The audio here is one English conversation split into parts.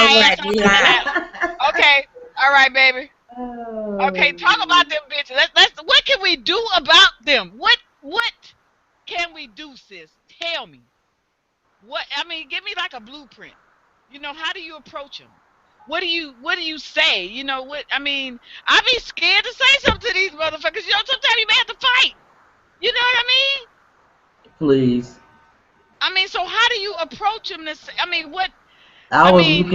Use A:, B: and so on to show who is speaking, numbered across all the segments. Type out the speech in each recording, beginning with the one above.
A: my ass
B: right,
A: on
B: we
A: the
B: live.
A: internet. Okay, all right, baby. Okay, talk
C: Oh.
A: about them bitches. Let's. What can we do about them? What can we do, sis? Tell me. What I mean, give me like a blueprint. How do you approach them? What do you say? What I mean, I be scared to say something to these motherfuckers. Sometimes you may have to fight. You know what I mean?
C: Please.
A: I mean, so how do you approach them? I mean, what?
C: I
A: I
C: was
A: mean,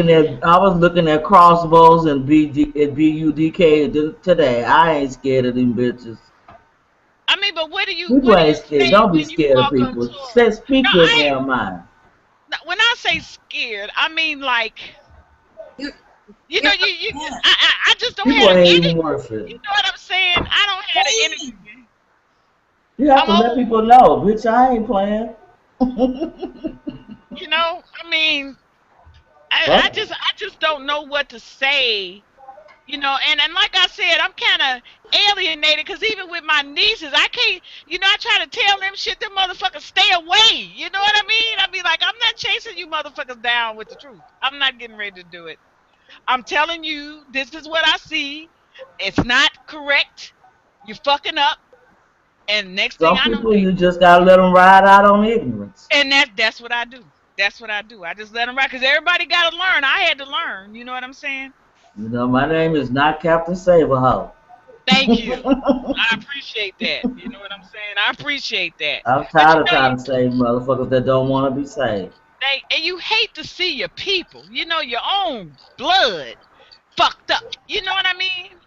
C: looking at crossbows and BUDK today. I ain't scared of them bitches.
A: but what do you
C: People
A: what do
C: ain't
A: you
C: scared.
A: say
C: Don't be
A: when you
C: scared of
A: walk up
C: people.
A: to them? No,
C: Speak your
A: I ain't.
C: damn mind.
A: No, when I say scared, I mean like
B: You,
A: you know
B: you're
A: you
B: yeah.
A: I just don't
C: People
A: have
C: ain't
A: the
C: even
A: energy.
C: worth it.
A: You know what I'm saying? I don't have the
B: Please.
A: energy.
C: You have
A: I'm
C: to let
A: old.
C: people know, bitch. I ain't playing.
A: I mean, I
C: Fuck
A: just
C: it.
A: I just don't know what to say. And like I said, I'm kind of alienated because even with my nieces, I can't. I try to tell them shit. Them motherfuckers stay away. You know what I mean? I be like, I'm not chasing you motherfuckers down with the truth. I'm not getting ready to do it. I'm telling you, this is what I see. It's not correct. You're fucking up. And next thing
C: Some
A: I know,
C: people you just gotta let them ride out on ignorance.
A: and that's what I do. That's what I do. I just let them ride because everybody got to learn. I had to learn. You know what I'm saying?
C: You know, my name is not Captain Saberho.
A: Thank you. I appreciate that. You know what I'm saying? I appreciate that.
C: I'm
A: But
C: tired of trying to save motherfuckers that don't want to be saved.
A: and you hate to see your people, your own blood fucked up. You know what I mean?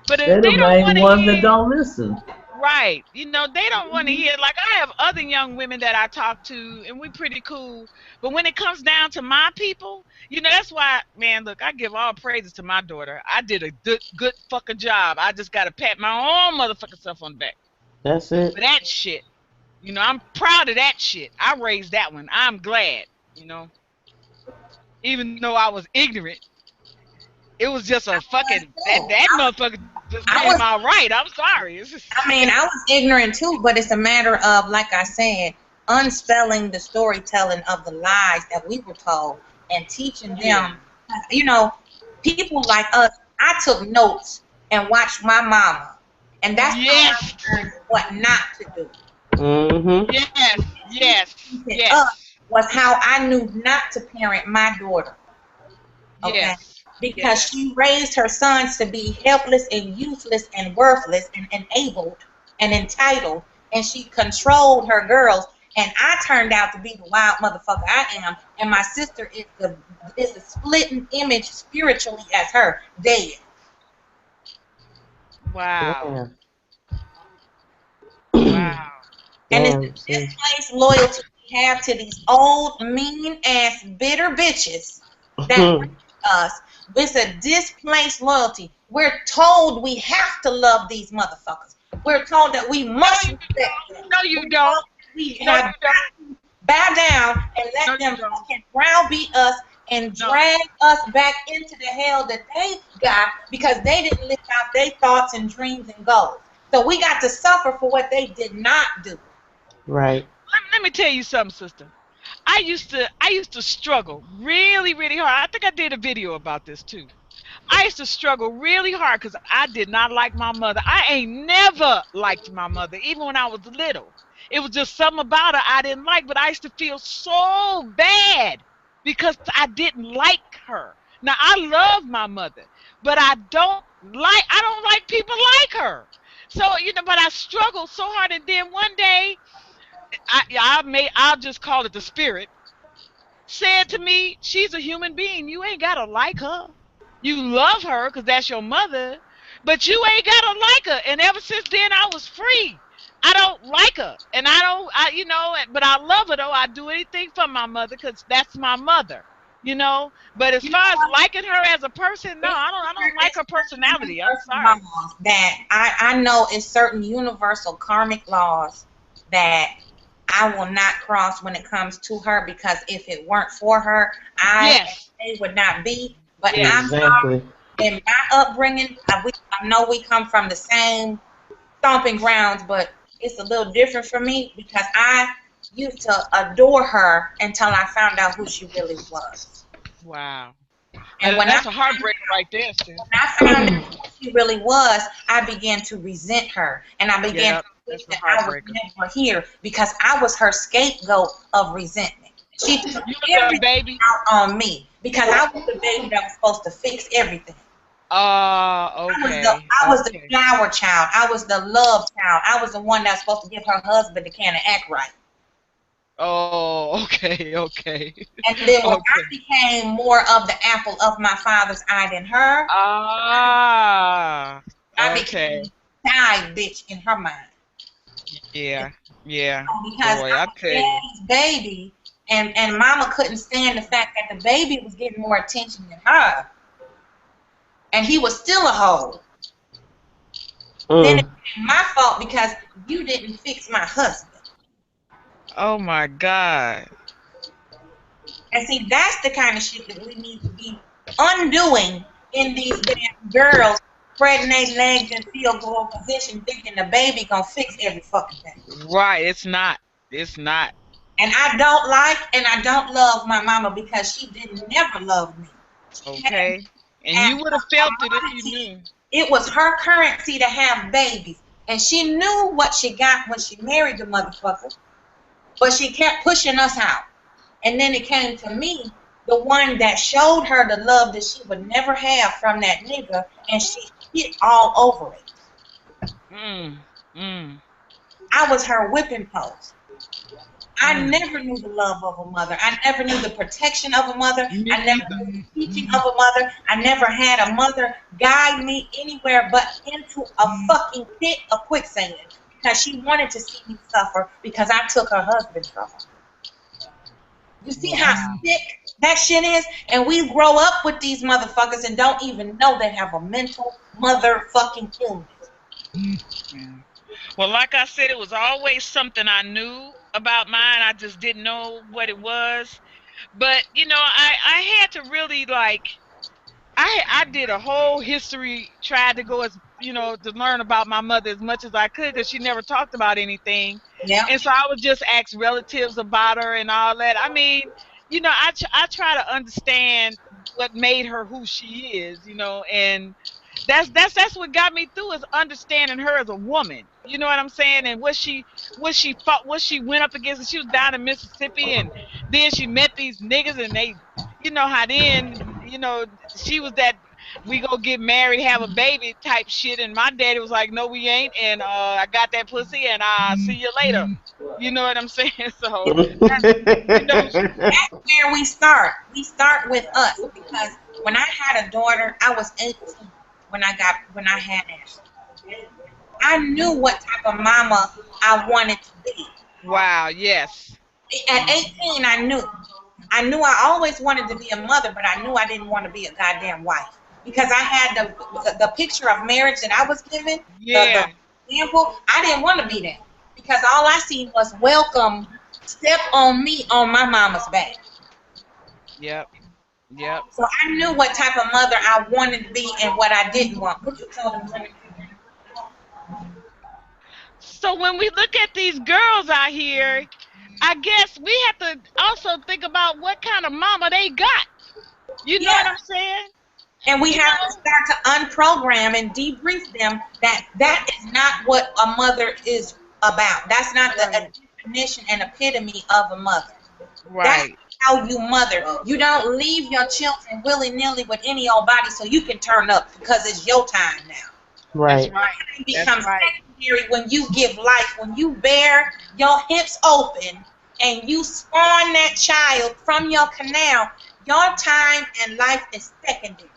A: But if
C: They're the
A: they don't
C: main
A: want to
C: ones that
A: hear,
C: don't listen.
A: right, they don't want to hear. Like I have other young women that I talk to, and we pretty cool. But when it comes down to my people, that's why, man. Look, I give all praises to my daughter. I did a good fucking job. I just gotta pat my own motherfucking self on the back
D: That's it.
A: for that shit. I'm proud of that shit. I raised that one. I'm glad. You know, even though I was ignorant, it was just a
B: Was
A: fucking
B: too.
A: that motherfucker just
B: I
A: came
B: was.
A: out right. I'm sorry. It's just,
B: I mean, I was ignorant too, but it's a matter of, like I said, unspelling the storytelling of the lies that we were told and teaching
A: yeah.
B: them. You know, people like us. I took notes and watched my mama, and that's how
A: Yes.
B: I learned what not to do.
D: Mm-hmm.
A: Yes.
B: She
A: Yes.
B: it up
A: Yes.
B: was how I knew not to parent my daughter. Okay,
A: Yes.
B: because
A: Yes.
B: she raised her sons to be helpless and useless and worthless and enabled and entitled, and she controlled her girls. And I turned out to be the wild motherfucker I am, and my sister is the splitting image spiritually as her, dead.
A: Wow.
D: Damn.
A: Wow.
B: And it's the
D: Damn, sis.
B: displaced loyalty we have to these old, mean ass, bitter bitches that raised us. It's a displaced loyalty. We're told we have to love these motherfuckers. We're told that we
A: No,
B: must
A: you
B: respect them.
A: don't. No, you
B: We're
A: don't.
B: told that we
A: No,
B: have
A: you don't.
B: to bow down and
A: No,
B: let
A: you
B: them
A: don't.
B: fucking browbeat us and
A: No.
B: drag us back into the hell that they got because they didn't live out their thoughts and dreams and goals. So we got to suffer for what they did not do.
D: Right.
A: Let me tell you something, sister. I used to struggle really, really hard. I think I did a video about this too. I used to struggle really hard because I did not like my mother. I ain't never liked my mother, even when I was little. It was just something about her I didn't like, but I used to feel so bad because I didn't like her. Now I love my mother, but I don't like people like her. So, but I struggled so hard, and then one day I'll just call it the spirit said to me, she's a human being. You ain't gotta like her. You love her because that's your mother, but you ain't gotta like her. And ever since then, I was free. I don't like her, and I don't, but I love her though. I do anything for my mother because that's my mother. But as
B: You know
A: far as
B: what?
A: liking her as a person, no, I don't like
B: It's
A: her
B: certain
A: personality. I'm
B: universal
A: sorry.
B: laws that I know is certain universal karmic laws that I will not cross when it comes to her because if it weren't for her, I and
A: Yes,
B: they would not be. But I'm
A: yes.
D: Exactly.
B: in my upbringing, I know we come from the same stomping grounds, but it's a little different for me because I used to adore her until I found out who she really was.
A: Wow.
B: And
A: That's a heartbreaker right there, sis.
B: when I found out who she really was, I began to resent her, and I began
A: Yeah,
B: to wish
A: that's a
B: that I was
A: heartbreaker.
B: never here because I was her scapegoat of resentment. She took
A: You was a
B: everything
A: baby.
B: out on me because I was the baby that was supposed to fix everything.
A: Okay,
B: I was the
A: okay.
B: flower child. I was the love child. I was the one that was supposed to give her husband the can and act right.
A: Oh, okay, okay,
B: And then when I
A: okay.
B: became more of the apple of my father's eye than her,
A: Ah,
B: I
A: okay.
B: became side bitch in her mind.
A: Yeah, yeah.
B: Because
A: Boy,
B: I
A: I
B: was
A: tell you.
B: daddy's baby, and mama couldn't stand the fact that the baby was getting more attention than her. And he was still a hoe. Then it
D: Mm.
B: became my fault because you didn't fix my husband.
A: Oh my God.
B: And see, that's the kind of shit that we need to be undoing in these damn girls spreading their legs in field goal position thinking the baby gonna fix every fucking thing.
A: Right, it's not. It's not.
B: And I don't like and I don't love my mama because she didn't never love me. She had
A: Okay. And
B: as
A: you would have
B: a
A: felt it if you
B: commodity.
A: knew.
B: It was her currency to have babies. And she knew what she got when she married the motherfucker. But she kept pushing us out. And then it came to me, the one that showed her the love that she would never have from that nigga, and she hit all over it.
A: Mm, mm,
B: I was her whipping post. I
A: mm.
B: never knew the love of a mother. I never knew the protection of a mother.
A: Me
B: I never
A: either.
B: knew the teaching of a mother. I never had a mother guide me anywhere but into a fucking pit of quicksand because she wanted to see me suffer because I took her husband from her. You see how
A: Wow.
B: sick that shit is? And we grow up with these motherfuckers and don't even know they have a mental motherfucking illness.
A: Yeah. Well, like I said, it was always something I knew about mine. I just didn't know what it was. But I had to really I did a whole history, tried to go as to learn about my mother as much as I could because she never talked about anything,
B: Yeah.
A: and so I would just ask relatives about her and all that. I mean, I try to understand what made her who she is, and that's what got me through is understanding her as a woman. You know what I'm saying? And what she fought, what she went up against. And she was down in Mississippi, and then she met these niggas, and they, how then, she was that we go get married, have a baby type shit, and my daddy was like, no, we ain't, and I got that pussy, and I see you later. You know what I'm saying? So that's, you know,
B: That's where we start. We start with us because when I had a daughter, I was 18 when I had Ashley. I knew what type of mama I wanted to be.
A: wow, yes.
B: At 18, I knew. I knew I always wanted to be a mother, but I knew I didn't want to be a goddamn wife because I had the picture of marriage that I was given, the
A: Yeah.
B: example. I didn't want to be that because all I seen was welcome, step on me on my mama's back.
A: Yep. Yep.
B: So I knew what type of mother I wanted to be and what I didn't want. What you told him, Tony?
A: So when we look at these girls out here, I guess we have to also think about what kind of mama they got. You know what
B: Yeah.
A: I'm saying?
B: And we
A: You
B: have to
A: know?
B: start to unprogram and debrief them that that is not what a mother is about. That's not the
A: Right.
B: definition and epitome of a mother. That's
A: Right.
B: how you mother. You don't leave your children willy-nilly with any old body so you can turn up because it's your time now.
A: That's
D: Right.
A: right.
B: It
A: That's
B: becomes
A: right.
B: secondary when you give life, when you bear your hips open and you spawn that child from your canal. Your time and life is secondary.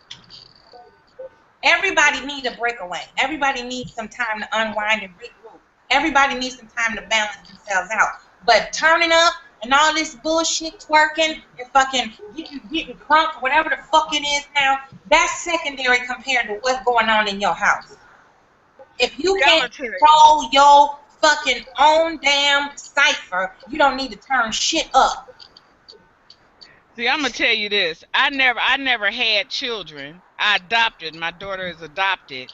B: Everybody needs a breakaway. Everybody needs some time to unwind and regroup. Everybody needs some time to balance themselves out. But turning up and all this bullshit twerking and fucking getting crunk, whatever the fuck it is now, that's secondary compared to what's going on in your house. If you
A: See, I'm
B: can't
A: gonna tell you.
B: control your fucking own damn cipher, you don't need to turn shit up.
A: See, I'm gonna tell you this. I never had children. I adopted. My daughter is adopted.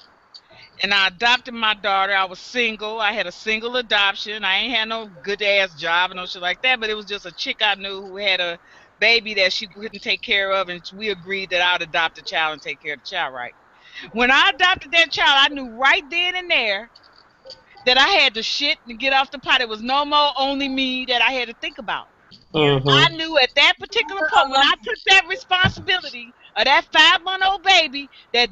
A: And I adopted my daughter. I was single. I had a single adoption. I ain't had no good ass job and no shit like that. But it was just a chick I knew who had a baby that she couldn't take care of, and we agreed that I'd adopt a child and take care of the child, right? When I adopted that child, I knew right then and there that I had to shit and get off the pot. It was no more only me that I had to think about. I
D: Mm-hmm.
A: knew at that particular point when I took that responsibility of that 5-month-old baby that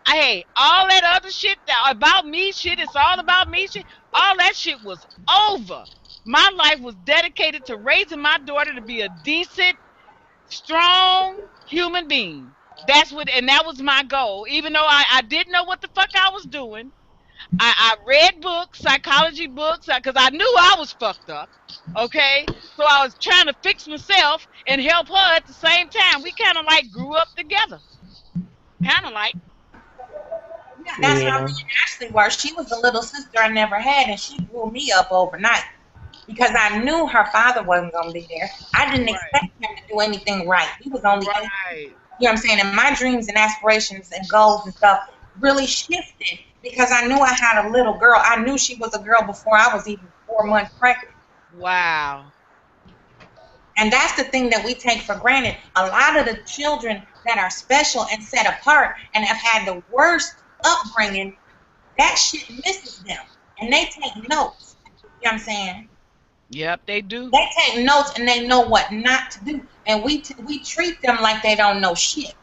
A: hey, all that other shit about me shit, it's all about me shit, all that shit was over. My life was dedicated to raising my daughter to be a decent, strong human being. And that was my goal. Even though I didn't know what the fuck I was doing. I read books, psychology books, because I knew I was fucked up. Okay? So I was trying to fix myself and help her at the same time. We kind of like grew up together. Kind of like.
B: Yeah, that's how me
D: Yeah.
B: and Ashley were. She was the little sister I never had, and she grew me up overnight because I knew her father wasn't going to be there. I didn't
A: Right.
B: expect him to do anything right. He was only 8.
A: Right.
B: You know what I'm saying? And my dreams and aspirations and goals and stuff really shifted because I knew I had a little girl. I knew she was a girl before I was even 4 months pregnant.
A: Wow.
B: And that's the thing that we take for granted. A lot of the children that are special and set apart and have had the worst upbringing, that shit misses them. And they take notes. You know what I'm saying?
A: Yep, they do.
B: They take notes and they know what not to do. And we treat them like they don't know shit.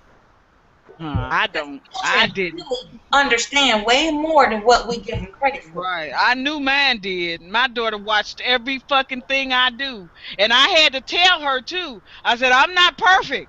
A: I don't. I didn't.
B: Really understand way more than what we give them credit for.
A: Right. I knew mine did. My daughter watched every fucking thing I do. And I had to tell her too. I said, I'm not perfect.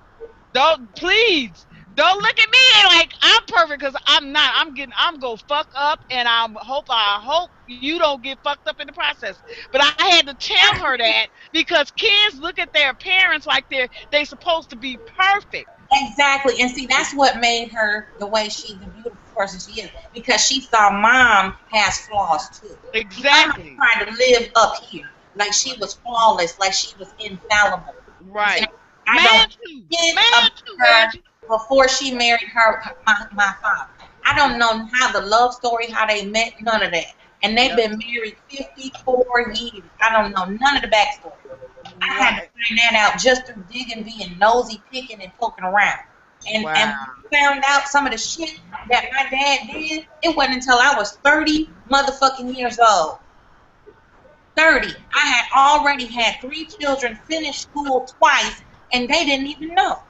A: Please don't look at me like I'm perfect, because I'm not. I'm gonna fuck up, and I hope you don't get fucked up in the process. But I had to tell her that because kids look at their parents like they supposed to be perfect.
B: Exactly. And see, that's what made her the way she's the beautiful person she is. Because she saw mom has flaws too.
A: Exactly.
B: Mom tried to live up here. Like she was flawless, like she was infallible.
A: Right.
B: I
A: Man
B: don't
A: too.
B: think
A: Man
B: of
A: too,
B: her
A: Reggie.
B: before she married my father. I don't know how the love story, how they met, none of that. And they've been married 54 years. I don't know none of the backstory. I had to find that out just through digging, being nosy, picking, and poking around. And
A: Wow.
B: and we found out some of the shit that my dad did. It wasn't until I was 30 motherfucking years old. 30. I had already had 3 children, finished school twice, and they didn't even know.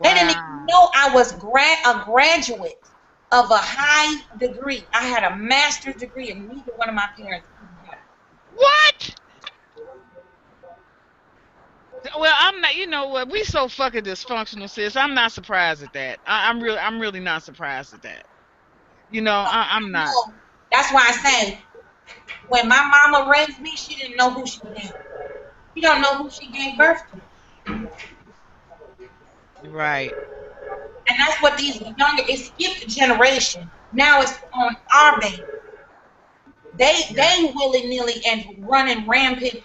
B: They didn't even know I was a graduate of a high degree. I had a master's degree, and neither one of my parents had it.
A: What? Well, I'm not. You know what? We so fucking dysfunctional, sis. I'm not surprised at that. I'm really not surprised at that. You know, I'm not.
B: So, that's why I say, when my mama raised me, she didn't know who she gave. She don't know who she gave birth to.
A: Right.
B: And that's what these younger, it skipped a generation. Now it's on our baby. They willy-nilly and running rampant,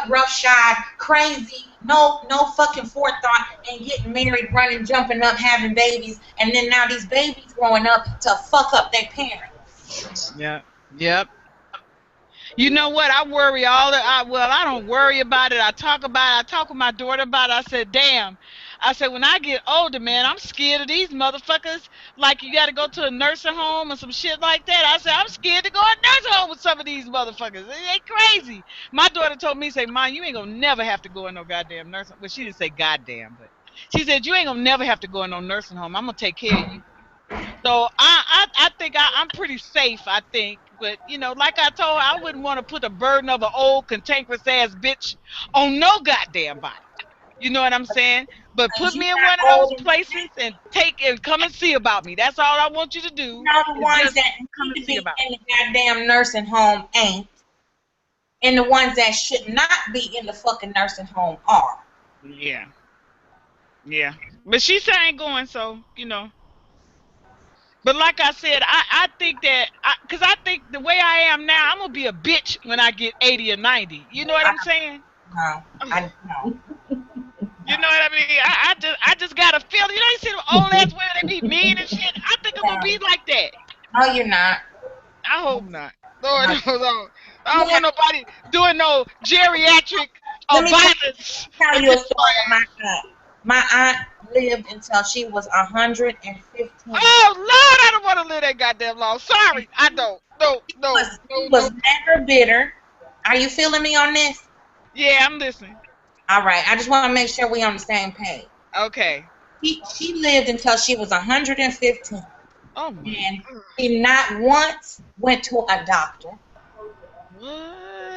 B: roughshod, crazy, no fucking forethought, and getting married, running, jumping up, having babies, and then now these babies growing up to fuck up their parents.
A: Yeah. Yep. You know what? I worry I don't worry about it. I talk about it. I talk with my daughter about it. I said, damn. I said, when I get older, man, I'm scared of these motherfuckers. Like, you got to go to a nursing home or some shit like that. I said, I'm scared to go to a nursing home with some of these motherfuckers. They crazy. My daughter told me, say, Mom, you ain't going to never have to go in no goddamn nursing home. Well, she didn't say goddamn, but she said, you ain't going to never have to go in no nursing home. I'm going to take care of you. So I think I'm pretty safe, I think. But, you know, like I told her, I wouldn't want to put the burden of an old cantankerous ass bitch on no goddamn body. You know what I'm saying? But put
B: You
A: me in
B: got
A: one of those
B: old and
A: places and come and see about me. That's all I want you to do.
B: now the
A: Is
B: ones
A: just
B: that
A: come
B: need
A: and
B: to
A: see
B: be
A: about
B: in the goddamn nursing home ain't. And the ones that should not be in the fucking nursing home are.
A: me. Yeah. Yeah. But she said I ain't going, so, you know. But like I said, I think that, because I think the way I am now, I'm going to be a bitch when I get 80 or 90. You know what I'm saying?
B: No, I no.
A: You know what I mean? I just got a feeling. You know, you see them old ass women, they be mean and shit. I think I'm going to be like that.
B: No, you're not.
A: I hope not. Lord, no. I don't want nobody doing no geriatric
B: Let
A: Oh,
B: me
A: violence.
B: tell
A: And
B: you a
A: this
B: story of my aunt. My aunt lived until she was 115.
A: Oh Lord, I don't want to live that goddamn long. Sorry, I don't. No, no,
B: She
A: no,
B: was
A: no.
B: never bitter. Are you feeling me on this?
A: Yeah, I'm listening.
B: All right. I just want to make sure we on the same page.
A: Okay.
B: She lived until she was 115,
A: Oh my
B: and
A: God.
B: she not once went to a doctor.
A: What?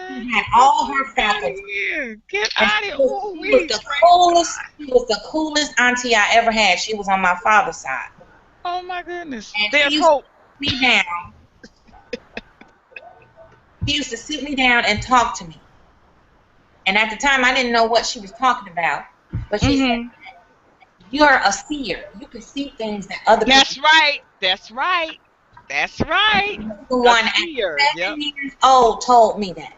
B: She had
A: Get
B: all her
A: out of
B: faculties.
A: here. Get
B: And
A: out of here. Oh,
B: she was
A: we
B: the
A: praise
B: coolest.
A: God.
B: She was the coolest auntie I ever had. She was on my father's side,
A: Oh my goodness.
B: and
A: There's hope.
B: me down. She used to sit me down and talk to me. And at the time, I didn't know what she was talking about. But she said,
A: Mm-hmm.
B: "You're a seer. You can see things that other people."
A: That's right. That's right. That's right.
B: The
A: A
B: one at
A: seer. Yep.
B: 7 years old told me that.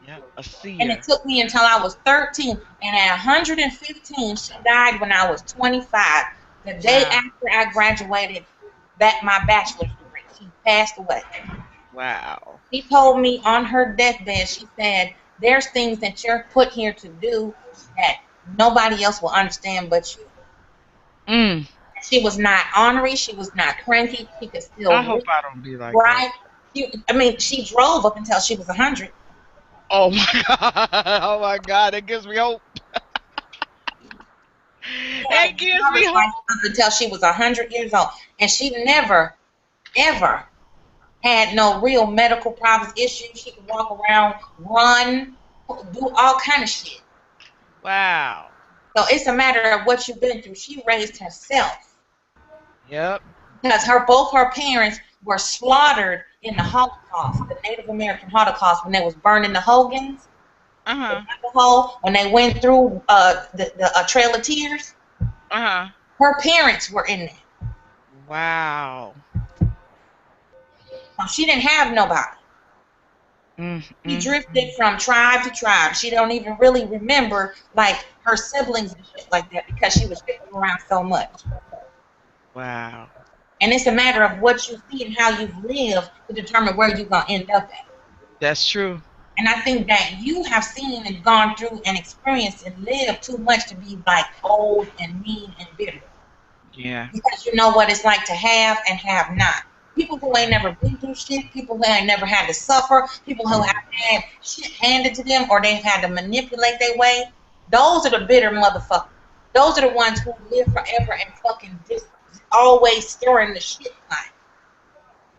A: Yep. A
B: And it
A: seer.
B: took me until I was 13. And at 115, she died when I was 25. The day
A: Wow.
B: after I graduated my bachelor's degree, she passed away.
A: Wow.
B: She told me on her deathbed, she said, "There's things that you're put here to do that nobody else will understand but you."
A: Mm.
B: She was not ornery. She was not cranky. She could
A: I
B: still
A: hope
B: read,
A: I don't be like that.
B: write. She drove up until she was 100.
A: Oh my God. Oh my God. That gives me hope.
B: Yeah,
A: That gives me
B: driver's
A: hope.
B: license up until she was 100 years old. And she never, ever had no real medical problems, issues. She could walk around, run, do all kind of shit.
A: Wow.
B: So it's a matter of what you've been through. She raised herself
A: Yep.
B: because both her parents were slaughtered in the Holocaust, the Native American Holocaust, when they was burning the Hogans,
A: Uh-huh.
B: when they went through the Trail of Tears.
A: Uh-huh.
B: Her parents were in there.
A: Wow.
B: So she didn't have nobody. She
A: Mm.
B: drifted from tribe to tribe. She don't even really remember like her siblings and shit like that because she was shifting around so much.
A: Wow.
B: And it's a matter of what you see and how you've lived to determine where you're gonna end up at.
A: That's true.
B: And I think that you have seen and gone through and experienced and lived too much to be like old and mean and bitter.
A: Yeah.
B: Because you know what it's like to have and have not. People who ain't never been through shit, people who ain't never had to suffer, people who have had shit handed to them or they've had to manipulate their way, those are the bitter motherfuckers. Those are the ones who live forever and fucking just always stirring the shit like.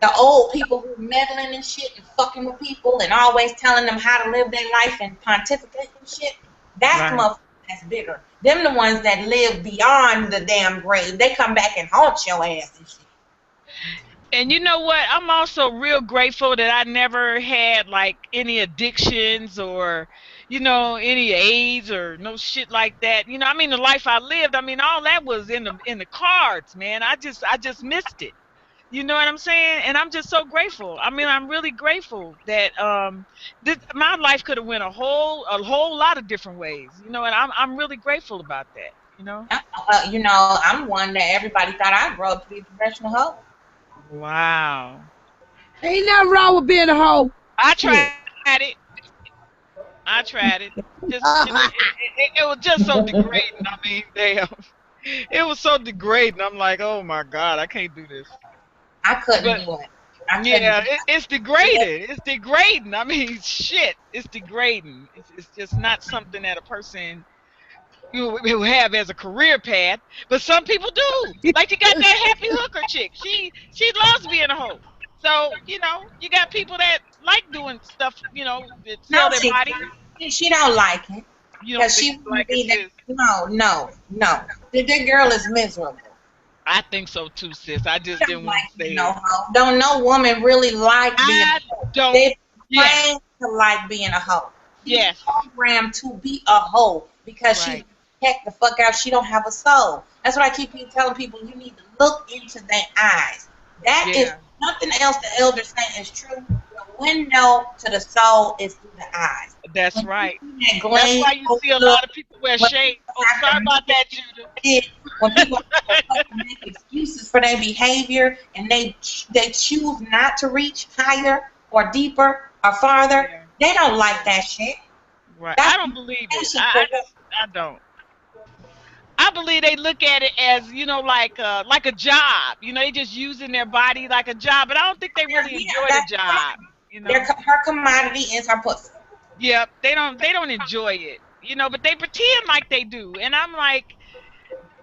B: The old people who meddling and shit and fucking with people and always telling them how to live their life and pontificate and shit, that's
A: Right.
B: the motherfucker that's bitter. Them the ones that live beyond the damn grave. They come back and haunt your ass and shit.
A: And you know what? I'm also real grateful that I never had like any addictions or, any AIDS or no shit like that. I mean, the life I lived, I mean, all that was in the cards, man. I just missed it. You know what I'm saying? And I'm just so grateful. I mean, I'm really grateful that my life could have went a whole lot of different ways. And I'm really grateful about that.
B: I'm one that everybody thought I'd grow up to be a professional hoe.
A: Wow.
E: Ain't nothing wrong with being a hoe.
A: I tried it. I tried it. Just it was just so degrading. I mean, damn. It was so degrading. I'm like, oh my God, I can't do this.
B: I couldn't
A: But
B: do it. I couldn't
A: yeah,
B: do it.
A: it's degrading. It's degrading. I mean, shit. It's degrading. It's just not something that a person will have as a career path. But some people do. Like you got that happy hooker chick. She loves being a hoe. So you got people that like doing stuff. That
B: No,
A: sell their body.
B: she don't like it.
A: You don't
B: Because
A: think
B: she
A: you
B: wouldn't
A: like it,
B: be that.
A: sis?
B: No. That girl is miserable.
A: I think so too, sis. I just
B: Don't
A: didn't want
B: like
A: to say
B: being no
A: it.
B: hoe. Don't no woman really like being
A: I
B: a hoe.
A: don't.
B: They
A: Yes.
B: trained to like being a hoe. She's
A: Yes.
B: programmed to be a hoe because
A: Right.
B: she heck the fuck out. She don't have a soul. That's what I keep telling people. You need to look into their eyes. That is
A: Yeah.
B: nothing else the elders say is true. The window to the soul is through the eyes.
A: That's
B: When
A: right.
B: you see that
A: That's
B: glaze
A: why you see a
B: look,
A: lot of people wear
B: when
A: shades.
B: people
A: Oh,
B: have
A: sorry
B: to
A: about that, Judah.
B: when people have to make excuses for their behavior and they choose not to reach higher or deeper or farther,
A: Yeah.
B: they don't like that shit.
A: Right.
B: That's
A: I don't believe it.
B: patient for them.
A: I don't. I believe they look at it as, like a job. They just using their body like a job, but I don't think they really
B: Yeah,
A: enjoy the
B: that's
A: job.
B: her commodity is her pussy.
A: Yep, they don't enjoy it. But they pretend like they do. And I'm like,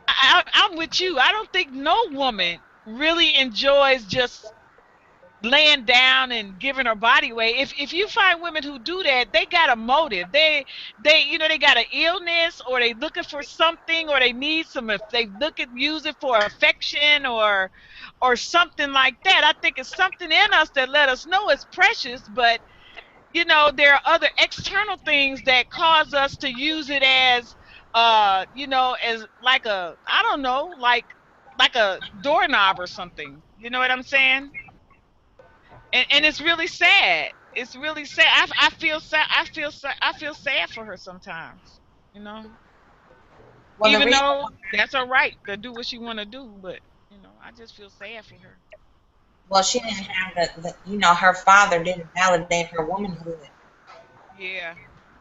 A: I'm with you. I don't think no woman really enjoys just laying down and giving her body away. If you find women who do that, they got a motive. They got an illness, or they looking for something, or they need some. If they look at use it for affection or something like that, I think it's something in us that let us know it's precious. But there are other external things that cause us to use it as as like a, I don't know, like a doorknob or something. You know what I'm saying? And it's really sad. It's really sad. I feel sad. I feel sad for her sometimes. You know,
B: Well, the
A: even
B: reason,
A: though that's her right to do what she want to do, but I just feel sad for her.
B: well, she didn't have her father didn't validate her womanhood.
A: Yeah.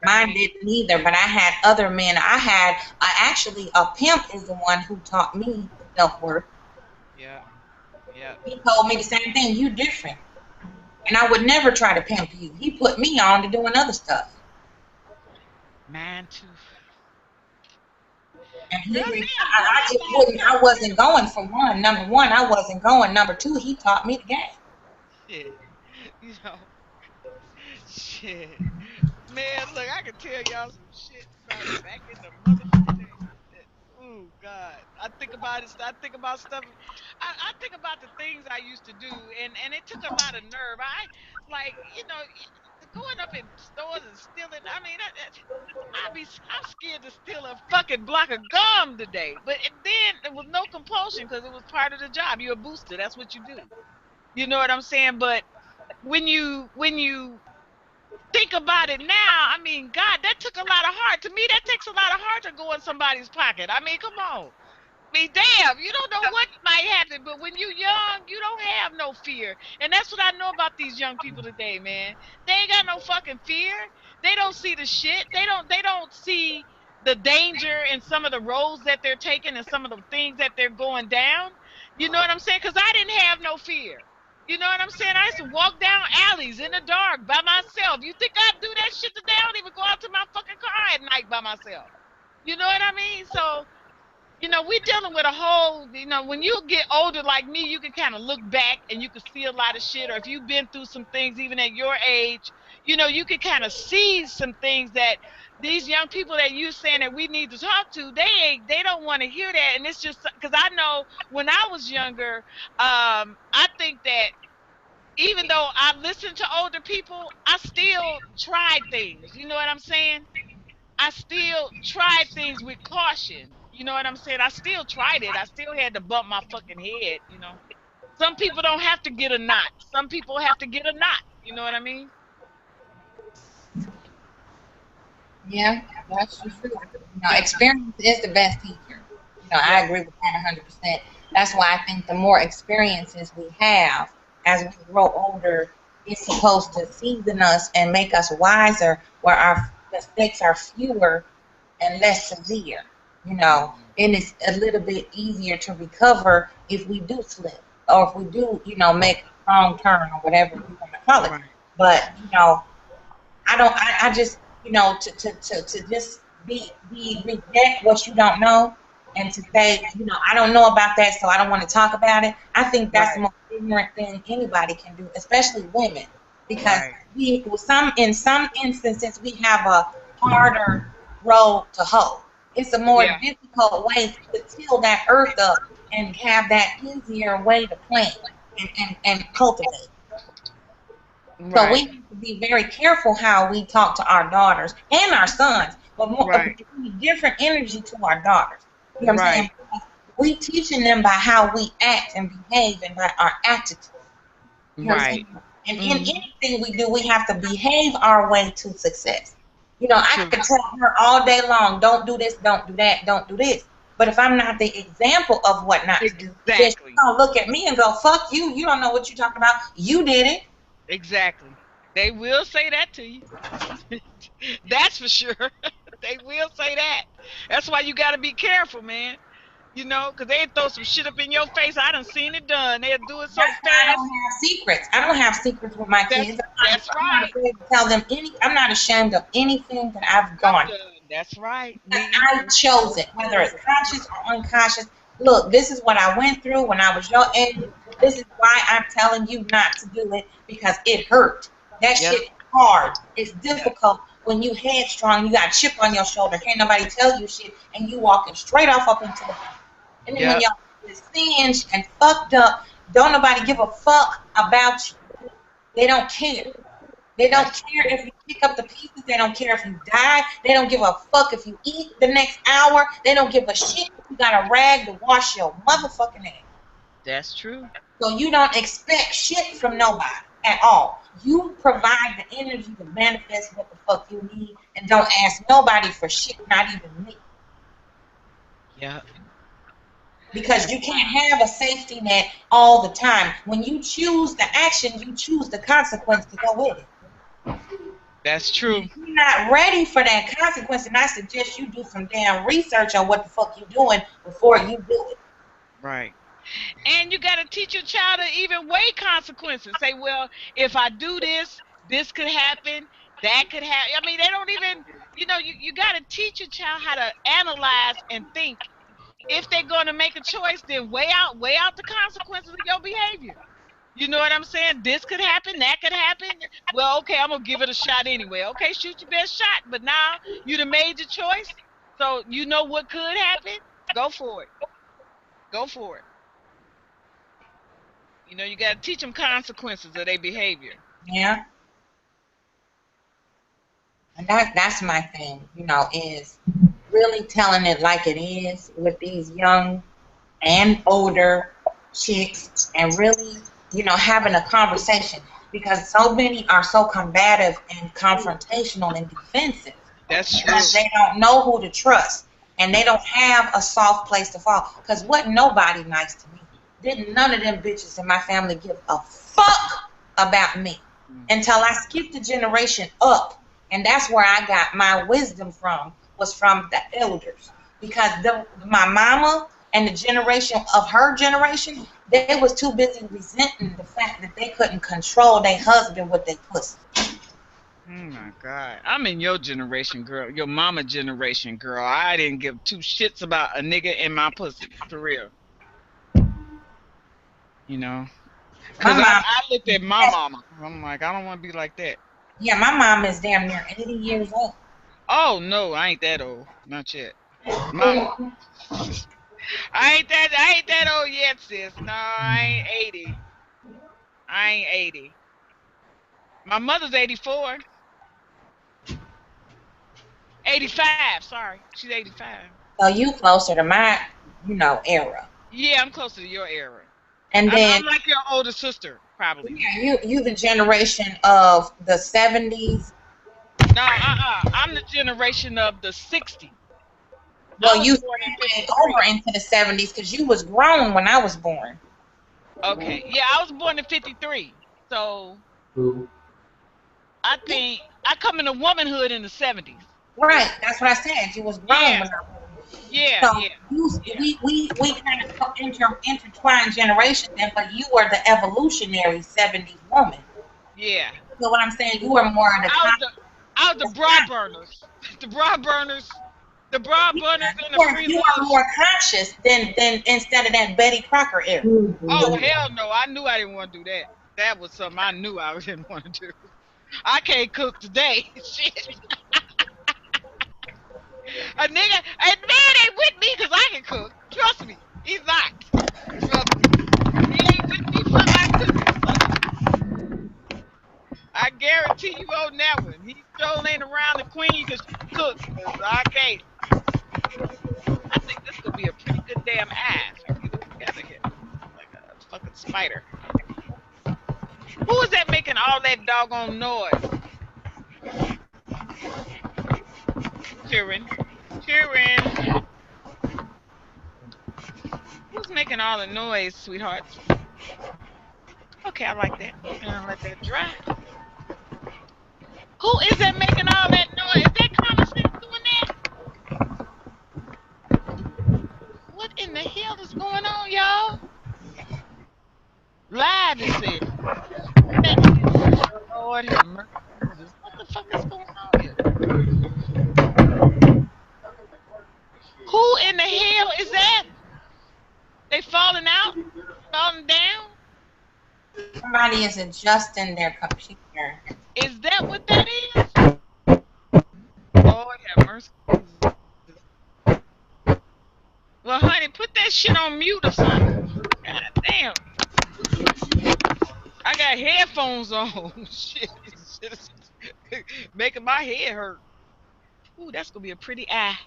B: Mine didn't either, but I had other men. Actually, a pimp is the one who taught me self-worth.
A: Yeah. Yeah.
B: He told me the same thing. You different. And I would never try to pimp you. He put me on to doing other stuff.
A: Man, too.
B: And he
A: Girl,
B: didn't,
A: damn,
B: I just wouldn't, I wasn't going for one. Number one, I wasn't going. Number two, he taught me the game.
A: shit. You know, shit. Man, look, I can tell y'all some shit about back in the motherfucking day. Oh God, I think about it. I think about stuff. I think about the things I used to do, and it took a lot of nerve. Like, going up in stores and stealing. I mean, I'm scared to steal a fucking block of gum today. But then there was no compulsion because it was part of the job. You're a booster. That's what you do. You know what I'm saying? But when you think about it now, I mean, God, that took a lot of heart. To me, that takes a lot of heart to go in somebody's pocket. I mean, come on. I mean, damn, you don't know what might happen, but when you're young, you don't have no fear. And that's what I know about these young people today, man. They ain't got no fucking fear. They don't see the shit. They don't see the danger in some of the roads that they're taking and some of the things that they're going down. You know what I'm saying? Because I didn't have no fear. You know what I'm saying? I used to walk down alleys in the dark by myself. You think I'd do that shit today? I don't even go out to my fucking car at night by myself. You know what I mean? So, we're dealing with a whole, when you get older like me, you can kind of look back and you can see a lot of shit. Or if you've been through some things, even at your age, you can kind of see some things that these young people that you saying that we need to talk to, they don't want to hear that. And it's just because I know when I was younger, I think that even though I listened to older people, I still tried things. You know what I'm saying? I still tried things with caution. You know what I'm saying? I still tried it. I still had to bump my fucking head. Some people don't have to get a knot. Some people have to get a knot. You know what I mean?
B: Yeah, that's true. Experience is the best teacher. I agree with that 100%. That's why I think the more experiences we have as we grow older, it's supposed to season us and make us wiser, where our mistakes are fewer and less severe. And it's a little bit easier to recover if we do slip, or if we do, make a wrong turn, or whatever we want to call it.
A: Right.
B: But I just to just reject what you don't know, and to say, I don't know about that, so I don't want to talk about it. I think that's the most ignorant thing anybody can do, especially women, because in some instances we have a harder road to hoe. It's a more difficult way to till that earth up and have that easier way to plant and cultivate.
A: Right.
B: So we have to be very careful how we talk to our daughters and our sons, but more different energy to our daughters. You know what I'm saying? We teaching them by how we act and behave and by our attitude. You know what I'm saying? And in anything we do, we have to behave our way to success. I could tell her all day long, don't do this, don't do that, don't do this. But if I'm not the example of what not to do, then she's gonna look at me and go, fuck you, you don't know what you're talking about. You did it.
A: Exactly. They will say that to you. That's for sure. They will say that. That's why you got to be careful, man. You know, because they throw some shit up in your face. I done seen it done. They'll do it so
B: That's why I don't
A: fast.
B: have secrets. I don't have secrets with my
A: That's
B: kids.
A: that's
B: I'm not
A: right.
B: afraid to tell them any. I'm not ashamed of anything that I've
A: I've
B: done.
A: done. That's right.
B: Because
A: Me
B: I
A: either.
B: chose it, whether it's conscious or unconscious. Look, this is what I went through when I was your age. This is why I'm telling you not to do it because it hurt. That
A: Yep.
B: shit hard. It's
A: Yep.
B: difficult when you headstrong. You got a chip on your shoulder. Can't nobody tell you shit, and you walking straight off up into the. And then when
A: Yep.
B: y'all is singed and fucked up, don't nobody give a fuck about you. They don't care. They don't
A: That's
B: care if you pick up the pieces. They don't care if you die. They don't give a fuck if you eat the next hour. They don't give a shit if you got a rag to wash your motherfucking ass.
A: that's true.
B: So you don't expect shit from nobody at all. You provide the energy to manifest what the fuck you need and don't ask nobody for shit, not even me.
A: Yep.
B: Because you can't have a safety net all the time. When you choose the action, you choose the consequence to go with it.
A: That's true.
B: If you're not ready for that consequence, and I suggest you do some damn research on what the fuck you're doing before you do it.
A: Right. And you got to teach your child to even weigh consequences. Say, well, if I do this, this could happen, that could happen. I mean, they don't even, you got to teach your child how to analyze and think. If they're going to make a choice, then weigh out the consequences of your behavior. You know what I'm saying? This could happen, that could happen. Well, okay, I'm gonna give it a shot anyway. Okay, shoot your best shot. But now you done made your choice, so you know what could happen. Go for it. Go for it. You got to teach them consequences of their behavior.
B: Yeah, and that's my thing. Is really telling it like it is with these young and older chicks, and really, having a conversation because so many are so combative and confrontational and defensive.
A: That's true.
B: Because they don't know who to trust and they don't have a soft place to fall. Because wasn't nobody nice to me. Didn't none of them bitches in my family give a fuck about me until I skipped a generation up. And that's where I got my wisdom from, was from the elders. Because my mama and the generation of her generation, they was too busy resenting the fact that they couldn't control their husband with their pussy.
A: Oh my God. I'm in your generation, girl. Your mama generation, girl. I didn't give two shits about a nigga in my pussy. For real. Because I looked at my mama. I'm like, I don't want to be like that.
B: Yeah, my mom is damn near 80 years old.
A: Oh, no, I ain't that old. Not yet. Mama. I ain't that old yet, sis. No, I ain't 80. I ain't 80. My mother's 84. 85, sorry. She's 85.
B: So you closer to my, era.
A: Yeah, I'm closer to your era.
B: And then
A: I'm like your older sister, probably.
B: yeah, you the generation of the 70s.
A: No, I'm the generation of the 60s.
B: Well, you went over into the 70s because you was grown when I was born.
A: Okay, yeah, I was born in 53. So I think I come into womanhood in the 70s.
B: Right, that's what I said. You was grown when I was born.
A: Yeah,
B: so we kind of intertwined generations, but you were the evolutionary 70s woman.
A: Yeah.
B: So what I'm saying, you were more of the.
A: I was the bra burners. The bra burners. The bra burners and the free
B: You were more conscious than instead of that Betty Crocker era.
A: Oh hell no! I knew I didn't want to do that. That was something I knew I didn't want to do. I can't cook today. Shit. A man ain't with me because I can cook. Trust me, he's not. Trust me. He ain't with me for my cooking. I guarantee you on that one. He still ain't around the queen because she cooks. I can't. I think this could be a pretty good damn ass. I get it together here. Like a fucking spider. Who is that making all that doggone noise? Cheering. Who's making all the noise, sweethearts? Okay, I like that. And I let that dry. Who is that making all that noise? Is that Common Sense doing that? What in the hell is going on, y'all? Live it said. Lord have mercy, Jesus. What the fuck is going on here? Who in the hell is that? They falling out? Falling down?
B: Somebody is adjusting their computer.
A: Is that what that is? Lord have mercy. Well, honey, put that shit on mute or something. God damn. I got headphones on. Shit. Making my head hurt. Ooh, that's gonna be a pretty eye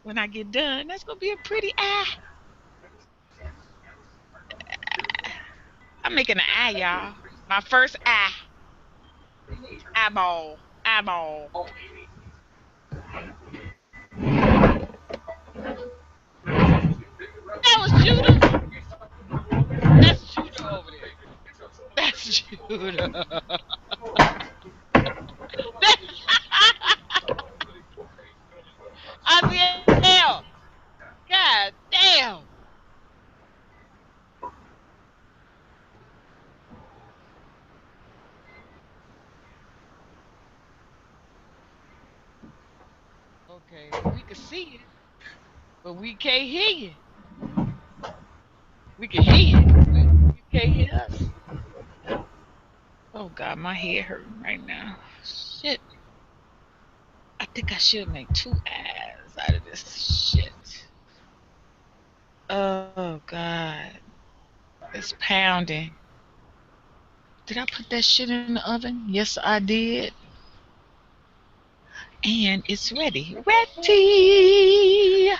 A: when I get done. That's gonna be a pretty eye. I'm making an eye, y'all. My first eye. Eyeball. Eyeball. That was Judah. That's Judah over there. That's Judah. Aziel. God damn. Okay, we can see you, but we can't hear you. We can hear you, but you can't hear us. Oh God, my head hurting right now. Shit. I think I should make 2 eyes out of this shit. Oh God. It's pounding. Did I put that shit in the oven? Yes, I did. And it's ready. Ready!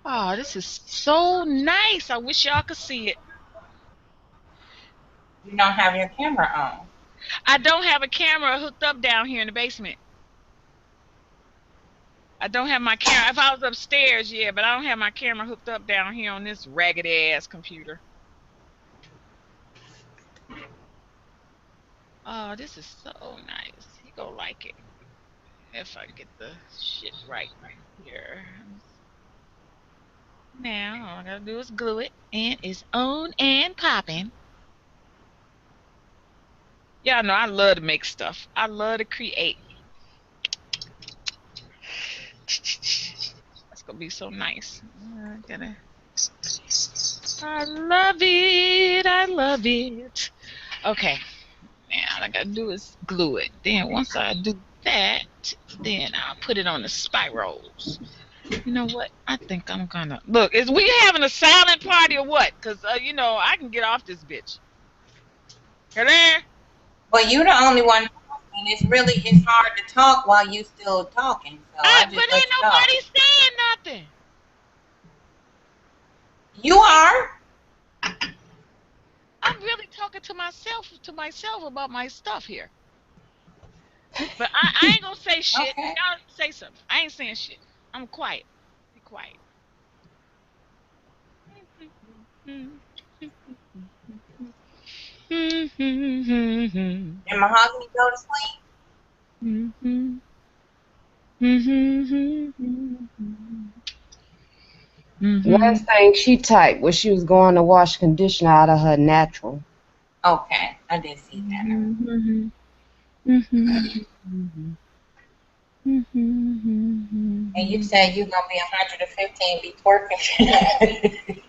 A: Oh, this is so nice. I wish y'all could see it.
B: You don't have your camera on.
A: I don't have a camera hooked up down here in the basement. I don't have my camera. If I was upstairs, yeah, but I don't have my camera hooked up down here on this ragged ass computer. Oh, this is so nice. You gonna like it. If I get the shit right here. Now, all I gotta do is glue it, and it's on and popping. Y'all know I love to make stuff. I love to create. That's gonna be so nice. I love it. I love it. Okay. Now all I gotta do is glue it. Then once I do that, then I'll put it on the spirals. You know what? I think I'm gonna look. Is we having a silent party or what? Cause you know I can get off this bitch. Hello?
B: Well, you're the only one talking. It's hard to talk while you still talking. So I just
A: But
B: let
A: ain't
B: you know.
A: nobody saying nothing.
B: You are.
A: I'm really talking to myself about my stuff here. But I ain't gonna say shit.
B: Okay.
A: Y'all say something. I ain't saying shit. I'm quiet. Be quiet.
B: Did Mahogany go to sleep?
D: Last thing she typed was she was going to wash conditioner out of her natural.
B: Okay, I did see that. And you said you're gonna be 115, be twerking.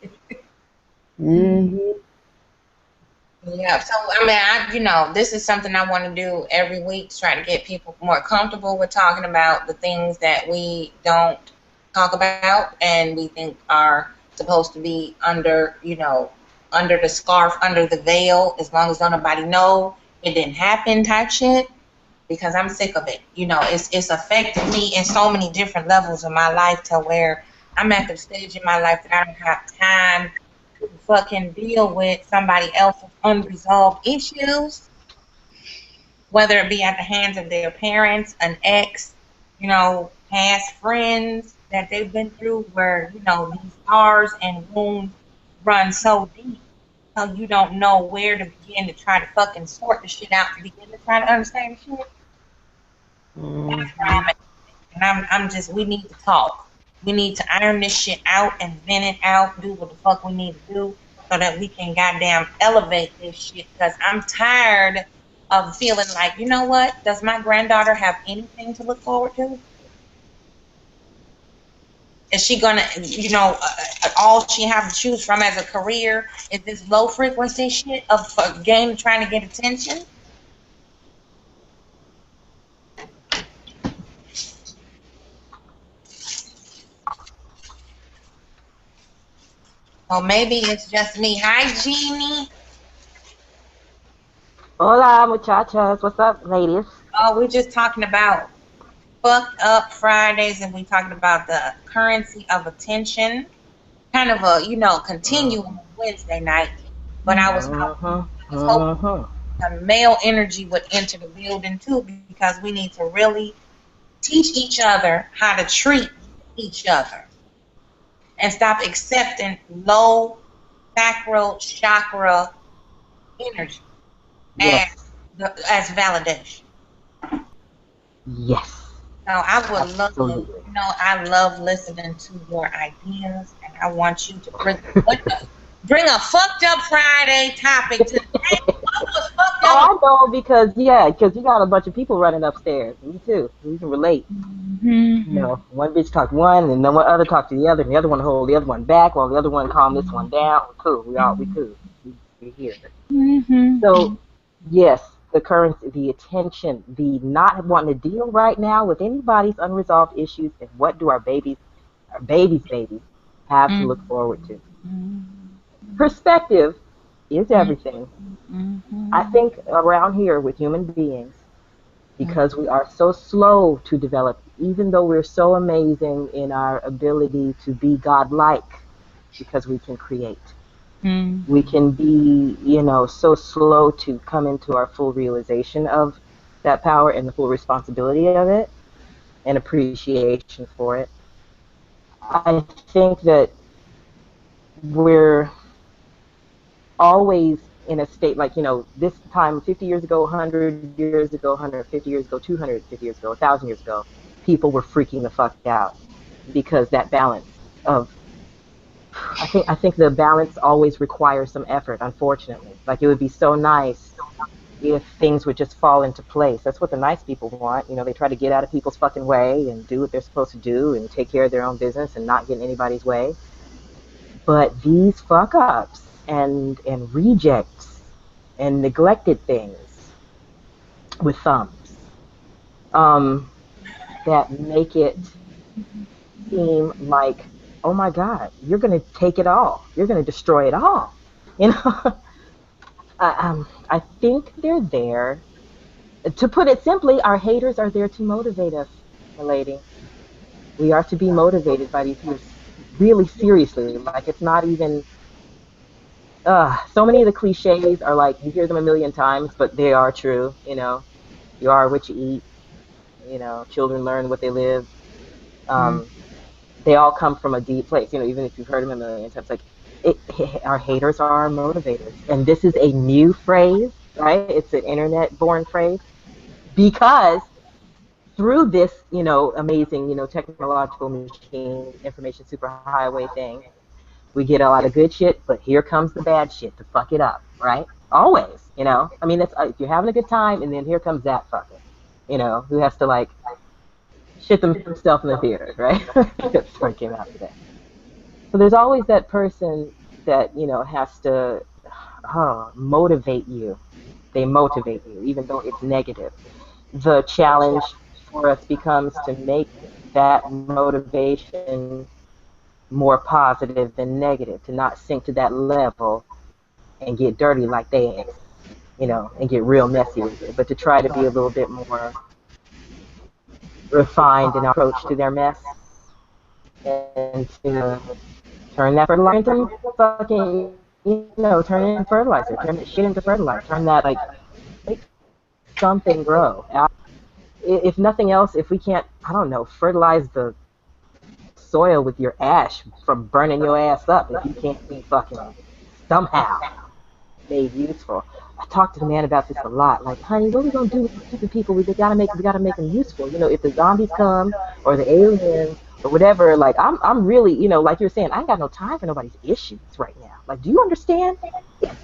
B: Yeah. So I mean, this is something I want to do every week to try to get people more comfortable with talking about the things that we don't talk about and we think are supposed to be under the scarf, under the veil, as long as don't nobody know it didn't happen type shit. Because I'm sick of it. It's affected me in so many different levels of my life to where I'm at the stage in my life that I don't have time to fucking deal with somebody else's unresolved issues, whether it be at the hands of their parents, an ex, past friends that they've been through where, these scars and wounds run so deep So you don't know where to begin to try to fucking sort the shit out to begin to try to understand the shit. That's where I'm at. And I'm just, we need to talk. We need to iron this shit out and vent it out, do what the fuck we need to do so that we can goddamn elevate this shit. Because I'm tired of feeling like, you know what? Does my granddaughter have anything to look forward to? Is she gonna, all she have to choose from as a career is this low frequency shit of a game trying to get attention? Or maybe it's just me. Hi, Jeannie.
F: Hola, muchachas. What's up, ladies?
B: Oh, we're just talking about fucked up Fridays, and we talking about the currency of attention. Kind of a, continuum of Wednesday night. But I was hoping the male energy would enter the building too, because we need to really teach each other how to treat each other. And stop accepting low sacral chakra energy as validation.
F: Yes.
B: So I would
F: Absolutely.
B: love, I love listening to your ideas, and I want you to bring a fucked up Friday topic to the table. What was fucked up?
F: Oh, I know because you got a bunch of people running upstairs. Me too. We can relate. One bitch talked one, and then one other talked to the other, and the other one hold the other one back while the other one calm this one down. Cool. We cool. We here. So, yes, the currency, the attention, the not wanting to deal right now with anybody's unresolved issues, and what do our babies have to look forward to. Perspective is everything. I think around here with human beings, because we are so slow to develop, even though we're so amazing in our ability to be godlike, because we can create. We can be, so slow to come into our full realization of that power and the full responsibility of it and appreciation for it. I think that we're always in a state like, this time 50 years ago, 100 years ago, 150 years ago, 250 years ago, 1,000 years ago, people were freaking the fuck out because that balance of, I think the balance always requires some effort, unfortunately. Like, it would be so nice if things would just fall into place. That's what the nice people want. They try to get out of people's fucking way and do what they're supposed to do and take care of their own business and not get in anybody's way. But these fuck-ups and rejects and neglected things with thumbs that make it seem like, oh my God, you're going to take it all. You're going to destroy it all. I think they're there. To put it simply, our haters are there to motivate us, my lady. We are to be motivated by these haters really seriously. Like, it's not even... so many of the cliches are like, you hear them a million times, but they are true. You are what you eat. Children learn what they live. They all come from a deep place. Even if you've heard them a million times, like, our haters are our motivators. And this is a new phrase, right? It's an internet-born phrase, because through this, amazing, technological machine, information superhighway thing, we get a lot of good shit, but here comes the bad shit to fuck it up, right? Always, I mean, it's, if you're having a good time, and then here comes that fucker, who has to, like, shit themselves in the theater, right? That's what came out today. So there's always that person that, has to motivate you. They motivate you, even though it's negative. The challenge for us becomes to make that motivation more positive than negative, to not sink to that level and get dirty like they ain't, and get real messy with it, but to try to be a little bit more refined in our approach to their mess, and to turn that fertilizer into fucking, turn it into fertilizer, turn that shit into fertilizer, turn that, like, make something grow. If nothing else, if we can't, I don't know, fertilize the soil with your ash from burning your ass up, if you can't be fucking somehow made useful. I talk to the man about this a lot. Like, honey, what are we gonna do with the stupid people? We gotta make them useful. You know, if the zombies come or the aliens or whatever, like I'm really, you know, like you're saying, I ain't got no time for nobody's issues right now. Like, do you understand?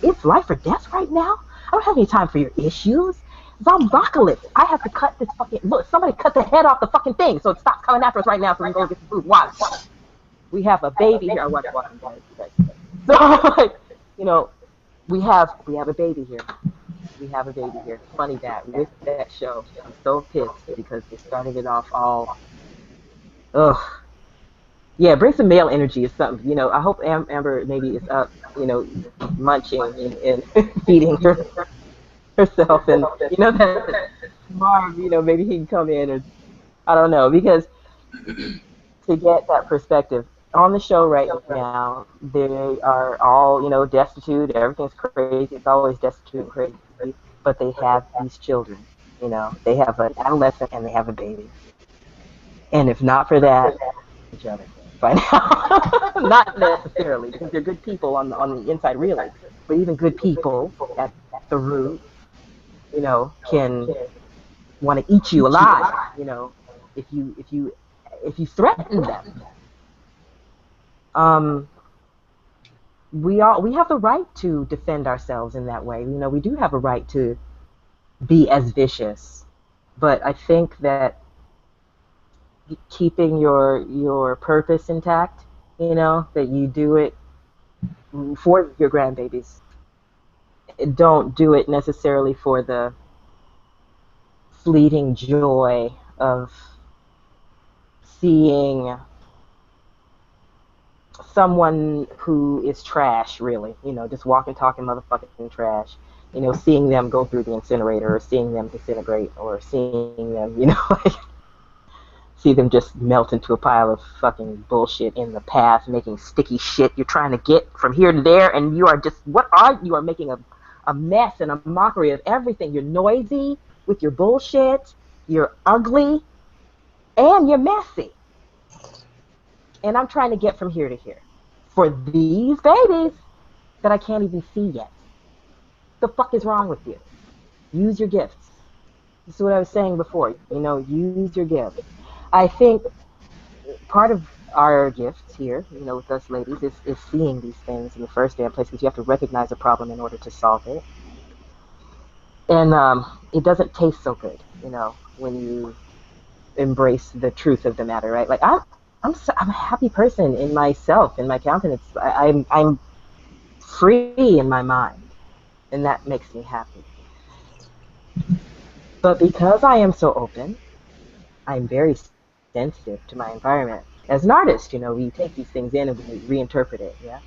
F: It's life or death right now. I don't have any time for your issues. Zombocalypse. I have to cut this fucking look. Somebody cut the head off the fucking thing so it stops coming after us right now so we can go get some food. Watch. We have a baby here. I watch Walking Dead. So, like, you know, we have a baby here. We have a baby here. Funny that with that show, I'm so pissed because they started it off all, ugh. Yeah, bring some male energy or something. You know, I hope Amber maybe is up, you know, munching and feeding herself, and you know that Marv, you know, maybe he can come in, or I don't know, because to get that perspective on the show right now, they are all, you know, destitute. Everything's crazy. It's always destitute and crazy, but they have these children. You know, they have an adolescent and they have a baby. And if not for that, each other by now. Not necessarily, because they're good people on the inside, really. But even good people at the root, you know, can want to eat you alive. You know, if you threaten them. We have the right to defend ourselves in that way. You know, we do have a right to be as vicious, but I think that keeping your purpose intact, you know, that you do it for your grandbabies. Don't do it necessarily for the fleeting joy of seeing someone who is trash, really, you know, just walking, talking motherfucking trash, you know, seeing them go through the incinerator, or seeing them disintegrate, or seeing them, you know, like, see them just melt into a pile of fucking bullshit in the path, making sticky shit you're trying to get from here to there, and you are just, you are making a mess and a mockery of everything. You're noisy with your bullshit, you're ugly, and you're messy. And I'm trying to get from here to here for these babies that I can't even see yet. The fuck is wrong with you? Use your gifts. This is what I was saying before. You know, use your gifts. I think part of our gifts here, you know, with us ladies, is seeing these things in the first damn place, because you have to recognize a problem in order to solve it. And it doesn't taste so good, you know, when you embrace the truth of the matter, right? Like, I'm a happy person in myself, in my countenance. I'm free in my mind, and that makes me happy. But because I am so open, I'm very sensitive to my environment. As an artist, you know, we take these things in and we reinterpret it, yeah?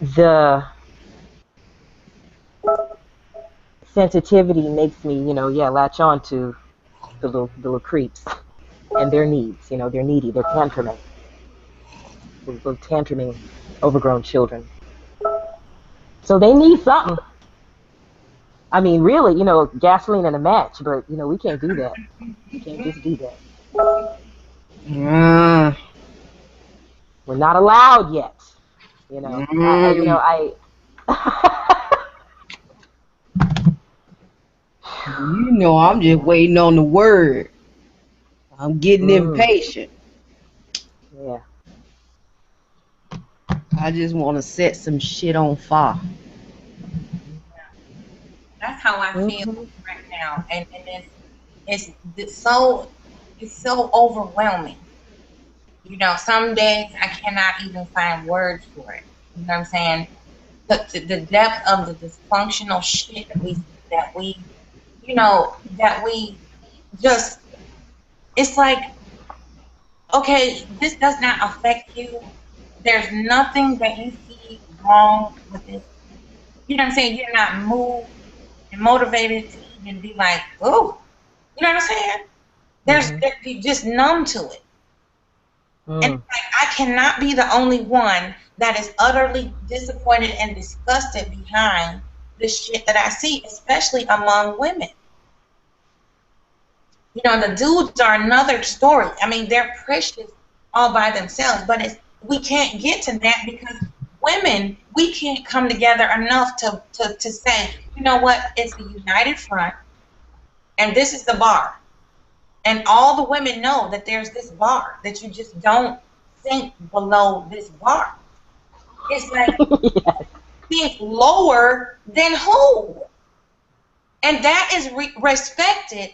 F: The sensitivity makes me, you know, latch on to the little creeps and their needs. You know, they're needy, they're tantruming. Little tantruming, overgrown children. So they need something. I mean, really, you know, gasoline and a match, but, you know, we can't do that. We can't just do that. We're not allowed yet. You know,
E: You know, I'm just waiting on the word. I'm getting impatient.
F: Yeah.
E: I just want to set some shit on fire.
B: That's how I feel right now, and it's so overwhelming. You know, some days I cannot even find words for it. You know what I'm saying? The depth of the dysfunctional shit that we just, it's like, okay, this does not affect you. There's nothing that you see wrong with it. You know what I'm saying? You're not moved and motivated to even be like, oh, you know what I'm saying? You're just numb to it. And it's like, I cannot be the only one that is utterly disappointed and disgusted behind the shit that I see, especially among women. You know, the dudes are another story. I mean, they're precious all by themselves, but we can't get to that because women, we can't come together enough to say, you know what, it's the united front, and this is the bar. And all the women know that there's this bar, that you just don't sink below this bar. It's like,
F: Yes.
B: think lower than who? And that is respected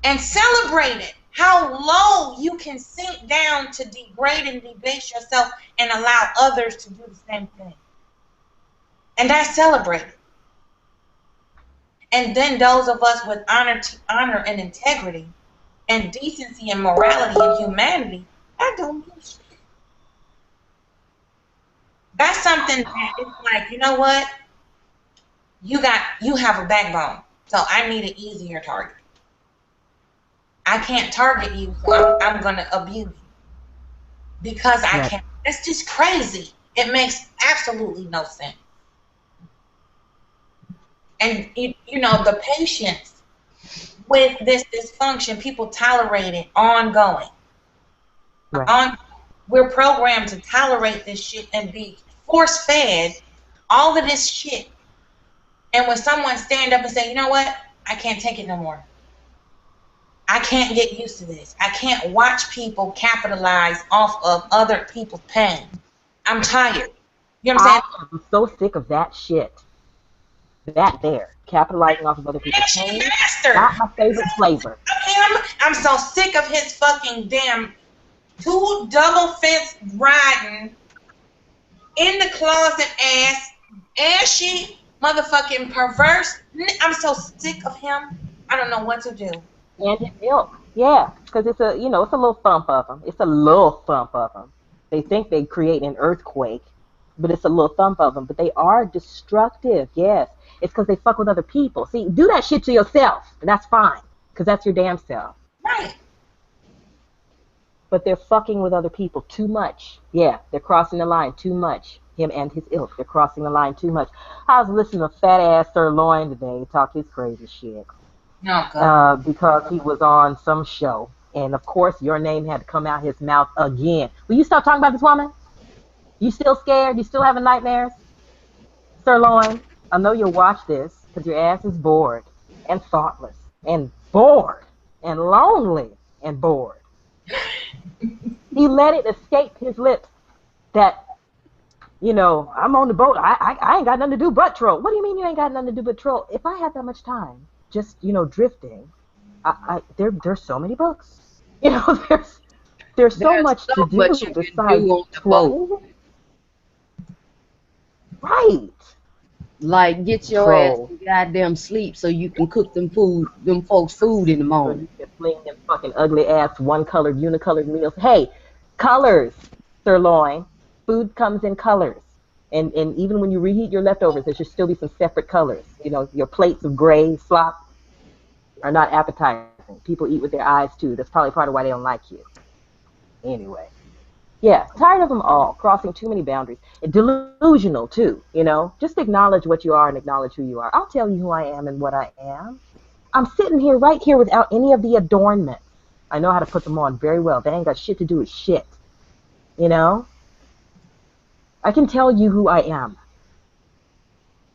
B: and celebrated. How low you can sink down to degrade and debase yourself and allow others to do the same thing. And that's celebrated. And then those of us with honor and integrity and decency and morality and humanity, that don't mean shit. That's something that it's like, you know what? You have a backbone, so I need an easier target. I can't target you, so I'm going to abuse you. Because I can't. It's just crazy. It makes absolutely no sense. And, you know, the patience with this dysfunction, people tolerate it ongoing.
F: Right.
B: We're programmed to tolerate this shit and be force-fed all of this shit. And when someone stand up and say, you know what, I can't take it no more. I can't get used to this. I can't watch people capitalize off of other people's pain. I'm tired. You know what I'm saying?
F: I'm so sick of that shit. That there. Capitalizing off of other people's pain. Not my favorite flavor.
B: I'm so sick of his fucking damn two double fence riding in the closet ass ashy motherfucking perverse. I'm so sick of him. I don't know what to do.
F: And his ilk. Yeah, because it's a, you know, it's a little thump of them. It's a little thump of them. They think they create an earthquake, but it's a little thump of them. But they are destructive, yes. It's because they fuck with other people. See, do that shit to yourself, and that's fine, because that's your damn self.
B: Right.
F: But they're fucking with other people too much. Yeah, they're crossing the line too much. Him and his ilk, they're crossing the line too much. I was listening to fat ass Sirloin today talk his crazy shit.
B: No, God.
F: Because he was on some show. And, of course, your name had to come out his mouth again. Will you stop talking about this woman? You still scared? You still having nightmares? Sirloin, I know you'll watch this because your ass is bored and thoughtless and bored and lonely and bored. He let it escape his lips that, you know, I'm on the boat. I ain't got nothing to do but troll. What do you mean you ain't got nothing to do but troll? If I had that much time, just, you know, drifting, there's so many books. You know, there's so much to do
E: much you can
F: besides
E: do on the boat.
F: Right.
E: Like, get your
F: Troll.
E: ass to goddamn sleep so you can cook them folks food in the
F: So
E: morning.
F: you can fling them fucking ugly ass one-colored, unicolored meals. Hey, colors, Sirloin. Food comes in colors. And even when you reheat your leftovers, there should still be some separate colors. You know, your plates of gray slop are not appetizing. People eat with their eyes, too. That's probably part of why they don't like you. Anyway. Yeah, tired of them all, crossing too many boundaries. Delusional, too, you know. Just acknowledge what you are and acknowledge who you are. I'll tell you who I am and what I am. I'm sitting here right here without any of the adornments. I know how to put them on very well. They ain't got shit to do with shit. You know? I can tell you who I am.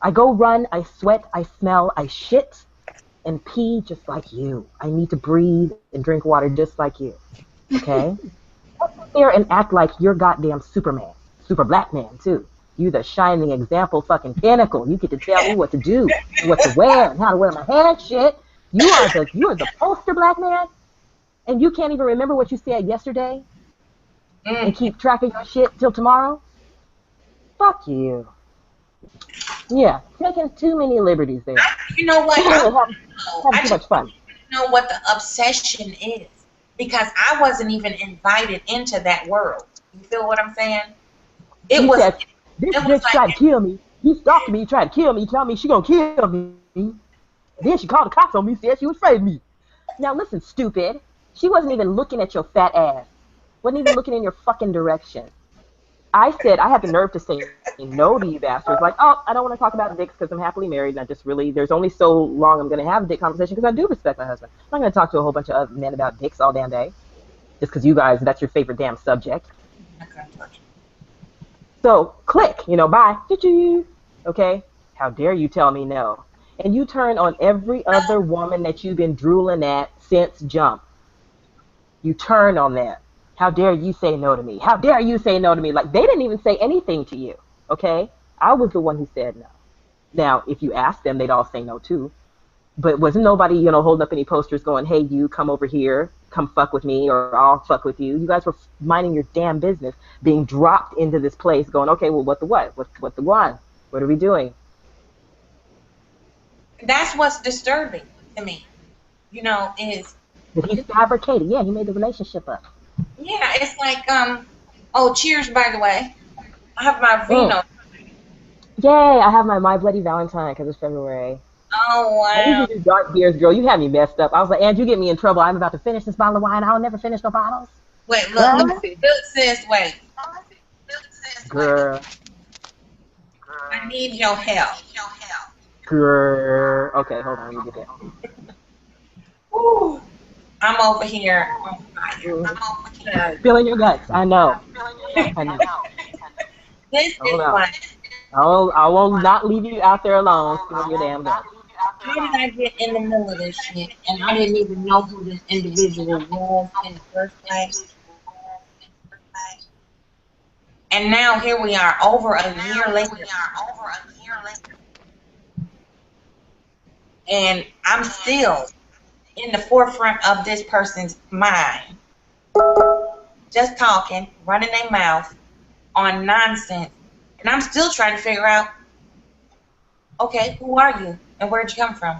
F: I go run, I sweat, I smell, I shit, and pee just like you. I need to breathe and drink water just like you. Okay? Don't sit there and act like you're goddamn Superman. Super black man, too. You the shining example fucking pinnacle. You get to tell me what to do, and what to wear, and how to wear my hair and shit. You are the poster black man, and you can't even remember what you said yesterday and keep track of your shit till tomorrow? Fuck you. Yeah, taking too many liberties there.
B: You know what?
F: Having too much fun.
B: You know what the obsession is, because I wasn't even invited into that world. You feel what I'm saying? It
F: He
B: was.
F: said, this
B: it was
F: bitch
B: like-
F: tried to kill me. He stalked me, tried to kill me, tell me she gonna kill me. Then she called the cops on me, said she was afraid of me. Now listen, stupid. She wasn't even looking at your fat ass. Wasn't even looking in your fucking direction. I said, I had the nerve to say no to you bastards. Like, oh, I don't want to talk about dicks because I'm happily married and I just really, there's only so long I'm going to have a dick conversation because I do respect my husband. I'm not going to talk to a whole bunch of other men about dicks all damn day. Just because you guys, that's your favorite damn subject. So click, bye. Okay? How dare you tell me no? And you turn on every other woman that you've been drooling at since jump. You turn on that. How dare you say no to me? How dare you say no to me? Like, they didn't even say anything to you, okay? I was the one who said no. Now, if you ask them, they'd all say no too. But wasn't nobody, holding up any posters going, hey, you come over here, come fuck with me, or I'll fuck with you. You guys were minding your damn business, being dropped into this place going, okay, well, what the what? What the one? What are we doing?
B: That's what's disturbing to me, is...
F: But he fabricated. Yeah, he made the relationship up.
B: Yeah, it's like, oh, cheers, by the way. I have my vino.
F: Yay, I have my Bloody Valentine because it's February.
B: Oh, wow.
F: I usually do dark beers, girl. You had me messed up. I was like, and you get me in trouble. I'm about to finish this bottle of wine. I'll never finish no bottles.
B: Wait, look, sis, wait.
F: Girl.
B: I need your help.
F: Girl. Okay, hold on. Let me get that.
B: Ooh. I'm over here.
F: Feeling your guts. I know. I know.
B: This is fun.
F: I will not leave you out there alone feeling your damn guts.
B: How did I get in the middle of this shit? And I didn't even know who this individual was in the first place. And now here we are, over a year later. And I'm still in the forefront of this person's mind. Just talking, running their mouth on nonsense. And I'm still trying to figure out, okay, who are you and where'd you come from?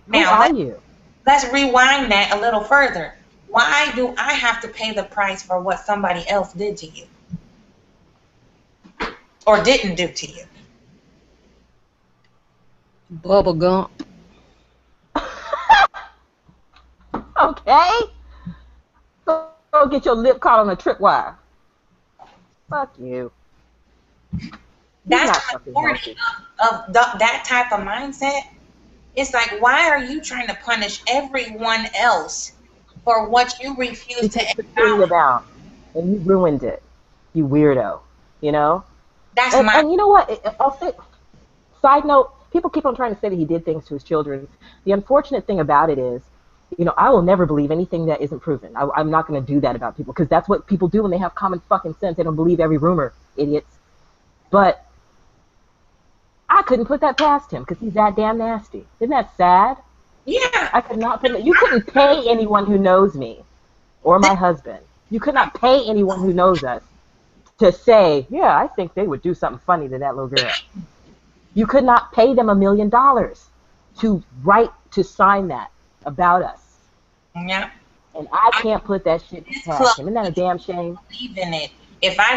B: Now,
F: who are you?
B: Let's rewind that a little further. Why do I have to pay the price for what somebody else did to you? Or didn't do to you?
E: Bubba Gump.
F: Okay. Go get your lip caught on a tripwire. Fuck you.
B: That's the majority of that type of mindset. It's like, why are you trying to punish everyone else for what you refuse to acknowledge?
F: And you ruined it. You weirdo.
B: That's
F: and you know what? I'll say, side note, people keep on trying to say that he did things to his children. The unfortunate thing about it is, I will never believe anything that isn't proven. I'm not going to do that about people because that's what people do when they have common fucking sense. They don't believe every rumor, idiots. But I couldn't put that past him because he's that damn nasty. Isn't that sad?
B: Yeah.
F: I could not put it. You couldn't pay anyone who knows me or my husband. You could not pay anyone who knows us to say, yeah, I think they would do something funny to that little girl. You could not pay them $1 million to sign that about us.
B: Yeah.
F: And I can't put that shit past him. Isn't that a damn shame?
B: Believe in it. If I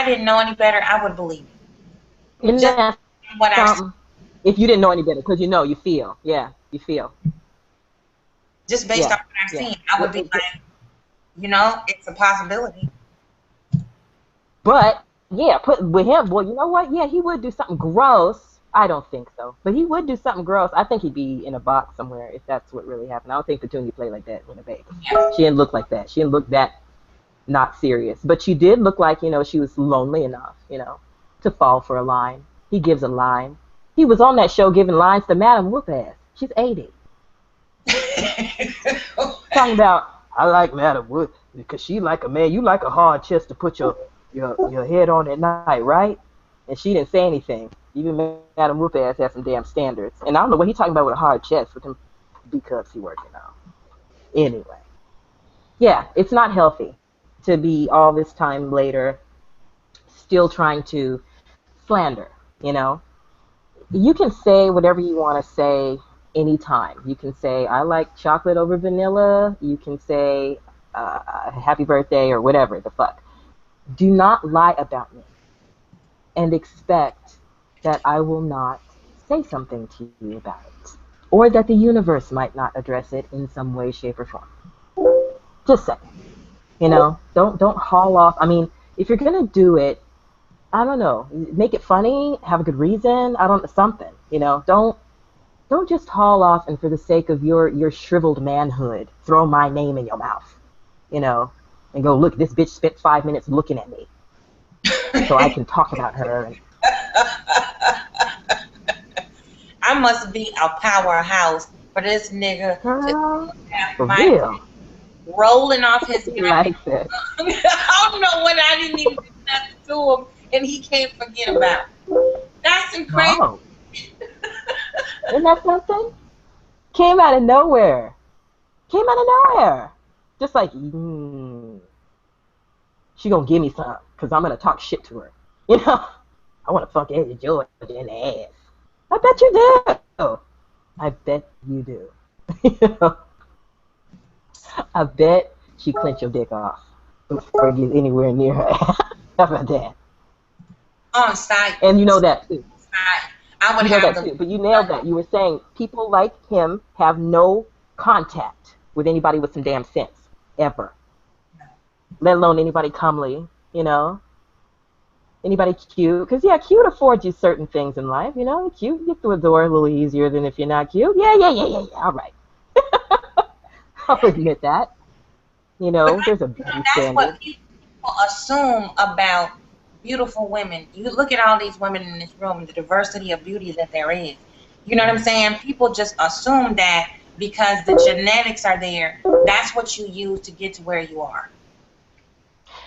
B: didn't know any better, I would believe it.
F: Isn't that something? If you didn't know any better, because you feel. Yeah, you feel.
B: Just based on what I've seen, I would be like, it's a possibility.
F: But with him, well, you know what? Yeah, he would do something gross. I don't think so. But he would do something gross. I think he'd be in a box somewhere if that's what really happened. I don't think Petunia played like that with a baby. Yeah. She didn't look like that. She didn't look that not serious. But she did look like, she was lonely enough, to fall for a line. He gives a line. He was on that show giving lines to Madam Whoop-Ass. She's 80. Talking about, I like Madam Whoop because she like a man. You like a hard chest to put your head on at night, right? And she didn't say anything. Even Madam Whoop-Ass has some damn standards. And I don't know what he's talking about with a hard chest with him B-cups he working on. Anyway. Yeah, it's not healthy to be all this time later still trying to slander, You can say whatever you want to say anytime. You can say, I like chocolate over vanilla. You can say, happy birthday or whatever the fuck. Do not lie about me and expect that I will not say something to you about it, or that the universe might not address it in some way, shape, or form. Just say, don't haul off. I mean, if you're gonna do it, I don't know, make it funny, have a good reason. Something. Don't just haul off and for the sake of your shriveled manhood, throw my name in your mouth. and go, look, this bitch spent 5 minutes looking at me, so I can talk about her. And
B: I must be a powerhouse for this nigga
F: girl,
B: to have
F: for
B: my
F: real.
B: rolling off his
F: He
B: back.
F: likes it.
B: I don't know what I didn't even do nothing to him, and he can't forget about it. That's incredible.
F: No. Isn't that something? Came out of nowhere. Came out of nowhere. Just like, she gonna give me some, because I'm gonna talk shit to her. You know? I want to fuck Eddie George in the ass. I bet you do. I bet you do. You know? I bet she clench your dick off before it gets anywhere near her. How about that?
B: On site.
F: And you know that too.
B: I would
F: You know
B: have
F: that too. But you nailed that. You were saying people like him have no contact with anybody with some damn sense. Ever. Let alone anybody comely, you know? Anybody cute. Because, yeah, cute affords you certain things in life, you know? Cute, you get through a door a little easier than if you're not cute. Yeah. All right. I'll admit that. You know, there's a beauty
B: that's
F: standard.
B: what people assume about beautiful women. You look at all these women in this room, the diversity of beauty that there is. You know what I'm saying? People just assume that because the genetics are there, that's what you use to get to where you are.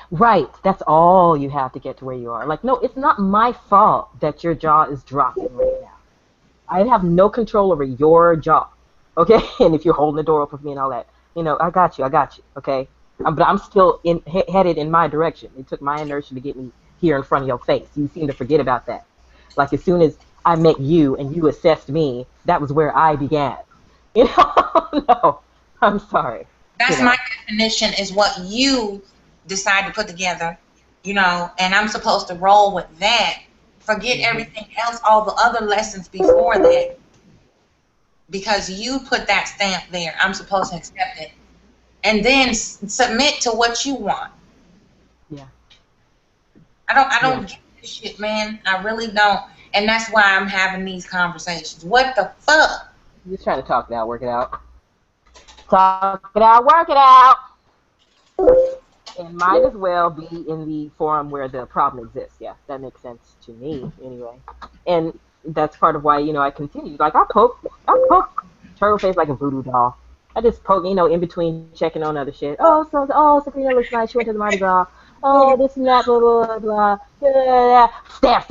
F: Right. That's all you have to get to where you are. Like, no, it's not my fault that your jaw is dropping right now. I have no control over your jaw. Okay? And if you're holding the door open for me and all that. You know, I got you. Okay? But I'm still headed in my direction. It took my inertia to get me here in front of your face. You seem to forget about that. Like, as soon as I met you and you assessed me, that was where I began. You know? No. I'm sorry.
B: That's
F: You know.
B: my definition, is what you decide to put together, you know, and I'm supposed to roll with that. Forget everything else, all the other lessons before that. Because you put that stamp there, I'm supposed to accept it. And then submit to what you want.
F: Yeah.
B: I don't get this shit, man. I really don't. And that's why I'm having these conversations. What the fuck?
F: You're just trying to talk it out, work it out. Talk it out, work it out. And might as well be in the forum where the problem exists. Yeah, that makes sense to me, anyway. And that's part of why, you know, I continue. Like, I poke Turtle Face like a voodoo doll. I just poke, you know, in between checking on other shit. Oh, Sabrina looks nice. She went to the Mardi Gras. Oh, this and that, blah, blah, blah, blah. Stab.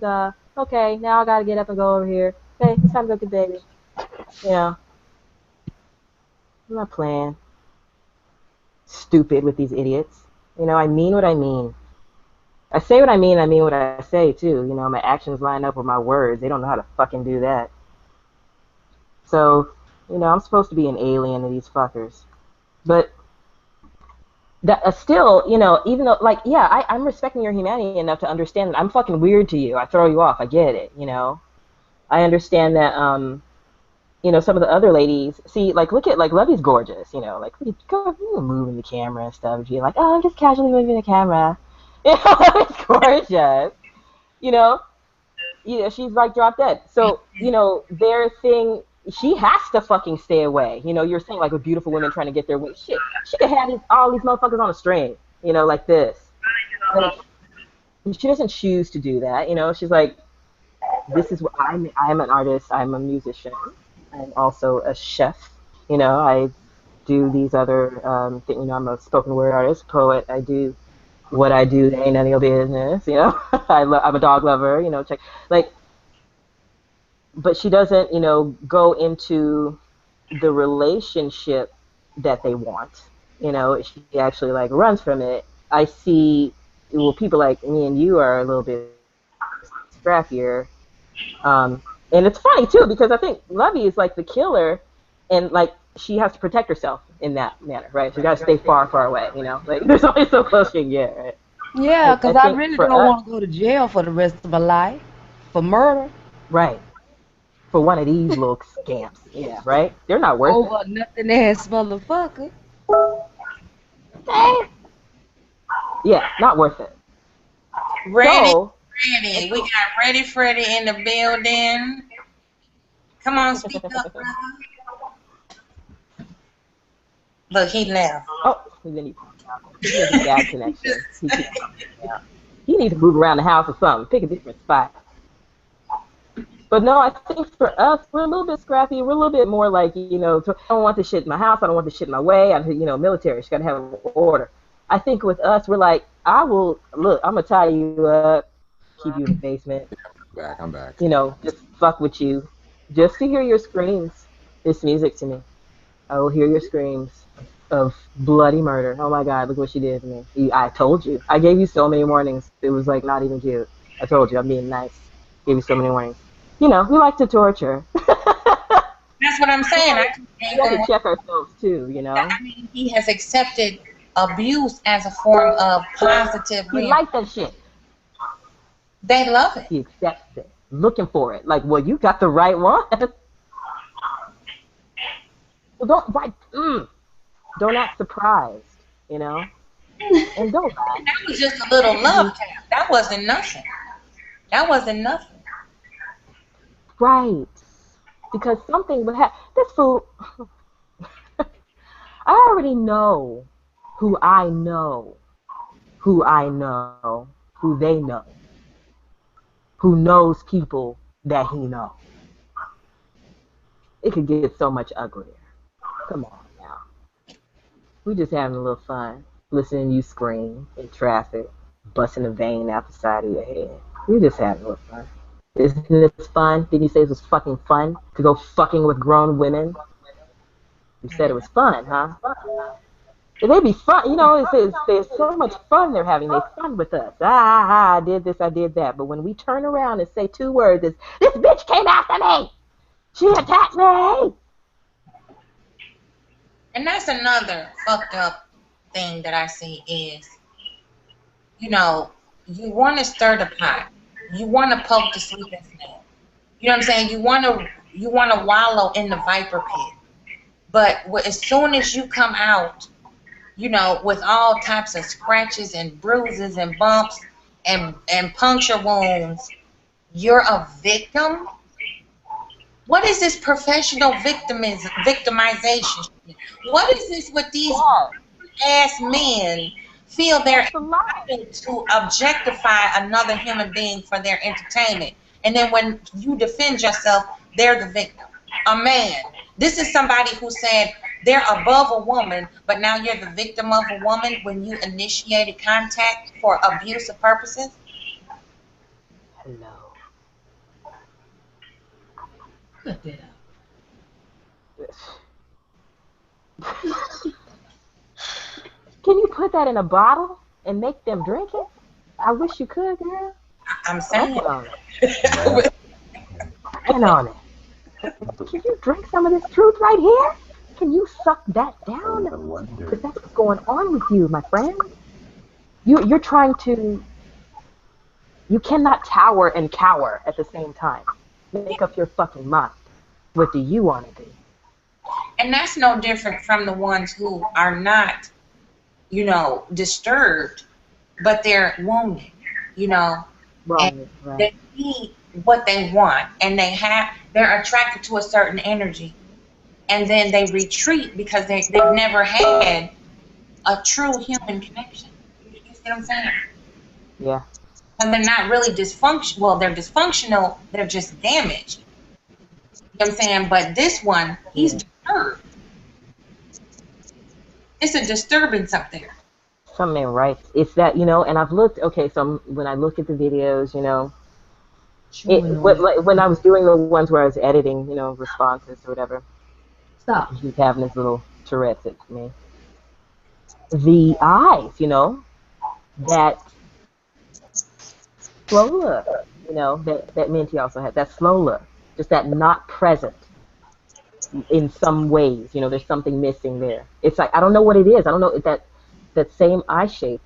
F: Da. Okay, now I gotta get up and go over here. Okay, it's time to go get the baby. Yeah. I'm not playing stupid with these idiots. You know, I mean what I mean. I say what I mean what I say, too. You know, my actions line up with my words. They don't know how to fucking do that. So, you know, I'm supposed to be an alien to these fuckers. But that still, you know, even though, like, yeah, I'm respecting your humanity enough to understand that I'm fucking weird to you. I throw you off. I get it, you know. I understand that, you know, some of the other ladies, see, like, look at, like, Lovey's gorgeous, you know, like, you know, moving the camera and stuff. You're like, oh, I'm just casually moving the camera. You know, Lovey's gorgeous. You know, she's, like, drop dead. So, you know, their thing, she has to fucking stay away. You know, you're saying, like, with beautiful women trying to get their way. Shit, she could have all these motherfuckers on a string, you know, like this. Like, she doesn't choose to do that, you know. She's like, this is what I'm an artist, I'm a musician. I'm also a chef. You know, I do these other things. You know, I'm a spoken word artist, poet. I do what I do. Ain't none of your business. You know, I'm a dog lover. You know, but she doesn't, you know, go into the relationship that they want. You know, she actually like runs from it. I see, well, people like me and you are a little bit scrappier. And it's funny, too, because I think Lovey is, like, the killer, and, like, she has to protect herself in that manner, right? She's got to stay far, far away, you know? Like, there's only so close she can get, right?
E: Yeah, because I
F: think
E: really
F: for
E: don't
F: us-
E: want to go to jail for the rest of my life for murder.
F: Right. For one of these little scamps. Yeah, right? They're not worth it.
E: Over nothing ass motherfucker.
F: Yeah, not worth it.
B: Ready,
F: So,
B: ready. We got Ready Freddy in the building. Come on, speak up, brother. Look, he left.
F: Oh, and then he has a bad connection. He keeps coming out. He needs to move around the house or something. Pick a different spot. But no, I think for us, we're a little bit scrappy. We're a little bit more like, I don't want this shit in my house. I don't want this shit in my way. Military. She's got to have order. I think with us, we're like, I'm going to tie you up, keep you in the basement.
G: I'm back.
F: Just fuck with you. Just to hear your screams. It's music to me. I will hear your screams of bloody murder. Oh my God, look what she did to me. I told you. I gave you so many warnings. It was like not even cute. I told you, I'm being nice. Gave you so many warnings. We like to torture.
B: That's what I'm saying.
F: We have to check ourselves too,
B: I mean, he has accepted abuse as a form of positive.
F: He likes that shit.
B: They love it.
F: He accepts it. Looking for it. Like, well, you got the right one. Don't act surprised, And don't lie.
B: That was just a little love tap. That wasn't nothing.
F: Right. Because something would happen. This fool, I already know who I know, who they know, who knows people that he knows. It could get so much uglier. Come on now. We just having a little fun, listening to you scream in traffic, busting a vein out the side of your head. We just having a little fun. Isn't this fun? Didn't you say it was fucking fun to go fucking with grown women? You said it was fun, huh? They be fun, there's so much fun they're having. They fun with us. I did this, I did that. But when we turn around and say two words, this bitch came after me. She attacked me.
B: And that's another fucked up thing that I see is, you want to stir the pot. You want to poke the sleeping snake. You know what I'm saying? You want to wallow in the viper pit. But as soon as you come out, with all types of scratches and bruises and bumps and puncture wounds, you're a victim? What is this professional victimization? What is this with these ass men feel they're able to objectify another human being for their entertainment? And then when you defend yourself, they're the victim. A man. This is somebody who said they're above a woman, but now you're the victim of a woman when you initiated contact for abusive purposes?
F: Hello.
B: Cut that out.
F: Can you put that in a bottle and make them drink it? I wish you could, girl.
B: I'm saying.
F: Hang on it. Can you drink some of this truth right here? Can you suck that down? Because that's what's going on with you, my friend. You're trying to... You cannot tower and cower at the same time. Make up your fucking mind. What do you want to do?
B: And that's no different from the ones who are not, disturbed, but they're wounded,
F: Right.
B: They need what they want, and they're attracted to a certain energy, and then they retreat because they've never had a true human connection. You see what I'm saying?
F: Yeah.
B: And they're not really dysfunctional. Well, they're dysfunctional. They're just damaged. You know what I'm saying? But this one, he's disturbed. It's a disturbance up there.
F: Something ain't right. It's that, and I've looked, so when I look at the videos, when I was doing the ones where I was editing, responses or whatever.
E: Stop.
F: He's having his little Tourette's at me. The eyes, that slow look, that Minty also had, that slow look, just that not present in some ways, there's something missing there. It's like, I don't know what it is. I don't know, that same eye shape,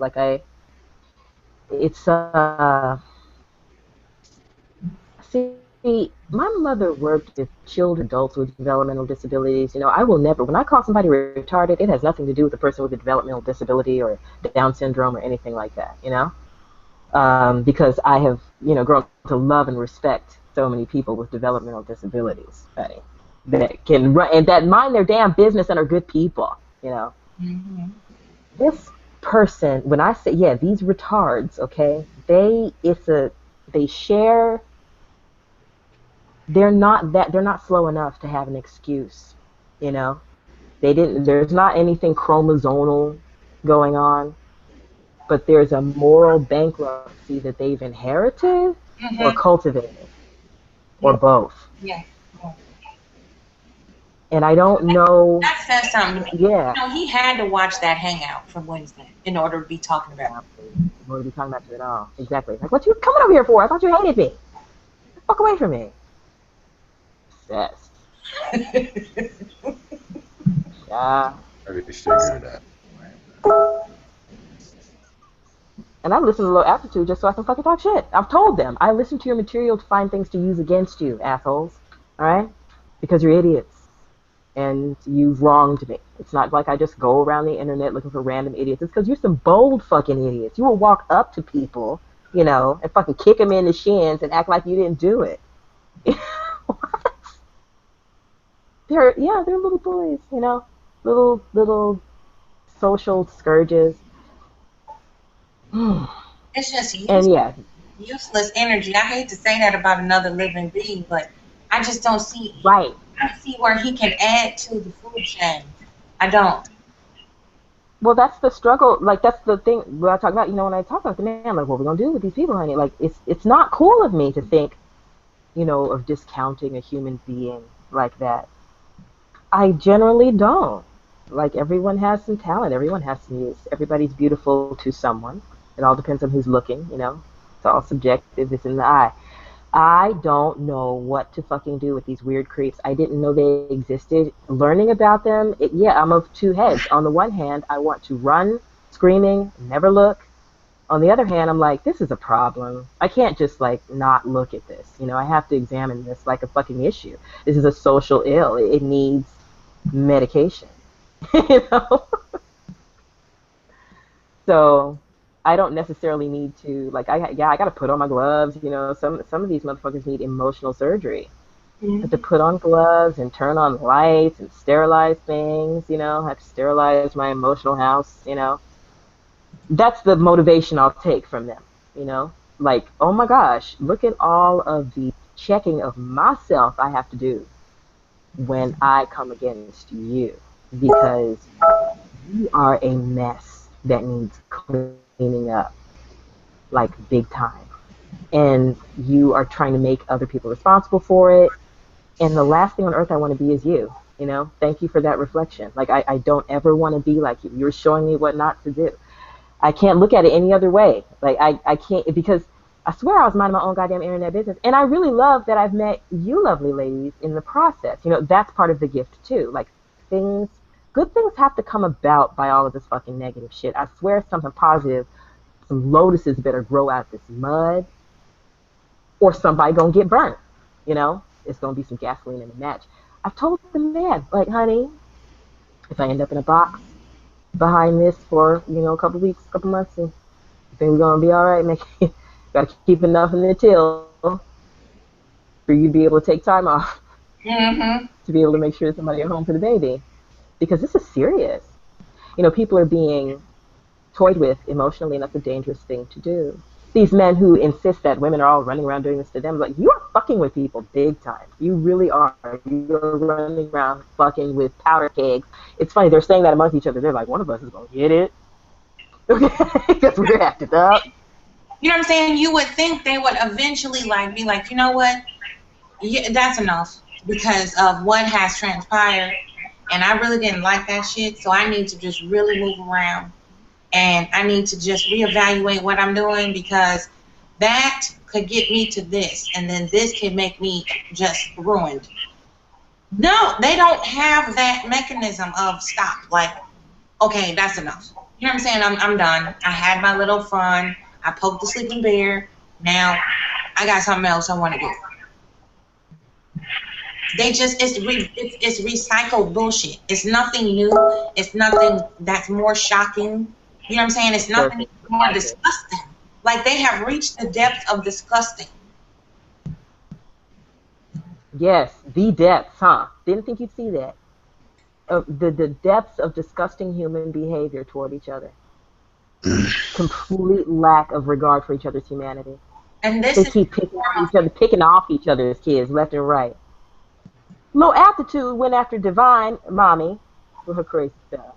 F: see, my mother worked with children, adults with developmental disabilities. I will never, when I call somebody retarded, it has nothing to do with the person with a developmental disability or Down syndrome or anything like that, because I have, grown to love and respect so many people with developmental disabilities, that can run and that mind their damn business and are good people, you know.
B: Mm-hmm.
F: This person, when I say, yeah, these retards, okay, they share, they're not slow enough to have an excuse, you know. There's not anything chromosomal going on, but there's a moral bankruptcy that they've inherited or
B: Mm-hmm.
F: cultivated, or
B: Yeah.
F: both.
B: Yeah.
F: And I don't know,
B: That says something to me.
F: yeah.
B: You know, he had to watch that hangout from Wednesday in order to be talking about it.
F: What are we talking about you at all? Exactly. Like, what you coming over here for? I thought you hated me. Get the fuck away from me. Obsessed. Yeah.
G: I figured it out.
F: And I listen to Low Altitude just so I can fucking talk shit. I've told them. I listen to your material to find things to use against you, assholes. Alright? Because you're idiots. And you've wronged me. It's not like I just go around the internet looking for random idiots. It's because you're some bold fucking idiots. You will walk up to people, you know, and fucking kick them in the shins and act like you didn't do it. What? They're little bullies, you know, little social scourges.
B: It's just
F: And yeah,
B: useless energy. I hate to say that about another living being, but I just don't see.
F: right.
B: I don't see where he can add to the food chain. I don't.
F: Well, that's the struggle. Like, that's the thing when I talk about, you know, when I talk about the man, like, what we gonna do with these people, honey? Like, it's not cool of me to think, you know, of discounting a human being like that. I generally don't. Like, everyone has some talent. Everyone has some use. Everybody's beautiful to someone. It all depends on who's looking, you know. It's all subjective. It's in the eye. I don't know what to fucking do with these weird creeps. I didn't know they existed. Learning about them, I'm of two heads. On the one hand, I want to run, screaming, never look. On the other hand, I'm like, this is a problem. I can't just, like, not look at this. You know, I have to examine this like a fucking issue. This is a social ill. It needs medication. You know? So I don't necessarily need to, like, I got to put on my gloves. You know, some of these motherfuckers need emotional surgery. I have to put on gloves and turn on lights and sterilize things. You know, I have to sterilize my emotional house. You know, that's the motivation I'll take from them. You know, like, oh my gosh, look at all of the checking of myself I have to do when I come against you, because you are a mess that needs cleaning up, like, big time. And you are trying to make other people responsible for it. And the last thing on earth I want to be is you. You know, thank you for that reflection. Like, I don't ever want to be like you. You're showing me what not to do. I can't look at it any other way. Like, I can't, because I swear I was minding my own goddamn internet business. And I really love that I've met you lovely ladies in the process. You know, that's part of the gift too. Like, good things have to come about by all of this fucking negative shit. I swear something positive, some lotuses better grow out this mud, or somebody gonna get burnt. You know, it's gonna be some gasoline in the match. I've told the man, like, honey, if I end up in a box behind this for, you know, a couple weeks, couple months, and you think we're gonna be all right, gotta keep enough in the till for you to be able to take time off to be able to make sure somebody at home for the baby, because this is serious. You know, people are being toyed with emotionally, and that's a dangerous thing to do. These men who insist that women are all running around doing this to them, like, you are fucking with people big time. You really are. You're running around fucking with powder kegs. It's funny, they're saying that amongst each other. They're like, one of us is gonna get it. Okay, because we're acting up.
B: You know what I'm saying? You would think they would eventually, like, be like, you know what? Yeah, that's enough because of what has transpired, and I really didn't like that shit. So I need to just really move around, and I need to just reevaluate what I'm doing, because that could get me to this, and then this could make me just ruined. No, they don't have that mechanism of stop. Like, okay, that's enough. You know what I'm saying? I'm done. I had my little fun. I poked the sleeping bear. Now I got something else I want to do. They just, it's recycled bullshit. It's nothing new. It's nothing that's more shocking. You know what I'm saying? It's nothing more disgusting. Like, they have reached the depth of disgusting.
F: Yes, the depths, huh? Didn't think you'd see that. the depths of disgusting human behavior toward each other. Complete lack of regard for each other's humanity.
B: And this
F: They
B: is
F: keep picking off each other's kids left and right. Low Altitude went after Divine Mommy with her crazy stuff.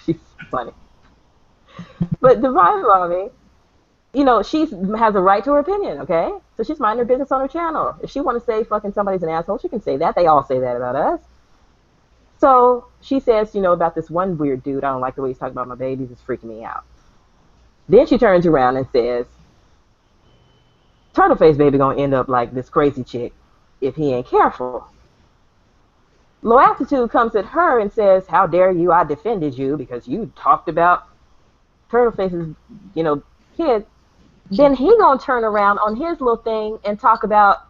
F: She's funny. But Divine Mommy, you know, she has a right to her opinion, okay? So she's minding her business on her channel. If she want to say fucking somebody's an asshole, she can say that. They all say that about us. So she says, you know, about this one weird dude, I don't like the way he's talking about my babies, it's freaking me out. Then she turns around and says, Turtleface baby gonna end up like this crazy chick if he ain't careful. Low Altitude comes at her and says, how dare you, I defended you because you talked about Turtleface's, you know, kid. Then he gonna turn around on his little thing and talk about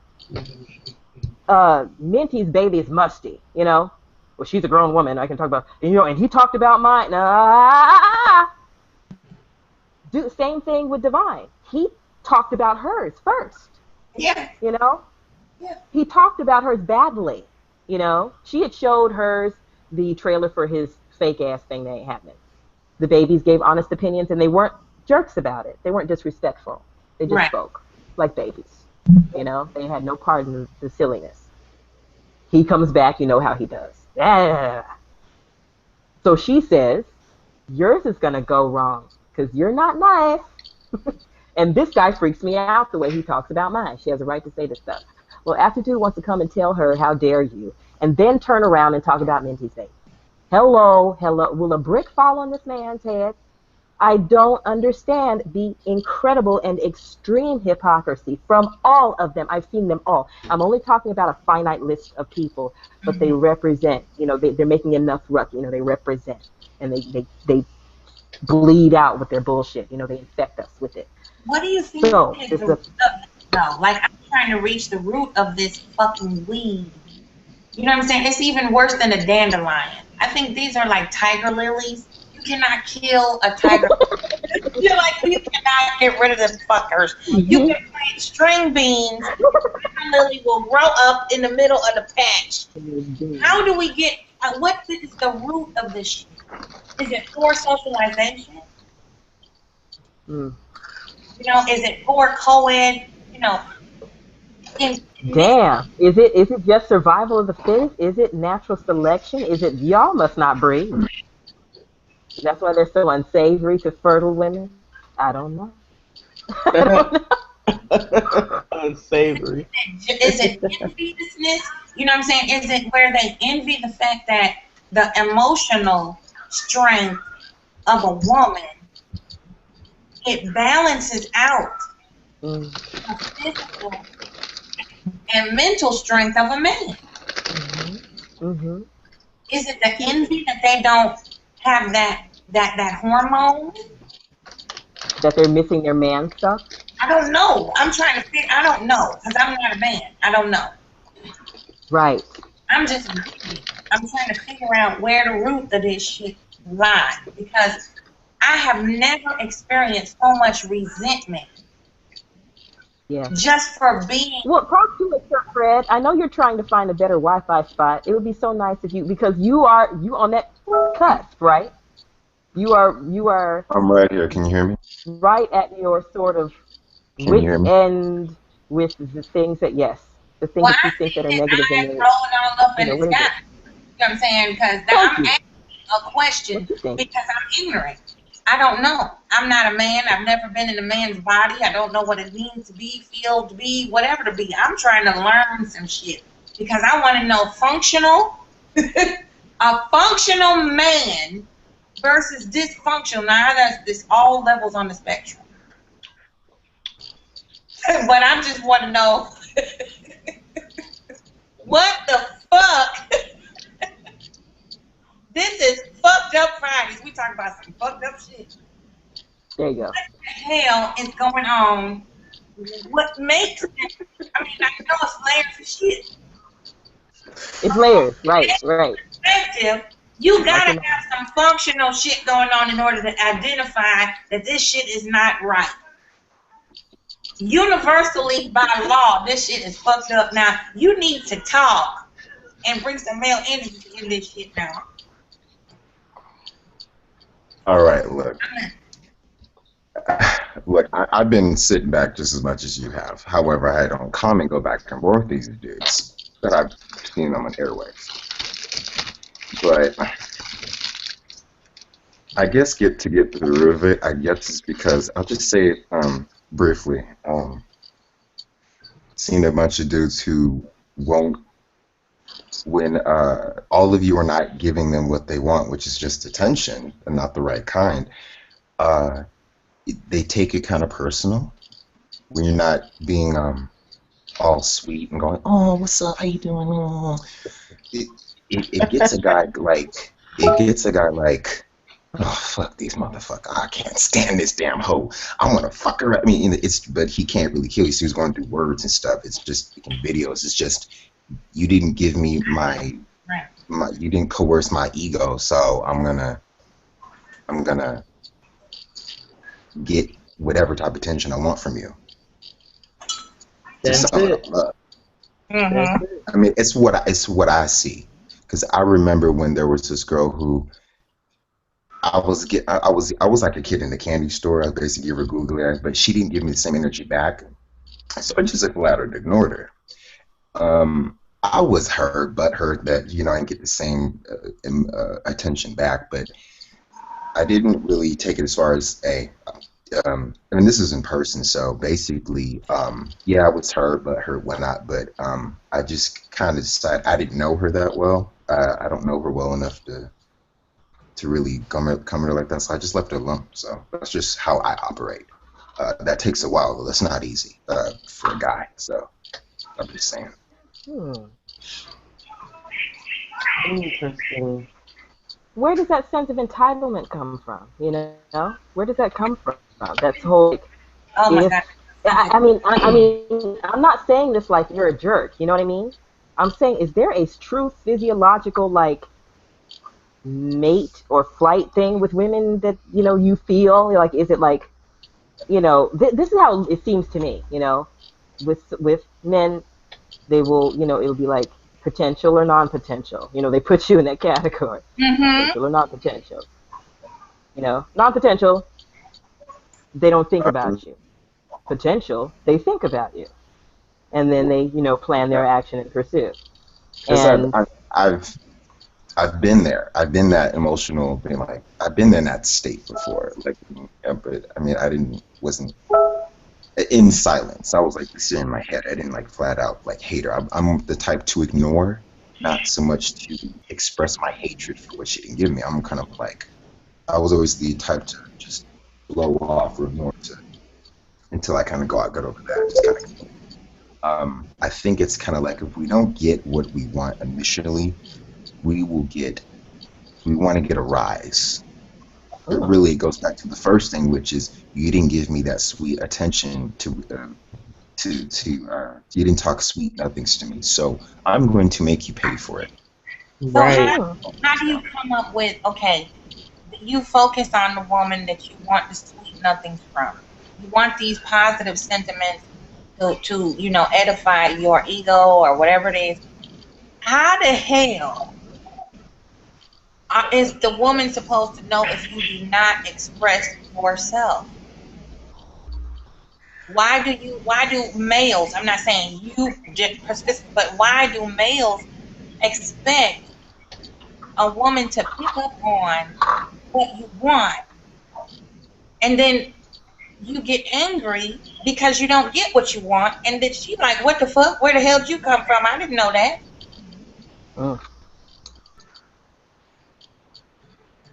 F: Minty's baby is musty, you know. Well, she's a grown woman. I can talk about, you know, and he talked about mine. Do same thing with Divine. He talked about hers first.
B: Yeah.
F: You know?
B: Yeah.
F: He talked about hers badly. You know? She had showed hers the trailer for his fake ass thing that ain't happening. The babies gave honest opinions and they weren't jerks about it. They weren't disrespectful. They just spoke like babies. You know? They had no part in the silliness. He comes back, you know how he does. So she says, yours is going to go wrong because you're not nice. And this guy freaks me out the way he talks about mine. She has a right to say this stuff. Well, Altitude wants to come and tell her, how dare you, and then turn around and talk about Minty's face. Hello. Will a brick fall on this man's head? I don't understand the incredible and extreme hypocrisy from all of them. I've seen them all. I'm only talking about a finite list of people, but they represent, you know, they're making enough ruck, you know, they represent, and they bleed out with their bullshit, you know, they infect us with it.
B: What do you think is the root of this, though? Like, I'm trying to reach the root of this fucking weed. You know what I'm saying? It's even worse than a dandelion. I think these are like tiger lilies. You cannot kill a tiger. You're like, you cannot get rid of them fuckers. You can plant string beans. Tiger lily will grow up in the middle of the patch. How do we get? What is the root of this shit? Is it poor socialization? You know, is it poor co-ed? You know.
F: Damn. Is it just survival of the fittest? Is it natural selection? Is it y'all must not breed? That's why they're so unsavory to fertile women? I don't know.
C: Unsavory.
B: Is it enviousness? You know what I'm saying? Is it where they envy the fact that the emotional strength of a woman, it balances out the physical and mental strength of a man? Is it the envy that they don't have that hormone?
F: That they're missing their man stuff?
B: I don't know. I'm trying to figure. I don't know because I'm not a man. I don't know.
F: Right.
B: I'm trying to figure out where the root of this shit lies because I have never experienced so much resentment.
F: Yeah.
B: Just for being.
F: Well, talk to it, Fred. I know you're trying to find a better Wi-Fi spot. It would be so nice if you, because you on that cusp, right? You are.
G: I'm right here. Can you hear me?
F: Right at your sort of wit end with the things that the things that you think that are negative in
B: rolling all up in the sky. You know what I'm saying? Because I'm asking a question because I'm ignorant. I don't know. I'm not a man. I've never been in a man's body. I don't know what it means to be, feel, to be, whatever to be. I'm trying to learn some shit because I want to know functional, a functional man versus dysfunctional. Now that's this all levels on the spectrum. But I just want to know what the fuck. This is fucked up Fridays. We talk about some fucked up shit.
F: There you go.
B: What the hell is going on? What makes it? I mean, I know it's layers of shit.
F: It's layers, right.
B: Perspective, you gotta have some functional shit going on in order to identify that this shit is not right. Universally, by law, this shit is fucked up. Now, you need to talk and bring some male energy in this shit now.
G: All right, look. Look, I've been sitting back just as much as you have. However, I don't comment go back and forth with these dudes that I've seen on airwaves. But I guess to get to the root of it, I guess it's because I'll just say it briefly. Seen a bunch of dudes who won't, when all of you are not giving them what they want, which is just attention and not the right kind. They take it kind of personal when you're not being all sweet and going, oh, what's up? How you doing? Oh. It gets a guy like oh, fuck these motherfuckers. I can't stand this damn hoe. I'm gonna fuck her. I mean, but he can't really kill you, so he's going through words and stuff. It's just making videos. It's just, you didn't give me my you didn't coerce my ego, so I'm gonna get whatever type of attention I want from you.
C: That's it.
B: Mm-hmm.
G: I mean, it's what I see. Because I remember when there was this girl who I was like a kid in the candy store. I basically gave her googly eyes, but she didn't give me the same energy back, so I just flat out ignored her. I was hurt that I didn't get the same attention back, but I didn't really take it as far as I mean, this is in person, so basically, yeah, I was hurt, but hurt when not. But I just kind of decided I didn't know her that well. I don't know her well enough to really come at her like that, so I just left her alone. So that's just how I operate. That takes a while, though. That's not easy for a guy. So I'm just saying.
F: Interesting. Where does that sense of entitlement come from? You know, where does that come from? That's whole. Like,
B: Oh my God.
F: I mean, I'm not saying this like you're a jerk. You know what I mean? I'm saying, is there a true physiological like mate or flight thing with women that you feel like? Is it like, this is how it seems to me. With men, they will, it'll be like potential or non-potential. They put you in that category.
B: Mm-hmm.
F: Potential or non-potential. Non-potential, they don't think about you. Potential, they think about you, and then they, plan their action and pursue. And
G: I've been there. I've been that emotional, being like, I've been in that state before. Like, but I mean, wasn't in silence. I was like sitting in my head. I didn't like flat out like hate her. I'm the type to ignore, not so much to express my hatred for what she didn't give me. I'm kind of like, I was always the type to just blow off or ignore until I kind of got over that. Just kind of. I think it's kind of like, if we don't get what we want initially, we want to get a rise. It really goes back to the first thing, which is you didn't give me that sweet attention you didn't talk sweet nothings to me, so I'm going to make you pay for it.
B: So how do you come up with, okay, you focus on the woman that you want the sweet nothings from. You want these positive sentiments to edify your ego or whatever it is. How the hell is the woman supposed to know if you do not express yourself? Why do males, I'm not saying you persist, but why do males expect a woman to pick up on what you want, and then you get angry because you don't get what you want, and then she like, what the fuck? Where the hell did you come from? I didn't know that.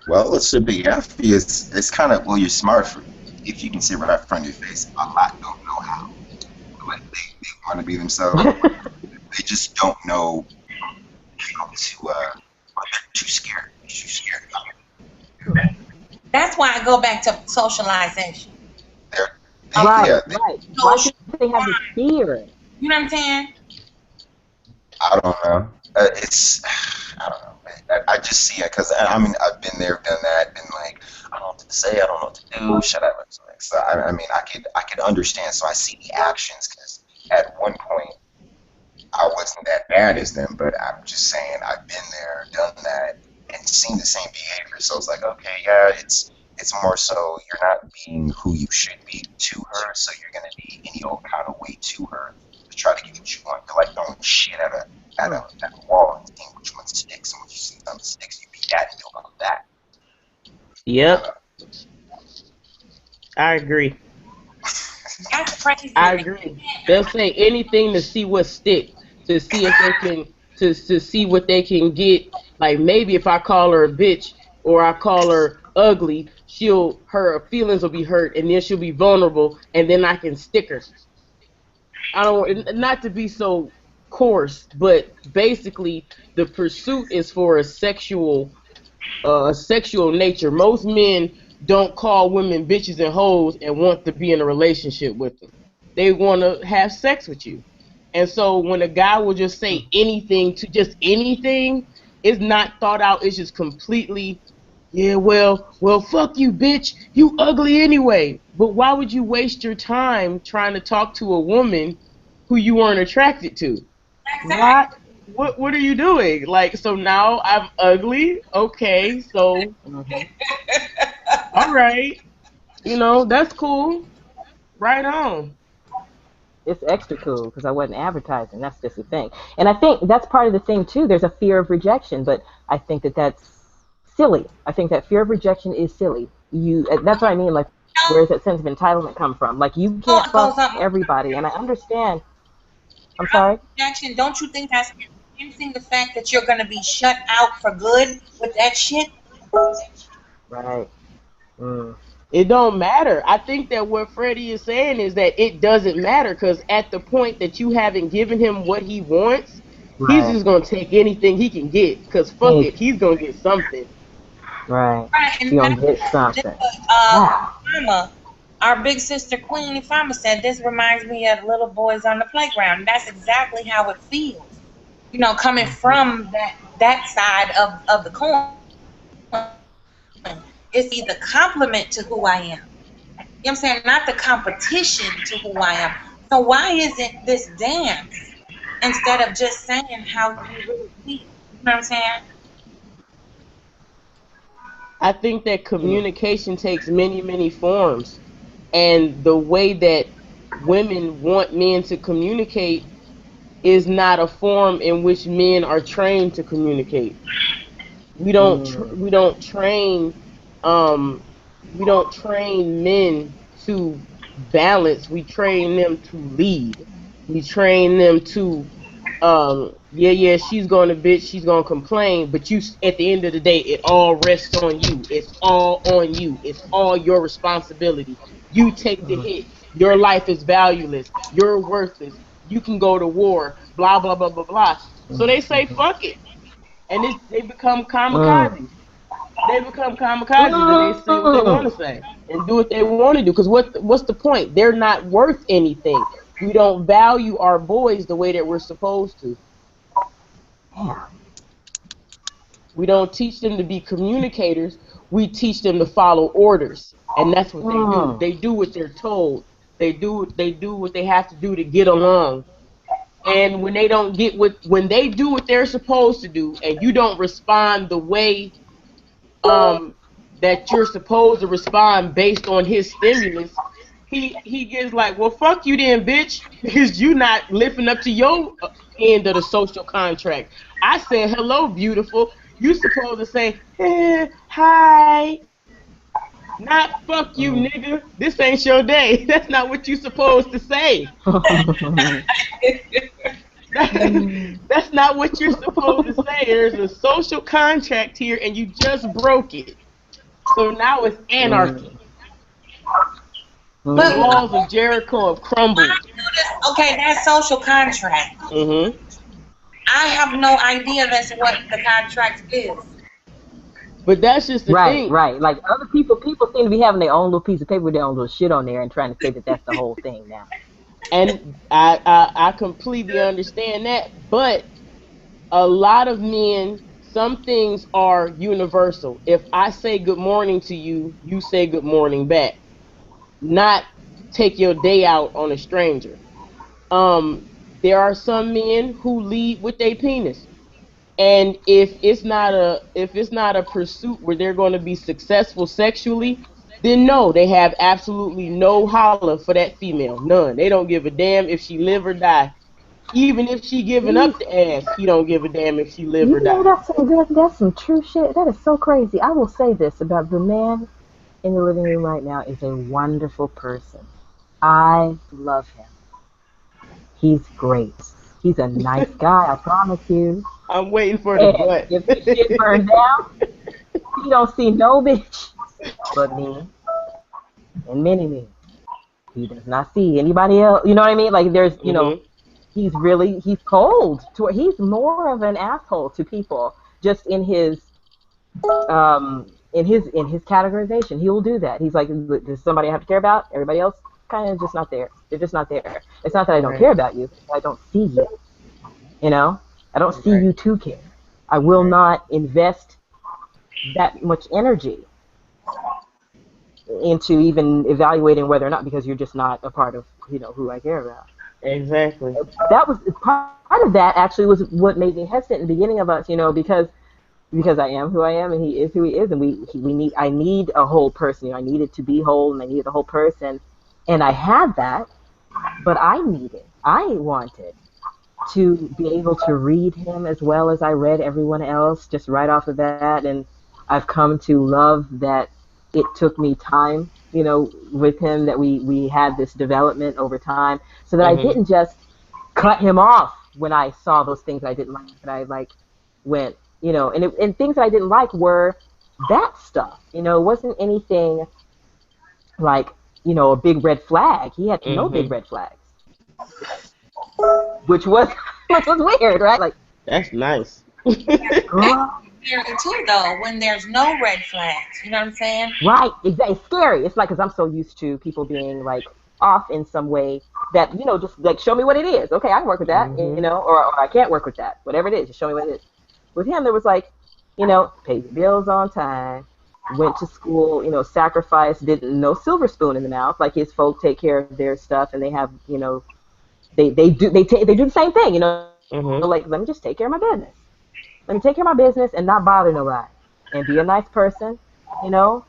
G: Well, it's a big F. It's kind of, well, you're smart if you can see right in front of your face. A lot don't know how. Like they want to be themselves. They just don't know how to. They're too scared. They're too scared about it.
B: That's why I go back to socialization.
F: Right. Why should they have the fear?
B: You know what I'm saying?
G: I don't know. I don't know. I just see it because I mean I've been there, done that, been like, I don't know what to say, I don't know what to do, shut up. So I mean I could understand. So I see the actions, because at one point I wasn't that bad as them, but I'm just saying I've been there, done that, and seen the same behavior. So it's like, okay, yeah, it's more so you're not being who you should be to her, so you're gonna be any old kind of way to her to try to get what you want. You're like throwing shit at a wall and seeing which one sticks, and when you see something sticks, you beat that and go about that.
H: Yep, I agree.
B: That's crazy.
H: I agree. They'll say anything to see what stick, to see if they can, to see what they can get. Like maybe if I call her a bitch or I call her ugly, her feelings will be hurt, and then she'll be vulnerable, and then I can stick her. I don't, not to be so coarse, but basically the pursuit is for a sexual nature. Most men don't call women bitches and hoes and want to be in a relationship with them. They want to have sex with you. And so when a guy will just say anything to just anything, it's not thought out. It's just completely, yeah, well, fuck you, bitch. You ugly anyway. But why would you waste your time trying to talk to a woman who you weren't attracted to? What are you doing? Like, so now I'm ugly? Okay, so, all right. You know, that's cool. Right on.
F: It's extra cool because I wasn't advertising. That's just the thing. And I think that's part of the thing, too. There's a fear of rejection, but I think that that's silly. I think that fear of rejection is silly. That's what I mean, like, where does that sense of entitlement come from? Like, you can't fuck everybody, and I understand. I'm sorry?
B: Rejection, don't you think that's influencing the fact that you're going to be shut out for good with that shit?
F: Right. Mm.
H: It don't matter. I think that what Freddie is saying is that it doesn't matter because at the point that you haven't given him what he wants, he's just going to take anything he can get because fuck it, he's going to get something.
F: Right.
B: And
F: he's going to get something.
B: Mama, our big sister Queen Ifama said, this reminds me of little boys on the playground. And that's exactly how it feels. You know, coming from that side of the coin. It's either compliment to who I am. You know what I'm saying? Not the competition to who I am. So why isn't this dance instead of just saying how you really feel? You know what I'm saying?
H: I think that communication takes many, many forms. And the way that women want men to communicate is not a form in which men are trained to communicate. We don't train men to balance. We train them to lead. We train them to she's gonna bitch, she's gonna complain, but you at the end of the day it all rests on you. It's all on you. It's all your responsibility. You take the hit. Your life is valueless. You're worthless. You can go to war. Blah blah blah blah blah. So they say fuck it. And they become kamikazes. They become kamikazes and they say what they want to say and do what they want to do. Because what's the point? They're not worth anything. We don't value our boys the way that we're supposed to.
F: Yeah.
H: We don't teach them to be communicators. We teach them to follow orders, and that's what they do. They do what they're told. They do what they have to do to get along. And when they when they do what they're supposed to do, and you don't respond the way that you're supposed to respond based on his stimulus, he gets like, well, fuck you then, bitch, because you not living up to your end of the social contract. I said, hello, beautiful. You supposed to say, hi. Not fuck you, nigga. This ain't your day. That's not what you supposed to say. That's not what you're supposed to say. There's a social contract here, and you just broke it. So now it's anarchy. The walls of Jericho have crumbled.
B: Okay, that's social contract. I have no idea that's what the contract is.
H: But that's just the thing.
F: Right. Like other people seem to be having their own little piece of paper with their own little shit on there and trying to say that that's the whole thing now.
H: And I completely understand that. But a lot of men, some things are universal. If I say good morning to you, you say good morning back. Not take your day out on a stranger. there are some men who lead with their penis. And if it's not a pursuit where they're going to be successful sexually, then no, they have absolutely no holler for that female. None. They don't give a damn if she live or die. Even if she giving
F: You,
H: up the ass, he don't give a damn if she live
F: you
H: or
F: know
H: die.
F: that's some true shit. That is so crazy. I will say this about the man in the living room right now is a wonderful person. I love him. He's great. He's a nice guy, I promise you.
H: I'm waiting for the
F: And
H: butt.
F: if his shit burns down, he don't see no bitch but me and many men. He does not see anybody else. You know what I mean? Like there's,
H: Mhm.
F: he's cold to he's more of an asshole to people just in his categorization. He will do that. He's like, does somebody I have to care about? Everybody else kind of just not there. They're just not there. It's not that I don't
H: Right.
F: care about you. I don't see you. You know, I don't see
H: Right.
F: you to care. I will not invest that much energy into even evaluating whether or not, because you're just not a part of who I care about.
H: Exactly.
F: That was part of that actually was what made me hesitant in the beginning of us, because I am who I am and he is who he is, and I need a whole person. I needed to be whole and I needed a whole person, and I had that, but I wanted to be able to read him as well as I read everyone else just right off of that, and I've come to love that it took me time, with him, that we had this development over time, so that I
H: Mhm.
F: didn't just cut him off when I saw those things I didn't like, that I went, and things that I didn't like were that stuff, it wasn't anything like, a big red flag. He had no big
H: Mhm.
F: red flags, which was which was weird, right? Like,
H: That's nice.
F: girl,
B: Scary too, though, when there's no red flags. You know what I'm saying?
F: right? Exactly. It's scary. It's like, because I'm so used to people being like off in some way that, just like, show me what it is. Okay, I can work with that,
H: Mhm.
F: or I can't work with that. Whatever it is, just show me what it is. With him, there was like, pay your bills on time, went to school, sacrificed, didn't no silver spoon in the mouth. Like, his folk take care of their stuff, and they have, they do the same thing,
H: Mhm.
F: like, let me just take care of my business. Let me take care of my business and not bother nobody, and be a nice person, you know.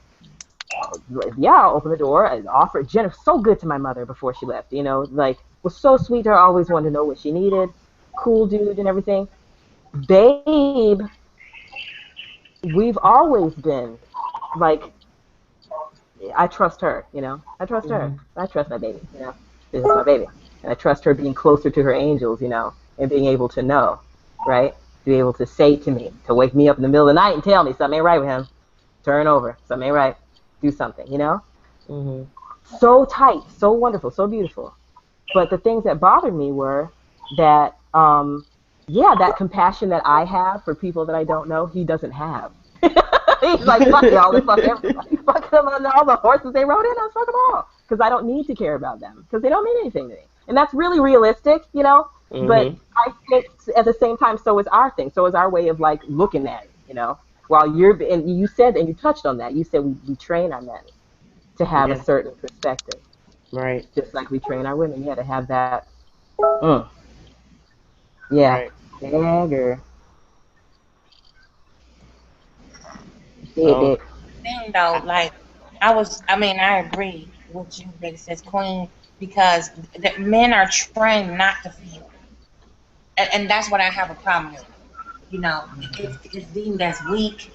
F: Yeah, I'll open the door and offer. Jennifer, so good to my mother before she left, like, was so sweet to her. Always wanted to know what she needed. Cool dude and everything. Babe, we've always been like, I trust her, I trust her.
H: Mhm.
F: I trust my baby, this is my baby, and I trust her being closer to her angels, and being able to know, right? To be able to say to me, to wake me up in the middle of the night and tell me something ain't right with him. Turn over, something ain't right. Do something.
H: Mhm.
F: So tight, so wonderful, so beautiful. But the things that bothered me were that, yeah, that compassion that I have for people that I don't know, he doesn't have. He's like, fuck y'all, let's fuck everybody. Fuck them and all the horses they rode in, let's fuck them all. Because I don't need to care about them, because they don't mean anything to me. And that's really realistic, but
H: Mhm.
F: I think at the same time, so is our thing. So is our way of like looking at it. While and you said, and you touched on that, you said we train our men to have a
H: Yeah.
F: certain perspective,
H: Right.
F: just like we train our women, to have that. Mm, yeah,
H: Right.
F: dagger,
H: So.
F: big.
B: Thing though, like I agree with you, Big Sis Queen, because men are trained not to feel, and that's what I have a problem with. It's deemed as weak,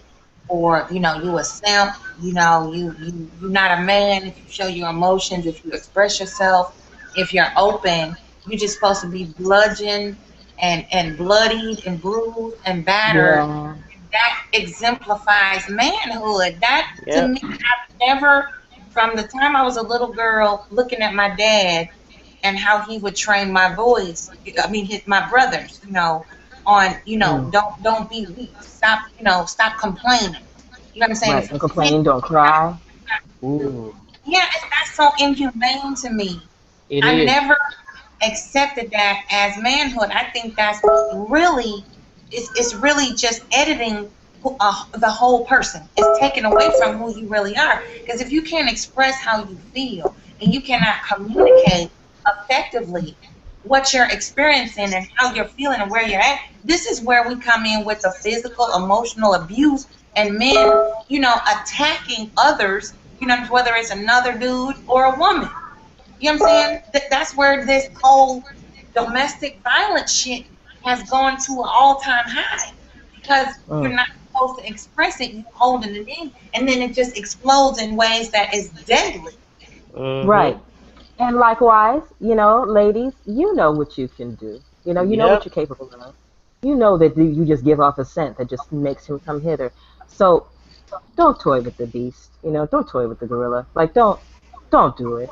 B: or you a simp. You're not a man if you show your emotions, if you express yourself, if you're open. You're just supposed to be bludgeoned and bloodied and bruised and battered.
F: Yeah.
B: That exemplifies manhood. That to
H: Yep.
B: me, I've never, from the time I was a little girl, looking at my dad and how he would train my boys. I mean, my brothers. On
F: Mm,
B: don't be weak. Stop. Stop complaining. You know what I'm saying?
F: right. Don't complain. Don't cry. Ooh.
B: Yeah, that's so inhumane to me.
H: It
B: I
H: is.
B: never accepted that as manhood. I think that's really, it's really just editing the whole person. It's taken away from who you really are. Because if you can't express how you feel and you cannot communicate effectively, what you're experiencing and how you're feeling and where you're at. This is where we come in with the physical, emotional abuse and men, attacking others, whether it's another dude or a woman. You know what I'm saying? That's where this whole domestic violence shit has gone to an all-time high, because you're not supposed to express it, you holding it in, and then it just explodes in ways that is deadly.
F: Right. And likewise, ladies, you know what you can do. You know what you're capable of. You know that you just give off a scent that just makes him come hither. So don't toy with the beast. Don't toy with the gorilla. Like, don't do it.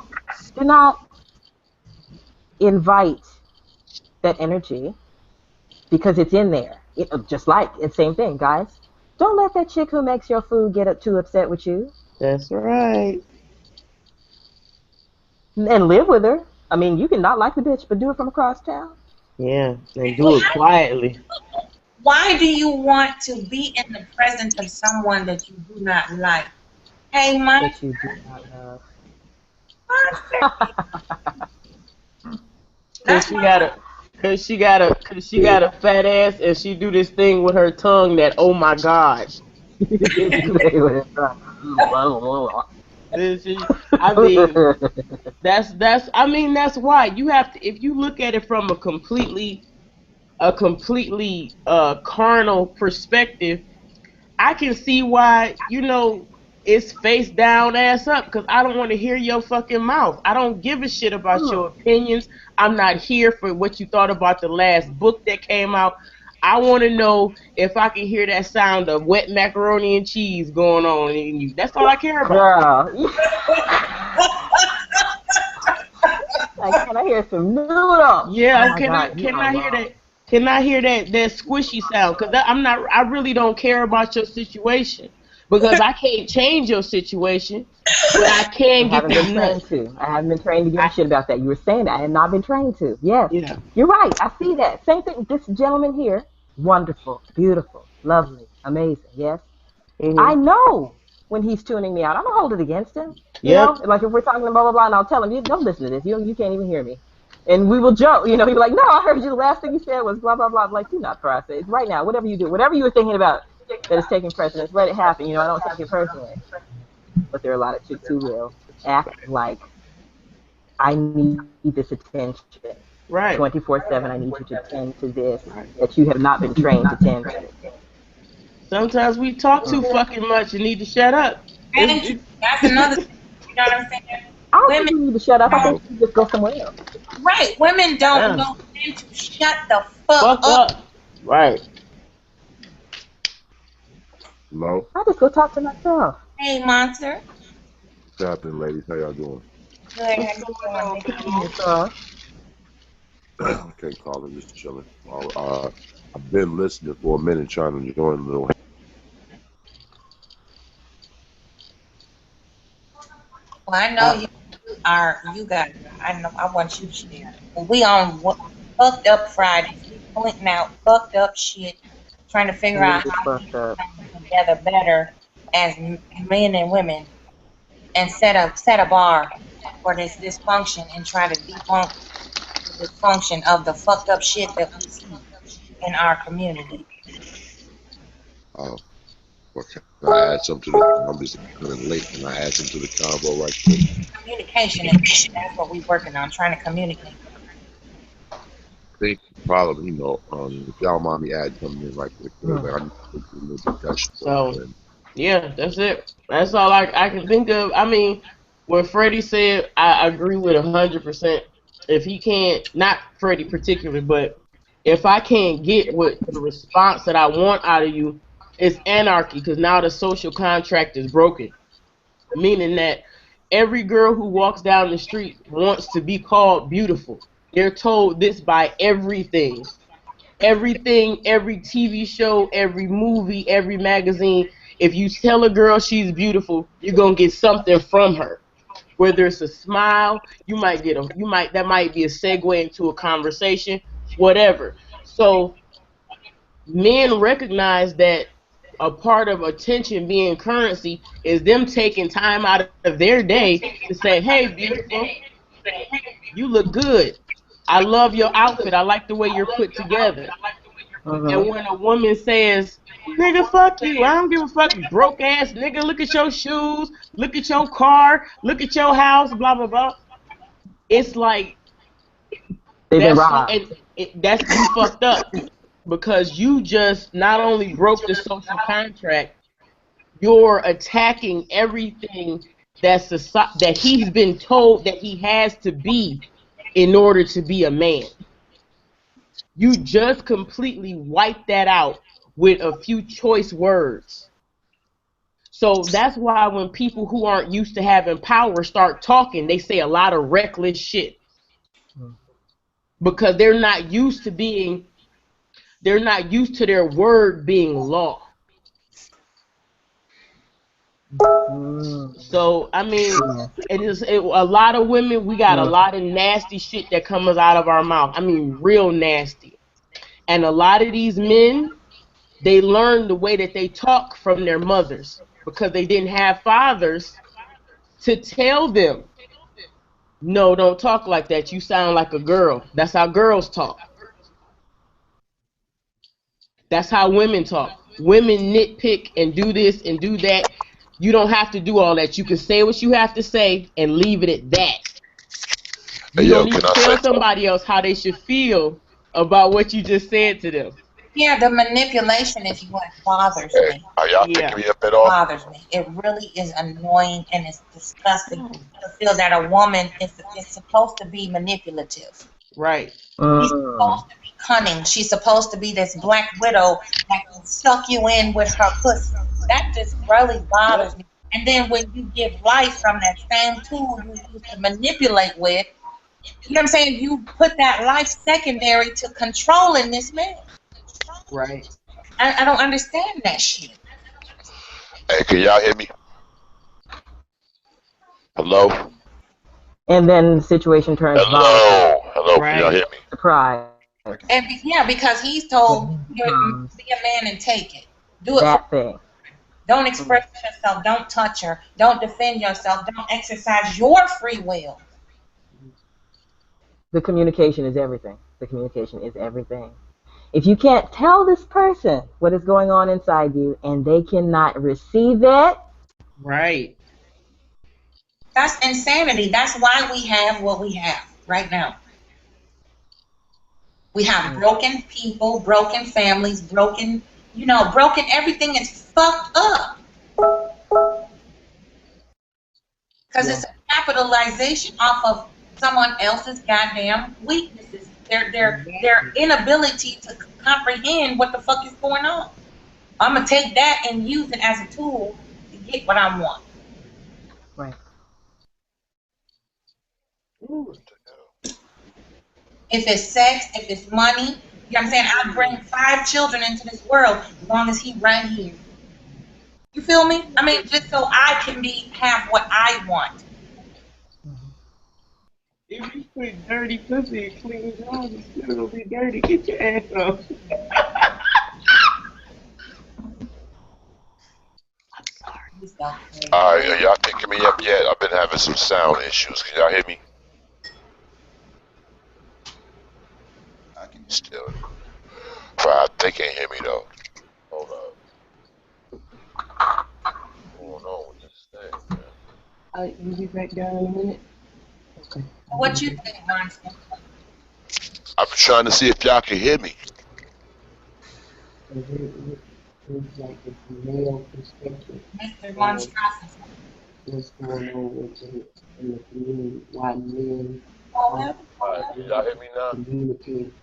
F: Do not invite that energy, because it's in there. Just like, it's same thing, guys. Don't let that chick who makes your food get too upset with you.
H: That's right.
F: And live with her. I mean, you can not like the bitch, but do it from across town.
H: Yeah, and do it quietly.
B: Why do you want to be in the presence of someone that you do not like? Hey, Mike.
F: That you do not love.
H: Cause she got a fat ass, and she do this thing with her tongue that, oh my God. I mean, that's why you have to, if you look at it from a completely carnal perspective, I can see why, it's face down, ass up, because I don't want to hear your fucking mouth. I don't give a shit about your opinions. I'm not here for what you thought about the last book that came out. I want to know if I can hear that sound of wet macaroni and cheese going on in you. That's all I care about.
F: Girl. Like, can I hear some noodles?
H: Yeah, can I hear that? Can I hear that squishy sound? Because I really don't care about your situation. Because I can't change your situation, but I can get the nuts.
F: I haven't been trained to give a shit about that. You were saying that. I have not been trained to. Yes.
H: Yeah.
F: You're right. I see that. Same thing. This gentleman here, wonderful, beautiful, lovely, amazing. Yes. Mm-hmm. I know when he's tuning me out. I'm going to hold it against him. You know? Like if we're talking blah, blah, blah, and I'll tell him, you don't listen to this. You can't even hear me. And we will joke. He'll be like, no, I heard you. The last thing you said was blah, blah, blah. I'm like, do not process. Right now, whatever you do, whatever you were thinking about, that is taking precedence. Let it happen. I don't take it personally. But there are a lot of chicks who will act like, I need this attention.
H: Right.
F: 24/7, I need you to tend to this that you have not been trained to tend to.
H: Sometimes we talk too fucking much and need to shut up.
B: And that's another thing. You know what I'm saying?
F: I don't think you need to shut up. I think you just go somewhere else.
B: Right. Women don't know when to shut the fuck up.
H: Right.
I: Hello?
F: I just go talk to myself.
B: Hey, Monster.
I: What's happening, ladies? How y'all doing?
B: Good. How you doing?
I: Okay, Carla, just chilling. I've been listening for a minute, trying to join a little.
B: Well, I know you got, I know, I want you to share. We on fucked up Fridays. We pointing out fucked up shit, trying to figure out how we can come together better as men and women and set a bar for this dysfunction and try to debunk the dysfunction of the fucked up shit that we see in our community.
I: Okay. Can I add something to the, I'm just coming late. Can I add something to the convo right quick?
B: Communication, that's what we're working on, trying to communicate.
I: I think probably, if y'all mind me adding something in right quick. I need to do a little discussion.
H: So, yeah, that's it. That's all I can think of. I mean, what Freddie said, I agree with 100%. If he can't, not Freddie particularly, but if I can't get what the response that I want out of you, it's anarchy, because now the social contract is broken. Meaning that every girl who walks down the street wants to be called beautiful. They're told this by everything. Everything, every TV show, every movie, every magazine. If you tell a girl she's beautiful, you're going to get something from her. Whether it's a smile, that might be a segue into a conversation, whatever. So men recognize that a part of attention being currency is them taking time out of their day to say, hey, beautiful, you look good. I love your outfit. I like the way you're put together. And when a woman says, nigga, fuck you, I don't give a fuck, broke ass nigga, look at your shoes, look at your car, look at your house, blah, blah, blah. It's like,
F: They've been
H: that's,
F: robbed.
H: that's you fucked up. Because you just not only broke the social contract, you're attacking everything that he's been told that he has to be in order to be a man. You just completely wipe that out with a few choice words. So that's why when people who aren't used to having power start talking, they say a lot of reckless shit. Because they're not used to their word being law. So, I mean, a lot of women, we got a lot of nasty shit that comes out of our mouth. I mean, real nasty. And a lot of these men, they learn the way that they talk from their mothers because they didn't have fathers to tell them, no, don't talk like that. You sound like a girl. That's how girls talk. That's how women talk. Women nitpick and do this and do that. You don't have to do all that. You can say what you have to say and leave it at that. You don't need to tell somebody else how they should feel about what you just said to them.
B: Yeah, the manipulation, if you want, bothers me.
I: Are y'all picking me up at all?
B: Bothers me. It really is annoying and it's disgusting to feel that a woman is supposed to be manipulative.
H: Right.
B: She's supposed to be cunning. She's supposed to be this black widow that can suck you in with her pussy. That just really bothers me. And then when you give life from that same tool you used to manipulate with, you know what I'm saying? You put that life secondary to controlling this man.
H: Right.
B: I don't understand that shit.
I: Hey, can y'all hear me? Hello?
F: And then the situation turns
I: Hello? Hello,
H: right.
I: Can y'all hear me?
F: Surprise.
B: And yeah, because he's told you be a man and take it. Do it.
F: That thing.
B: Don't express yourself. Don't touch her. Don't defend yourself. Don't exercise your free will.
F: The communication is everything. The communication is everything. If you can't tell this person what is going on inside you and they cannot receive it.
H: Right.
B: That's insanity. That's why we have what we have right now. We have broken people, broken families, broken everything is fucked up. Because it's a capitalization off of someone else's goddamn weaknesses. Their inability to comprehend what the fuck is going on. I'm going to take that and use it as a tool to get what I want.
F: Right.
B: If it's sex, if it's money, you know what I'm saying? I'll bring 5 children into this world as long as he right here. You feel me? I mean, just so I can have what I want.
H: If you put dirty pussy and clean drawers, it's still gonna be dirty. Get your ass up.
I: Alright, y'all picking me up yet? I've been having some sound issues. Can y'all hear me?
G: I can
I: Still. They can't hear me though. Hold up. What's going on with this thing, man?
H: You be back down in a minute? Okay.
B: What you think, Monster?
I: I'm trying to see if y'all can hear me.
H: It's like a male perspective.
B: Mr. Monstrosity.
H: What's going on with in the community? Why men
B: Oh,
I: Y'all hear me now?
H: communicate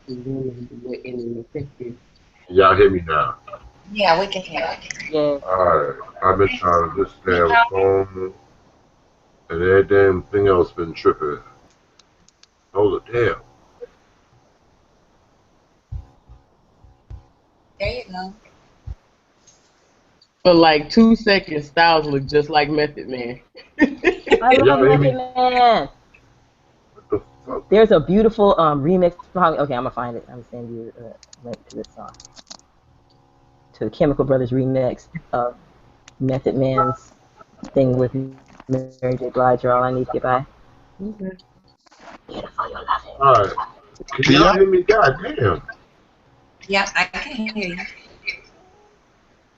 H: to women in an effective.
I: Y'all hear me now?
B: yeah, we can hear it.
F: Yeah.
I: Alright, I've been trying to this damn phone and every damn thing else been tripping. Hold it, damn.
B: There you go.
H: For like 2 seconds, Styles look just like Method Man.
F: I love Method Man.
I: What the fuck?
F: There's a beautiful remix. Okay, I'm gonna find it. I'm gonna send you a link to this song. To the Chemical Brothers remix of Method Man's thing with Mary J. Blige. You're all I need to get by.
H: Okay.
F: Beautiful, you'll love it.
I: Alright. Can y'all hear me? God damn.
B: Yep, I can hear you.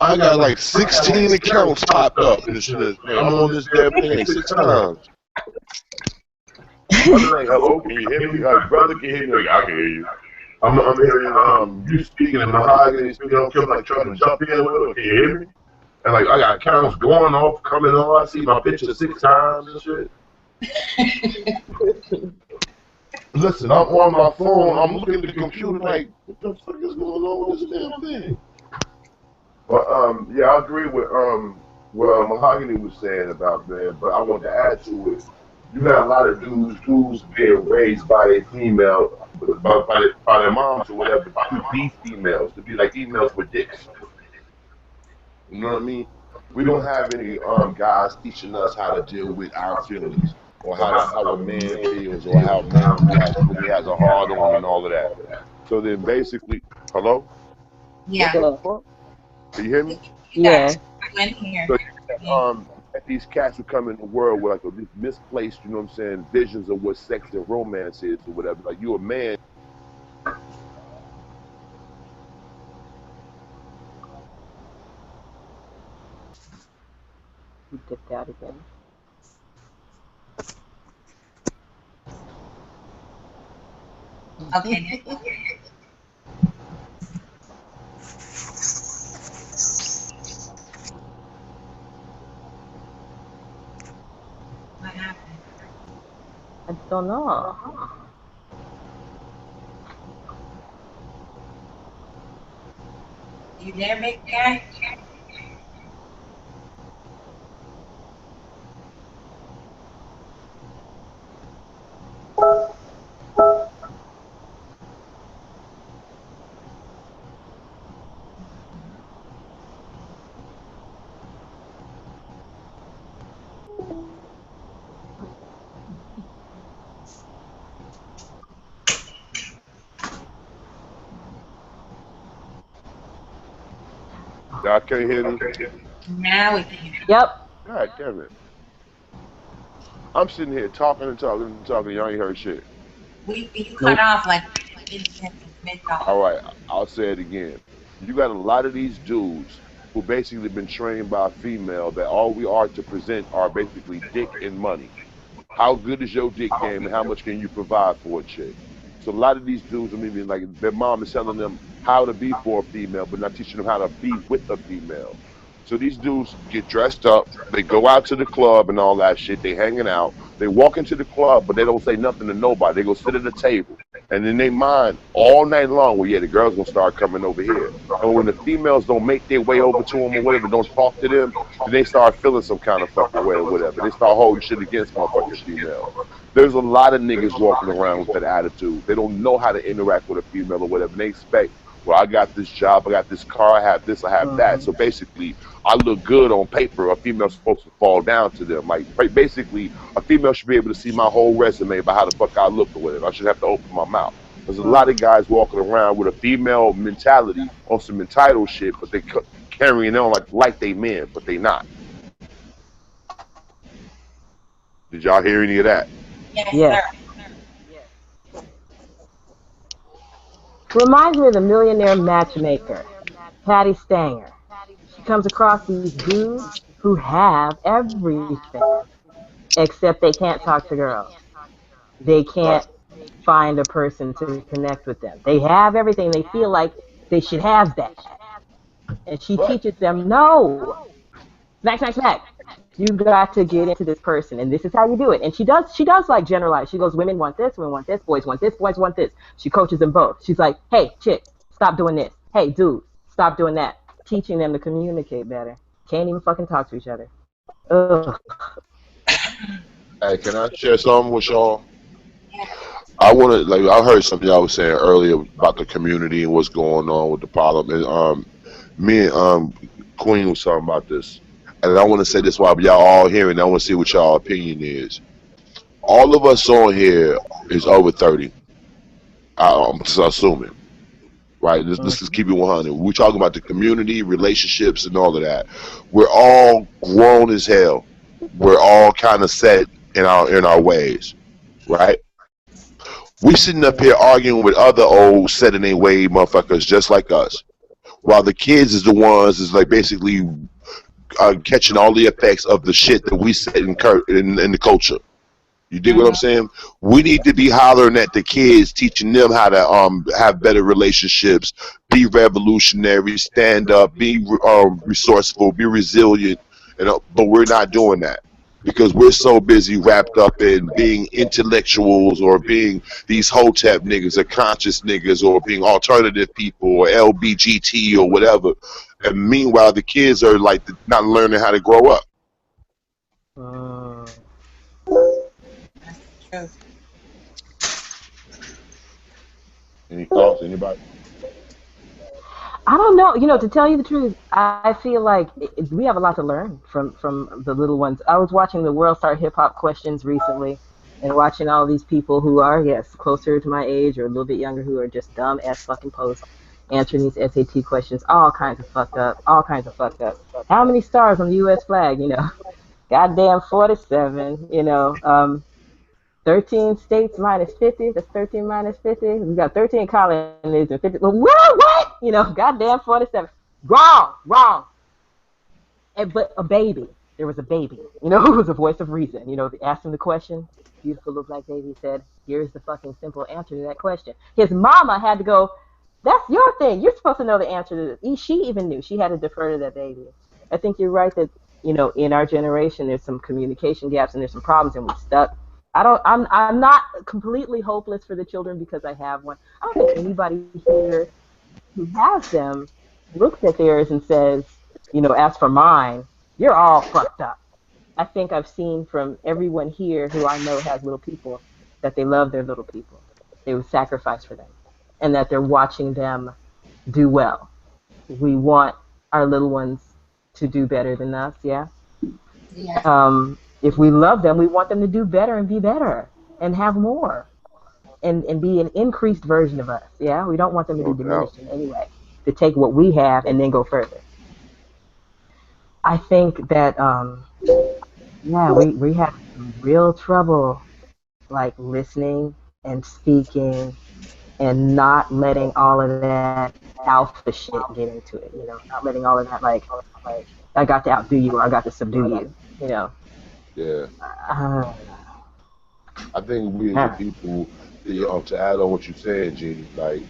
I: I got like 16 accounts popped up. And shit. I'm on this damn thing 6 times. I'm like, hello, can you hear me? Brother, can you hear me? Like, I can hear you. I'm hearing you speaking in mahogany, speaking on Kim, like trying to jump in with it. Can you hear me? And like I got accounts going off, coming on. I see my picture 6 times and shit. Listen, I'm on my phone. I'm looking at the computer like, what the fuck is going on with this damn thing? But yeah, I agree with what Mahogany was saying about that. But I want to add to it. You got a lot of dudes being raised by a female, by their moms or whatever, to be females, to be like females with dicks. You know what I mean? We don't have any guys teaching us how to deal with our feelings, or how a man feels, or how a man reacts when he has a hard on and all of that. So then basically, hello?
B: Yeah.
F: So,
I: Can you hear me?
F: yeah.
B: I'm here.
I: So, these cats who come in the world with like these misplaced, you know what I'm saying, visions of what sex and romance is or whatever. Like you a man.
F: You dipped out again.
B: Okay. What happened?
F: I don't know.
B: You there, big guy?
I: Y'all can't hear me?
B: Now we can hear you.
F: Yep.
I: God damn it. I'm sitting here talking and talking and talking. Y'all ain't heard shit.
B: You cut off like mid-talk.
I: All right, I'll say it again. You got a lot of these dudes who basically been trained by a female that all we are to present are basically dick and money. How good is your dick game and how much can you provide for a chick? So a lot of these dudes are maybe like their mom is telling them how to be for a female, but not teaching them how to be with a female. So these dudes get dressed up, they go out to the club and all that shit, they hanging out, they walk into the club, but they don't say nothing to nobody. They go sit at the table. And in their mind, all night long, well, yeah, the girls gonna start coming over here. And when the females don't make their way over to them or whatever, don't talk to them, then they start feeling some kind of fucking way or whatever. They start holding shit against motherfucking females. There's a lot of niggas walking around with that attitude. They don't know how to interact with a female or whatever. And they expect, well, I got this job, I got this car, I have this, I have that. So basically, I look good on paper. A female's supposed to fall down to them. Like, basically, a female should be able to see my whole resume about how the fuck I look or whatever. I should have to open my mouth. There's a lot of guys walking around with a female mentality on some entitled shit, but they carrying on like they men, but they not. Did y'all hear any of that?
B: Yes,
F: Yeah.
B: sir.
F: Reminds me of the millionaire matchmaker, Patty Stanger. She comes across these dudes who have everything, except they can't talk to girls. They can't find a person to connect with them. They have everything. They feel like they should have that. And she teaches them, no, smack. You got to get into this person, and this is how you do it. And she does like generalize. She goes, women want this, boys want this, boys want this. She coaches them both. She's like, hey, chick, stop doing this. Hey, dude, stop doing that. Teaching them to communicate better. Can't even fucking talk to each other. Ugh.
I: Hey, can I share something with y'all? I want to, like, I heard something y'all was saying earlier about the community and what's going on with the problem. And me and Queen was talking about this. And I want to say this while y'all all hearing. I want to see what y'all opinion is. All of us on here is over 30. I'm assuming. Right? Let's just keep it 100. We're talking about the community, relationships, and all of that. We're all grown as hell. We're all kind of set in our ways. Right? We sitting up here arguing with other old set in their way motherfuckers just like us, while the kids is the ones is like basically catching all the effects of the shit that we set in the culture. You dig what I'm saying? We need to be hollering at the kids, teaching them how to have better relationships, be revolutionary, stand up, be resourceful, be resilient. But we're not doing that because we're so busy wrapped up in being intellectuals or being these hotep niggas or conscious niggas or being alternative people or LBGT or whatever. And meanwhile, the kids are like not learning how to grow up.
B: That's the truth.
I: Any thoughts, anybody?
F: I don't know. You know, to tell you the truth, I feel like we have a lot to learn from the little ones. I was watching the World Star Hip Hop Questions recently, and watching all these people who are, yes, closer to my age or a little bit younger, who are just dumb ass fucking posts answering these SAT questions, all kinds of fucked up. How many stars on the U.S. flag? You know, goddamn 47. You know, 13 states minus 50. That's 13 minus 50. We got 13 colonies and 50. Well, what? You know, goddamn 47. Wrong. But a baby. There was a baby. You know, who was a voice of reason. You know, they asked him the question. Beautiful little black baby said, "Here's the fucking simple answer to that question." His mama had to go, "That's your thing. You're supposed to know the answer to this." She even knew. She had to defer to that baby. I think you're right that, you know, in our generation, there's some communication gaps and there's some problems and we're stuck. I'm not completely hopeless for the children because I have one. I don't think anybody here who has them looks at theirs and says, you know, as for mine, you're all fucked up. I think I've seen from everyone here who I know has little people that they love their little people. They would sacrifice for them and that they're watching them do well. We want our little ones to do better than us, yeah?
B: Yeah.
F: If we love them, we want them to do better and be better and have more and be an increased version of us, yeah? We don't want them to be diminished in any way, to take what we have and then go further. I think that, yeah, we have some real trouble, like, listening and speaking and not letting all of that alpha shit get into it, you know? Not letting all of that, like I got to outdo you or I got to subdue you, you know?
I: Yeah. I think we as a people, you know, to add on what you said, Gene, like,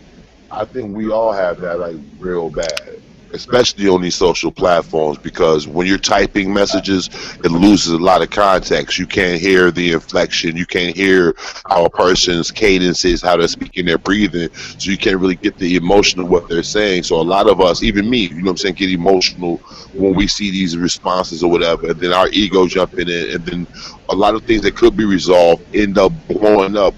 I: I think we all have that, like, real bad, especially on these social platforms, because when you're typing messages, it loses a lot of context. You can't hear the inflection. You can't hear how a person's cadence is, how they're speaking, their breathing, so you can't really get the emotion of what they're saying. So a lot of us, even me, you know what I'm saying, get emotional when we see these responses or whatever, and then our ego jump in it, and then a lot of things that could be resolved end up blowing up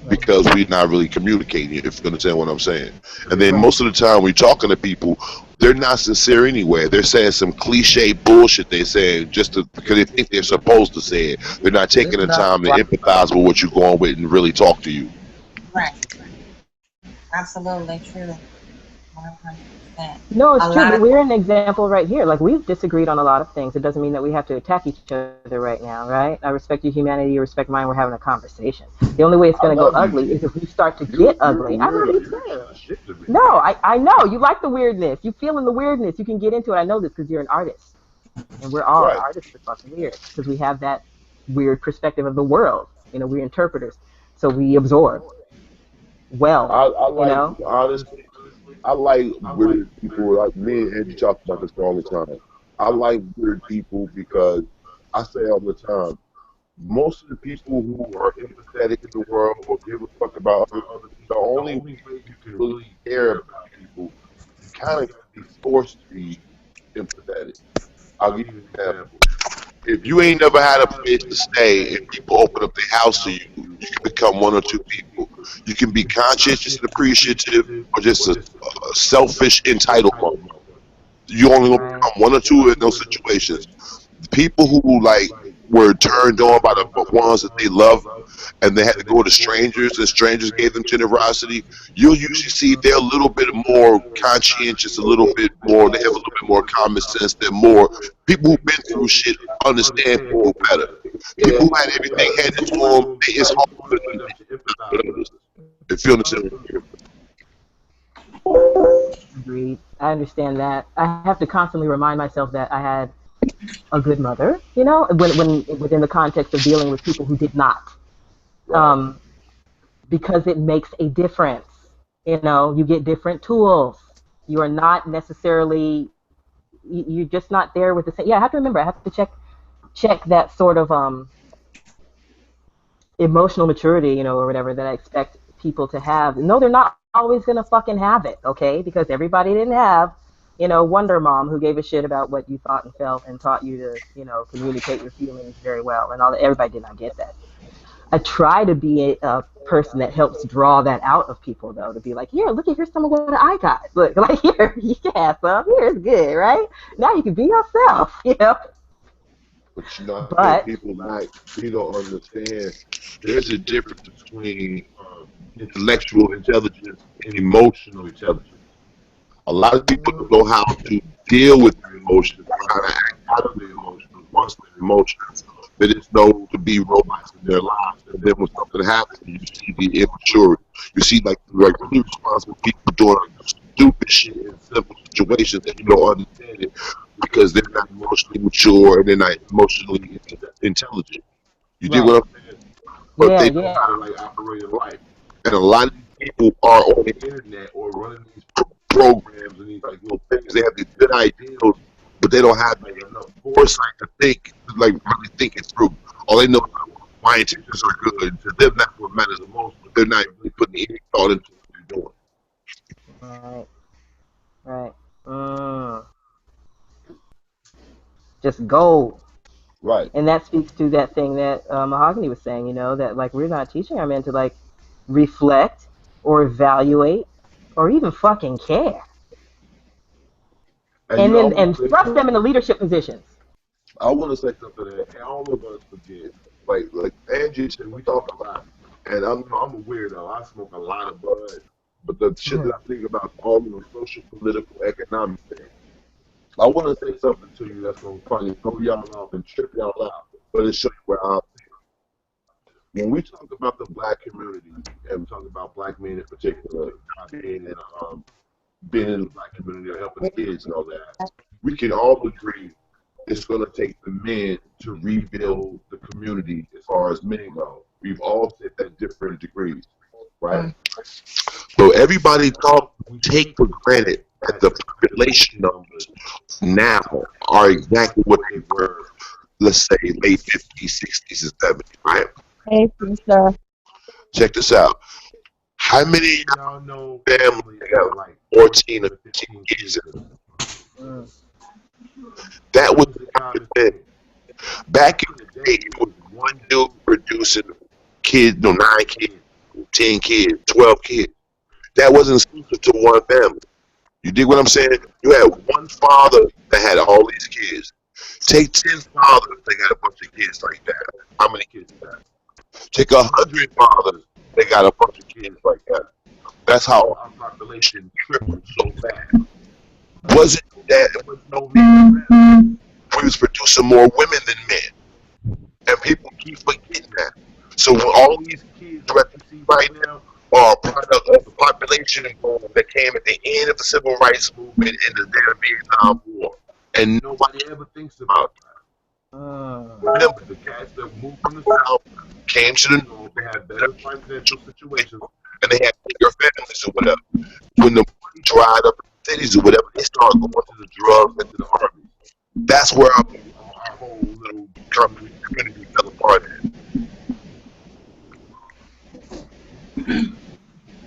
I: because we're not really communicating, if you understand what I'm saying. And then most of the time when you're talking to people, they're not sincere anyway. They're saying some cliche bullshit they're saying because they think they're supposed to say it. They're not taking the time to empathize with what you're going with and really talk to you.
B: Right. Absolutely true. 100%.
F: No, it's true, but we're an example right here. Like, we've disagreed on a lot of things. It doesn't mean that we have to attack each other right now, right? I respect your humanity, you respect mine, we're having a conversation. The only way it's going to go ugly is if we start to get ugly. I love you too. No, I know. You like the weirdness. You feel in the weirdness. You can get into it. I know this because you're an artist. And we're all artists are fucking weird because we have that weird perspective of the world. You know, we're interpreters. So we absorb. Well,
I: I like,
F: you know?
I: honestly, I like weird people. Like me and Angie talk about this all the time. I like weird people because I say all the time, most of the people who are empathetic in the world or give a fuck about other people, the only way you can really care about people, you kind of be forced to be empathetic. I'll give you an example. If you ain't never had a place to stay and people open up their house to you, you can become one or two people. You can be conscientious and appreciative or just a selfish, entitled one. You only gonna become one or two in those situations. The people who, like, were turned on by the ones that they love and they had to go to strangers and strangers gave them generosity, you'll usually see they're a little bit more conscientious, a little bit more, they have a little bit more common sense, they're more, people who've been through shit understand people better. People who had everything handed to them, it's hard for them to empathize with others. and feel the same way.
F: Agreed. I understand that. I have to constantly remind myself that I had a good mother, you know, when within the context of dealing with people who did not, um, because it makes a difference. You know, you get different tools. You are not necessarily, you're just not there with the same. Yeah, I have to remember. I have to check that sort of emotional maturity, you know, or whatever that I expect people to have. No, they're not always gonna fucking have it, okay? Because everybody didn't have, you know, Wonder Mom who gave a shit about what you thought and felt and taught you to, you know, communicate your feelings very well and all that. Everybody did not get that. I try to be a person that helps draw that out of people, though, to be like, here, look at here's some of what I got. Look, like here, you can have some. Here's good, right? Now you can be yourself, you know.
I: But you know, I think
F: But
I: people don't understand. There's a difference between intellectual intelligence and emotional intelligence. A lot of people don't know how to deal with their emotions, or how to act out of their emotions once they're emotional. They just know to be robots in their lives. And then when something happens, you see the immaturity. You see like really responsible people doing like stupid shit in simple situations that you don't understand it because they're not emotionally mature and they're not emotionally intelligent. You dig
F: right,
I: what I'm saying? But
F: yeah,
I: they know
F: yeah,
I: how to like operate in life. And a lot of these people are on the internet or running these programs and these like little things. They have these good ideals, but they don't have like enough foresight to think, like really think it through. All they know is my intentions are good. To them, that's what matters the most. But they're not really putting any thought into what they're doing.
F: right, right. Mm, just go.
I: Right.
F: And that speaks to that thing that Mahogany was saying, you know, that like we're not teaching our men to like reflect or evaluate or even fucking care.
I: And
F: And
I: you know, I
F: then
I: want
F: and
I: to say
F: thrust
I: something.
F: them into leadership positions.
I: I want to say something that all of us forget. Like Angie said, we talk a lot, and I'm a weirdo. I smoke a lot of bud, but the shit that I think about all the social, political, economic things. I want to say something to you that's gonna probably throw y'all off and trip y'all out, but it show you where I'm. When we talk about the black community and we talk about black men in particular, being in the black community or helping kids and all that, we can all agree it's going to take the men to rebuild the community as far as men go. We've all said that different degrees, right? So everybody we take for granted that the population numbers now are exactly what they were, let's say, late 50s, 60s, and 70s, right?
D: Hey, sister.
I: Check this out. How many of y'all know families that have like 14 or 15 kids in them?
F: Mm.
I: That was the common thing. Back in the day, it was one dude producing kids, no, 9 kids, 10 kids, 12 kids. That wasn't exclusive to one family. You dig what I'm saying? You had one father that had all these kids. Take 10 fathers that got a bunch of kids like that. How many kids is that? Take 100 fathers that got a bunch of kids like that. That's how our population tripled so fast. Wasn't that there was no men? We was producing more women than men, and people keep forgetting that. So when all these kids that you see right now are a product of the population boom that came at the end of the civil rights movement in the damn Vietnam War, and nobody ever thinks about that. Remember, the cats that moved from the South came to the North. They had better financial situations, and they had bigger families or whatever. When the money dried up in the cities or whatever, they started going to the drugs and to the army. That's where our whole little community fell apart at.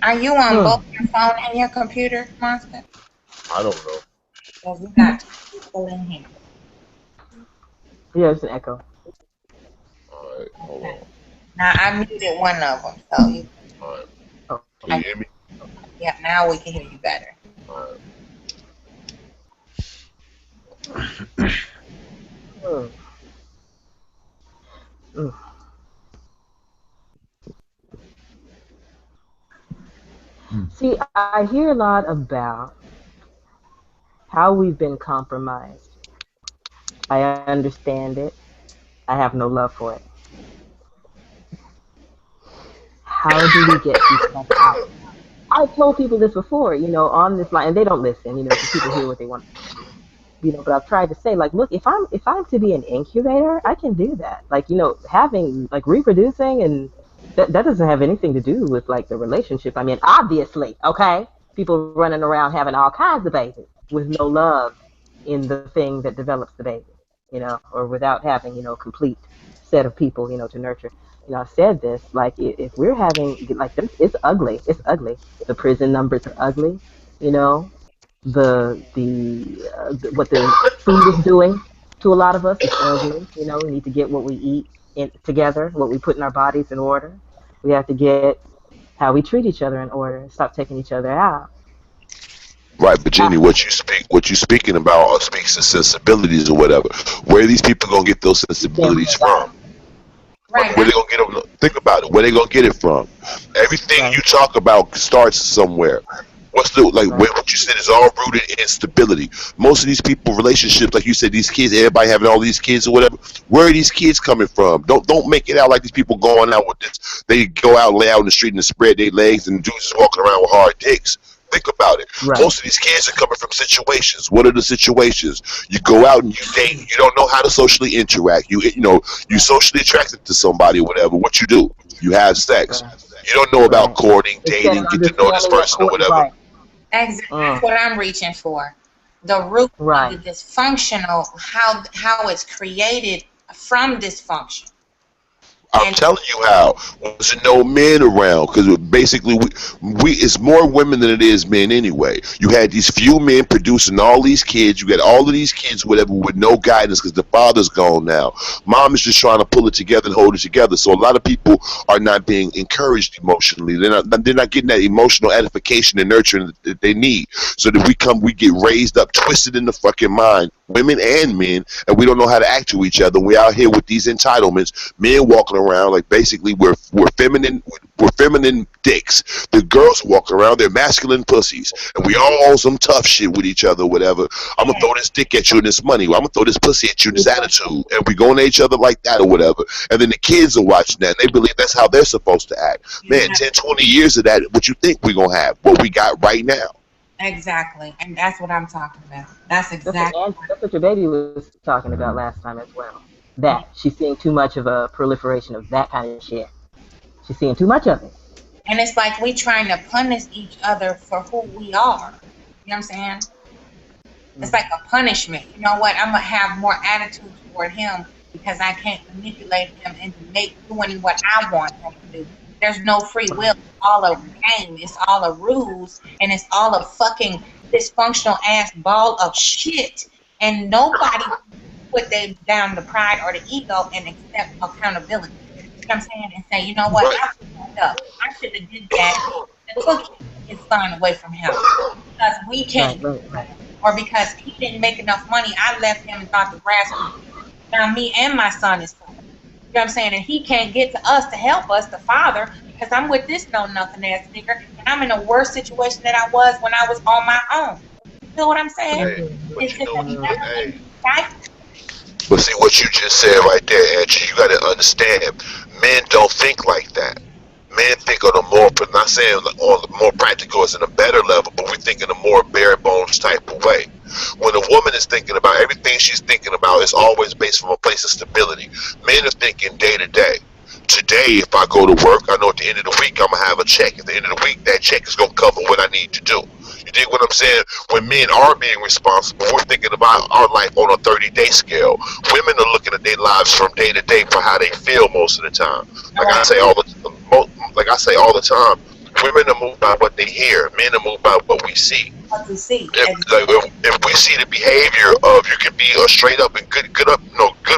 B: Are you on both your phone and your computer, Monster?
I: I don't know.
B: Well, we got people in here.
F: Yeah, it's an echo.
I: All right, hold on.
B: Now, I muted one of them, so you.
I: All right.
F: Oh.
I: Can you hear me?
B: Yeah, now we can hear you better.
I: All right.
F: See, I hear a lot about how we've been compromised. I understand it. I have no love for it. how do we get these stuff out? I've told people this before, on this line, and they don't listen, because people hear what they want. But I've tried to say, like, look, if I'm to be an incubator, I can do that. Like, having, like, reproducing, and that doesn't have anything to do with, like, the relationship. I mean, obviously, okay, people running around having all kinds of babies with no love in the thing that develops the baby, or without having, complete set of people, to nurture. I've said this, like, if we're having, like, it's ugly. It's ugly. The prison numbers are ugly, what the food is doing to a lot of us is ugly. We need to get what we eat together, what we put in our bodies in order. We have to get how we treat each other in order and stop taking each other out.
I: Right, but Jenny, what you speaking about speaks to sensibilities or whatever. Where are these people gonna get those sensibilities from?
B: Right.
I: Where they gonna get them? Think about it. Where they gonna get it from? Everything you talk about starts somewhere. What's the what you said is all rooted in stability. Most of these people, relationships, like you said, these kids, everybody having all these kids or whatever. Where are these kids coming from? Don't make it out like these people going out with this. They go out and lay out in the street and spread their legs, and dudes is walking around with hard dicks. Think about it. Right. Most of these kids are coming from situations. What are the situations? You go out and you date. You don't know how to socially interact. You socially attracted to somebody or whatever. What you do? You have sex. You don't know about courting, dating, get to know this person or whatever.
B: Right. Exactly. That's what I'm reaching for. The root of the dysfunctional, how it's created from dysfunction.
I: I'm telling you how. There's no men around because basically we it's more women than it is men anyway. You had these few men producing all these kids. You got all of these kids, whatever, with no guidance because the father's gone now. Mom is just trying to pull it together and hold it together. So a lot of people are not being encouraged emotionally. They're not getting that emotional edification and nurturing that they need. So that we get raised up, twisted in the fucking mind, women and men, and we don't know how to act to each other. We out here with these entitlements, men walking around like basically we're feminine dicks. The girls walking around, they're masculine pussies, and we all on some tough shit with each other, whatever. I'm gonna throw this dick at you and this money. I'm gonna throw this pussy at you and this attitude, and we going at each other like that or whatever. And then the kids are watching that, and they believe that's how they're supposed to act. Man, 10, 20 years of that, what you think we're gonna have? What we got right now.
B: Exactly, and that's what I'm talking about. That's exactly
F: that's what your baby was talking about last time as well. That she's seeing too much of a proliferation of that kind of shit. She's seeing too much of it.
B: And it's like we trying to punish each other for who we are. You know what I'm saying? It's like a punishment. You know what? I'm gonna have more attitude toward him because I can't manipulate him into doing what I want him to do. There's no free will. It's all a game. It's all a ruse, and it's all a fucking dysfunctional ass ball of shit. And nobody put down the pride or the ego and accept accountability. You know what I'm saying? And say, you know what? I fucked up. I should have did that. And took his son away from him because we can't, or because he didn't make enough money. I left him and thought the grass was greener. Now me and my son is fucked. You know what I'm saying? And he can't get to us to help us, the father, because I'm with this know-nothing ass nigga, and I'm in a worse situation than I was when I was on my own. You feel what I'm saying?
I: But see what you just said right there, Angie, you got to understand, men don't think like that. Men think on a more, not saying on the more practical as in a better level, but we think in a more bare bones type of way. When a woman is thinking about everything she's thinking about, it's always based from a place of stability. Men are thinking day to day. Today, if I go to work, I know at the end of the week I'm going to have a check. At the end of the week, that check is going to cover what I need to do. You dig what I'm saying? When men are being responsible, we're thinking about our life on a 30-day scale. Women are looking at their lives from day to day for how they feel most of the time. Like I say all the time, women are moved by what they hear. Men are moved by what we see.
B: What we see.
I: If we see the behavior of you can be a straight up and good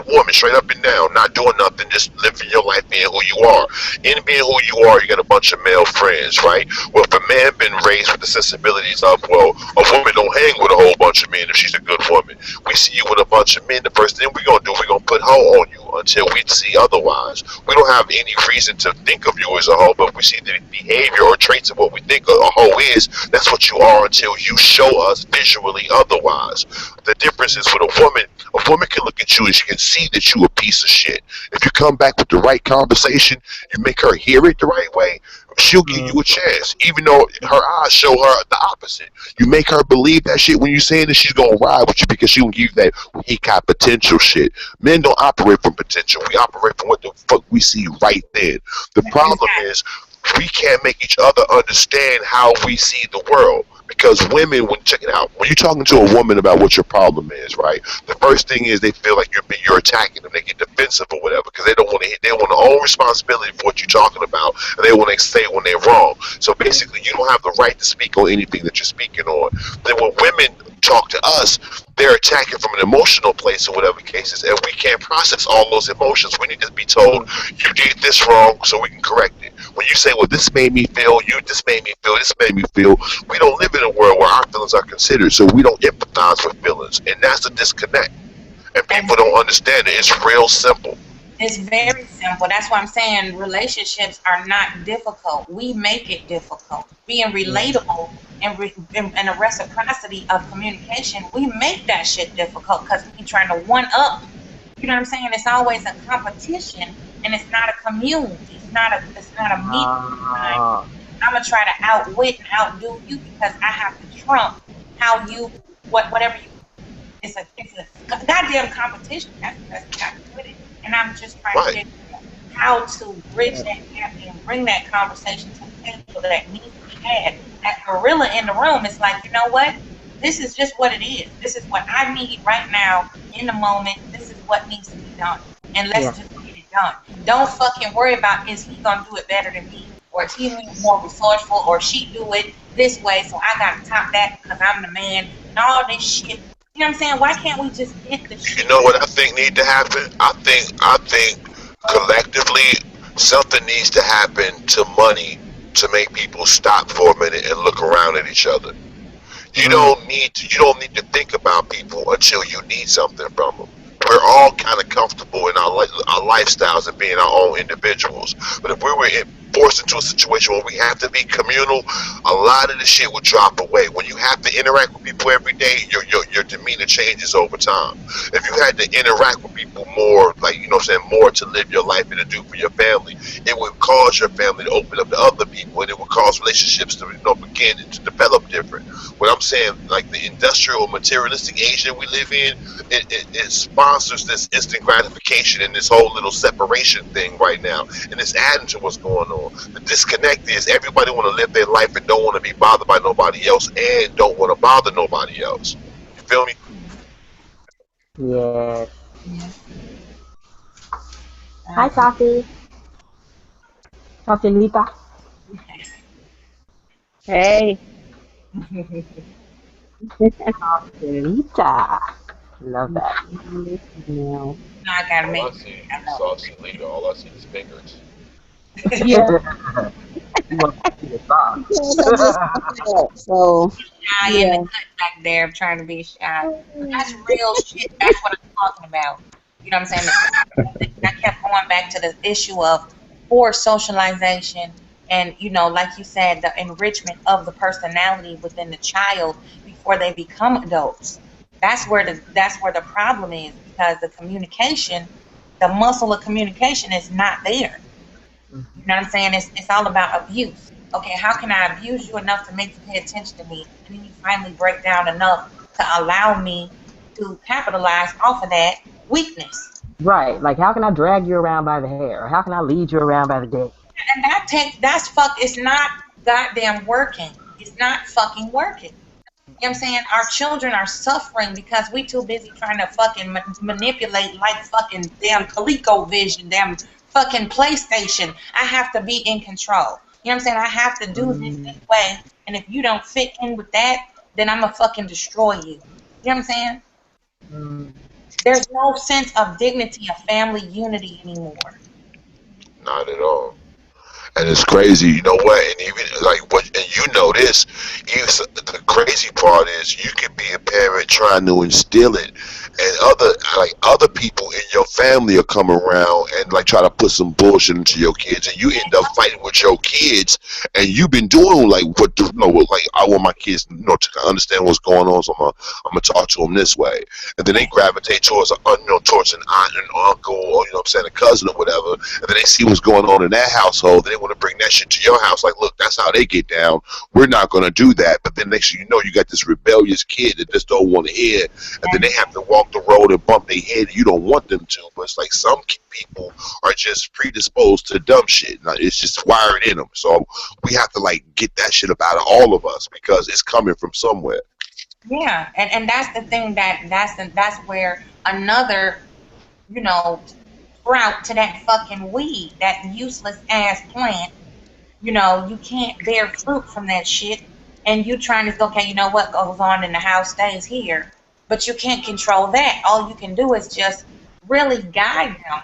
I: woman, straight up and down, not doing nothing, just living your life being who you are. In being who you are, you got a bunch of male friends, right? Well, if a man been raised with the sensibilities of, well, a woman don't hang with a whole bunch of men if she's a good woman. We see you with a bunch of men, the first thing we're going to do, we're going to put hoe on you until we see otherwise. We don't have any reason to think of you as a hoe, but if we see the behavior or traits of what we think a hoe is, that's what you are until you show us visually otherwise. The difference is with a woman can look at you and she can see that you a piece of shit. If you come back with the right conversation, you make her hear it the right way, she'll give you a chance, even though her eyes show her the opposite. You make her believe that shit when you saying that she's gonna ride with you because she will give you that he got potential shit. Men don't operate from potential. We operate from what the fuck we see right then. The problem is we can't make each other understand how we see the world. Because women, check it out, when you're talking to a woman about what your problem is, right? The first thing is they feel like you're attacking them. They get defensive or whatever because they don't want to. They want to own responsibility for what you're talking about, and they want to say when they're wrong. So basically, you don't have the right to speak on anything that you're speaking on. Then when women talk to us, they're attacking from an emotional place or whatever cases, and we can't process all those emotions. We need to be told, you did this wrong, so we can correct it. When you say, well, this made me feel, this made me feel, this made me feel, we don't live in a world where our feelings are considered, so we don't empathize with feelings, and that's the disconnect. And people don't understand it. It's real simple.
B: It's very simple. That's why I'm saying relationships are not difficult. We make it difficult. Being relatable and a reciprocity of communication, we make that shit difficult because we trying to one up. You know what I'm saying? It's always a competition, and it's not a community. It's not a me. I'm gonna try to outwit and outdo you because I have to trump how you whatever you. It's a goddamn competition. That's got to with it. And I'm just trying to figure out how to bridge that gap and bring that conversation to the table that needs to be had. That gorilla in the room is like, you know what? This is just what it is. This is what I need right now in the moment. This is what needs to be done. And let's just get it done. Don't fucking worry about is he gonna do it better than me, or is he more resourceful, or she do it this way, so I gotta top that because I'm the man and all this shit. You know what I'm saying? Why can't we just get the shit?
I: You know what I think need to happen? I think collectively something needs to happen to money to make people stop for a minute and look around at each other. You don't need to think about people until you need something from them. We're all kind of comfortable in our lifestyles and being our own individuals. But if we were forced into a situation where we have to be communal, a lot of the shit would drop away. When you have to interact with people every day, your demeanor changes over time. If you had to interact with people more, like, you know what I'm saying, more to live your life and to do for your family, it would cause your family to open up to other people, and it would cause relationships to begin to develop different. What I'm saying, like the industrial materialistic age that we live in, it sponsors this instant gratification and this whole little separation thing right now, and it's adding to what's going on. The disconnect is everybody want to live their life and don't want to be bothered by nobody else and don't want to bother nobody else. You feel me?
F: Yes. Hi, Safi. Safi.
E: Hey.
F: Lita. Love that.
B: No, I gotta make it.
I: Saucy Lita. All I see is fingers.
E: Yeah.
F: You want to see the song.
E: So,
B: Shy in the cut back there trying to be shy. That's real shit. That's what I'm talking about. You know what I'm saying? I kept going back to the issue of forced socialization and, you know, like you said, the enrichment of the personality within the child before they become adults. That's where the problem is, because the communication, the muscle of communication is not there. You know what I'm saying? It's all about abuse. Okay, how can I abuse you enough to make you pay attention to me? And then you finally break down enough to allow me to capitalize off of that weakness.
F: Right. Like, how can I drag you around by the hair? Or how can I lead you around by the dick?
B: And it's not goddamn working. It's not fucking working. You know what I'm saying? Our children are suffering because we too busy trying to fucking manipulate like fucking damn ColecoVision, damn fucking PlayStation. I have to be in control. You know what I'm saying? I have to do this way, and if you don't fit in with that, then I'm gonna fucking destroy you. You know what I'm saying? There's no sense of dignity of family unity anymore.
I: Not at all.
J: And it's crazy, you know what? And even like what, and you know this. The crazy part is you can be a parent trying to instill it, and other people in your family will come around and like try to put some bullshit into your kids, and you end up fighting with your kids. And you've been doing like like I want my kids, to understand what's going on, so I'm gonna talk to them this way, and then they gravitate towards towards an aunt and uncle, or what I'm saying, a cousin or whatever, and then they see what's going on in that household. They want to bring that shit to your house. Like, look, that's how they get down. We're not going to do that. But then next thing you know, you got this rebellious kid that just don't want to hear, and then they have to walk the road and bump their head. You don't want them to, but it's like some people are just predisposed to dumb shit. Like, it's just wired in them. So we have to like get that shit up out of all of us because it's coming from somewhere.
B: Yeah, and that's the thing that's where another, sprout to that fucking weed, that useless ass plant. You can't bear fruit from that shit, and you trying to go, okay, you know what goes on in the house stays here, but you can't control that. All you can do is just really guide them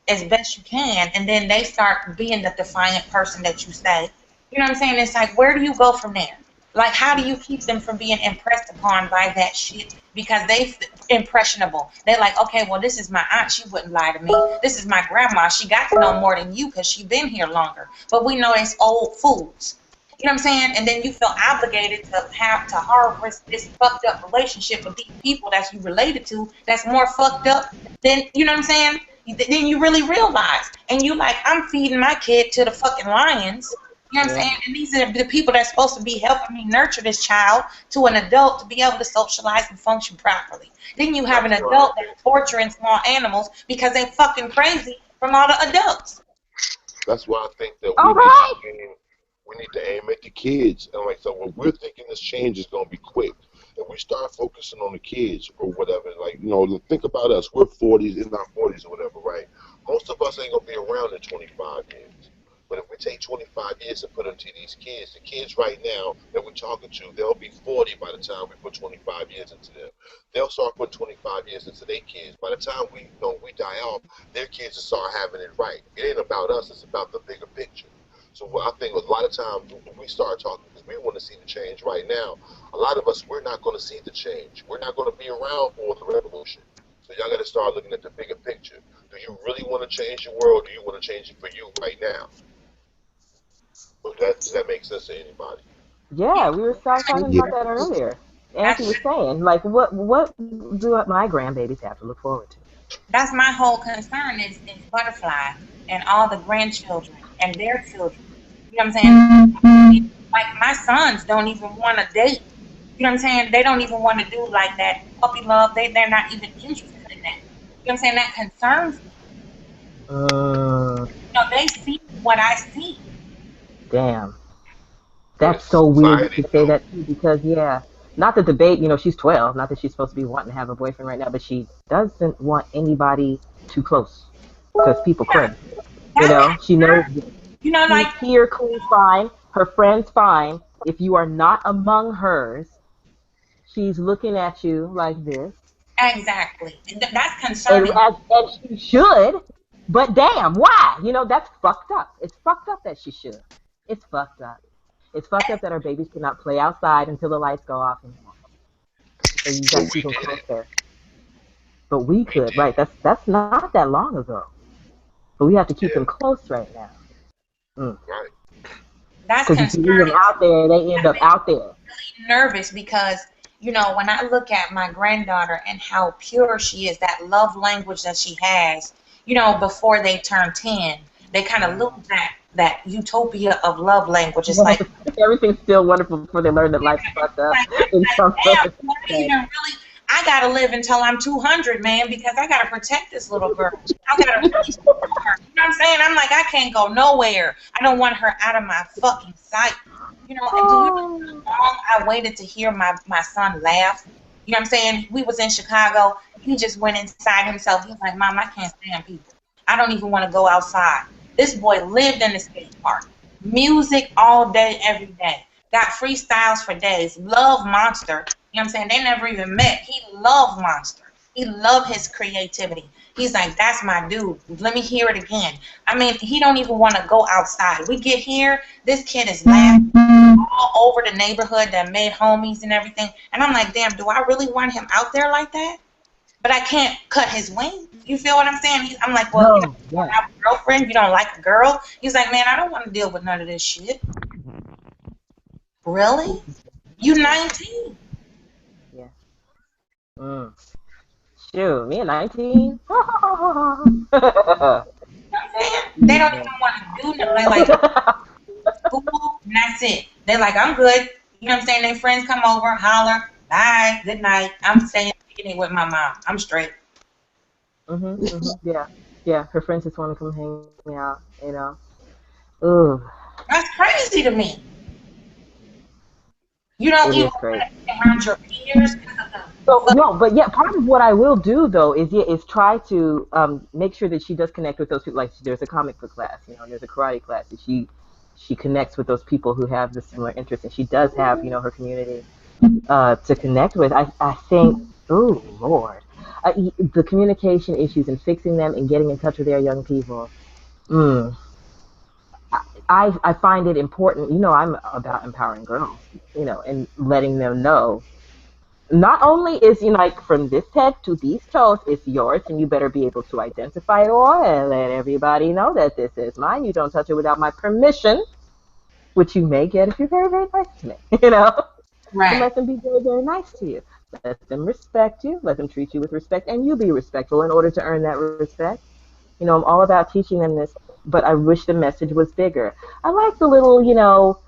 B: as best you can, and then they start being the defiant person that you say. You know what I'm saying? It's like, where do you go from there? Like, how do you keep them from being impressed upon by that shit? Because they impressionable. They're like, okay, well, this is my aunt. She wouldn't lie to me. This is my grandma. She got to know more than you because she been here longer. But we know it's old fools. You know what I'm saying? And then you feel obligated to have to harvest this fucked up relationship with these people that you related to that's more fucked up than, you know what I'm saying? Then you really realize. And you like, I'm feeding my kid to the fucking lions. You know what I'm saying? And these are the people that's supposed to be helping me nurture this child to an adult to be able to socialize and function properly. Then you have an adult that's torturing small animals because they fucking crazy from all the adults.
J: That's why I think that we need to aim at the kids. And like, so when we're thinking this change is going to be quick, and we start focusing on the kids or whatever, like, think about us. We're 40s, in our 40s or whatever, right? Most of us ain't going to be around in 25 years. But if we take 25 years and put them to these kids, the kids right now that we're talking to, they'll be 40 by the time we put 25 years into them. They'll start putting 25 years into their kids. By the time we die off, their kids will start having it right. It ain't about us, it's about the bigger picture. So I think a lot of times when we start talking, because we want to see the change right now, a lot of us, we're not going to see the change. We're not going to be around for the revolution. So y'all got to start looking at the bigger picture. Do you really want to change the world, or do you want to change it for you right now? Does that make sense to anybody?
F: Yeah, we were talking about that earlier. Auntie was saying, like, what do my grandbabies have to look forward to?
B: That's my whole concern is Butterfly and all the grandchildren and their children. You know what I'm saying? Like, my sons don't even want to date. You know what I'm saying? They don't even want to do like that puppy love. They're not even interested in that. You know what I'm saying? That concerns me. They see what I see.
F: Damn. That's so weird to say that too, because not the debate, she's 12, not that she's supposed to be wanting to have a boyfriend right now, but she doesn't want anybody too close because people cringe. She knows like here, cool, fine, her friends fine. If you are not among hers, she's looking at you like this.
B: Exactly. That's concerning.
F: And she should, but damn, why? That's fucked up. It's fucked up that she should. It's fucked up. It's fucked up that our babies cannot play outside until the lights go off. So you got to keep them close there. But we could, right? That's not that long ago. But we have to keep them close right now.
J: Right.
B: That's
F: because if you leave them out there, they end up out there.
B: I'm really nervous because when I look at my granddaughter and how pure she is, that love language that she has, before they turn 10, they kind of lose that utopia of love language. It's like
F: everything's still wonderful before they learn that life's fucked up.
B: I gotta live until I'm 200, man, because I gotta protect this little girl. I gotta really support her. You know what I'm saying? I'm like, I can't go nowhere. I don't want her out of my fucking sight. And do you know how long I waited to hear my son laugh? You know what I'm saying? We was in Chicago. He just went inside himself. He was like, Mom, I can't stand people. I don't even want to go outside. This boy lived in the skate park. Music all day, every day. Got freestyles for days. Love Monster. You know what I'm saying? They never even met. He loved Monster. He loved his creativity. He's like, that's my dude. Let me hear it again. I mean, he don't even want to go outside. We get here, this kid is laughing all over the neighborhood that made homies and everything. And I'm like, damn, do I really want him out there like that? But I can't cut his wings. You feel what I'm saying? I'm like, well, you don't have a girlfriend, you don't like a girl. He's like, man, I don't want to deal with none of this shit. Really? You 19?
F: Yeah. Shoot, me at 19?
B: They don't even want to do nothing. They're like, cool, and that's it. They're like, I'm good. You know what I'm saying? Their friends come over, holler, bye, good night. I'm staying with my mom. I'm straight.
F: Yeah. Her friends just want to come hang out, you know. Ooh.
B: That's crazy to me. You don't even want to be around your peers.
F: But yeah, part of what I will do though is try to make sure that she does connect with those people. Like there's a comic book class, you know, and there's a karate class. And she connects with those people who have the similar interests, and she does have, you know, her community to connect with. I think, oh Lord, the communication issues and fixing them and getting in touch with their young people. I find it important. You know, I'm about empowering girls, you know, and letting them know. Not only is, you know, like from this head to these toes, it's yours, and you better be able to identify it all and let everybody know that this is mine. You don't touch it without my permission, which you may get if you're very, very nice to me, you know?
B: Right.
F: And let them be very, very nice to you. Let them respect you. Let them treat you with respect, and you be respectful in order to earn that respect. You know, I'm all about teaching them this, but I wish the message was bigger. I like the little, you know,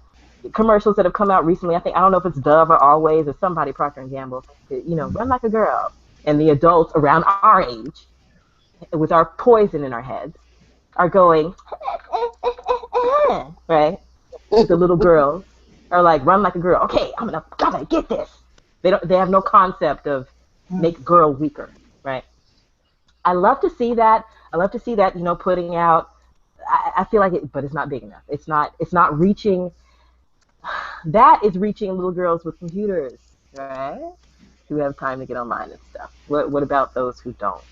F: commercials that have come out recently. I don't know if it's Dove or Always or somebody, Procter & Gamble, you know, run like a girl. And the adults around our age, with our poison in our heads, are going, right? The little girls are like, run like a girl. Okay, I'm gonna get this. They have no concept of make girl weaker, right? I love to see that. You know, putting out. I feel like it, but it's not big enough. It's not reaching. That is reaching little girls with computers, right? Who have time to get online and stuff. What about those who don't?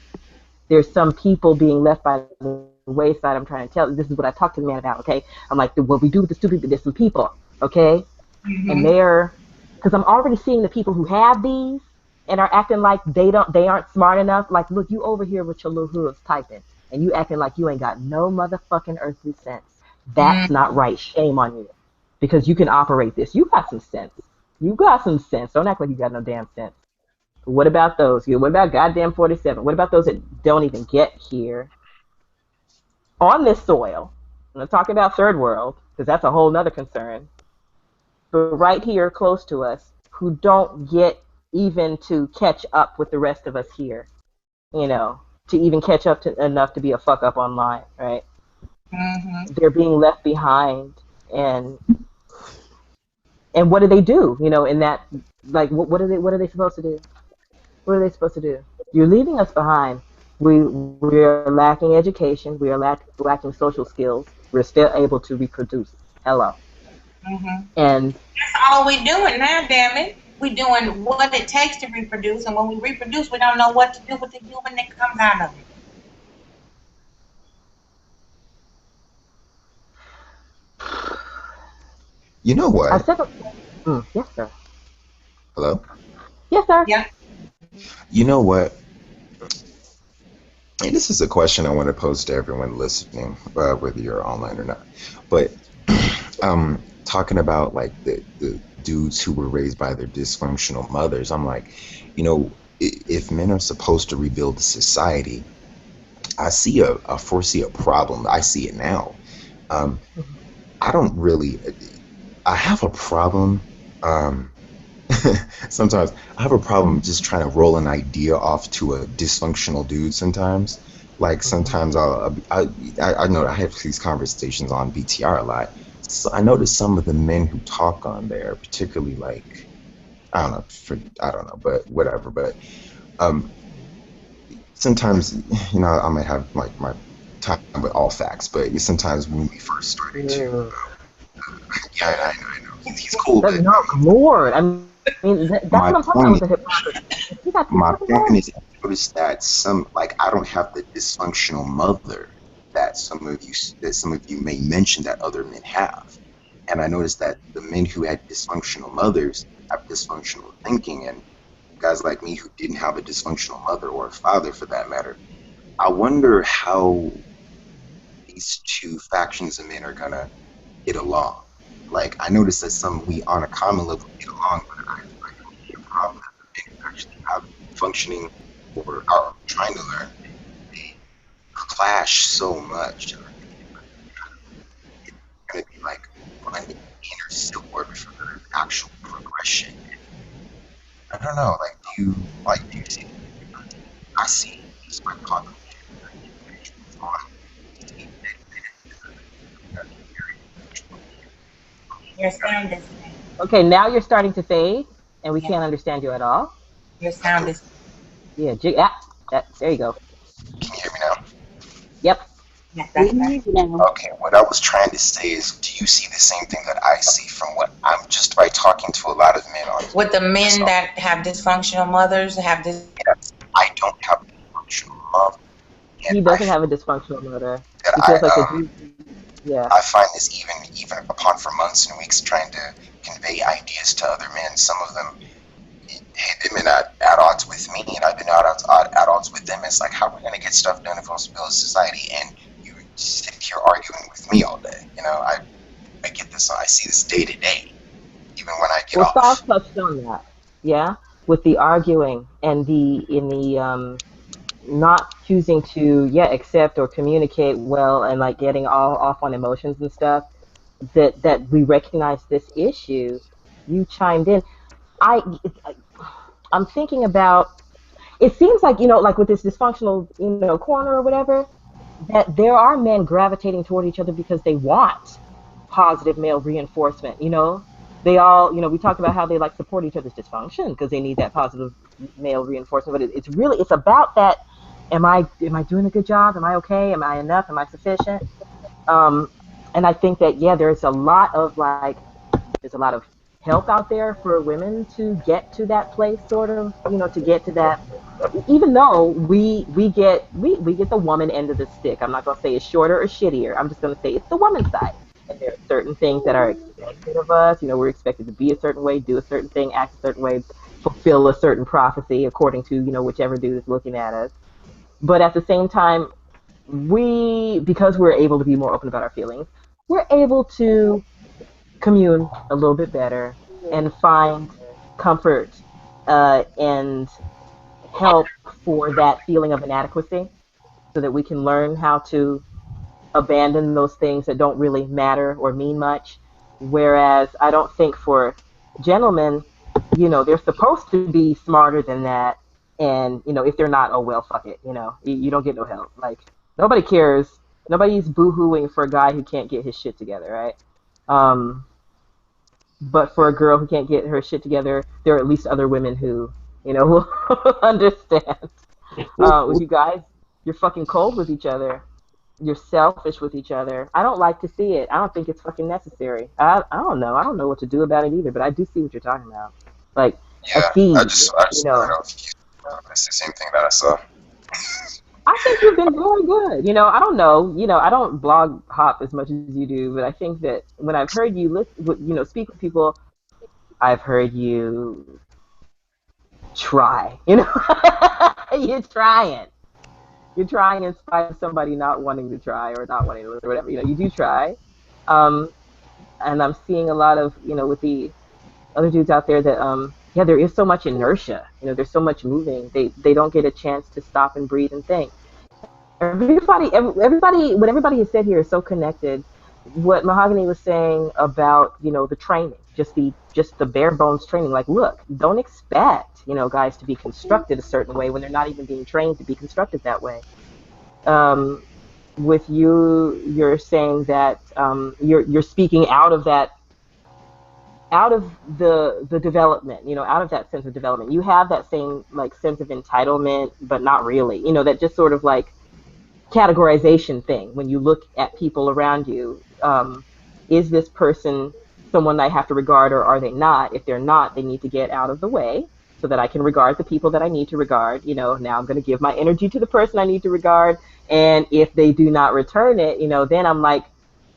F: There's some people being left by the wayside. I'm trying to tell you. This is what I talked to the man about, okay? I'm like, what we do with the stupid, there's some people, okay? And because I'm already seeing the people who have these and are acting like they aren't smart enough. Like, look, you over here with your little hooves typing, and you acting like you ain't got no motherfucking earthly sense. That's not right. Shame on you. Because you can operate this. You got some sense. You got some sense. Don't act like you got no damn sense. What about those? What about goddamn 47? What about those that don't even get here on this soil? I'm not talking about third world, because that's a whole nother concern. But right here, close to us, who don't get even to catch up with the rest of us here, you know, to even catch up to enough to be a fuck up online, right? They're being left behind, and what do they do? You know, in that, like, what are they supposed to do? What are they supposed to do? You're leaving us behind. We're lacking education. We are lacking social skills. We're still able to reproduce. Hello. And
B: that's all we're doing now, damn it. We're doing what it takes to reproduce, and when we reproduce, we don't know what to do with the human that comes out of it.
G: You know what?
F: Yes, sir.
G: Hello?
F: Yes, sir.
B: Yeah.
G: You know what? And this is a question I want to pose to everyone listening, whether you're online or not. But talking about like the dudes who were raised by their dysfunctional mothers, I'm like, you know, if men are supposed to rebuild the society, I foresee a problem. I see it now. I have a problem. Sometimes I have a problem just trying to roll an idea off to a dysfunctional dude sometimes. Like sometimes I know I have these conversations on BTR a lot. So I notice some of the men who talk on there, particularly like, I don't know, but whatever. But sometimes, you know, I might have like my time with all facts, but sometimes when we first started to, yeah, I know. He's cool.
F: But no, Lord, I mean, that's what I'm talking about with the hypocrisy.
G: My point is, noticed that I don't have the dysfunctional mother that some of you may mention that other men have. And I noticed that the men who had dysfunctional mothers have dysfunctional thinking, and guys like me who didn't have a dysfunctional mother or a father for that matter. I wonder how these two factions of men are gonna get along. Like, I noticed that we on a common level get along, but I don't see a problem that the men who actually have functioning or are trying to learn, they clash so much. It's gonna be like one inner sword for the actual progression. I don't know, do you see? I see just my population.
B: Your sound is
F: Okay, now you're starting to fade, and we can't understand you at all.
B: your sound is
F: Yeah, there you go.
G: Can you hear me now?
F: Yep.
B: that's better.
G: Okay, what I was trying to say is, do you see the same thing that I see from what I'm just by talking to a lot of men on?
B: With the men that have dysfunctional mothers, have this.
G: Yes, I don't have a dysfunctional mother.
F: He doesn't have a dysfunctional mother. He feels like a dude. Yeah.
G: I find this even upon for months and weeks trying to convey ideas to other men. Some of them, they've been at odds with me, and I've been at odds with them. It's like, how are we going to get stuff done if we're supposed to build a society? And you sit here arguing with me all day. You know, I get this. I see this day to day, even when I get off.
F: Well, Saul touched on that. Yeah, with the arguing and the not choosing to accept or communicate well, and like getting all off on emotions and stuff, that we recognize this issue. You chimed in. I'm thinking about, it seems like, like with this dysfunctional corner or whatever, that there are men gravitating toward each other because they want positive male reinforcement. They all, we talked about how they like support each other's dysfunction because they need that positive male reinforcement, but it's about that. Am I doing a good job? Am I okay? Am I enough? Am I sufficient? And I think that there's a lot of help out there for women to get to that place, sort of, to get to that. Even though we get the woman end of the stick. I'm not gonna say it's shorter or shittier. I'm just gonna say it's the woman's side. And there are certain things that are expected of us. We're expected to be a certain way, do a certain thing, act a certain way, fulfill a certain prophecy according to whichever dude is looking at us. But at the same time, because we're able to be more open about our feelings, we're able to commune a little bit better and find comfort and help for that feeling of inadequacy, so that we can learn how to abandon those things that don't really matter or mean much. Whereas I don't think for gentlemen, they're supposed to be smarter than that. And, if they're not, oh, well, fuck it. You don't get no help. Like, nobody cares. Nobody's boo-hooing for a guy who can't get his shit together, right? But for a girl who can't get her shit together, there are at least other women who, will understand. With you guys, you're fucking cold with each other. You're selfish with each other. I don't like to see it. I don't think it's fucking necessary. I don't know. I don't know what to do about it either, but I do see what you're talking about. Like,
G: I just that's the same thing that I saw.
F: I think you've been doing good. I don't know. I don't blog hop as much as you do, but I think that when I've heard you speak with people, I've heard you try. You're trying. You're trying in spite of somebody not wanting to try or not wanting to or whatever. You do try. And I'm seeing a lot of, with the other dudes out there that there is so much inertia. There's so much moving. They don't get a chance to stop and breathe and think. Everybody, what everybody has said here is so connected. What Mahogany was saying about, the training, just the bare bones training. Like, look, don't expect, guys to be constructed a certain way when they're not even being trained to be constructed that way. With you're saying that you're speaking out of that. Out of the development, out of that sense of development. You have that same sense of entitlement, but not really. That just sort of categorization thing. When you look at people around you, is this person someone I have to regard, or are they not? If they're not, they need to get out of the way so that I can regard the people that I need to regard. You know, now I'm going to give my energy to the person I need to regard. And if they do not return it, you know, then I'm like,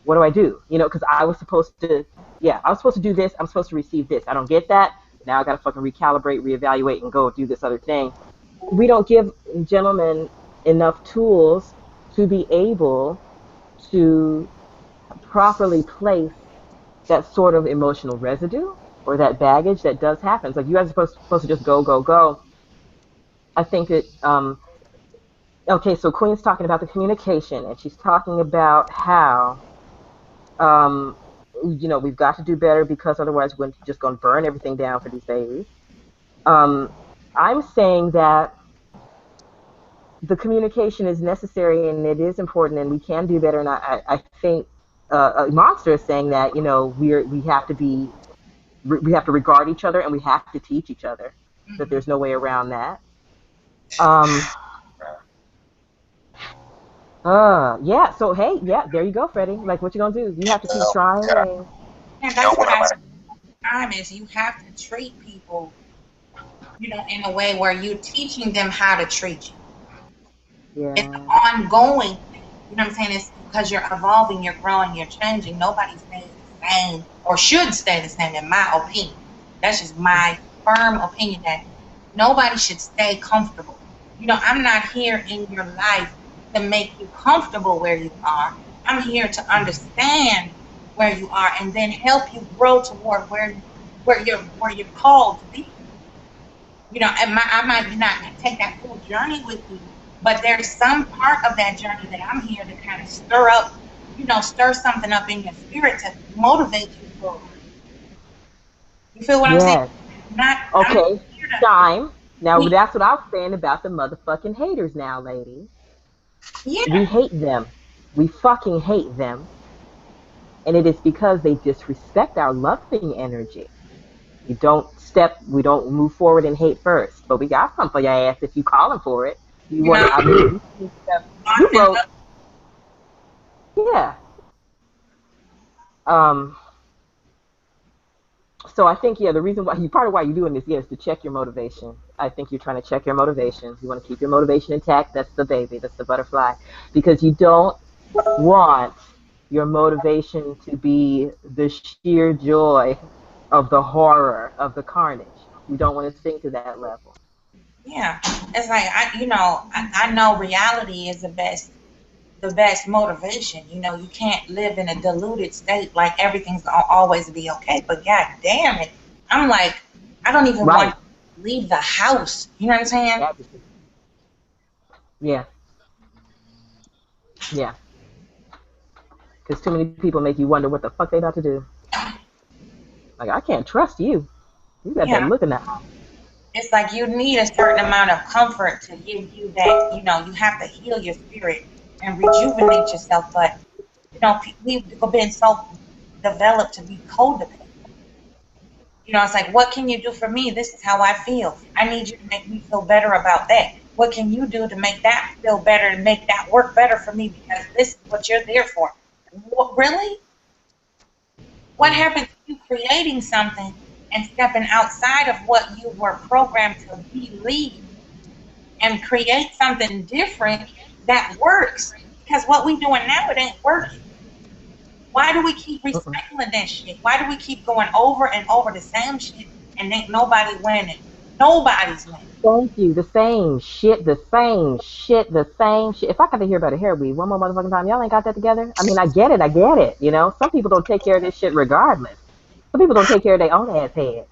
F: what do I do? You know, because I was supposed to do this. I'm supposed to receive this. I don't get that. Now I got to fucking recalibrate, reevaluate, and go do this other thing. We don't give gentlemen enough tools to be able to properly place that sort of emotional residue or that baggage that does happen. It's like you guys are supposed to just go, go, go. I think that, okay, so Queen's talking about the communication, and she's talking about how, you know, we've got to do better because otherwise we're just going to burn everything down for these babies. I'm saying that the communication is necessary and it is important and we can do better. And I think Monster is saying that, you know, we have to regard each other and we have to teach each other, that there's no way around that. Yeah, so hey, yeah, there you go, Freddie. Like, what you gonna do? You have to keep trying.
B: And that's what I time is you have to treat people, you know, in a way where you're teaching them how to treat you.
F: Yeah.
B: It's ongoing. You know what I'm saying? It's because you're evolving, you're growing, you're changing. Nobody stays the same or should stay the same, in my opinion. That's just my firm opinion that nobody should stay comfortable. You know, I'm not here in your life to make you comfortable where you are. I'm here to understand where you are and then help you grow toward where you're called to be. You know, I might not take that full journey with you, but there's some part of that journey that I'm here to kind of stir something up in your spirit to motivate you forward. You feel what I'm saying?
F: Okay, time. Now that's what I was saying about the motherfucking haters now, ladies.
B: Yeah.
F: We hate them. We fucking hate them. And it is because they disrespect our loving energy. We don't move forward in hate first. But we got something for your ass if you calling for it. You want to, I mean, you wrote, yeah. So I think, yeah, the reason why, part of why you're doing this, is to check your motivation. I think you're trying to check your motivation. You want to keep your motivation intact. That's the baby. That's the butterfly. Because you don't want your motivation to be the sheer joy of the horror of the carnage. You don't want to sink to that level.
B: Yeah, it's like I know reality is the best motivation. You know, you can't live in a diluted state like everything's gonna always be okay. But god damn it, I'm like, I don't even want to leave the house. You know what I'm saying?
F: Yeah. Yeah. Because too many people make you wonder what the fuck they about to do. Like, I can't trust you. You got that look in that.
B: It's like you need a certain amount of comfort to give you that, you know, you have to heal your spirit and rejuvenate yourself. But, you know, we've been so developed to be codependent. You know, it's like, what can you do for me? This is how I feel. I need you to make me feel better about that. What can you do to make that feel better and make that work better for me? Because this is what you're there for. What, really? What happened to you creating something and stepping outside of what you were programmed to believe and create something different that works? Because what we doing now, it ain't working. Why do we keep recycling that shit? Why do we keep going over and over the same shit and ain't nobody winning? Nobody's winning.
F: Thank you. The same shit, the same shit, the same shit. If I got to hear about a hair weave one more motherfucking time, y'all ain't got that together? I mean, I get it, you know? Some people don't take care of this shit regardless. Some people don't take care of their own ass head,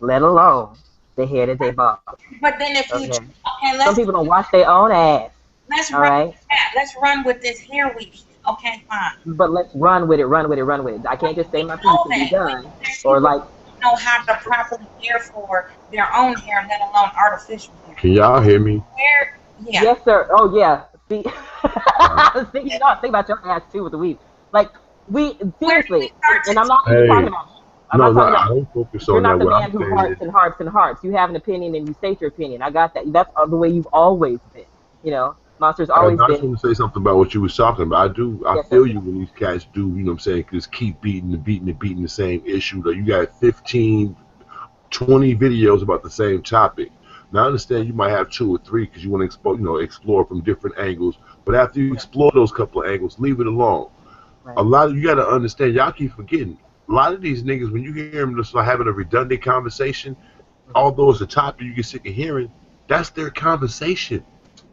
F: let alone the hair that they bought.
B: But then if you,
F: some people don't wash their own ass.
B: Let's run with that. Let's run with this hair weave shit. Okay, fine.
F: But let's run with it. I can't just say my piece and be done. Or like,
B: know how to properly care for their own hair, let alone artificial hair.
K: Can y'all hear me?
B: Yeah.
F: Yes, sir. Oh, yeah. See, you know, think about your ass too with the weave. Like, we seriously, and I'm not talking about. I
K: don't focus on that.
F: You're not the man who harps and harps. You have an opinion and you state your opinion. I got that. That's the way you've always been. You know, Monster's always been.
K: I just want to say something about what you was talking about. I feel you when these cats do, you know what I'm saying, just keep beating the same issue. Like, you got 15 20 videos about the same topic. Now I understand you might have 2 or 3 because you want to explore from different angles. But after you explore those couple of angles, leave it alone.
F: Right.
K: A lot of you got to understand. Y'all keep forgetting. A lot of these niggas, when you hear them just like having a redundant conversation, although it's a topic you get sick of hearing, that's their conversation.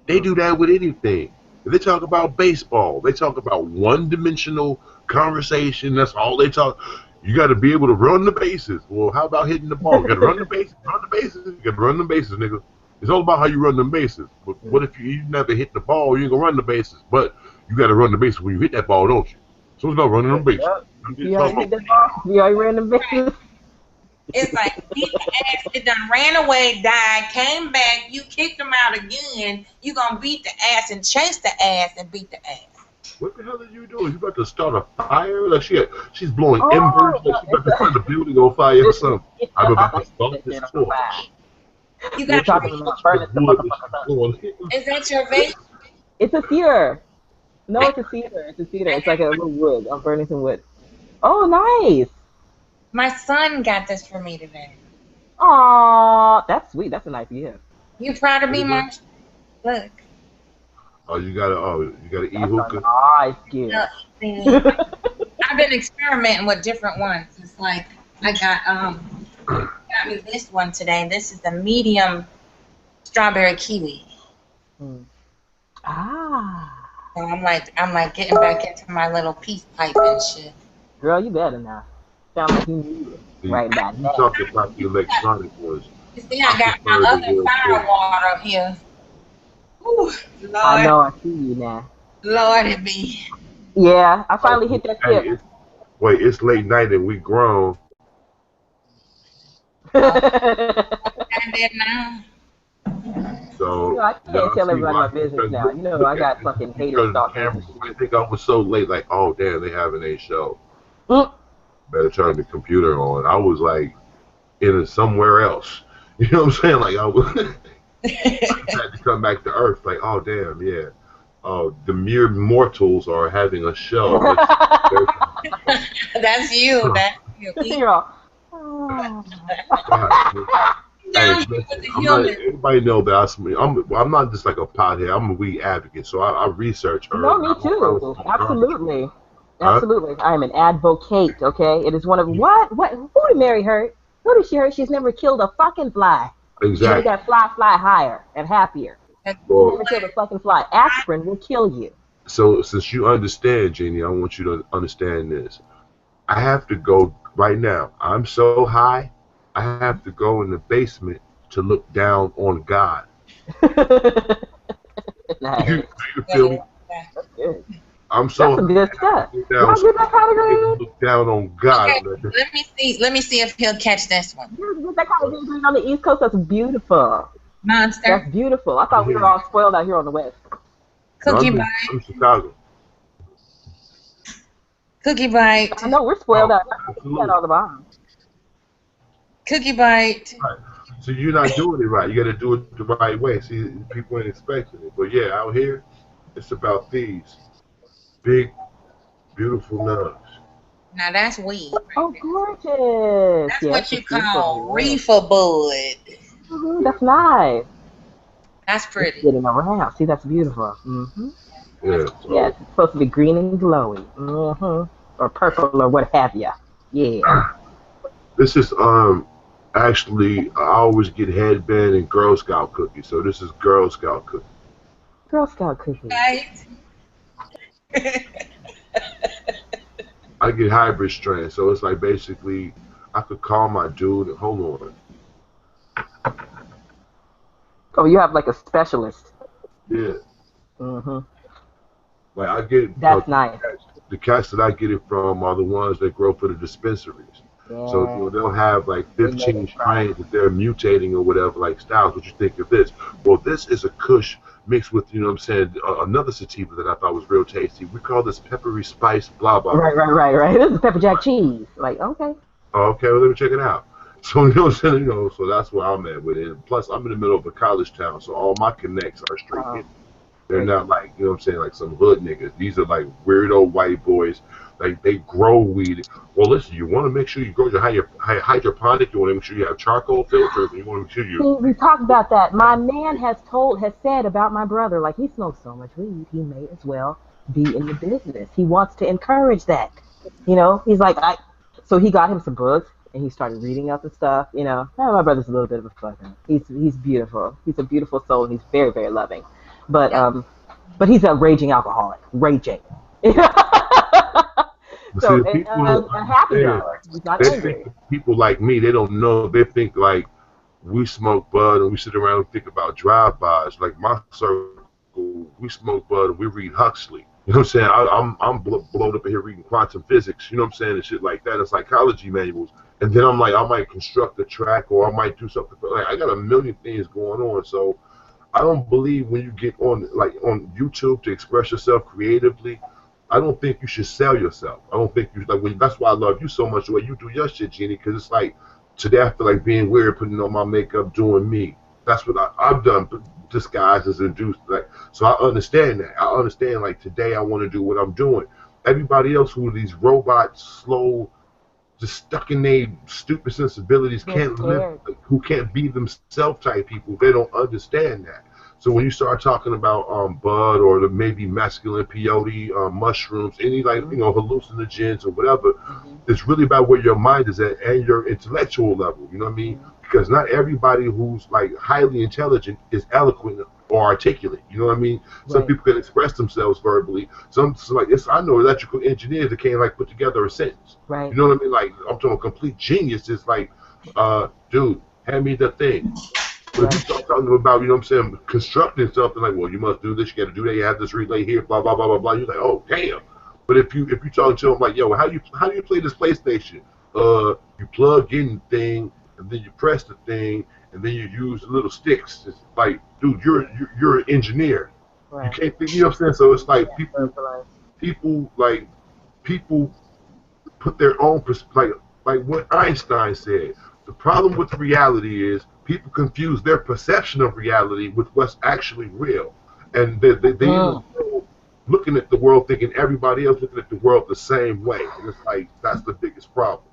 K: They do that with anything. If they talk about baseball, they talk about one-dimensional conversation. That's all they talk. You got to be able to run the bases. Well, how about hitting the ball? You got to run the bases. Run the bases. You got to run the bases, nigga. It's all about how you run the bases. But what if you never hit the ball? You ain't gonna run the bases. But you got to run the bases when you hit that ball, don't you? So it's about running them bases.
F: You already hit the ball. You already ran the bases.
B: It's like beat the ass. It done ran away, died, came back. You kicked them out again. You gonna beat the ass and chase the ass and beat the ass.
K: What the hell are you doing? You about to start a fire? Like she's blowing embers. Like she's about to set the building on fire or something. I'm about to start this torch.
B: You got
F: talking about burning the motherfucker up.
B: Is that your vape?
F: It's a cedar. No, it's a cedar. It's a cedar. It's like a little wood. I'm burning some wood. Oh, nice.
B: My son got this for me today.
F: Aw, that's sweet. That's a nice gift.
B: You proud of me, Mark? Look.
K: Oh, you gotta eat hookah.
F: Nice gift.
B: I've been experimenting with different ones. It's like I got me this one today. This is the medium strawberry kiwi.
F: Ah.
B: So I'm like getting back into my little peace pipe and shit.
F: Girl, you better now. Sound like you need it right about
K: You
F: now.
K: talking about the electronic ones.
B: You see, I got my other fire water up here. Ooh, Lord.
F: I know, I see you now.
B: Lord, it be.
F: Yeah, I finally hit that tip.
K: Wait, it's late night and we grown.
B: And then now.
K: So,
F: You know, I can't tell everybody my business now. You know, I got fucking haters talking.
K: I think I was so late, like, oh damn, they having a show.
F: Mm.
K: Better turn the computer on. I was like in somewhere else. You know what I'm saying? Like I was I had to come back to Earth. Like, oh damn, yeah. The mere mortals are having a show.
B: That's you. That's you.
F: You're all,
K: Hey, everybody know that I'm not just like a pothead. I'm a weed advocate, so I research her.
F: No, me too. Absolutely. Absolutely. I am an advocate, okay? It is one of, what? Who did Mary hurt? Who did she hurt? She's never killed a fucking fly.
K: Exactly.
F: You got fly higher and happier.
K: Well,
F: never killed a fucking fly. Aspirin will kill you.
K: So since you understand, Jeannie, I want you to understand this. I have to go right now. I'm so high, I have to go in the basement to look down on God.
F: Nice.
K: You feel me?
F: That's good.
K: I'm so
F: That's some good stuff.
K: down,
F: Y'all get that category?
K: look down on God.
B: Okay, let me see if he'll catch this one.
F: You get that category on the East Coast? That's beautiful.
B: Monster.
F: That's beautiful. I thought we were all spoiled out here on the West.
B: Cookie
K: I'm
B: bite.
K: in Chicago.
B: Cookie bite.
F: I know we're spoiled out here. We got all the bombs.
B: Cookie bite.
K: Right. So you're not doing it right. You got to do it the right way. See, people ain't expecting it. But yeah, out here, it's about these big, beautiful nuts.
B: Now that's weed. Right
F: Oh,
B: there.
F: gorgeous.
B: That's
F: Yeah,
B: what you
F: that's beautiful.
B: call reefer bud.
F: That's nice.
B: That's
F: It's
B: pretty.
F: getting around. See, that's beautiful. Mm-hmm.
K: Yeah. So,
F: Yes, it's supposed to be green and glowy. Mm-hmm. Or purple or what have you. Yeah.
K: this is actually I always get headband and Girl Scout cookies. So this is Girl Scout cookie.
F: Girl Scout cookies.
B: Right?
K: I get hybrid strain. So it's like basically I could call my dude. Hold on.
F: Oh, you have like a specialist.
K: Yeah.
F: Mm-hmm.
K: Like I get
F: That's nice.
K: the cats that I get it from are the ones that grow for the dispensaries.
F: Yeah.
K: So you know, they'll have like 15 strains that they're mutating or whatever, like styles. What you think of this? Well, this is a Kush mixed with, you know what I'm saying, another sativa that I thought was real tasty. We call this peppery spice blah blah.
F: Right. This is pepper jack cheese. Like, okay.
K: Oh, okay, well, let me check it out. So you know what I'm saying, so that's where I'm at with it. Plus, I'm in the middle of a college town, so all my connects are straight in. They're not like, you know what I'm saying, like some hood niggas. These are like weirdo white boys. Like they grow weed. Well, listen, you want to make sure you grow your hydroponic. You want to make sure you have charcoal filters. You want to make sure you.
F: See, we talked about that. My man has said about my brother, like, he smokes so much weed, he may as well be in the business. He wants to encourage that. You know, he's like, so he got him some books and he started reading up and stuff. You know, my brother's a little bit of a fucker. He's beautiful. He's a beautiful soul. And he's very, very loving, but he's a raging alcoholic, raging. So,
K: see,
F: a happy dollar. He's not angry.
K: People like me, they don't know. They think like we smoke bud and we sit around and think about drive-bys. Like my circle, we smoke bud and we read Huxley. You know what I'm saying? I'm blown up in here reading quantum physics. You know what I'm saying? And shit like that, and psychology manuals. And then I'm like, I might construct a track or I might do something. Like I got a million things going on. So I don't believe when you get on YouTube to express yourself creatively, I don't think you should sell yourself. I don't think you that's why I love you so much the way you do your shit, Jeannie, because it's like today I feel like being weird, putting on my makeup, doing me. That's what I've done, disguises and do like. So I understand that. I understand like today I want to do what I'm doing. Everybody else who are these robots, slow, just stuck in their stupid sensibilities, can't live, who can't be themselves type people, they don't understand that. So when you start talking about bud or the maybe masculine peyote, mushrooms, any hallucinogens or whatever, it's really about where your mind is at and your intellectual level. You know what I mean? Because not everybody who's like highly intelligent is eloquent or articulate. You know what I mean? Some people can express themselves verbally. I know electrical engineers that can't like put together a sentence.
F: Right.
K: You know what I mean? Like I'm talking complete genius. It's like, dude, hand me the thing. But if you start talking about, you know what I'm saying, constructing something like, well, you must do this, you got to do that, you have this relay here, blah blah blah blah blah. You're like, oh damn. But if you talk to them like, yo, how do you play this PlayStation? You plug in the thing, and then you press the thing, and then you use little sticks. It's like, dude, you're an engineer. Right. You can't think. You know what I'm saying? So it's like people put their own like what Einstein said. The problem with reality is people confuse their perception of reality with what's actually real, and they looking at the world thinking everybody else looking at the world the same way, and it's like that's the biggest problem.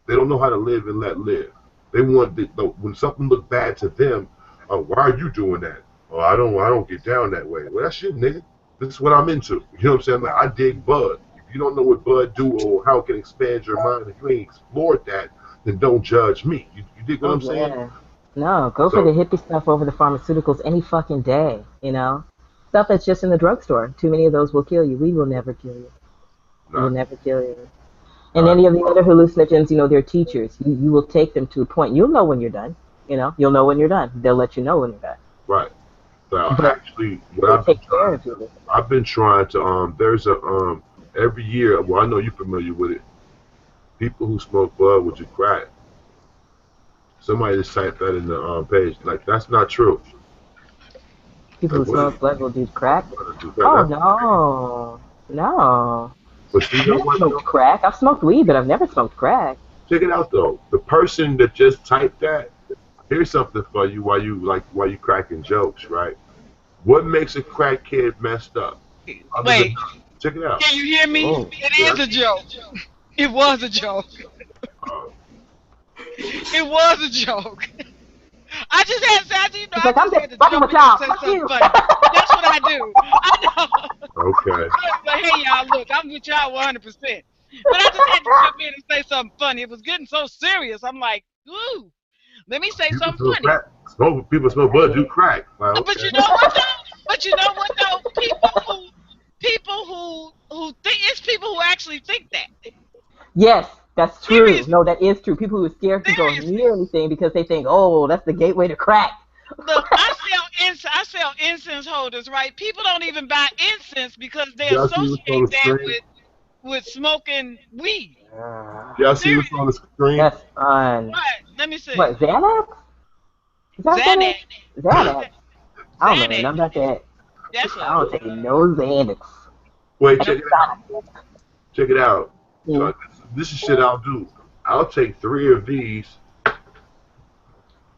K: They don't know how to live and let live. They want when something looks bad to them, why are you doing that? Oh, I don't get down that way. Well, that's shit, nigga. This is what I'm into. You know what I'm saying? Like I dig bud. If you don't know what bud do or how it can expand your mind, if you ain't explored that, then don't judge me. You dig what I'm saying?
F: No, go for the hippie stuff over the pharmaceuticals any fucking day, you know? Stuff that's just in the drugstore. Too many of those will kill you. Weed will never kill you. It will never kill you. And any of the other hallucinogens, you know, they're teachers. You will take them to a point. You'll know when you're done. You know, you'll know when you're done. They'll let you know when you're done.
K: Right. So actually, what I've been trying to, there's a, every year, well, I know you're familiar with it. People who smoke bud would do crack. Somebody just typed that in the page. Like, that's not true.
F: People who smoke bud will do crack? Oh, no.
K: But you know what?
F: Smoked crack. I've smoked weed, but I've never smoked crack.
K: Check it out, though. The person that just typed that, here's something for you while you cracking jokes, right? What makes a crackhead messed up?
A: Wait.
K: Check it out.
A: Can you hear me? It is a joke. It was a joke. It was a joke. I just had to, you know, I just had to joke and say something funny. That's what I do. I know.
K: Okay.
A: But hey, y'all, look, I'm with y'all 100%. But I just had to jump in and say something funny. It was getting so serious. I'm like, ooh, let me say something funny.
K: People smoke bud, do crack. Like, okay.
A: But you know what though? People who think, it's people who actually think that.
F: Yes, that's true. Seriously. No, that is true. People who are scared to go near anything because they think, oh, that's the gateway to crack.
A: Look, I sell incense holders, right? People don't even buy incense because they associate that with smoking weed.
K: Y'all see what's on the screen?
F: That's fun.
A: What? Let me see.
F: What, Xanax?
A: Xanax.
F: Xanax. I don't know nothing about that. I don't take no Xanax.
K: Wait, check it out. So this is shit I'll do. I'll take 3 of these,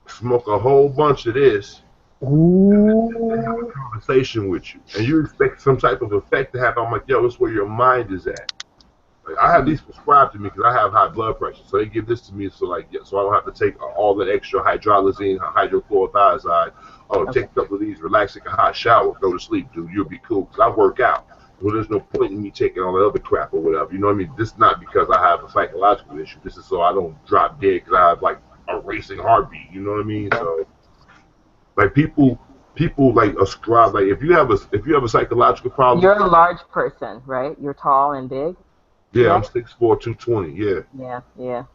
K: smoke a whole bunch of this, Ooh. Conversation with you, and you expect some type of effect to happen. I'm like, yo, that's where your mind is at. Like, I have these prescribed to me because I have high blood pressure, so they give this to me so like, yeah, so I don't have to take all that extra hydrolysine, hydrochlorothiazide. Oh, take a couple of these, relax, take a hot shower, go to sleep, dude. You'll be cool. Cause I work out. Well, there's no point in me taking all that other crap or whatever. You know what I mean? This is not because I have a psychological issue. This is so I don't drop dead because I have like a racing heartbeat. You know what I mean? So. Like people like ascribe like if you have a psychological problem.
F: You're a large person, right? You're tall and big.
K: Yeah, I'm 6'4", 220. Yeah.
F: Yeah.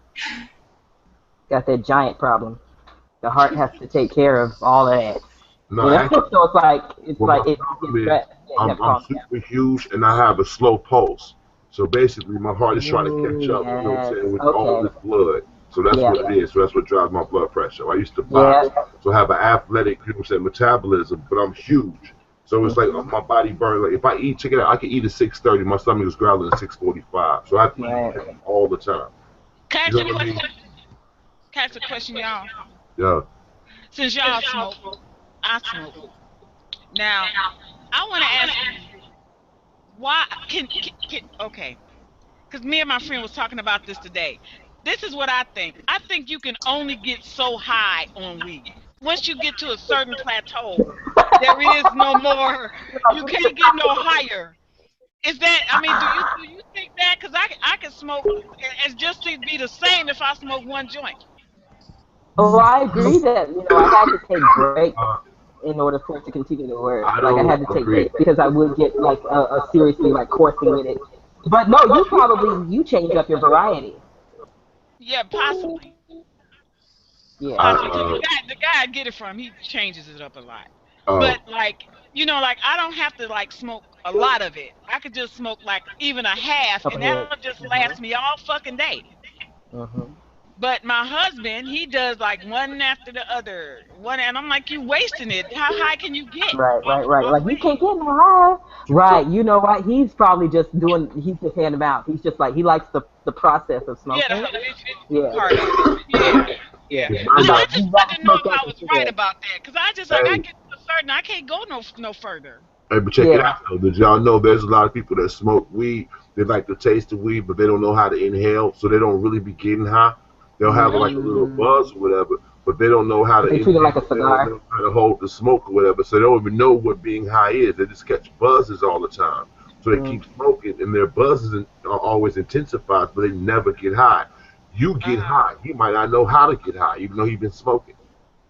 F: Got that giant problem. The heart has to take care of all of that.
K: No,
F: you know?
K: actually,
F: So it's like it's
K: is, I'm super huge and I have a slow pulse. So basically, my heart is trying to catch up. You know what I'm saying? With all this blood. So that's what it is. So that's what drives my blood pressure. I used to box, so I have an athletic, you know what I'm saying, metabolism, but I'm huge. So it's like my body burns. Like if I eat, check it out, I can eat at 6:30. My stomach is growling at 6:45. So I have to eat all the time.
A: Can I ask a question, y'all?
K: Yeah.
A: Since y'all smoke, I smoke. Now, I want to ask you, why can okay? Because me and my friend was talking about this today. This is what I think. I think you can only get so high on weed. Once you get to a certain plateau, there is no more. You can't get no higher. Is that? I mean, do you think that? Because I can smoke and just to be the same if I smoke one joint.
F: Oh, I agree that I had to take breaks in order for it to continue to work. I had to take breaks because I would get like a seriously like coursing with it. But no, you change up your variety.
A: Yeah, possibly.
F: Yeah.
A: The guy I get it from, he changes it up a lot. But like I don't have to like smoke a lot of it. I could just smoke like even a half, and that'll just last me all fucking day. But my husband, he does like one after the other, and I'm like, you wasting it. How high can you get?
F: Right. Like you can't get no higher. Right. You know what? He's probably just he's just hand him out. He's just like, he likes the process of smoking. Yeah.
A: I just wanted to know if I was right about that, because I just I get to a certain, I can't go no further.
K: Hey, but check it out though. Did y'all know there's a lot of people that smoke weed? They like the taste of weed, but they don't know how to inhale, so they don't really be getting high. They'll have like a little buzz or whatever, but they don't know how to.
F: They treat it like a cigar.
K: They don't know how to hold the smoke or whatever, so they don't even know what being high is. They just catch buzzes all the time, so they keep smoking, and their buzzes are always intensified, but they never get high. You get high. He might not know how to get high, even though he's been smoking.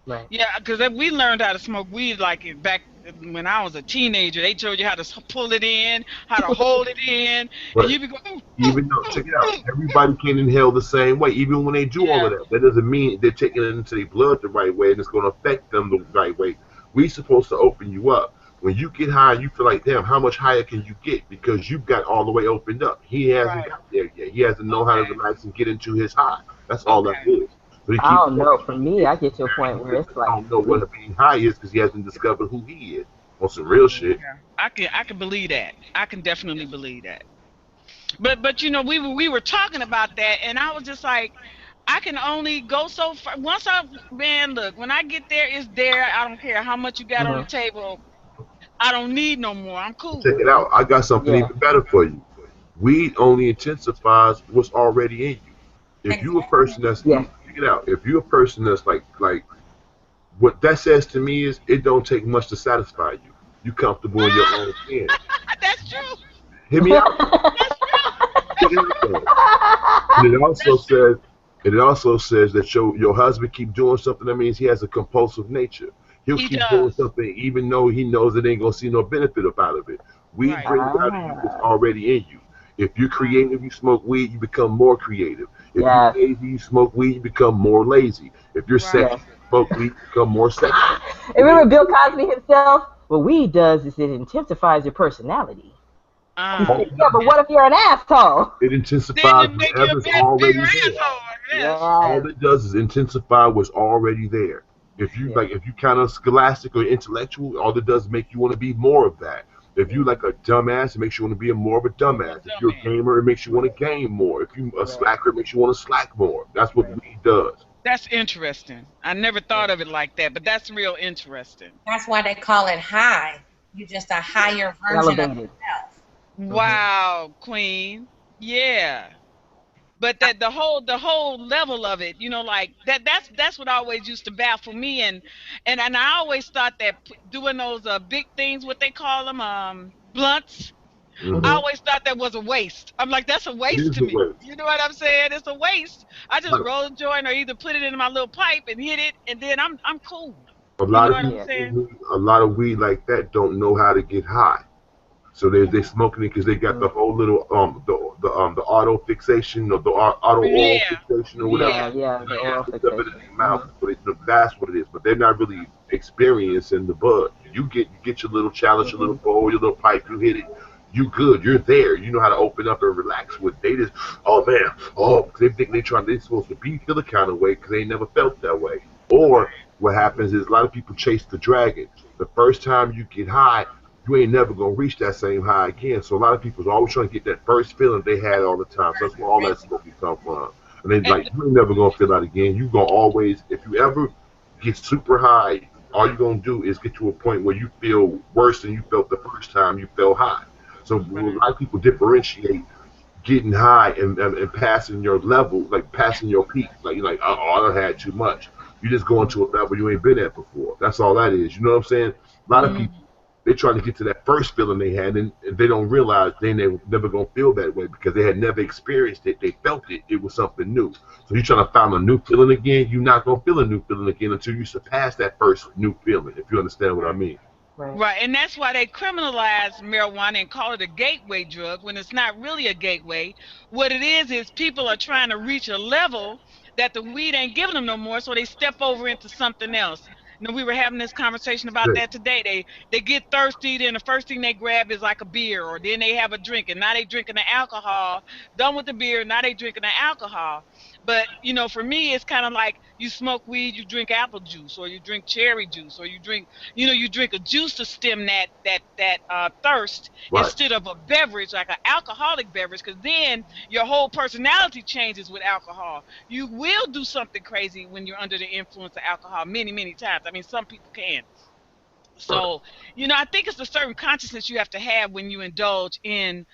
F: Right.
A: Yeah, because we learned how to smoke weed like back when I was a teenager. They told you how to pull it in, how to hold it in, and you be going.
K: Even though, check it out, everybody can inhale the same way. Even when they do all of that, that doesn't mean they're taking it into their blood the right way, and it's going to affect them the right way. We're supposed to open you up. When you get high, you feel like, damn, how much higher can you get? Because you've got all the way opened up. He hasn't got there yet. He hasn't known how to relax and get into his high. That's all that is. So
F: I don't know. For me, I get to a point where it's like,
K: I don't know what being high is because he hasn't discovered who he is on some real shit.
A: Yeah, I can believe that. I can definitely believe that. But we were talking about that, and I was just like, I can only go so far. Once look, when I get there, it's there. I don't care how much you got on the table. I don't need no more. I'm cool.
K: Check it out. I got something even better for you. Weed only intensifies what's already in you. If you a person that's check it out. If you're a person that's like what that says to me is it don't take much to satisfy you. You comfortable in your own skin.
A: That's true.
K: Hear me out. And it also says that your husband keep doing something. That means he has a compulsive nature. He'll keep doing something even though he knows it ain't gonna see no benefit out of it. Weed brings out of you what's already in you. If you're creative, you smoke weed, you become more creative. If you're lazy, you smoke weed, you become more lazy. If you're sexual, you smoke weed, you become more sexual.
F: Remember Bill Cosby himself? What weed does is it intensifies your personality. Yeah, but what if you're an asshole?
K: It intensifies whatever's already there. All it does is intensify what's already there. If you if you kind of scholastic or intellectual, all it does is make you want to be more of that. If you like a dumbass, it makes you want to be more of a dumbass. If you're a gamer, it makes you want to game more. If you're a slacker, it makes you want to slack more. That's what weed does.
A: That's interesting. I never thought of it like that, but that's real interesting.
B: That's why they call it high. You just a higher version of
F: Elevated.
B: yourself.
A: Wow, Queen. Yeah. But that the whole level of it, you know, like that's what always used to baffle me, and I always thought that doing those big things, what they call them, blunts. I
K: Mhm.
A: always thought that was a waste. I'm like, that's a
K: It
A: waste
K: is
A: to
K: a
A: me.
K: waste.
A: You know what I'm saying? It's a waste. I just
K: Like,
A: roll a joint or either put it in my little pipe and hit it, and then I'm cool.
K: a
A: You
K: lot
A: know
K: of
A: what I'm
K: people,
F: Yeah.
A: saying?
K: a lot of weed like that don't know how to get high. So they smoking it because they got the whole little the auto fixation or the auto oral
A: Yeah.
K: fixation or whatever.
F: Yeah, yeah, the oral
K: Put stuff in
F: fixation.
K: their mouth. So that's what it is. But they're not really experiencing the bud. You get your little challenge, your little bowl, your little pipe. You hit it. You good. You're there. You know how to open up and relax with. They just, oh man, oh, 'cause they think they're supposed to be feel the kind of way because they never felt that way. Or what happens is a lot of people chase the dragon. The first time you get high, you ain't never gonna reach that same high again. So a lot of people are always trying to get that first feeling they had all the time. So that's where all that smoking come from. And they
A: And
K: like, you ain't never gonna feel that again. You gonna always, if you ever get super high, all you're gonna do is get to a point where you feel worse than you felt the first time you felt high. So a lot of people differentiate getting high and passing your level, like passing your peak. Like you're like, oh, I done had too much. You just going to a level you ain't been at before. That's all that is. You know what I'm saying? A lot of people they trying to get to that first feeling they had, and they don't realize they never gonna feel that way because they had never experienced it. They felt it. It was something new. So you're trying to find a new feeling again. You're not gonna feel a new feeling again until you surpass that first new feeling. If you understand what I mean.
A: Right, and that's why they criminalize marijuana and call it a gateway drug when it's not really a gateway. What it is people are trying to reach a level that the weed ain't giving them no more, so they step over into something else. You know, we were having this conversation about
K: Yeah.
A: that today. They get thirsty, then the first thing they grab is like a beer, or then they have a drink, and now they drinking the alcohol. Done with the beer, now they drinking the alcohol. But you know, for me, it's kind of like you smoke weed, you drink apple juice, or you drink cherry juice, or you drink you drink a juice to stem that thirst
K: Right.
A: instead of a beverage like an alcoholic beverage, because then your whole personality changes with alcohol. You will do something crazy when you're under the influence of alcohol many times. I mean, some people can. So, you know, I think it's a certain consciousness you have to have when you indulge in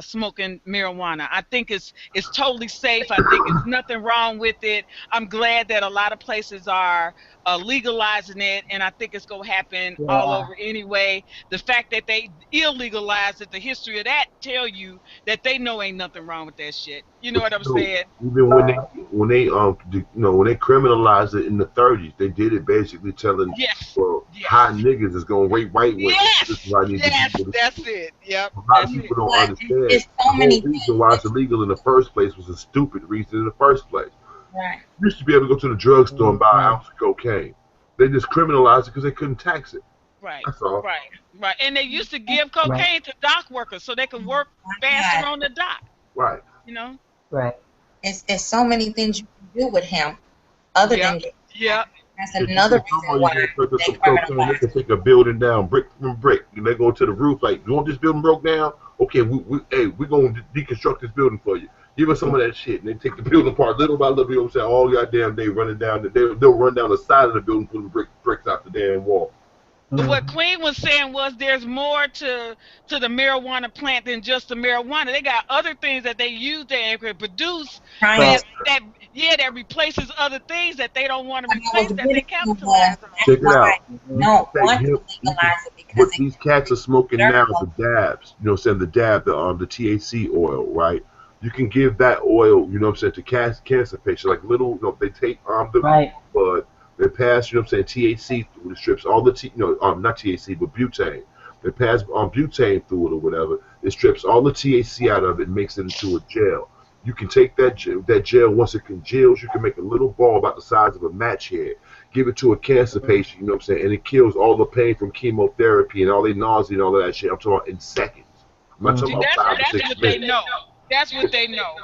A: smoking marijuana. I think it's totally safe. I think it's nothing wrong with it. I'm glad that a lot of places are legalizing it, and I think it's going to happen all over anyway. The fact that they illegalized it, the history of that tell you that they know ain't nothing wrong with that shit. You know
K: But
A: what I'm
K: you know,
A: saying?
K: even when they criminalized it in the 30s, they did it basically telling
A: Yes.
K: high niggas is gonna rape white women. This is
A: Yes.
K: why I need
A: Yes.
K: to do
A: That's it. Yep.
K: A lot of
A: That's
K: people
A: it.
K: don't
B: But
K: understand.
B: it's
K: The
B: so many
K: whole reason
B: things.
K: why it's illegal in the first place was a stupid reason in the first place.
B: Right.
K: You used to be able to go to the drugstore and buy an ounce of cocaine. They just criminalized it because they couldn't tax it.
A: Right,
K: That's all.
A: right. And they used to give cocaine to dock workers so they could work faster on the dock.
K: Right.
A: You know?
F: Right.
B: It's so many things you can do with hemp other than get.
A: Yep.
B: That's
K: If
B: another
K: you
B: reason why
K: get some
B: they
K: cocaine, they
B: criminalize.
K: can take a building down brick from brick. And they go to the roof like, you want this building broke down? Okay, we're going to deconstruct this building for you. Give us some of that shit. And they take the building apart little by little. You know what I'm saying? All goddamn day running down. They'll run down the side of the building, putting bricks out the damn wall.
A: What Queen was saying was there's more to the marijuana plant than just the marijuana. They got other things that they use that can produce
B: Right.
A: that replaces other things that they don't want to
B: And I was
A: replace that they
B: getting to
A: capitalize on.
K: Check it out.
B: No,
K: Take
B: want to
K: hemp,
B: legalize it because
K: what
B: it
K: these cats are smoking now, the dabs, you know what I'm saying, the THC oil, right? You can give that oil, you know what I'm saying, to cancer patients, like little, you know, they take the bud, they pass, you know what I'm saying, THC through the strips, all the, not THC, but butane. They pass butane through it or whatever. It strips all the THC out of it and makes it into a gel. You can take that gel, once it congeals, you can make a little ball about the size of a match head. Give it to a cancer patient, you know what I'm saying, and it kills all the pain from chemotherapy and all the nausea and all of that shit. I'm talking about in seconds. I'm not talking about 5 or 6
A: That's what they
K: minutes.
A: know. That's what they know.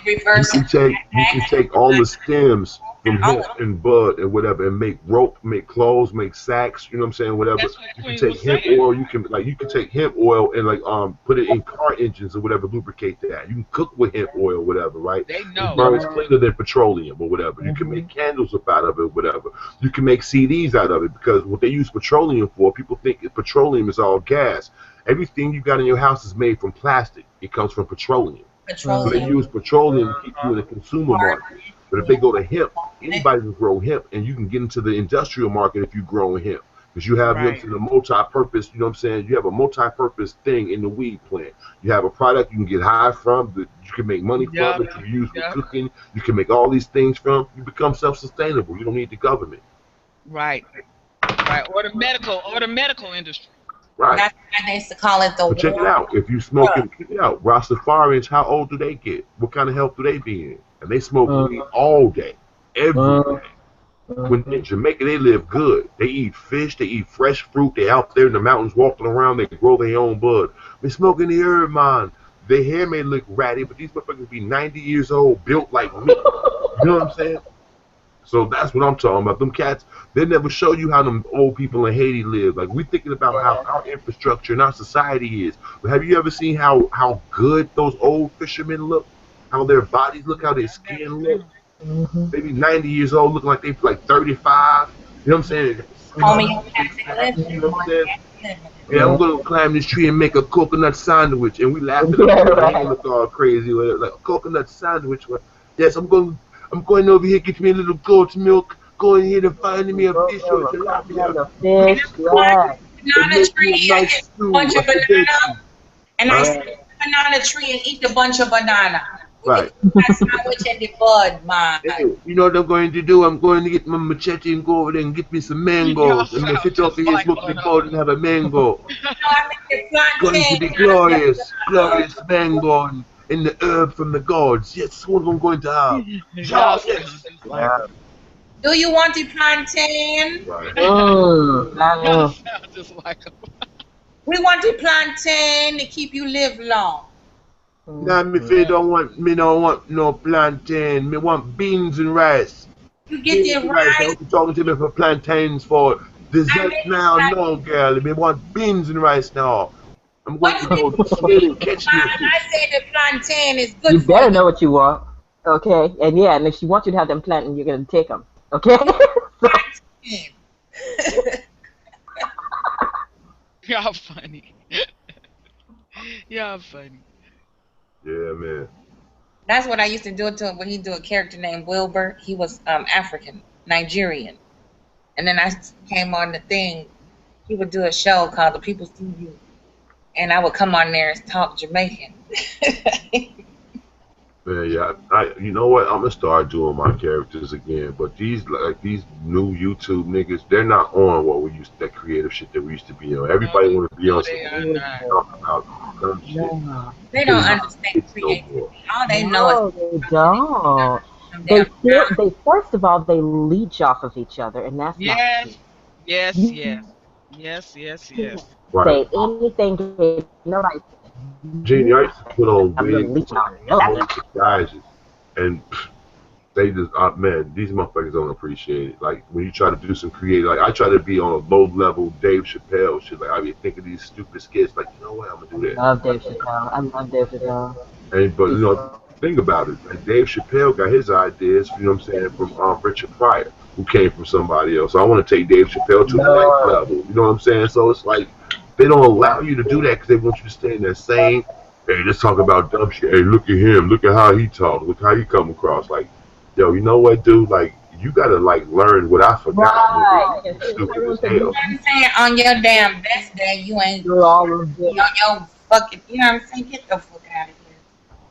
B: reverses.
K: You can take all the stems from hemp and bud and whatever, and make rope, make clothes, make sacks. You know what I'm saying? Whatever.
A: That's what
K: You
A: Queen
K: can
A: was
K: take hemp
A: saying.
K: oil. You can take hemp oil and put it in car engines or whatever, lubricate that. You can cook with hemp oil or whatever, right?
A: They
K: It
A: know.
K: burns cleaner than petroleum or whatever. You can make candles up out of it, whatever. You can make CDs out of it because what they use petroleum for, people think petroleum is all gas. Everything you got in your house is made from plastic. It comes from petroleum. So they use petroleum to keep you in the consumer market. But if they go to hemp, anybody can grow hemp, and you can get into the industrial market if you grow hemp. Because you have hemp in a multi-purpose, you know what I'm saying? You have a multi-purpose thing in the weed plant. You have a product you can get high from, that you can make money from, that you use for cooking. You can make all these things from. You become self-sustainable. You don't need the government.
A: Right. Or the medical industry.
K: Right.
B: That's why they used to call it the
K: But check it out. If you smoke it, check it out. Rastafarians, how old do they get? What kind of health do they be in? And they smoke weed all day, every day. When in Jamaica, they live good. They eat fish. They eat fresh fruit. They out there in the mountains walking around. They grow their own bud. They smoking the herb, man. Their hair may look ratty, but these motherfuckers be 90 years old, built like me. You know what I'm saying? So that's what I'm talking about. Them cats, they never show you how them old people in Haiti live. Like, we thinking about how our infrastructure and our society is. But have you ever seen how good those old fishermen look? How their bodies look, how their skin look? They be 90 years old, looking like they like 35. You know what I'm saying? Yeah, I'm gonna climb this tree and make a coconut sandwich, and we laughing at it. Look all crazy with it, like a coconut sandwich. Yes, I'm going over here, get me a little goat's milk. Go in here to find me a fish or a tilapia.
B: Banana tree and eat a bunch of banana. And I sit banana tree and eat a bunch of banana.
K: Right.
B: Sandwich and the bud, man.
K: Hey, you know what I'm going to do? I'm going to get my machete and go over there and get me some mangoes. I'm going to sit over here, smoke the cold and have a mango. It's going to be glorious mango and the herb from the gods. Yes, that's what I'm going to have. Yes.
B: Do you want the plantain?
K: Right.
A: Just like
B: we want the plantain to keep you live long.
K: Nah, me don't want no plantain. Me want beans and rice.
B: You get the rice.
K: Don't be talking to me for plantains for dessert now. No, girl. Me want beans and rice now. I'm going to go to Spain and catch me.
B: I said the plantain is good.
F: You better know what you want, okay? And if she wants you to have them plantain, you're gonna take them, okay?
A: Y'all funny. Y'all funny.
K: Yeah, man.
B: That's what I used to do to him when he do a character named Wilbur. He was African, Nigerian. And then I came on the thing. He would do a show called The People's TV. And I would come on there and talk Jamaican.
K: Man, yeah, you know what? I'm gonna start doing my characters again. But these new YouTube niggas, they're not on what we used that creative shit that we used to be on. Everybody want to be on something about dumb shit.
B: They don't understand creativity. All they know is
F: they don't. They first of all they leech off of each other, and that's
A: yes.
K: Right.
F: Say anything, nobody.
K: Genie, I used to put on wigs disguises, and they just, man, these motherfuckers don't appreciate it. Like, when you try to do some creative, like, I try to be on a low-level Dave Chappelle shit. Like, I be thinking these stupid skits, like, you know what, I'm gonna do that.
F: I love Dave Chappelle.
K: But, you know, think about it. Like, Dave Chappelle got his ideas, you know what I'm saying, from Richard Pryor, who came from somebody else. So I want to take Dave Chappelle to the next level. You know what I'm saying? So it's like, they don't allow you to do that because they want you to stay in that same, hey, let's talk about dumb shit. Hey, look at him. Look at how he talks. Look how he come across. Like, yo, you know what, dude? Like, you got to, like, learn what I forgot.
F: Right.
K: Stupid as hell.
B: You know what I'm saying? On your damn best day, you ain't
F: You're all of
B: on your fucking, you know what I'm saying? Get the fuck out of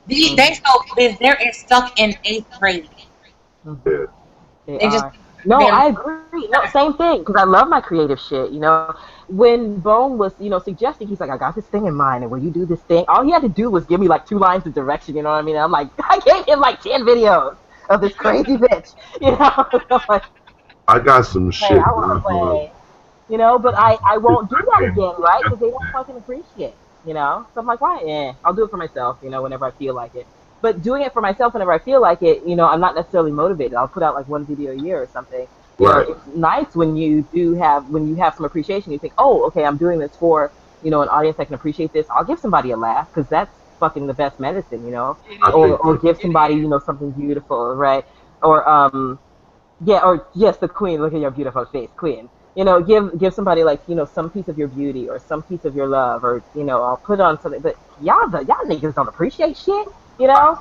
B: here. They so they're stuck in 8th grade.
K: Yeah.
B: They just
F: No, I agree. No, same thing, because I love my creative shit, you know. When Bone was, you know, suggesting, he's like, I got this thing in mind, and when you do this thing, all he had to do was give me, like, 2 lines of direction, you know what I mean? And I'm like, I gave him, like, 10 videos of this crazy bitch, you know? Like,
K: I got some shit.
F: I want to play, you know, but I won't do that again, right? Because they don't fucking appreciate, you know? So I'm like, why? I'll do it for myself, you know, whenever I feel like it. But doing it for myself whenever I feel like it, I'm not necessarily motivated. I'll put out like one video a year or something.
K: Right.
F: It's nice when you have some appreciation. You think, oh, okay, I'm doing this for, an audience that can appreciate this. I'll give somebody a laugh because that's fucking the best medicine, or give somebody, something beautiful, right? Or, the queen, look at your beautiful face, queen. Give somebody like, some piece of your beauty or some piece of your love, or, I'll put on something. But y'all niggas don't appreciate shit,
K: I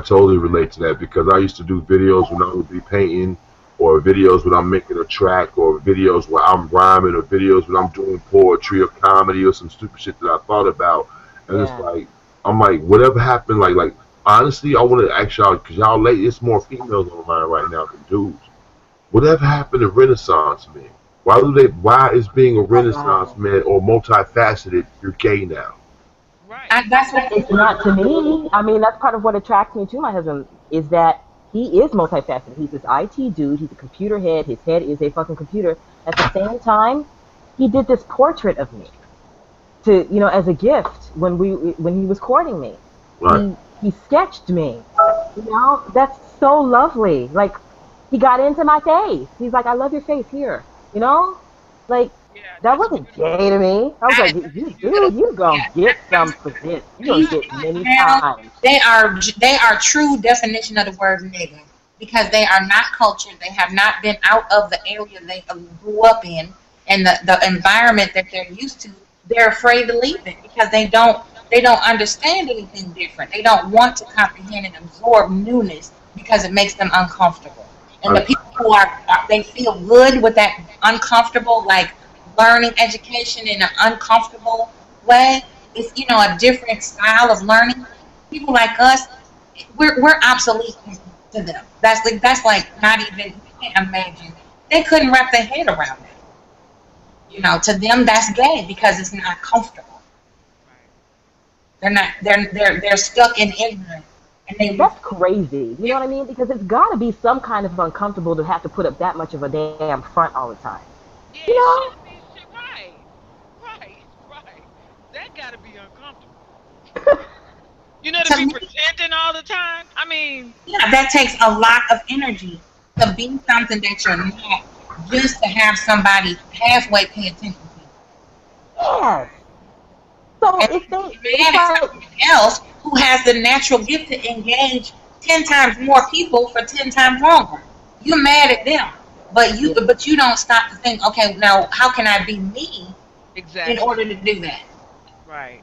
K: totally relate to that because I used to do videos when I would be painting, or videos when I'm making a track, or videos where I'm rhyming, or videos when I'm doing poetry or comedy or some stupid shit that I thought about. And it's like, I'm like, whatever happened, like honestly, I want to ask y'all, because y'all late, it's more females online right now than dudes. Whatever happened to Renaissance men? Why is being a Renaissance man or multifaceted, you're gay now?
A: Right.
B: That's what
F: It's not to me. I mean, that's part of what attracts me to my husband, is that he is multifaceted. He's this IT dude. He's a computer head. His head is a fucking computer. At the same time, he did this portrait of me to, as a gift when he was courting me.
K: Right.
F: He sketched me. That's so lovely. Like, he got into my face. He's like, I love your face here. Like, that wasn't gay to me. I was like, you gonna get some for this. You gonna get many times.
B: They are true definition of the word nigga, because they are not cultured. They have not been out of the area they grew up in, and the environment that they're used to. They're afraid to leave it because they don't understand anything different. They don't want to comprehend and absorb newness because it makes them uncomfortable. And the people who they feel good with that uncomfortable, like, learning education in an uncomfortable way. It's, a different style of learning. People like us, we're obsolete to them. That's like not even, you can't imagine. They couldn't wrap their head around that. To them that's gay because it's not comfortable. They're stuck in ignorance.
F: That's crazy. You know what I mean? Because it's got to be some kind of uncomfortable to have to put up that much of a damn front all the time.
A: Yeah, right. That got to be uncomfortable. To be pretending all the time. I mean,
B: that takes a lot of energy to be something that you're not, just to have somebody halfway pay attention to.
F: Yes. So
B: and
F: if
B: somebody else who has the natural gift to engage 10 times more people for 10 times longer, you're mad at them, but you don't stop to think, okay, now how can I be me in order to do that?
A: Right.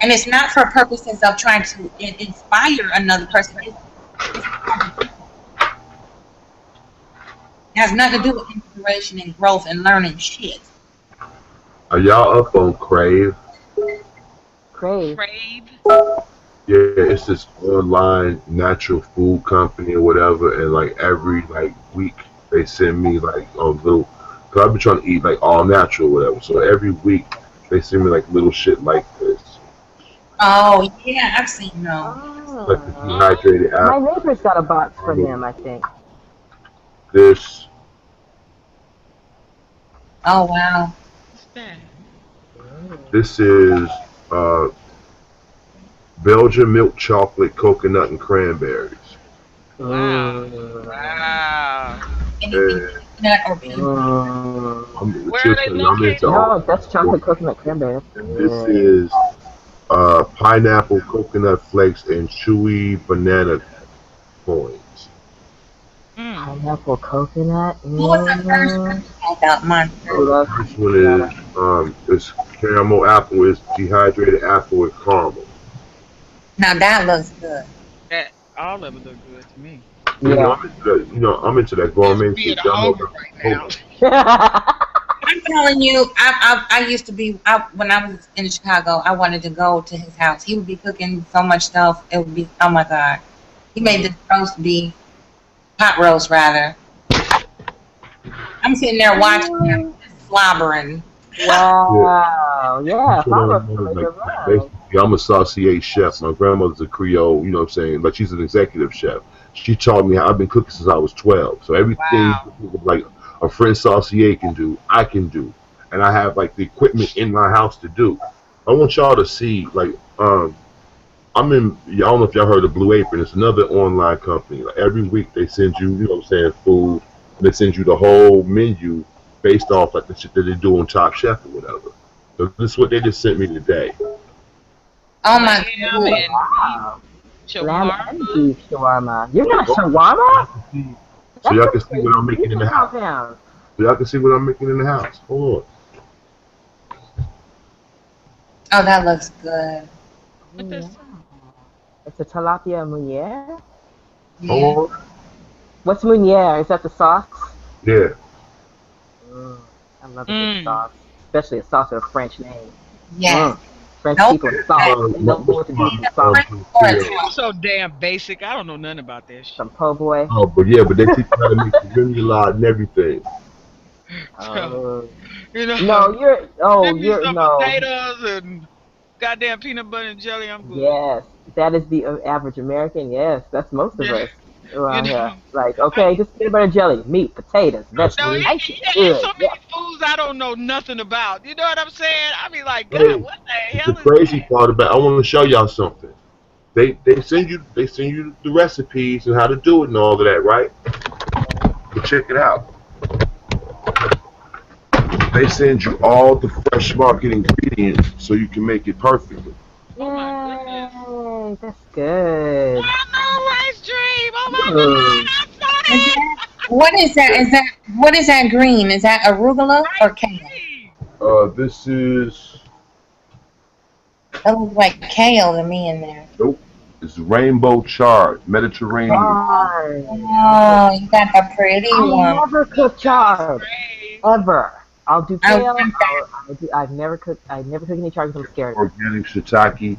B: And it's not for purposes of trying to inspire another person. It has nothing to do with inspiration and growth and learning shit.
K: Are y'all up on Crave?
F: Crave.
K: Yeah, it's this online natural food company or whatever, and like every week they send me little, cause I've been trying to eat all natural or whatever. So every week they send me little shit like this.
B: Oh yeah, I've seen those.
K: Like the dehydrated apple.
F: My neighbor's got a box for him, I think.
K: This.
B: Oh wow.
K: This is Belgian milk chocolate, coconut, and cranberries.
A: Wow.
B: Anything nut or bean?
A: Where are they located?
F: No, that's chocolate, coconut, cranberry.
K: This is pineapple, coconut flakes, and chewy banana coins.
F: Pineapple, coconut.
B: What was the first one about mine?
K: The first one is caramel apple. Is dehydrated apple with caramel.
B: Now that looks good.
A: All of it look good to me.
K: I'm into that gourmet shit.
B: I'm telling you, I used to be, when I was in Chicago, I wanted to go to his house. He would be cooking so much stuff. It would be, oh my God. He made the roast beef, pot roast rather. I'm sitting there watching him slobbering.
F: Wow. Yeah.
K: I'm a saucier chef. My grandmother's a Creole, you know what I'm saying? Like, she's an executive chef. She taught me how I've been cooking since I was 12. So everything like a French saucier can do, I can do. And I have the equipment in my house to do. I want y'all to see I'm in. I don't know if y'all heard of Blue Apron. It's another online company. Like every week they send you, you know what I'm saying, food. And they send you the whole menu based off like the shit that they do on Top Chef or whatever. So this is what they just sent me today.
B: Oh my
A: Lamb
B: god.
A: and
F: Wow. Lamb
A: shawarma.
F: and beef shawarma. You're not shawarma?
K: So y'all can see what I'm making in the house.
F: Compound.
K: So y'all can see what I'm making in the house. Hold
B: Oh, that looks good.
A: What this?
F: It's a tilapia meuniere.
K: on.
B: Yeah.
K: Hold on.
F: What's meuniere? Is that the sauce?
K: Yeah.
F: I love a good sauce, especially a sauce with a French name.
B: Yes.
F: French
B: Nope.
F: people sauce. They know what to do with sauce.
A: I'm so damn basic. I don't know nothing about that shit.
F: Some po' boy.
K: Oh, but yeah, but they teach you how to make the remoulade and everything.
A: You know.
F: No,
A: Give me some
F: no.
A: potatoes and goddamn peanut butter and jelly. I'm good.
F: Yes, that is the average American. Yes, that's most of
A: Yeah.
F: us around
A: You know.
F: here. Like, okay, just peanut butter, jelly, meat, potatoes,
A: No,
F: vegetables.
A: yeah,
F: Ice is
A: there's
F: good.
A: so
F: Yeah.
A: many foods I don't know nothing about. You know what I'm saying? I be like, God,
K: Hey,
A: what the hell
K: the
A: is
K: crazy
A: that?
K: part about I want to show y'all something. They send you the recipes and how to do it and all of that, right? But check it out. They send you all the fresh market ingredients so you can make it perfectly.
A: Oh my goodness.
F: Yay, that's good.
A: Oh no, rice dream. Oh my
F: Mm.
A: God, I'm so
B: Is
A: happy.
B: that, what is that? What is that green? Is that arugula or kale?
K: This is
B: It looks like kale to me in there.
K: nope. It's rainbow chard, Mediterranean.
F: Chard.
B: Oh, you got the pretty
F: I
B: one.
F: never cooked chard. Ever. I'll do
B: I
F: kale.
B: want that.
F: I've never cooked any chard because I'm scared.
K: Organic shiitake.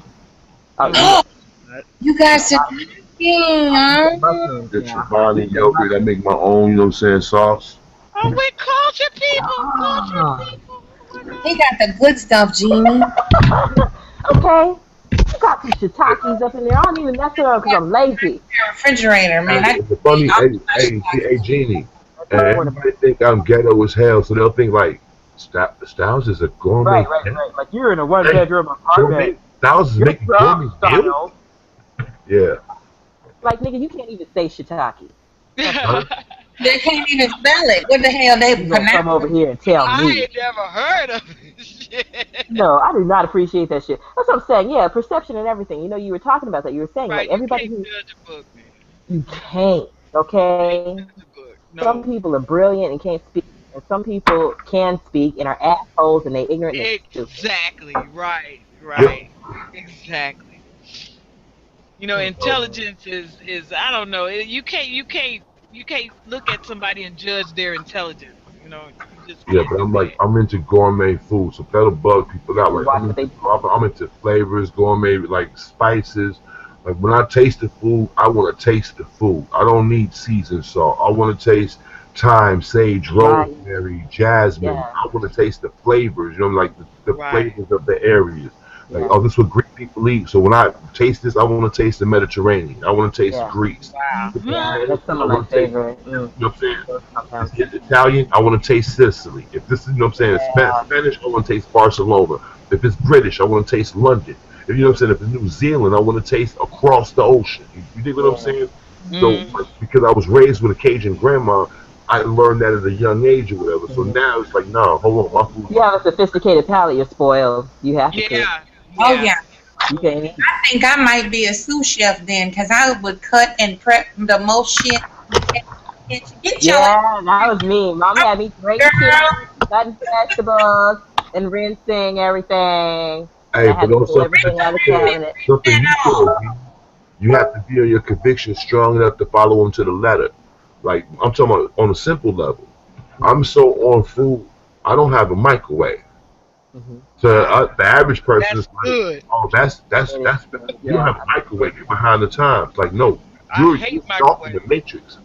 F: Oh,
B: You guys are talking, huh?
F: mushrooms,
K: The
F: yeah.
K: Chobani yogurt. I make my own, you know what I'm saying, sauce.
A: Oh, we cultured people.
F: Ah.
A: Cultured people. Oh my
B: He
A: God.
B: got the good stuff, Jeannie.
F: Okay. You got some shiitakes up in there. I don't even mess it up because I'm lazy.
B: Refrigerator, man.
K: Hey, the funny, hey, Jeannie. And everybody think I'm ghetto as hell, so they'll think like Styles is a gourmet.
F: Right. Like you're in a one
K: Hey,
F: bedroom apartment.
K: Gourmet. Styles is
F: You're
K: making gourmet meals.
F: Styles.
K: Yeah.
F: Like nigga, you can't even say shiitake.
B: They can't even spell it. What the hell they
F: You gonna come
B: pronounce?
F: over here and tell
A: I
F: me?
A: ain't never heard of this shit.
F: No, I do not appreciate that shit. That's what I'm saying. Yeah, perception and everything. You know, you were talking about that. You were saying
A: Right,
F: like
A: you
F: everybody
A: can't
F: who
A: judge a book, man.
F: you can't. Okay.
A: Judge a book.
F: Some
A: No.
F: people are brilliant and can't speak, and some people can speak and are assholes and they ignorant and stupid.
A: Exactly. Right. Exactly. You know, intelligence is I don't know. You can't look at somebody and judge their intelligence. You know, you just
K: Yeah,
A: can't
K: but
A: do
K: I'm like,
A: that.
K: I'm into gourmet food, so that'll bug people out. Like,
F: Watch what they
K: I'm into flavors, gourmet, like spices. Like when I taste the food, I want to taste the food. I don't need seasoned salt. I want to taste thyme, sage,
F: Right.
K: rosemary, jasmine.
F: Yeah.
K: I want to taste the flavors. You know, like the
A: Right.
K: flavors of the areas. Like,
F: Yeah.
K: oh, this is what Greek people eat. So when I taste this, I want to taste the Mediterranean. I want to taste
F: Yeah.
K: Greece.
A: Wow.
F: Yeah, that's some
K: I
F: of my
K: want to taste,
F: favorite.
K: you know what I'm saying?
F: Sometimes.
K: If it's Italian, I want to taste Sicily. If this is, you know what I'm saying,
F: Yeah.
K: Spanish, I want to taste Barcelona. If it's British, I want to taste London. If you know what I'm saying, if it's New Zealand, I want to taste across the ocean. You dig what I'm saying? So, like, because I was raised with a Cajun grandma, I learned that at a young age or whatever. So now it's like, no, hold on, my food.
F: You have a sophisticated palate, you're spoiled. You have to cook.
A: Yeah.
B: Oh yeah.
F: You can't eat.
B: I think I might be a sous chef then, because I would cut and prep the most shit. Get your
F: Yeah, that was me. Mom had me great
B: Girl.
F: chicken, cutting vegetables, and rinsing everything.
K: Hey,
F: I had
K: but
F: to pull
K: also
F: everything out of the cabinet.
K: something you told me, you have to be on your conviction strong enough to follow them to the letter. Like, I'm talking about on a simple level. I'm so on food, I don't have a microwave. So the average person
A: That's
K: is like,
A: good.
K: oh, that's you don't have a microwave. You're behind the times. Like, no,
A: I
K: you're
A: hate
K: sharp in the matrix.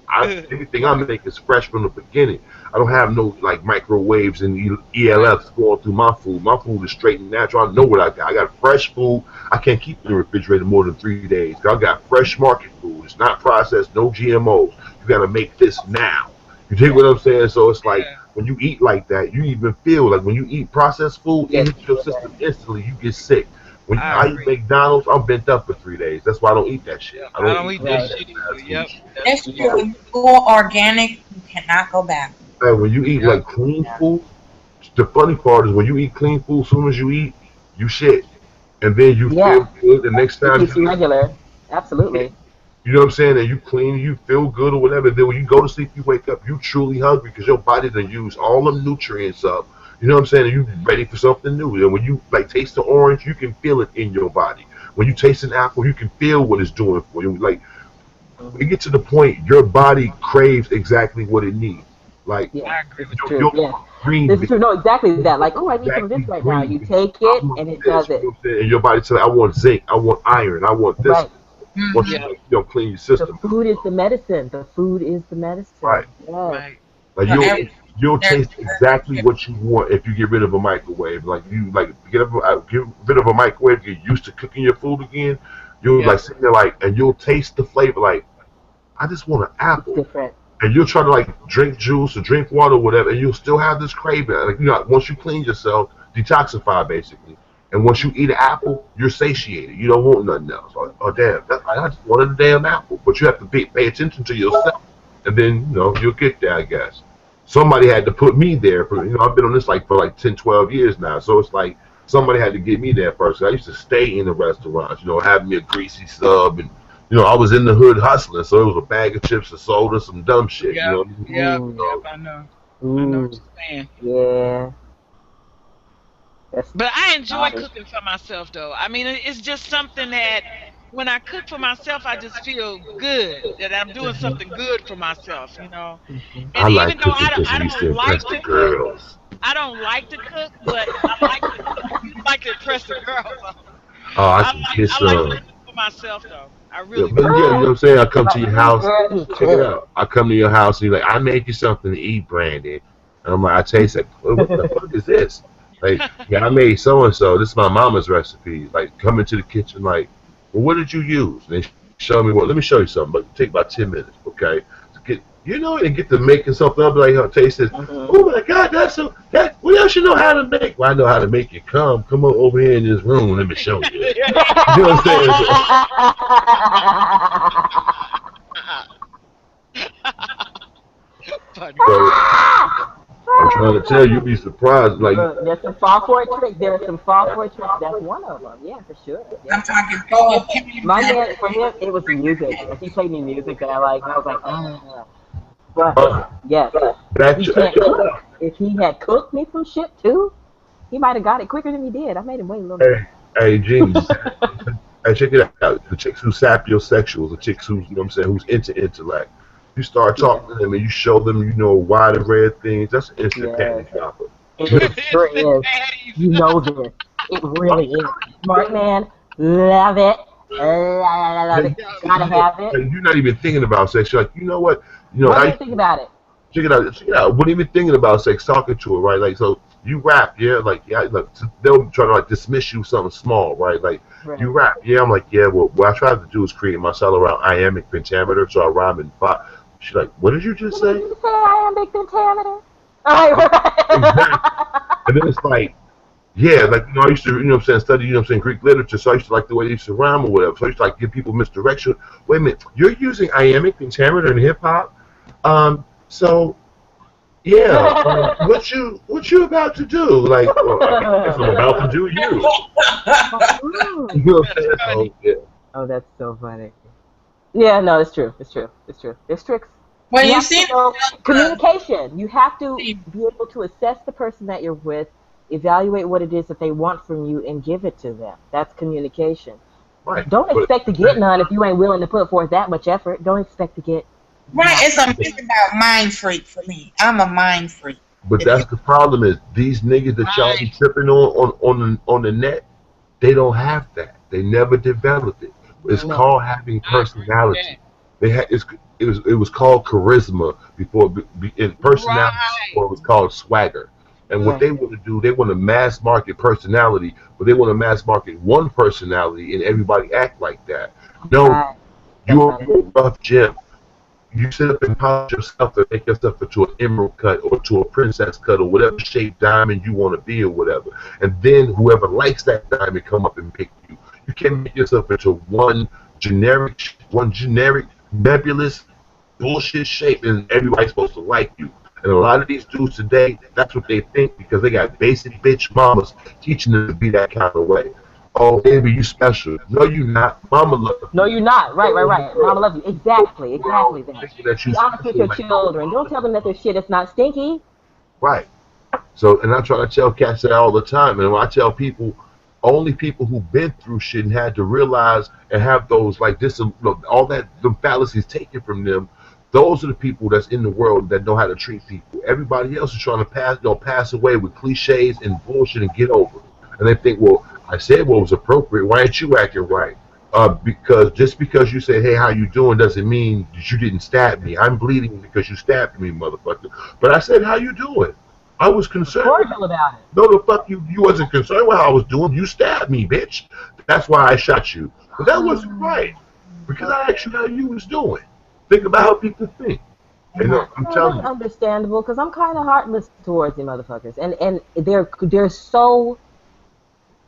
K: Everything I make is fresh from the beginning. I don't have no like microwaves and ELFs going through my food. My food is straight and natural. I know what I got. I got fresh food. I can't keep it in the refrigerator more than 3 days. I got fresh market food. It's not processed, no GMOs. You got to make this now. You dig what I'm saying? So it's like when you eat like that, you even feel like when you eat processed food, it hits your system instantly. You get sick. When
A: I
K: I eat
A: agree.
K: McDonald's, I'm bent up for 3 days. That's why I don't eat that shit.
A: Yep,
K: I
A: I
K: don't
A: don't
K: eat
A: eat that
F: Right.
A: shit either.
K: fast
A: Yep,
K: food.
B: That's
A: that's
B: true. When you go organic, you cannot go back.
K: And when you eat
A: yep.
K: like clean food, the funny part is when you eat clean food, as soon as you eat, you shit, and then you
F: Yeah.
K: feel good the next
F: It
K: time
F: keeps you
K: you eat.
F: regular. Absolutely.
K: You know what I'm saying? And you clean, you feel good or whatever. Then when you go to sleep, you wake up, you truly hungry because your body done used all them nutrients up. You know what I'm saying? And you ready for something new. And when you like taste the orange, you can feel it in your body. When you taste an apple, you can feel what it's doing for you. Like it gets to the point your body craves exactly what it needs. Like
F: Yeah.
A: I agree
F: This is
A: with
F: true.
K: your
F: Yeah.
K: green
F: This is
K: beans,
F: true. No, exactly that. Like, oh, I need some of
K: exactly
F: this right now.
K: green
F: You
K: beans.
F: take
K: I
F: it
K: want
F: and it
K: this.
F: does
K: You
F: it.
K: know what I'm saying? And your body says, I want zinc, I want iron, I want this.
F: Right.
K: Once you
A: yep,
K: clean your
F: The
K: system,
F: food is the medicine. The food is the medicine.
K: right?
F: Yes.
A: right.
K: Like
B: So every
K: you'll
B: there's
K: taste exactly what you want if you get rid of a microwave. Like you like get rid of a microwave, get used to cooking your food again. You'll like
A: Yep.
K: sit there like and you'll taste the flavor. Like I just want an
F: It's
K: apple,
F: different.
K: and you'll try to like drink juice or drink water or whatever, and you'll still have this craving. Like once you clean yourself, detoxify basically. And once you eat an apple, you're satiated. You don't want nothing else. Oh damn, I just wanted a damn apple. But you have to pay attention to yourself, and then you'll get there, I guess. Somebody had to put me there. I've been on this like for like 10, 12 years now. So it's like somebody had to get me there first. I used to stay in the restaurants, having me a greasy sub, and I was in the hood hustling. So it was a bag of chips, a soda, some dumb shit.
A: Yep, yep,
F: Ooh.
A: yep. I know. I know what
F: Ooh.
A: you're saying.
F: Yeah. That's
A: But I enjoy
F: nice.
A: cooking for myself, though. I mean, it's just something that when I cook for myself, I just feel good that I'm doing something good for myself,
F: Mhm.
K: I
A: And
K: like
A: even though
K: cooking because
A: I
K: it used
A: don't
K: to
A: like
K: impress
A: to
K: the
A: cook,
K: girls.
A: I don't like to cook, but I like to impress the girls.
K: Oh, I can kiss
A: I like to
K: them.
A: cook for myself, though. I
K: Yeah,
A: really
K: but
A: do.
K: yeah, you know what I'm saying? I come to
F: Like,
K: your
F: ooh,
K: house.
F: girl, he
K: Check it
F: cooked.
K: out. I come to your house and you're like, I made you something to eat, Brandon. And I'm like, I taste it. What the fuck is this? Like, yeah, I made so and so. This is my mama's recipe. Like, come into the kitchen, like, well, what did you use? And they show me what. Let me show you something. But take about 10 minutes, okay? To get, and get to making something up. Like, taste this.
F: Mhm.
K: Oh my God, that's so. That what else you know how to make? Well, I know how to make it. Come on over here in this room. Let me show you. You know what I'm saying?
A: Funny.
K: So I'm trying to tell you, you'd be surprised. Like,
F: Look, there's some fall for it tricks. There are some fall for it tricks. That's one of them. Yeah, for sure. Yeah.
B: I'm talking going.
F: My man, for him, it was the music. Like, he played me music that I liked, and I was like, ah. But yes,
K: back
F: he
K: to
F: can't cook. If he had cooked me some shit too, he might have got it quicker than he did. I made him wait a little bit.
K: hey, James. Hey, check it out. The chicks who sapiosexuals, the chicks who's, who's into intellect. You start talking to them and you show them, wide and red things. That's an instant
F: Yes.
K: panic dropper.
F: It sure is. You know this. It really is. Smart man, love it. Love it. Gotta have it.
K: And you're not even thinking about sex. You're like, you know what?
F: What do you think about it?
K: Check it out. Check it out. Wasn't even thinking about sex, talking to her, right? Like, so you rap, yeah? Like, yeah, like, they'll try to, like, dismiss you something small, right? Like,
F: Right.
K: you rap. Yeah, I'm like, yeah, well, what I tried to do is create my style around iambic pentameter, so I rhyme in five. She's like, what did you just
F: What
K: say?
F: did you say? Iambic pentameter? Right.
K: And then it's like, yeah, like, I used to, study, Greek literature, so I used to like the way they used to rhyme or whatever. So I used to, like, give people misdirection. Wait a minute, you're using iambic pentameter in hip-hop? So, yeah, what you about to do? Like, well, I guess I'm about to do you. You know what I'm saying? So, yeah.
F: Oh, that's so funny. Yeah, no, it's true. It's true. It's true. There's tricks.
B: Well, you
F: have
B: see,
F: to know communication. You have to be able to assess the person that you're with, evaluate what it is that they want from you, and give it to them. That's communication.
K: Right.
F: Don't expect to get none if you ain't willing to put forth that much effort. Don't expect to get.
B: right? It's about mind freak for me. I'm a mind freak.
K: But that's the problem is these niggas that y'all be tripping on the net, they don't have that. They never developed it. It's called having personality. It was called charisma before personality before it was called swagger. And what they want to do, they want to mass market personality, but they want to mass market one personality and everybody act like that. No, you're a rough gym. you sit up and polish yourself and make yourself into an emerald cut or to a princess cut or whatever shaped diamond you want to be or whatever. And then whoever likes that diamond come up and pick you. You can't make yourself into one generic, nebulous bullshit shape and everybody's supposed to like you. And a lot of these dudes today, that's what they think because they got basic bitch mamas teaching them to be that kind of way. Oh, baby, you special. No, you not. Mama loves you.
F: No, you're not. Right. Mama loves you. Exactly that.
K: That you
F: Be honest with your children. Don't tell them that their shit is not stinky.
K: Right. So, and I try to tell cats that all the time. And when I tell people, only people who've been through shit and had to realize and have those like this, all that the fallacies taken from them. Those are the people that's in the world that know how to treat people. Everybody else is trying to pass away with cliches and bullshit and get over it. And they think, well, I said what was appropriate. Why ain't you acting right? Because just because you say, hey, how you doing, doesn't mean that you didn't stab me. I'm bleeding because you stabbed me, motherfucker. But I said, how you doing? I was concerned.
F: Cordial about it.
K: No, the fuck you wasn't concerned with how I was doing. You stabbed me, bitch. That's why I shot you. But that wasn't right. Because I asked you how you was doing. Think about how people think. And I'm telling you.
F: That's understandable because I'm kind of heartless towards you motherfuckers. And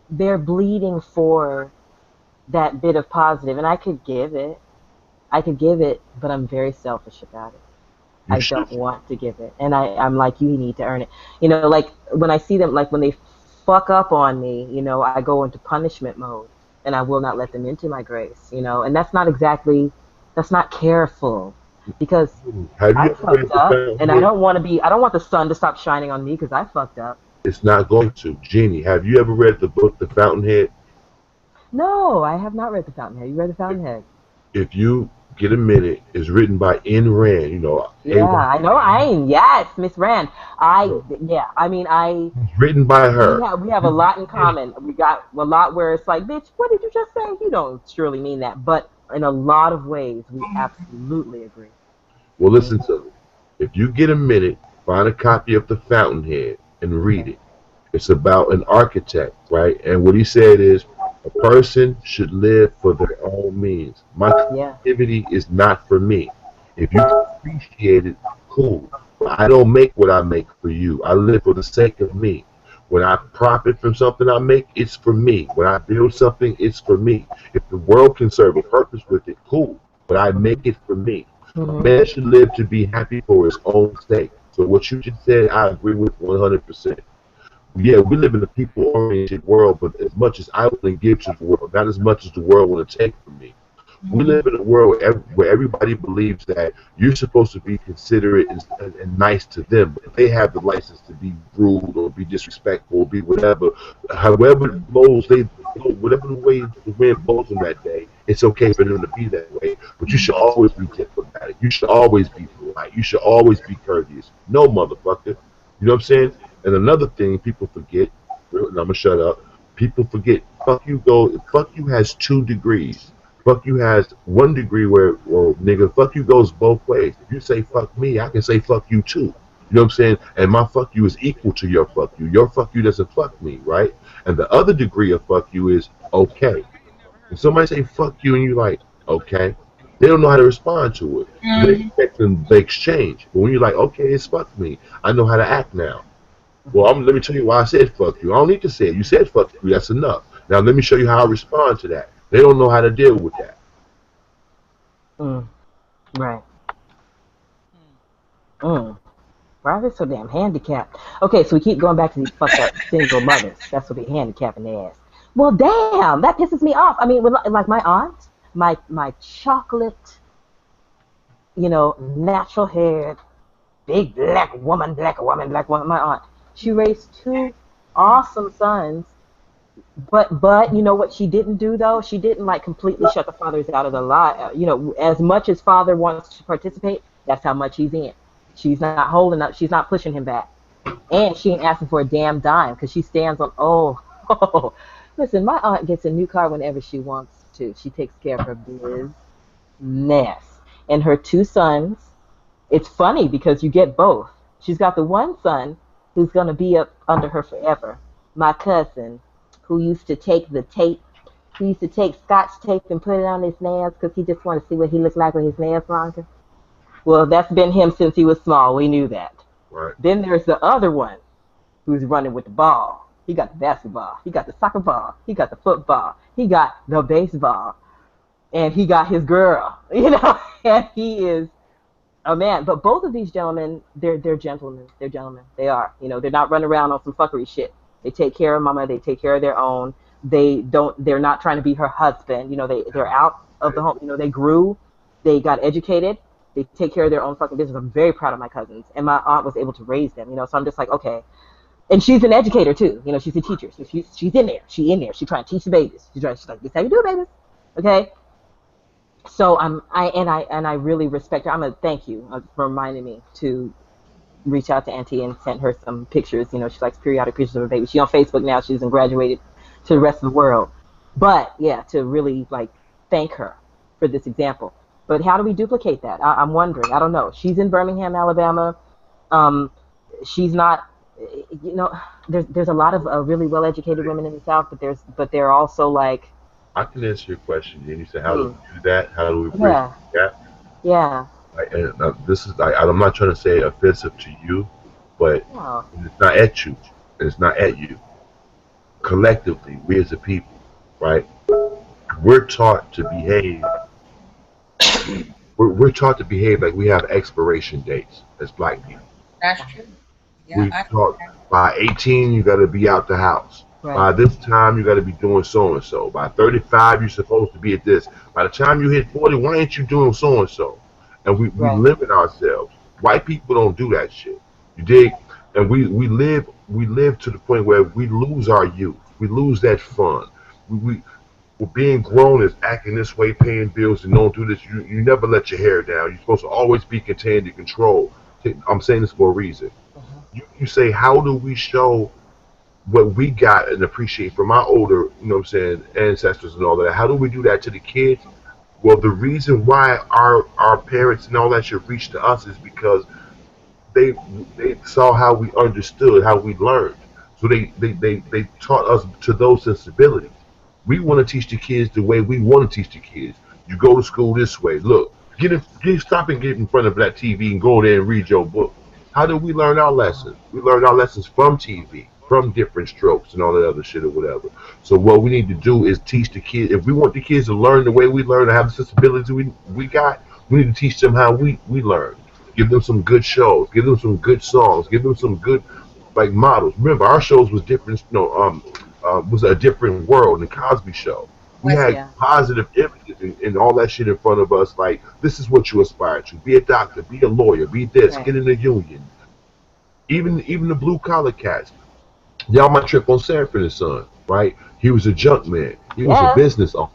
F: they're bleeding for that bit of positive. And I could give it, but I'm very selfish about it. I don't want to give it. And I'm like, you need to earn it. You know, like when I see them, like when they fuck up on me, you know, I go into punishment mode and I will not let them into my grace, you know. And that's not careful because I fucked up and I don't want the sun to stop shining on me because I fucked up.
K: It's not going to. Jeannie, have you ever read the book, The Fountainhead?
F: No, I have not read The Fountainhead. You read The Fountainhead?
K: If you get a minute, it's written by Ayn Rand, you know.
F: Yeah, I know Ayn. Yes, Miss Rand.
K: It's written by her.
F: We have a lot in common. We got a lot where it's like, bitch, what did you just say? You don't surely mean that. But in a lot of ways, we absolutely agree.
K: Well, listen to me. If you get a minute, find a copy of The Fountainhead and read it. It's about an architect, right? And what he said is, a person should live for their own means. My creativity is not for me. If you appreciate it, cool. But I don't make what I make for you. I live for the sake of me. When I profit from something I make, it's for me. When I build something, it's for me. If the world can serve a purpose with it, cool. But I make it for me. A man should live to be happy for his own sake. So what you just said, I agree with 100%. Yeah, we live in a people-oriented world, but as much as I want to give to the world, not as much as the world want to take from me. We live in a world where everybody believes that you're supposed to be considerate and nice to them, but they have the license to be rude or be disrespectful or be whatever. However it blows, whatever the way the wind blows them that day, it's okay for them to be that way. But you should always be diplomatic. You should always be polite. You should always be courteous. No, motherfucker. You know what I'm saying? And another thing people forget, and I'm going to shut up, people forget, fuck you has 2 degrees. Fuck you has 1 degree where, well, nigga, fuck you goes both ways. If you say fuck me, I can say fuck you too. You know what I'm saying? And my fuck you is equal to your fuck you. Your fuck you doesn't fuck me, right? And the other degree of fuck you is okay. When somebody say fuck you and you're like, okay, they don't know how to respond to it. They expect them to exchange. But when you're like, okay, it's fuck me, I know how to act now. Well, let me tell you why I said fuck you. I don't need to say it. You said fuck you. That's enough. Now let me show you how I respond to that. They don't know how to deal with that.
F: Right. Why are they so damn handicapped? Okay, so we keep going back to these fucked up single mothers. That's what they handicapping their ass. Well, damn, that pisses me off. I mean, like my aunt, my chocolate, you know, natural haired, big black woman, my aunt. She raised 2 awesome sons. But you know what she didn't do though? She didn't like completely shut the fathers out of the lot. You know, as much as father wants to participate, that's how much he's in. She's not holding up. She's not pushing him back, and she ain't asking for a damn dime because she stands on. Oh, listen, my aunt gets a new car whenever she wants to. She takes care of her business and her 2 sons. It's funny because you get both. She's got the one son who's gonna be up under her forever. My cousin, who used to take Scotch tape and put it on his nails because he just wanted to see what he looked like with his nails longer. Well, that's been him since he was small. We knew that.
K: Right.
F: Then there's the other one who's running with the ball. He got the basketball. He got the soccer ball. He got the football. He got the baseball. And he got his girl, you know, and he is a man. But both of these gentlemen, they're gentlemen. They're gentlemen. They are. You know, they're not running around on some fuckery shit. They take care of mama. They take care of their own. They're not trying to be her husband. You know, they're out of the home. You know, they grew. They got educated. They take care of their own fucking business. I'm very proud of my cousins. And my aunt was able to raise them, you know, so I'm just like, okay. And she's an educator, too. You know, she's a teacher. So she's in there. She's in there. She's trying to teach the babies. She's like, this how you do it, babies. Okay? So I really respect her. I'm gonna thank you for reminding me to reach out to Auntie and send her some pictures. You know, she likes periodic pictures of her baby. She's on Facebook now. She hasn't graduated to the rest of the world. But yeah, to really like thank her for this example. But how do we duplicate that? I'm wondering. I don't know. She's in Birmingham, Alabama. She's not. You know, there's a lot of really well-educated women in the South, but they're also like.
K: I can answer your question. And you say, how do we do that? How do we bridge that?
F: Yeah.
K: I'm not trying to say offensive to you, but it's not at you. It's not at you. Collectively, we as a people, right? We're taught to behave. We're taught to behave like we have expiration dates as black people.
B: That's true. Yeah,
K: We're taught by 18 you got to be out the house. Right. By this time, you got to be doing so-and-so. By 35, you're supposed to be at this. By the time you hit 40, why ain't you doing so-and-so? And we limit ourselves. White people don't do that shit. You dig? And we live to the point where we lose our youth. We lose that fun. We're being grown is acting this way, paying bills, and don't do this. You never let your hair down. You're supposed to always be contained and controlled. I'm saying this for a reason. You say, how do we show what we got and appreciate from our older, you know what I'm saying, ancestors and all that? How do we do that to the kids? Well, the reason why our parents and all that should reach to us is because they saw how we understood, how we learned. So they taught us to those sensibilities. We want to teach the kids the way we want to teach the kids. You go to school this way. Look, stop and get in front of that TV and go there and read your book. How do we learn our lessons? We learn our lessons from TV, from different strokes and all that other shit or whatever. So what we need to do is teach the kids. If we want the kids to learn the way we learn, to have the sensibilities we got, we need to teach them how we learn. Give them some good shows. Give them some good songs. Give them some good like models. Remember, our shows was different. Was a different world. The Cosby Show. We had positive images and all that shit in front of us. Like, this is what you aspire to. Be a doctor. Be a lawyer. Be this. Get in the union. Even the blue collar cats. Y'all might trip on Sanford and Son, right? He was a junk man. He was a business owner.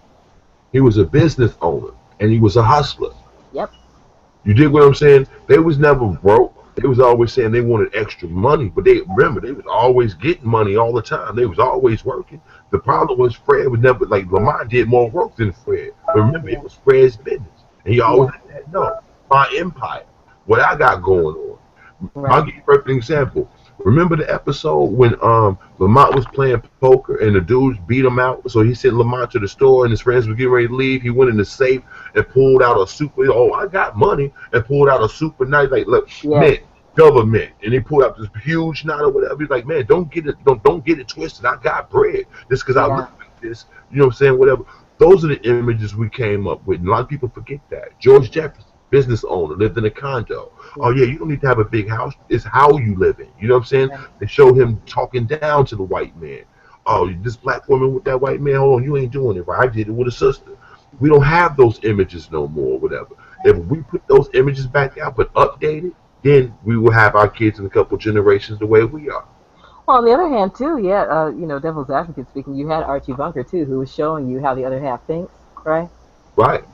K: He was a business owner, and he was a hustler.
F: Yep.
K: You dig what I'm saying? They was never broke. They was always saying they wanted extra money, but they was always getting money all the time. They was always working. The problem was Fred was never, like, Lamont did more work than Fred. But remember, it was Fred's business. And he always said, no, my empire, what I got going on. Right. I'll give you a perfect example. Remember the episode when Lamont was playing poker and the dudes beat him out? So he sent Lamont to the store and his friends were getting ready to leave. He went in the safe and pulled out a super, I got money, and pulled out a super nice, like, look, mint, government. And he pulled out this huge knot or whatever. He's like, man, don't get it twisted. I got bread. Just because I look like this, you know what I'm saying, whatever. Those are the images we came up with. And a lot of people forget that. George Jefferson, business owner, lived in a condo. Oh yeah, you don't need to have a big house. It's how you live in. You know what I'm saying? They showed him talking down to the white man. Oh, this black woman with that white man, hold on, you ain't doing it right. I did it with a sister. We don't have those images no more, whatever. If we put those images back out but update it, then we will have our kids in a couple generations the way we are.
F: Well, on the other hand, too, devil's advocate speaking, you had Archie Bunker, too, who was showing you how the other half thinks, right?
K: Right.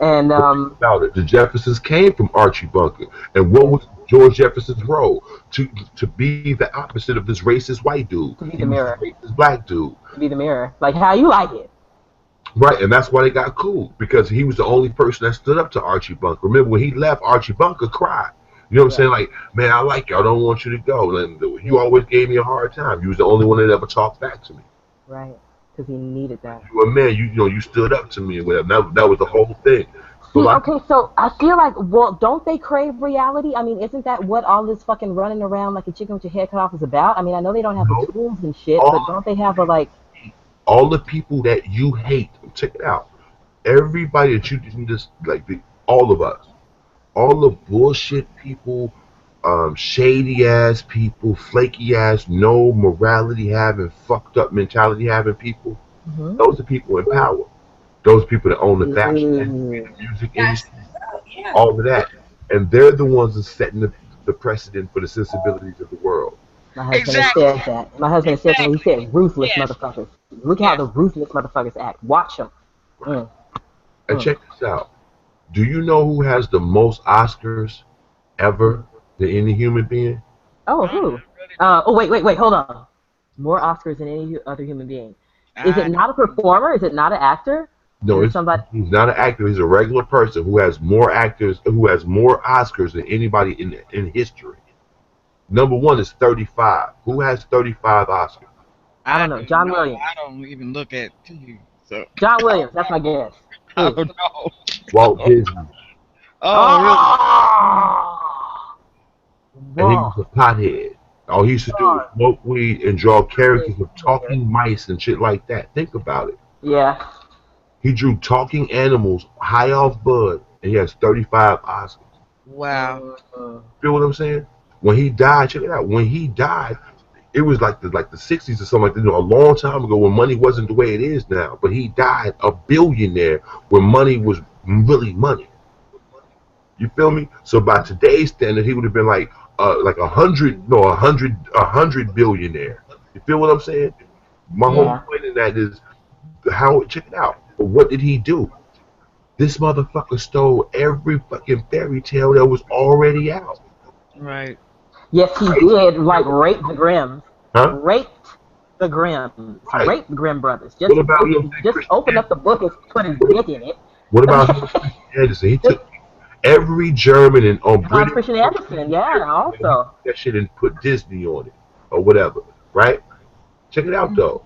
F: And
K: about it, the Jeffersons came from Archie Bunker, and what was George Jefferson's role? To be the opposite of this racist white dude.
F: To be the mirror.
K: This black dude.
F: To be the mirror, like how you like it.
K: Right, and that's why they got cool, because he was the only person that stood up to Archie Bunker. Remember when he left, Archie Bunker cried. You know what I'm saying? Like, man, I like you. I don't want you to go. And you always gave me a hard time. You was the only one that ever talked back to me.
F: Right, because he needed that.
K: You were a man. You stood up to me and whatever. That was the whole thing. So like,
F: Okay, so I feel like, well, don't they crave reality? I mean, isn't that what all this fucking running around like a chicken with your head cut off is about? I mean, I know they don't have the tools and shit, but don't they have a like?
K: all the people that you hate, check it out. Everybody that you didn't just like, all of us, all the bullshit people, shady ass people, flaky ass, no morality having, fucked up mentality having people.
F: Mhm.
K: Those are people in power. Those people that own the fashion industry, the music industry, all of that, and they're the ones that's setting the precedent for the sensibilities of the world.
F: My husband
A: Exactly.
F: has said that. My husband said that. He said ruthless
A: Yes.
F: motherfuckers. Look how the ruthless motherfuckers act. Watch them.
K: And check this out. Do you know who has the most Oscars ever than any human being?
F: Oh, who? Wait. Hold on. More Oscars than any other human being. Is it not a performer? Is it not an actor?
K: No,
F: Is it
K: it's
F: somebody?
K: he's not an actor. He's a regular person who has more Oscars than anybody in history. Number one is 35. Who has 35 Oscars?
F: I don't know. John Williams.
A: I don't even look at you. So
F: John Williams. That's my guess.
A: I don't know.
K: Walt Disney.
A: Oh,
K: And he was a pothead. All he used to do was smoke weed and draw characters of talking mice and shit like that. Think about it.
F: Yeah.
K: He drew talking animals high off bud, and he has 35 Oscars.
A: wow.
K: Feel what I'm saying? When he died, check it out. When he died, it was like the 60s or something like that. You know, a long time ago when money wasn't the way it is now. But he died a billionaire when money was really money. You feel me? So by today's standard, he would have been like a hundred billionaire. You feel what I'm saying? My whole point in that is how. Check it out. What did he do? This motherfucker stole every fucking fairy tale that was already out.
A: Right.
F: Yes, he did. Like rape the Grimm.
K: Huh?
F: Raped the Grimm.
K: Right.
F: Raped the Grimm brothers.
K: What about you?
F: Just open up the book and put his dick in it.
K: What about Christian Anderson? He took every German and British
F: Christian Anderson, yeah, also.
K: that shit and put Disney on it or whatever, right? Check it out though.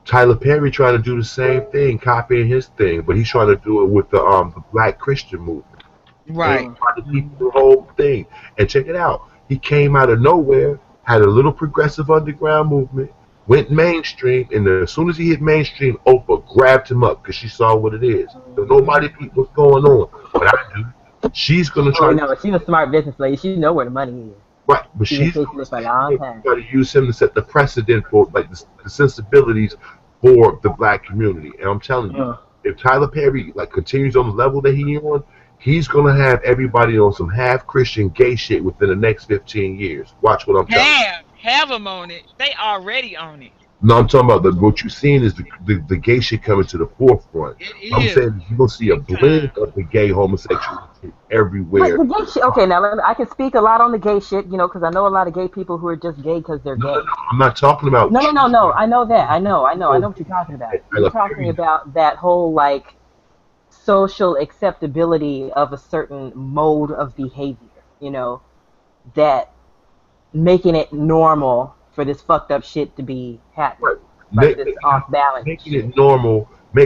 K: Tyler Perry trying to do the same thing, copying his thing, but he's trying to do it with the Black Christian movement.
A: Right.
K: And trying to keep the whole thing. And check it out. He came out of nowhere, had a little progressive underground movement, went mainstream, and then as soon as he hit mainstream, Oprah grabbed him up because she saw what it is. So nobody peeped what's going on. But I do. She's gonna try.
F: No, she's a smart business lady. She know where the money is.
K: Right, but she's
F: been this for a long time.
K: trying to use him to set the precedent for like the sensibilities for the black community. And I'm telling you, if Tyler Perry like continues on the level that he's on, he's gonna have everybody on some half Christian gay shit within the next 15 years. Watch what I'm telling you.
A: Have them on it. They already own it.
K: No, I'm talking about what you're seeing is the gay shit coming to the forefront. I'm saying you're gonna see a blend of the gay homosexual everywhere.
F: Wait, the gay shit. Okay, now I can speak a lot on the gay shit, you know, because I know a lot of gay people who are just gay because they're gay.
K: No, I'm not talking about.
F: No. I know that. I know what you're talking about. You're talking about that whole like social acceptability of a certain mode of behavior, you know, that making it normal for this fucked up shit to be happening. Like this off balance.
K: Making it normal for,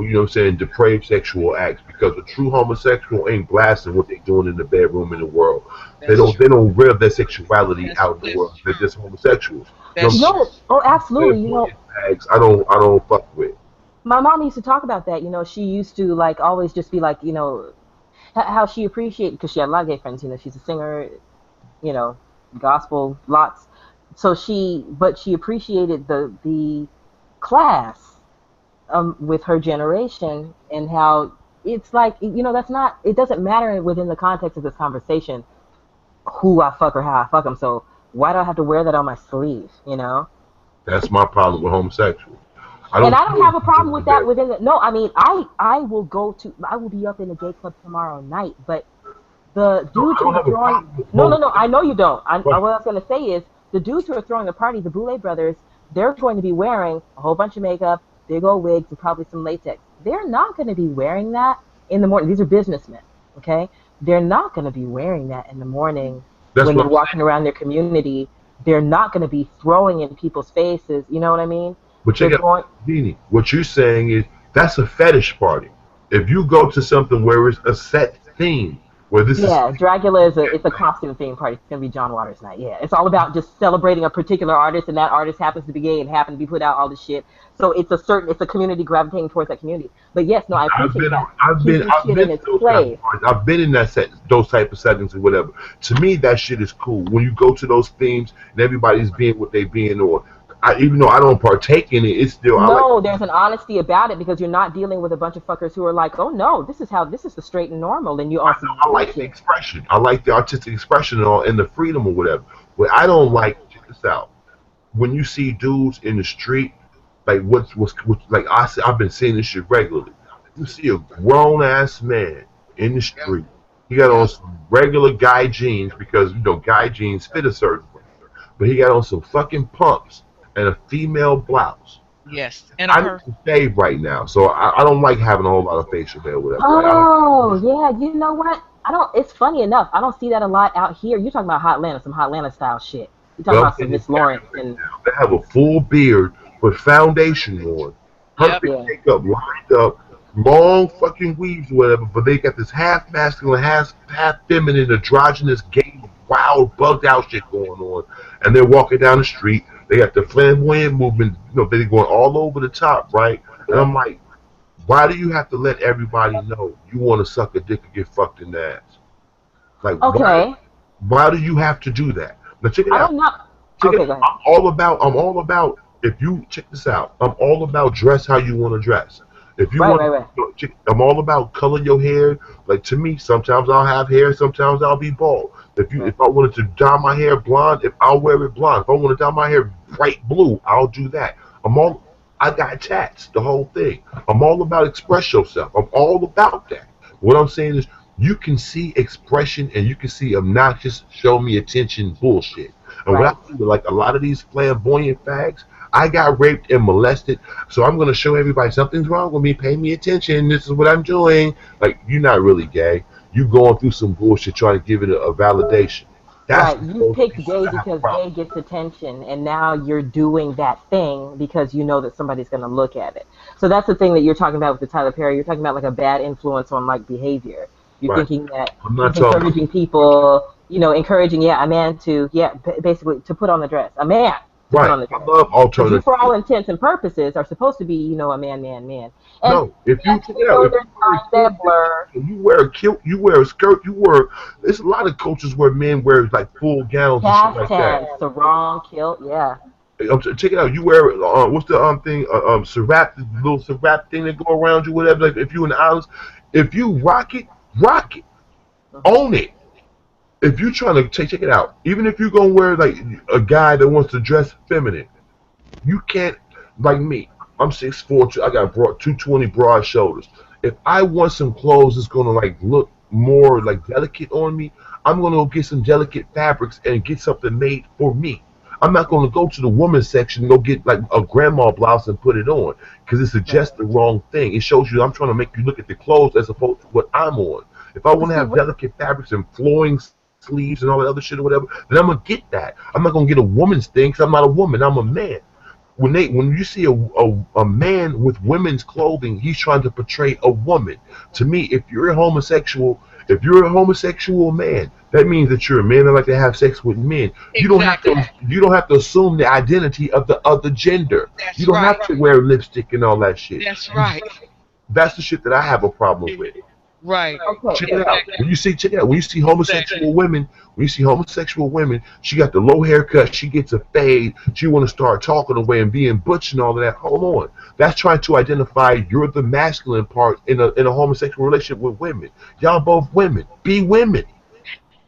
K: you know what I'm saying, depraved sexual acts, because a true homosexual ain't blasting what they're doing in the bedroom in the world. They don't rev their sexuality out in the world. They're just homosexuals.
F: Absolutely. You know,
K: I don't fuck with.
F: My mom used to talk about that. You know, she used to like always just be like, you know, how she appreciated, because she had a lot of gay friends. You know, she's a singer, you know, gospel, lots. So she appreciated the class with her generation, and how it's like, you know, it doesn't matter within the context of this conversation who I fuck or how I fuck them. So why do I have to wear that on my sleeve, you know?
K: That's my problem with homosexuals.
F: I don't have a problem with that within the, no, I mean, I will be up in the gay club tomorrow night, but the dudes who are throwing, no, I know you don't. What I was going to say is, the dudes who are throwing the party, the Boulay brothers, they're going to be wearing a whole bunch of makeup, big old wigs, and probably some latex. They're not going to be wearing that in the morning. These are businessmen, okay? They're not going to be wearing that in the morning when they're walking around their community. They're not going to be throwing in people's faces. You know what I mean?
K: But check out, Beanie, what you're saying is that's a fetish party. If you go to something where it's a set theme, where this
F: Yeah,
K: is
F: Dracula is it's a costume theme party. It's gonna be John Waters night. Yeah, it's all about just celebrating a particular artist, and that artist happens to be gay and happens to be put out all this shit. So it's a community gravitating towards that community. But yes, no, I appreciate that.
K: I've been
F: Keeping shit in
K: to
F: its
K: those type
F: place.
K: of parties. I've been in those type of settings or whatever. To me, that shit is cool. When you go to those themes and everybody's being what they being, or even though I don't partake in it, it's still
F: No, there's an honesty about it because you're not dealing with a bunch of fuckers who are like, oh no, this is the straight and normal, and you also.
K: I like the expression. I like the artistic expression and all, and the freedom or whatever. But I don't like, check this out. When you see dudes in the street, like what's like I've been seeing this shit regularly. You see a grown ass man in the street. He got on some regular guy jeans because guy jeans fit a certain way, but he got on some fucking pumps and a female blouse.
A: Yes, and
K: I need to shave right now, so I don't like having a whole lot of facial hair or whatever.
F: Oh yeah, you know what? I don't. It's funny enough. I don't see that a lot out here. You're talking about Hotlanta, some Hotlanta style shit. You're talking about some Miss Lawrence and.
K: They have a full beard with foundation on, perfect makeup lined up, long fucking weaves or whatever, but they got this half masculine, half feminine, androgynous, gay, wild, bugged out shit going on, and they're walking down the street. They got the flamboyant movement, they're going all over the top, right? And I'm like, why do you have to let everybody know you want to suck a dick and get fucked in the ass? Like, why do you have to do that? Now check it out.
F: I don't know. Okay, go ahead.
K: I'm all about. If you check this out, I'm all about dress how you want to dress. If you I'm all about color your hair. Like to me, sometimes I'll have hair, sometimes I'll be bald. If I wanted to dye my hair blonde, I'll wear it blonde. If I want to dye my hair bright blue, I'll do that. I got tats, the whole thing. I'm all about express yourself. I'm all about that. What I'm saying is you can see expression and you can see obnoxious, show me attention bullshit. And what I feel like a lot of these flamboyant fags, I got raped and molested, so I'm going to show everybody something's wrong with me. Pay me attention. This is what I'm doing. Like, you're not really gay. You going through some bullshit trying to give it a validation.
F: Right, you picked gay because gay gets attention, and now you're doing that thing because you know that somebody's going to look at it. So that's the thing that you're talking about with the Tyler Perry. You're talking about like a bad influence on like behavior. You're thinking that he's encouraging people, encouraging a man to basically to put on the dress. A man.
K: Right. I love alternative.
F: You, for all intents and purposes, are supposed to be, a man. And
K: no, if you wear a kilt, you wear a skirt, there's a lot of cultures where men wear like full gowns and shit like that.
F: Sarong, kilt, yeah.
K: Check it out. You wear what's the thing? Sarap, the little sarap thing that go around you, whatever. Like if you in the islands, if you rock it, own it. If you're trying to check it out, even if you're gonna wear like a guy that wants to dress feminine, you can't. Like me, I'm 6'4", I got 220 broad shoulders. If I want some clothes that's gonna like look more like delicate on me, I'm gonna go get some delicate fabrics and get something made for me. I'm not gonna go to the women's section and go get like a grandma blouse and put it on because it suggests the wrong thing. It shows you I'm trying to make you look at the clothes as opposed to what I'm on. If I want to have delicate fabrics and flowing sleeves and all that other shit or whatever, then I'm gonna get that. I'm not gonna get a woman's thing because I'm not a woman. I'm a man. When you see a man with women's clothing, he's trying to portray a woman. To me, if you're a homosexual man, that means that you're a man that like to have sex with men. Exactly. You don't have to assume the identity of the other gender. You don't have to wear lipstick and all that shit.
A: That's right.
K: That's the shit that I have a problem with.
A: Right.
K: Check it out. When you see homosexual women, she got the low haircut, she gets a fade, she want to start talking away and being butch and all of that. Hold on. That's trying to identify you're the masculine part in a homosexual relationship with women. Y'all both women. Be women.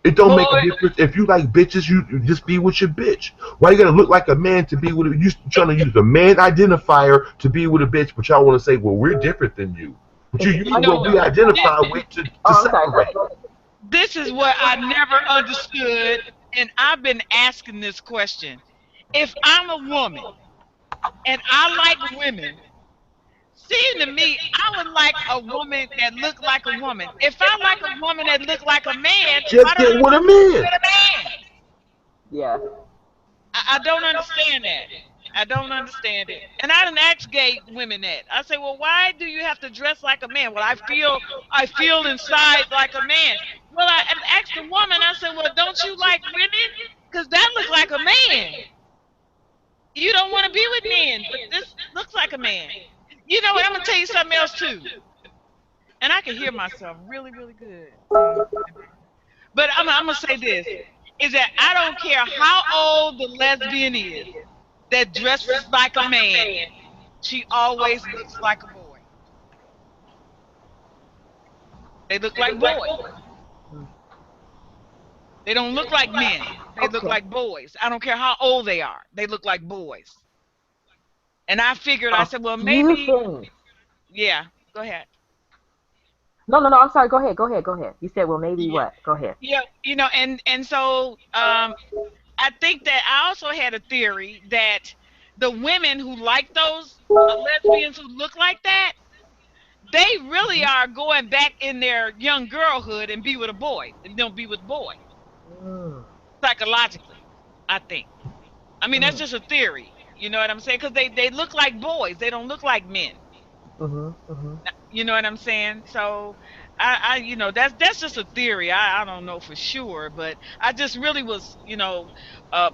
K: It don't make a difference. If you like bitches, you just be with your bitch. Why you gotta look like a man to be with you? Trying to use a man identifier to be with a bitch, but y'all want to say, well, we're different than you. But you what we identify with to separate.
A: This is what I never understood, and I've been asking this question. If I'm a woman and I like women, seeing to me, I would like a woman that look like a woman. If I like a woman that look like a man,
K: just get with a man.
F: Yeah.
A: I don't understand that. I don't understand it. And I done asked gay women that. I say, well, why do you have to dress like a man? Well, I feel inside like a man. Well, I asked the woman, I said, well, don't you like women? Because that looks like a man. You don't want to be with men, but this looks like a man. You know what? I'm going to tell you something else, too. And I can hear myself really, really good. But I'm going to say this, is that I don't care how old the lesbian is that dresses like a man, she always looks like a boy. They look like boys. They don't look like men. They look like boys. I don't care how old they are. They look like boys. And I figured, I said, well, maybe. Yeah, go ahead.
F: No, I'm sorry. Go ahead. You said, well, maybe what? Go ahead.
A: Yeah, and so I think that I also had a theory that the women who like those lesbians who look like that, they really are going back in their young girlhood and be with a boy, and don't be with boys. Psychologically, I think. I mean, that's just a theory. You know what I'm saying? Because they look like boys. They don't look like men. You know what I'm saying? So, I that's just a theory. I don't know for sure, but I just really was,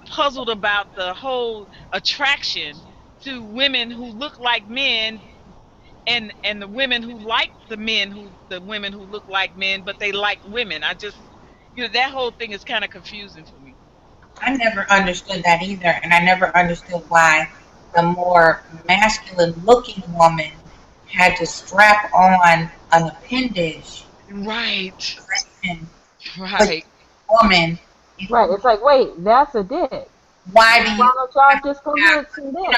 A: puzzled about the whole attraction to women who look like men, and the women who like the women who look like men, but they like women. I just, that whole thing is kind of confusing for me.
B: I never understood that either, and I never understood why the more masculine-looking woman had to strap on an appendage.
A: Right.
B: Right. Woman.
F: Right. It's like, wait, that's a dick.
B: Why do you?
F: Why don't y'all just go get some dick?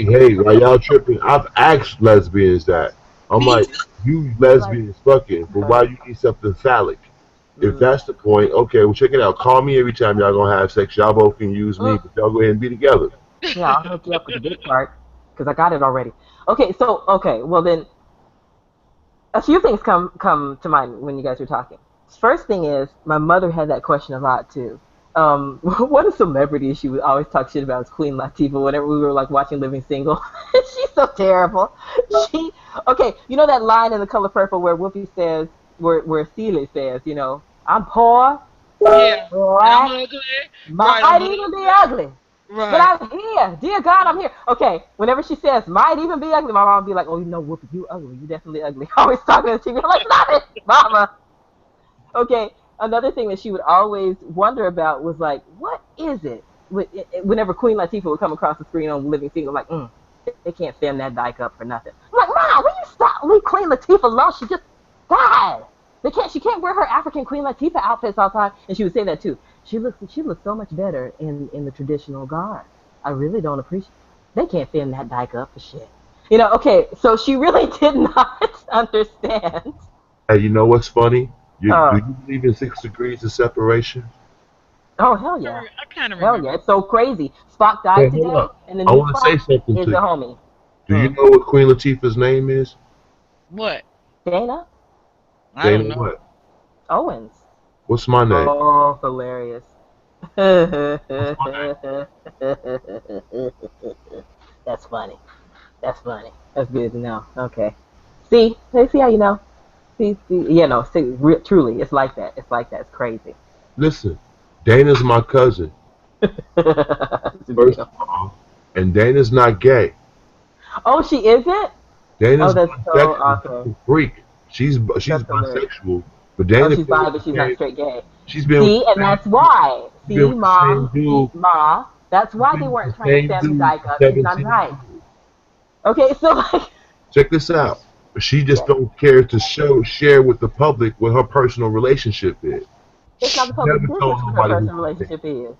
K: Hey, why y'all tripping? I've asked lesbians that. I'm like, you lesbians fucking, but why you need something phallic? If that's the point, okay, well, check it out. Call me every time y'all gonna have sex. Y'all both can use me, but y'all go ahead and be together.
F: Yeah, I'll hook you up with the dick part, because I got it already. Okay, well then, a few things come to mind when you guys were talking. First thing is, my mother had that question a lot too. What a celebrity she would always talk shit about is Queen Latifah whenever we were like watching Living Single. She's so terrible. Okay, you know that line in The Color Purple where Whoopi says, where Celie says, I'm poor,
A: yeah,
F: black,
A: I'm ugly,
F: might even be ugly.
A: Right.
F: But I'm here. Dear God, I'm here. Okay, whenever she says, might even be ugly, my mom would be like, oh, Whoopi, you ugly. You definitely ugly. Always talking to she be like, stop it, mama. Okay, another thing that she would always wonder about was like, what is it? Whenever Queen Latifah would come across the screen on Living Single, like, they can't film that dyke up for nothing. I'm like, Mom, will you stop? Leave Queen Latifah alone. She just died. She can't wear her African Queen Latifah outfits all the time. And she would say that too. She looks so much better in the traditional garb. I really don't appreciate. They can't film that dyke up for shit. Okay, so she really did not understand.
K: Hey, you know what's funny? Do you believe in 6 degrees of separation?
F: Oh, hell yeah.
A: I kind of remember.
F: Hell yeah, it's so crazy. Spock died today, and the
K: I
F: new
K: want to say
F: Spock
K: something
F: is
K: to
F: a
K: you.
F: homie.
K: Do you know what Queen Latifah's name is?
A: What?
F: Dana?
A: I don't know.
K: What?
F: Owens.
K: What's my name?
F: Oh, hilarious. That's funny. That's good to know. Okay. See how you know? See, truly, it's like that. It's crazy.
K: Listen, Dana's my cousin. First of all, and Dana's not gay.
F: Oh, she isn't?
K: Dana's
F: that's so awesome.
K: Freak. She's bisexual, but Dana.
F: She's bi, but she's not straight gay.
K: She's been.
F: See, and that's why. See, Ma. That's why they weren't trying to stand dyke up. She's not right. Okay, so like.
K: Check this out. She just don't care to share with the public what her personal relationship is.
F: It's not the public business what her personal relationship is.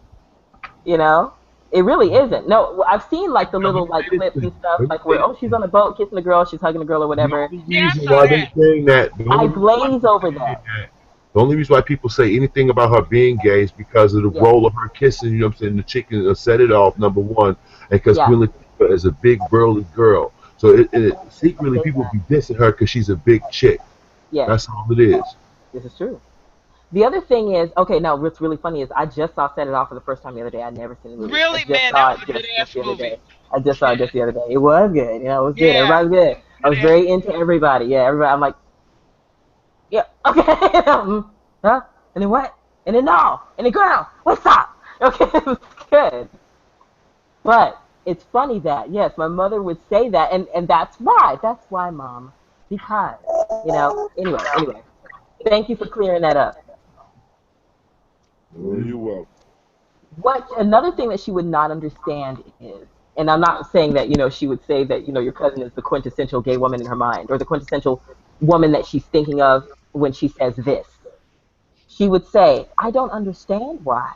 F: It really isn't. No, I've seen like the little like clips and stuff, like where she's on a boat kissing a girl, she's hugging a girl or whatever.
K: The reason why they're saying that,
F: I glaze over that.
K: The only reason why people say anything about her being gay is because of the role of her kissing. The chicken set it off, number one, and because Queen Latifah is a big burly girl. So secretly people be dissing her because she's a big chick. Yeah, that's all it is.
F: This is true. The other thing is, okay, now what's really funny is I just saw Set It Off for the first time the other day. I'd never seen the movie. I
A: Really,
F: just
A: man, that
F: saw
A: was
F: it
A: a good
F: just
A: ass
F: the other
A: movie.
F: day. I just saw
A: Yeah,
F: it just the other day. It was good. You know, it was good.
A: yeah,
F: Everybody was good. I
A: good
F: was
A: ass.
F: very into everybody. Yeah, everybody. I'm like, yeah, okay. Huh? And then what? And then no. And then girl, what's up? Okay, it was good. But it's funny that, yes, my mother would say that. And that's why. That's why, Mom. Because, anyway. Thank you for clearing that up.
I: You're welcome.
F: What another thing that she would not understand is, and I'm not saying that she would say that your cousin is the quintessential gay woman in her mind or the quintessential woman that she's thinking of when she says this. She would say, I don't understand why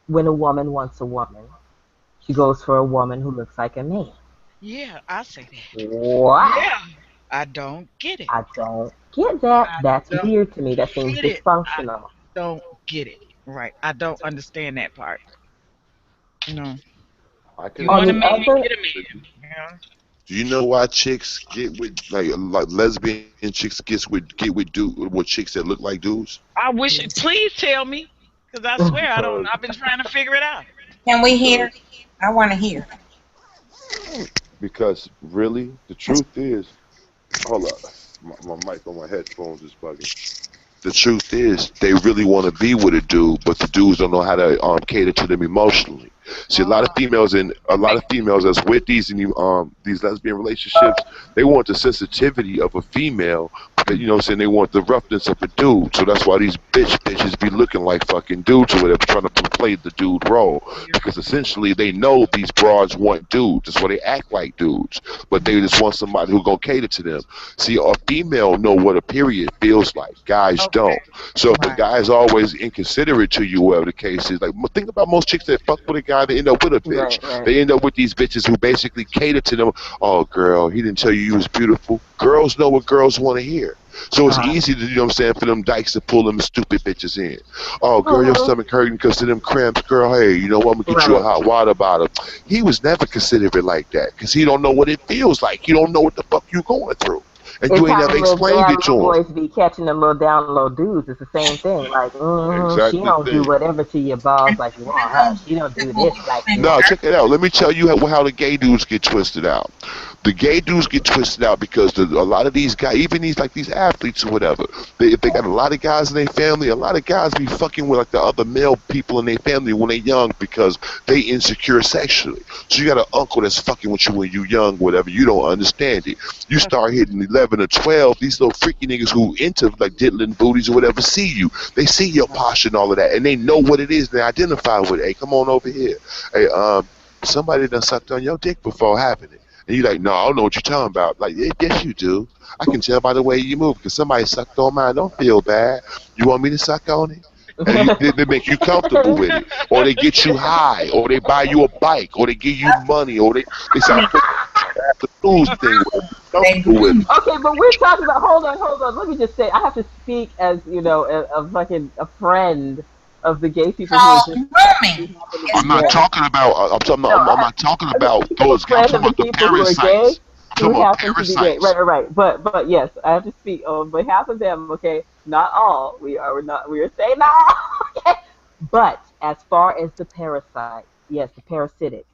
F: when a woman wants a woman, she goes for a woman who looks like a man.
A: Yeah, I say that.
F: What?
A: Yeah, I don't get it.
F: I don't get that.
A: I
F: That's
A: don't
F: weird to me. That seems
A: get it. I
F: dysfunctional.
A: don't get it. Right. I don't understand that part. No.
I: I
A: You
I: can
F: On
A: want a
F: the
A: man,
I: understand
F: other,
A: get a
I: that.
A: man. Yeah.
J: Do you know why chicks get with like lesbian chicks get with chicks that look like dudes?
A: I wish. Please tell me, because I swear I don't.
I: Because
A: I've been trying to figure it out.
B: Can we
I: because
B: hear? I want to hear.
I: because really, the truth is, hold up, my mic on my headphones is bugging.
J: The truth is, they really want to be with a dude, but the dudes don't know how to cater to them emotionally. See, a lot of females that's with these lesbian relationships, they want the sensitivity of a female, but saying they want the roughness of a dude. So that's why these bitches be looking like fucking dudes or whatever, trying to play the dude role. Because essentially they know these broads want dudes. That's why they act like dudes. But they just want somebody who gonna cater to them. See, a female know what a period feels like. Guys
A: Okay.
J: don't. So if the
A: Right.
J: guy is always inconsiderate to you, whatever the case is, like think about most chicks that fuck with a guy, they end up with a bitch.
F: right.
J: They end up with these bitches who basically cater to them. Oh, girl, he didn't tell you was beautiful. Girls know what girls want to hear. So it's
F: Uh-huh.
J: easy to, for them dykes to pull them stupid bitches in. Oh, girl, your
F: Uh-huh.
J: stomach hurting because of them cramps. Girl, hey, you know what? I'm going to get you a
F: Right.
J: hot water bottle. He was never considerate like that because he don't know what it feels like. He don't know what the fuck you going through. And
F: It's
J: you ain't
F: how
J: never
F: them little
J: explained
F: damn
J: it to
F: little
J: him.
F: boys be catching them little down low dudes. It's the same thing. Like, she
I: Exactly the
F: don't do
I: thing.
F: whatever to your balls like you want her. She don't do this like you
J: No,
F: want.
J: check it out. Let me tell you how the gay dudes get twisted out. The gay dudes get twisted out because a lot of these guys, even these athletes or whatever, if they got a lot of guys in their family, a lot of guys be fucking with like the other male people in their family when they young because they insecure sexually. So you got an uncle that's fucking with you when you young, whatever. You don't understand it. You start hitting 11 or 12. These little freaky niggas who into like diddling booties or whatever see you. They see your posture and all of that, and they know what it is. They identify with it. Hey, come on over here. Hey, somebody done sucked on your dick before, haven't it? And you're like, no, I don't know what you're talking about. Like, yeah, yes, you do. I can tell by the way you move because somebody sucked on mine. Don't feel bad. You want me to suck on it? And they make you comfortable with it, or they get you high, or they buy you a bike, or they give you money, or they start putting the news thing where you comfortable with it.
F: Okay, but we're talking about. Hold on. Let me just say, I have to speak as a fucking a friend of the gay people who
B: Called
F: exist.
B: grooming.
F: Happen to
B: It's
F: be
J: I'm not
F: gay.
B: grooming.
J: talking about.
F: No,
J: I'm not talking
F: as
J: about
F: a
J: those. I'm
F: friend
J: talking
F: of the
J: about the
F: people who are gay,
J: parasites. I'm
F: who
J: talking about
F: happen to be gay.
J: parasites.
F: Right. But yes, I have to speak on behalf of them. Okay, not all. We are saying not all. Okay? But as far as the parasite, yes, the parasitic,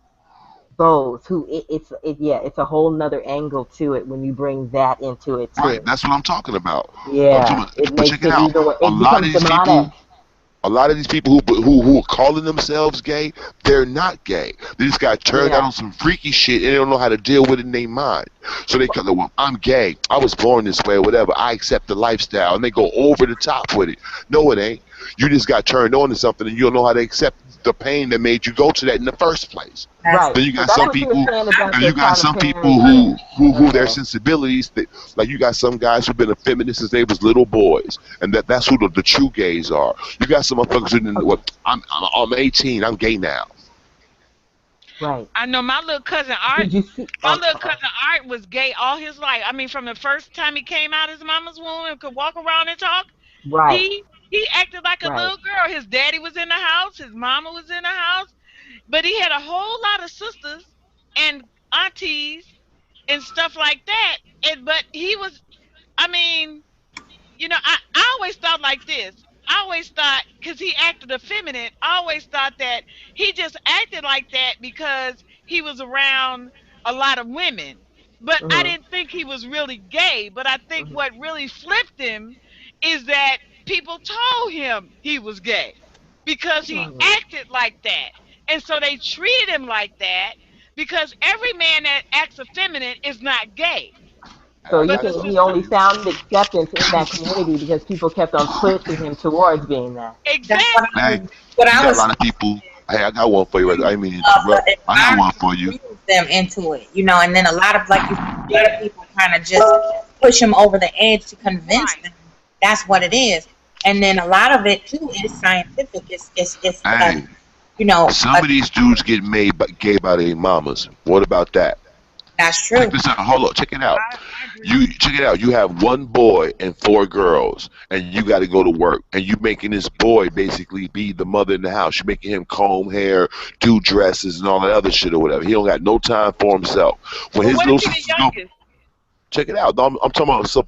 F: those who it's a whole nother angle to it when you bring that into it
J: Right.
F: too.
J: That's what I'm talking about.
F: Yeah, it
J: But
F: makes
J: check it
F: it
J: out.
F: even.
J: A
F: It
J: lot of
F: becomes
J: these
F: demonic.
J: people. A lot of these people who are calling themselves gay, they're not gay. They just got turned out
F: Yeah.
J: on some freaky shit and they don't know how to deal with it in their mind. So they come, well, I'm gay. I was born this way, or whatever. I accept the lifestyle, and they go over the top with it. No, it ain't. You just got turned on to something, and you don't know how to accept the pain that made you go to that in the first place.
B: That's
F: Right.
J: Then you
F: So
J: got
F: that's
J: some
F: what you were
J: people,
F: saying about
J: and
F: the
J: you got
F: Tyler
J: some
F: Perry.
J: people who their
F: Okay.
J: sensibilities, like you got some guys who've been a feminist since they was little boys, and that's who the true gays are. You got some motherfuckers who,
F: Okay.
J: I'm 18, I'm gay now.
F: Right.
A: I know my little cousin Art.
F: Did you see?
A: My little cousin Art was gay all his life. I mean, from the first time he came out his mama's womb and could walk around and talk,
F: Right.
A: he acted like a
F: Right.
A: little girl. His daddy was in the house, his mama was in the house, but he had a whole lot of sisters and aunties and stuff like that. And but he was, I mean, I always thought like this. I always thought, because he acted effeminate, I always thought that he just acted like that because he was around a lot of women. But I
F: Mhm.
A: didn't think he was really gay. But I think
F: Mhm.
A: what really flipped him is that people told him he was gay because he
F: Mhm.
A: acted like that. And so they treated him like that because every man that acts effeminate is not gay.
F: So
I: I
F: you
A: But
I: got
A: the
F: think he
I: something for
A: system,
F: only
I: you.
F: found acceptance in that community because people kept on pushing him towards being that?
B: That's what
A: exactly.
J: Hey,
B: what
J: you
B: I
J: got a
B: was
J: lot of people. Hey, I got one for you. Right there. I didn't mean to
B: the
J: interrupt. I got one
B: environment
J: for you.
B: brings them into it, and then a lot of, like you said, a lot of
A: Yeah.
B: people kind of just push them over the edge to convince
A: Right.
B: them that's what it is. And then a lot of it too is scientific. It's
J: Hey,
B: you know,
J: some of these dudes get made gay by their mamas. What about that?
B: that's
J: Check
B: true.
J: this out. Hold on. Check it out.
A: I agree.
J: You check it out. You have one boy and four girls, and you got to go to work, and you making this boy basically be the mother in the house. You're making him comb hair, do dresses, and all that other shit or whatever. He don't got no time for himself. When
A: But
J: his
A: what if
J: little
A: he the
J: sisters go,
A: youngest?
J: check it out. I'm talking about.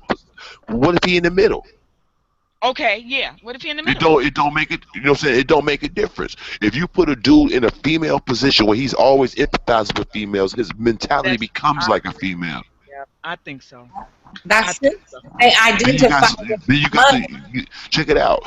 J: What if he in the middle?
A: Okay, yeah. What if he in the
J: It
A: middle?
J: don't. It don't make it. You know what I'm saying? It don't make a difference. If you put a dude in a female position where he's always empathizing with females, his mentality
A: That's
J: becomes
A: I
J: like a
A: agree.
J: female.
A: Yeah, I think so. I
B: That's true.
A: think so.
B: They
J: Then you got.
B: identify with
J: Then you got
B: mother.
J: the. Check it out.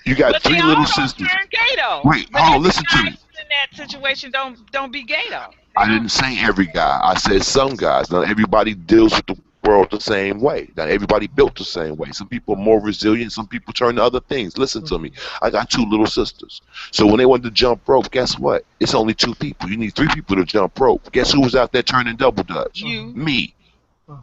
J: You got
A: But they
J: three
A: all
J: little
A: don't
J: sisters.
A: turn gay though.
J: Wait,
A: But
J: hold on.
A: every
J: Listen to
A: guy
J: me.
A: who's in that situation don't be gay though. They
J: I
A: don't.
J: didn't say every guy. I said some guys. Not everybody deals with the world the same way. Not everybody built the same way. Some people are more resilient. Some people turn to other things. Listen to me. I got two little sisters. So when they wanted to jump rope, guess what? It's only two people. You need three people to jump rope. Guess who was out there turning double dutch?
A: You.
J: Me.
F: Mhm.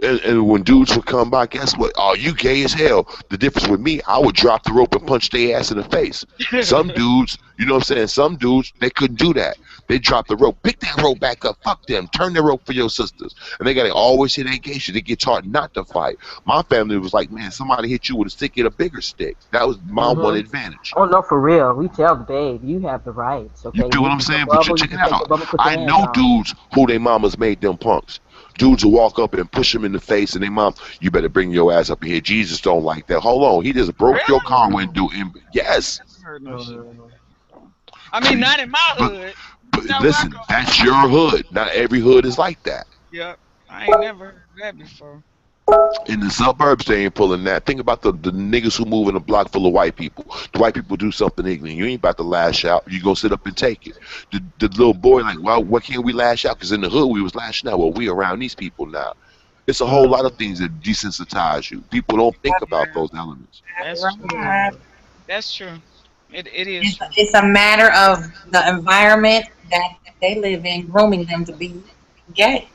J: And when dudes would come by, guess what? Oh, you gay as hell. The difference with me, I would drop the rope and punch their ass in the face. Some dudes, you know what I'm saying? Some dudes, they couldn't do that. They drop the rope, pick that rope back up. Fuck them. Turn the rope for your sisters. And they gotta always hit that gay shit. They get taught not to fight. My family was like, man, somebody hit you with a stick, get a bigger stick. That was my one
F: Mhm.
J: advantage.
F: Oh no, for real. We tell the babe, you have the rights.
J: You
F: Okay,
J: feel
F: you
J: what I'm
F: need your
J: saying? But
F: bubble. You
J: check
F: can
J: it
F: take the
J: out.
F: bubble, put your
J: I
F: hands
J: know
F: on.
J: dudes who their mamas made them punks. Dudes will walk up and push them in the face, and they mom, you better bring your ass up here. Jesus don't like that. Hold on, he just broke your
A: Really?
J: car window. Yes.
A: Never heard no shit.
F: Mhm.
A: I mean, not in my
J: But,
A: hood.
J: but
A: Not where I
J: listen,
A: come from.
J: that's your hood. Not every hood is like that.
A: Yep. I ain't never heard that before.
J: In the suburbs, they ain't pulling that. Think about the niggas who move in a block full of white people. The white people do something ignorant. You ain't about to lash out. You gonna sit up and take it. The little boy like, well, what can't we lash out? Because in the hood we was lashing out. Well, we around these people now. It's a whole lot of things that desensitize you. People don't think about those elements.
A: That's true.
B: Right.
A: That's true. It is true.
B: It's a matter of the environment that they live in, grooming them to be gay.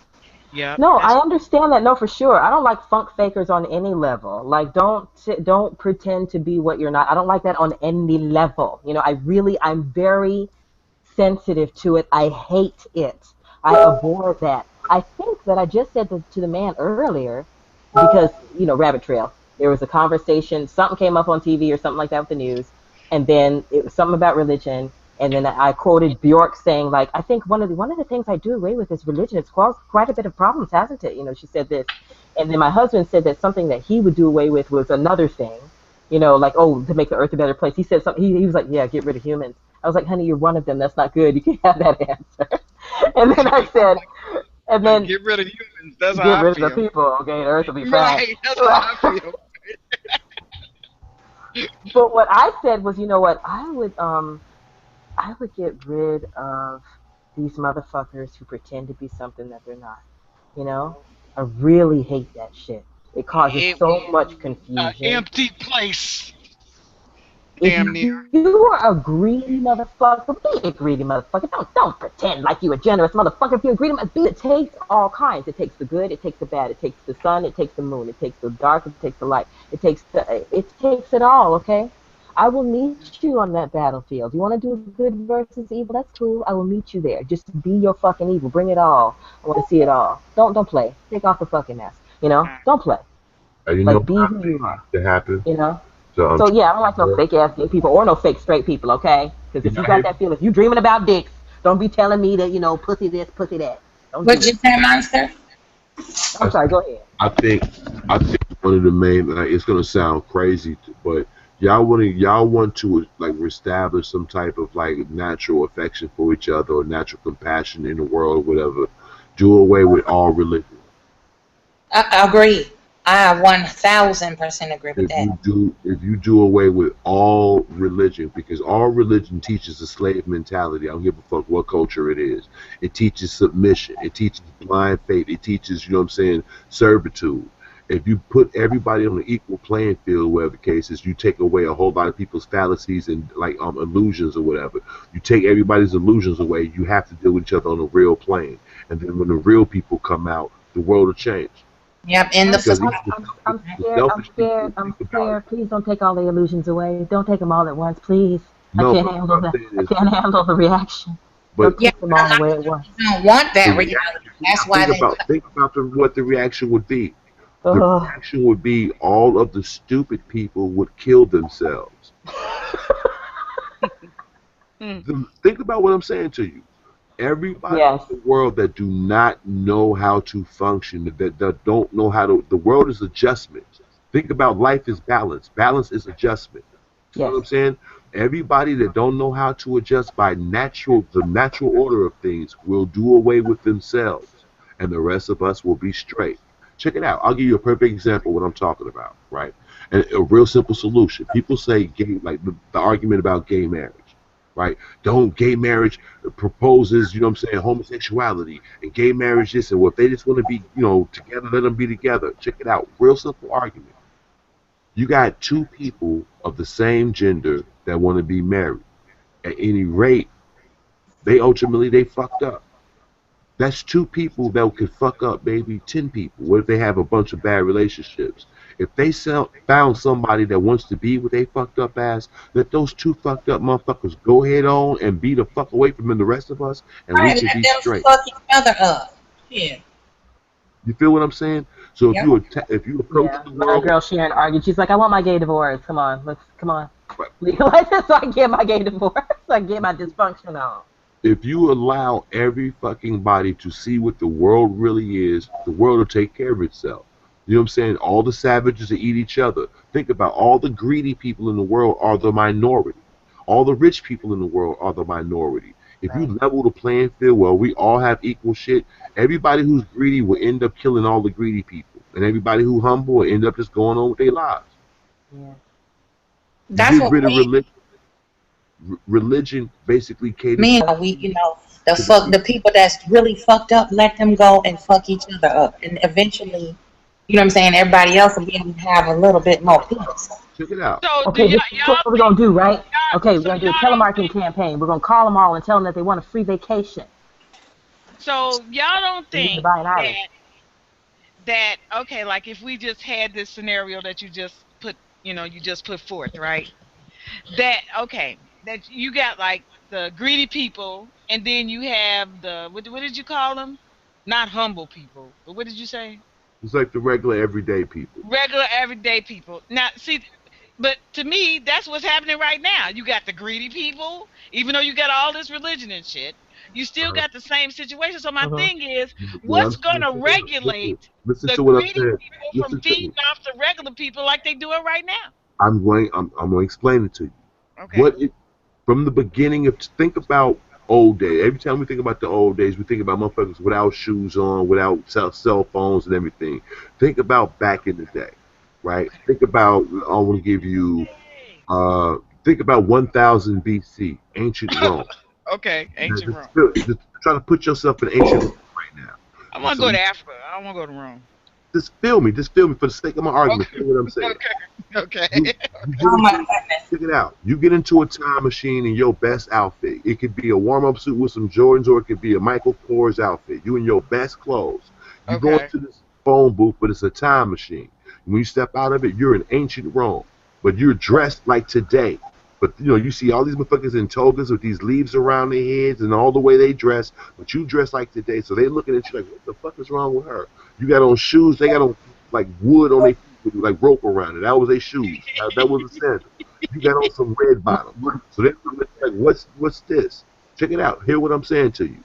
A: Yep.
F: No, I
A: That's
F: understand that. No, for sure. I don't like funk fakers on any level. Like, don't pretend to be what you're not. I don't like that on any level. I'm very sensitive to it. I hate it. I abhor that. I think that I just said to the man earlier because, rabbit trail. There was a conversation, something came up on TV or something like that with the news, and then it was something about religion, and then I quoted Bjork saying, like, I think one of the things I do away with is religion. It's caused quite a bit of problems, hasn't it? She said this. And then my husband said that something that he would do away with was another thing, like, oh, to make the earth a better place. He said something, he was like, yeah, get rid of humans. I was like, honey, you're one of them. That's not good. You can't have that answer. And then I said, and then
A: get rid of humans. That's
F: get
A: how I
F: rid of the
A: feel.
F: people, okay? The earth will be fine.
A: Right. That's how I feel.
F: But what I said was, you know what? I would get rid of these motherfuckers who pretend to be something that they're not. You know? I really hate that shit. It causes
A: It
F: so much
A: an
F: confusion.
A: empty place.
F: If
A: Damn near.
F: you are a greedy motherfucker, be a greedy motherfucker. Don't pretend like you a generous motherfucker. If you're a greedy motherfucker, it takes all kinds. It takes the good, it takes the bad, it takes the sun, it takes the moon, it takes the dark, it takes the light. It takes it all, okay? I will meet you on that battlefield. You want to do good versus evil? That's cool. I will meet you there. Just be your fucking evil. Bring it all. I want to see it all. Don't play. Take off the fucking mask. Don't play.
K: And you know
F: Like, be
K: what I
F: who
K: think
F: you are.
K: to happen?
F: You know?
K: So
F: So yeah, I don't like no fake ass gay people or no fake straight people, okay? Because if you got that feeling, if you dreaming about dicks, don't be telling me that pussy this, pussy that. Don't do
B: What'd you
F: it.
B: say, Monster?
F: I'm sorry. Go ahead.
K: I think one of the main, it's gonna sound crazy, but y'all want to like establish some type of like natural affection for each other or natural compassion in the world or whatever. Do away with all religion.
B: I agree. I 1000% agree with that.
K: If you do away with all religion, because all religion teaches a slave mentality. I don't give a fuck what culture it is. It teaches submission. It teaches blind faith. It teaches, you know what I'm saying, servitude. If you put everybody on an equal playing field, whatever the case is, you take away a whole lot of people's fallacies and like illusions or whatever. You take everybody's illusions away. You have to deal with each other on a real plane. And then when the real people come out, the world will change.
B: Yep, and the
F: I'm scared. Please don't take all the illusions away. Don't take them all at once, please.
K: No,
F: I can't handle that. I can't handle the reaction.
K: But
F: don't take them all the way at once.
B: don't want that reality. That's why
K: think about what the reaction would be. The reaction would be all of the stupid people would kill themselves. Think about what I'm saying to you. Everybody in the world that do not know how to function, that don't know how to, the world is adjustment. Think about life is balance. Balance is adjustment. You know what I'm saying? Everybody that don't know how to adjust by the natural order of things will do away with themselves, and the rest of us will be straight. Check it out. I'll give you a perfect example of what I'm talking about, right? And a real simple solution. People say gay, like the argument about gay marriage. Right? Gay marriage proposes, you know what I'm saying, homosexuality, and gay marriage this, and well, if they just want to be, you know, together, let them be together. Check it out. Real simple argument. You got two people of the same gender that want to be married. At any rate, they fucked up. That's two people that could fuck up maybe 10 people. What if they have a bunch of bad relationships? If they found somebody that wants to be with they fucked up ass, let those two fucked up motherfuckers go head on and be the fuck away from the rest of us, and we can be straight.
B: Fuck each other up. Yeah.
K: You feel what I'm saying? So if you approach the world,
F: my girl Sharon argued. She's like, I want my gay divorce. Come on, legalize it so I get my gay divorce. So I get my dysfunction on.
K: If you allow every fucking body to see what the world really is, the world will take care of itself. You know what I'm saying? All the savages that eat each other. Think about all the greedy people in the world are the minority. All the rich people in the world are the minority. If you level the playing field, well, we all have equal shit. Everybody who's greedy will end up killing all the greedy people, and everybody who's humble will end up just going on with their lives.
F: Yeah.
B: That's
K: get rid of religion. Religion basically caters.
B: The people that's really fucked up, let them go and fuck each other up, and eventually, you know what I'm saying, everybody else will be able to have a little bit more peace.
K: Check it out.
A: So
F: okay, this is what we're gonna do, right? Okay, we're gonna do a telemarketing campaign. We're gonna call them all and tell them that they want a free vacation.
A: So y'all don't think that okay, like if we just had this scenario that you just put forth, right? That you got like the greedy people, and then you have the what did you call them? Not humble people, but what did you say?
K: It's like the regular everyday people.
A: Regular everyday people. Now, see, but to me, that's what's happening right now. You got the greedy people, even though you got all this religion and shit, you still got the same situation. So my thing is, what's going to regulate the greedy people from feeding off the regular people like they do it right now?
K: I'm going to explain it to you. Okay. From the beginning of, think about old days. Every time we think about the old days, we think about motherfuckers without shoes on, without cell phones and everything. Think about back in the day, right? Think about, I want to give you, think about 1000 BC, ancient Rome.
A: Okay, ancient Rome.
K: Just try to put yourself in ancient Rome right now.
A: I want to go to Africa. I don't want to go to Rome.
K: Just feel me for the sake of my argument. Okay. Feel what I'm saying.
A: Okay.
K: Check it out. You get into a time machine in your best outfit. It could be a warm-up suit with some Jordans, or it could be a Michael Kors outfit. You in your best clothes. You go into this phone booth, but it's a time machine. When you step out of it, you're in ancient Rome, but you're dressed like today. But you see all these motherfuckers in togas with these leaves around their heads and all the way they dress, but you dress like today. So they looking at you like, what the fuck is wrong with her? You got on shoes, they got on like wood on their feet with like rope around it. That was their shoes. That was a sandal. You got on some red bottom. So they like, what's this? Check it out. Hear what I'm saying to you.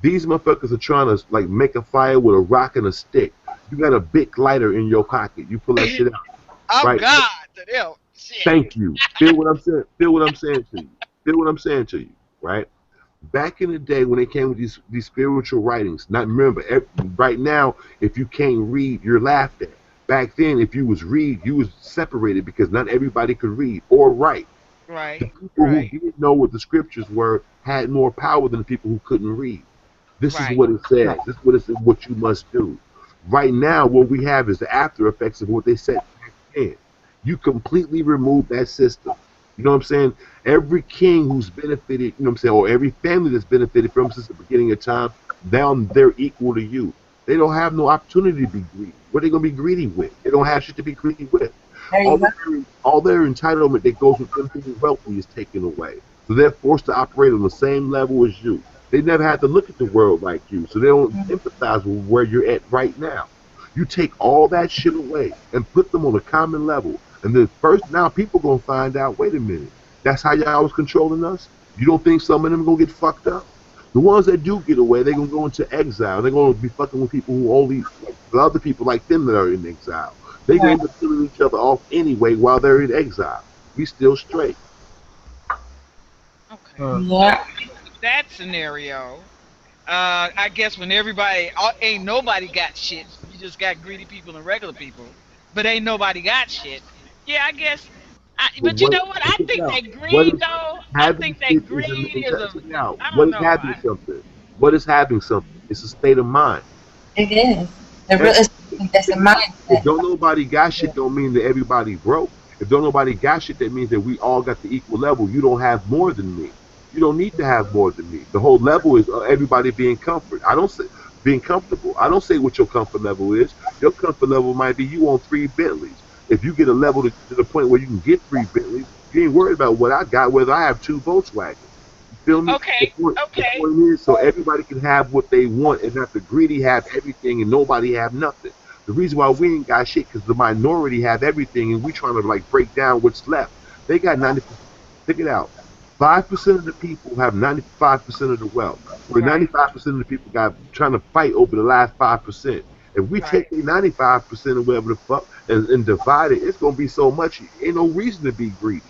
K: These motherfuckers are trying to like make a fire with a rock and a stick. You got a big lighter in your pocket. You pull that shit out.
A: Oh
K: right?
A: God, Shit.
K: Thank you. Feel what I'm saying? Feel what I'm saying to you. Feel what I'm saying to you, right? Back in the day when they came with these spiritual writings, not remember, right now, if you can't read, you're laughed at. Back then, if you was read, you was separated because not everybody could read or write. The
A: Right.
K: people who
A: Right.
K: didn't know what the scriptures were had more power than the people who couldn't read. This is
A: Right.
K: what it says. This is what it says, what you must do. Right now, what we have is the after effects of what they said back then. You completely remove that system. You know what I'm saying? Every king who's benefited, you know what I'm saying, or every family that's benefited from since the beginning of time, now they're equal to you. They don't have no opportunity to be greedy. What are they going to be greedy with? They don't have shit to be greedy with.
B: There
K: All
B: you go.
K: their entitlement that goes with them being wealthy is taken away. So they're forced to operate on the same level as you. They never had to look at the world like you, so they don't empathize with where you're at right now. You take all that shit away and put them on a common level. And then first, now people gonna find out, wait a minute, that's how y'all was controlling us? You don't think some of them gonna get fucked up? The ones that do get away, they're gonna go into exile. They're gonna be fucking with people who only, like, the other people like them that are in exile. They're gonna end up killing each other off anyway while they're in exile. We still straight.
A: Okay.
B: Yeah.
A: That scenario, I guess when ain't nobody got shit, you just got greedy people and regular people, but ain't nobody got shit. Yeah, I guess. But you know what? I think that
K: What
A: greed,
K: is
A: though. I
K: having
A: think that
K: shit
A: greed is a.
K: check it out.
A: I
K: What
A: don't
K: is
A: know.
K: having something? What is having something? It's a state of mind.
B: It is. That's a
K: If
B: mindset.
K: don't nobody got shit, don't mean that everybody broke. If don't nobody got shit, that means that we all got the equal level. You don't have more than me. You don't need to have more than me. The whole level is everybody being comfort. I don't say being comfortable. I don't say what your comfort level is. Your comfort level might be you on 3 Bentleys. If you get a level to the point where you can get 3 Bentleys, you ain't worried about what I got, whether I have 2 Volkswagens. You feel me?
A: Okay.
K: The
A: Okay.
K: point is, so everybody can have what they want and not the greedy have everything and nobody have nothing. The reason why we ain't got shit because the minority have everything and we trying to like break down what's left. They got 90%. Check it out. 5% of the people have 95% of the wealth. Where
A: Right.
K: 95% of the people got trying to fight over the last 5%. If we take the 95% of whatever the fuck and divide it, it's gonna be so much. Ain't no reason to be greedy.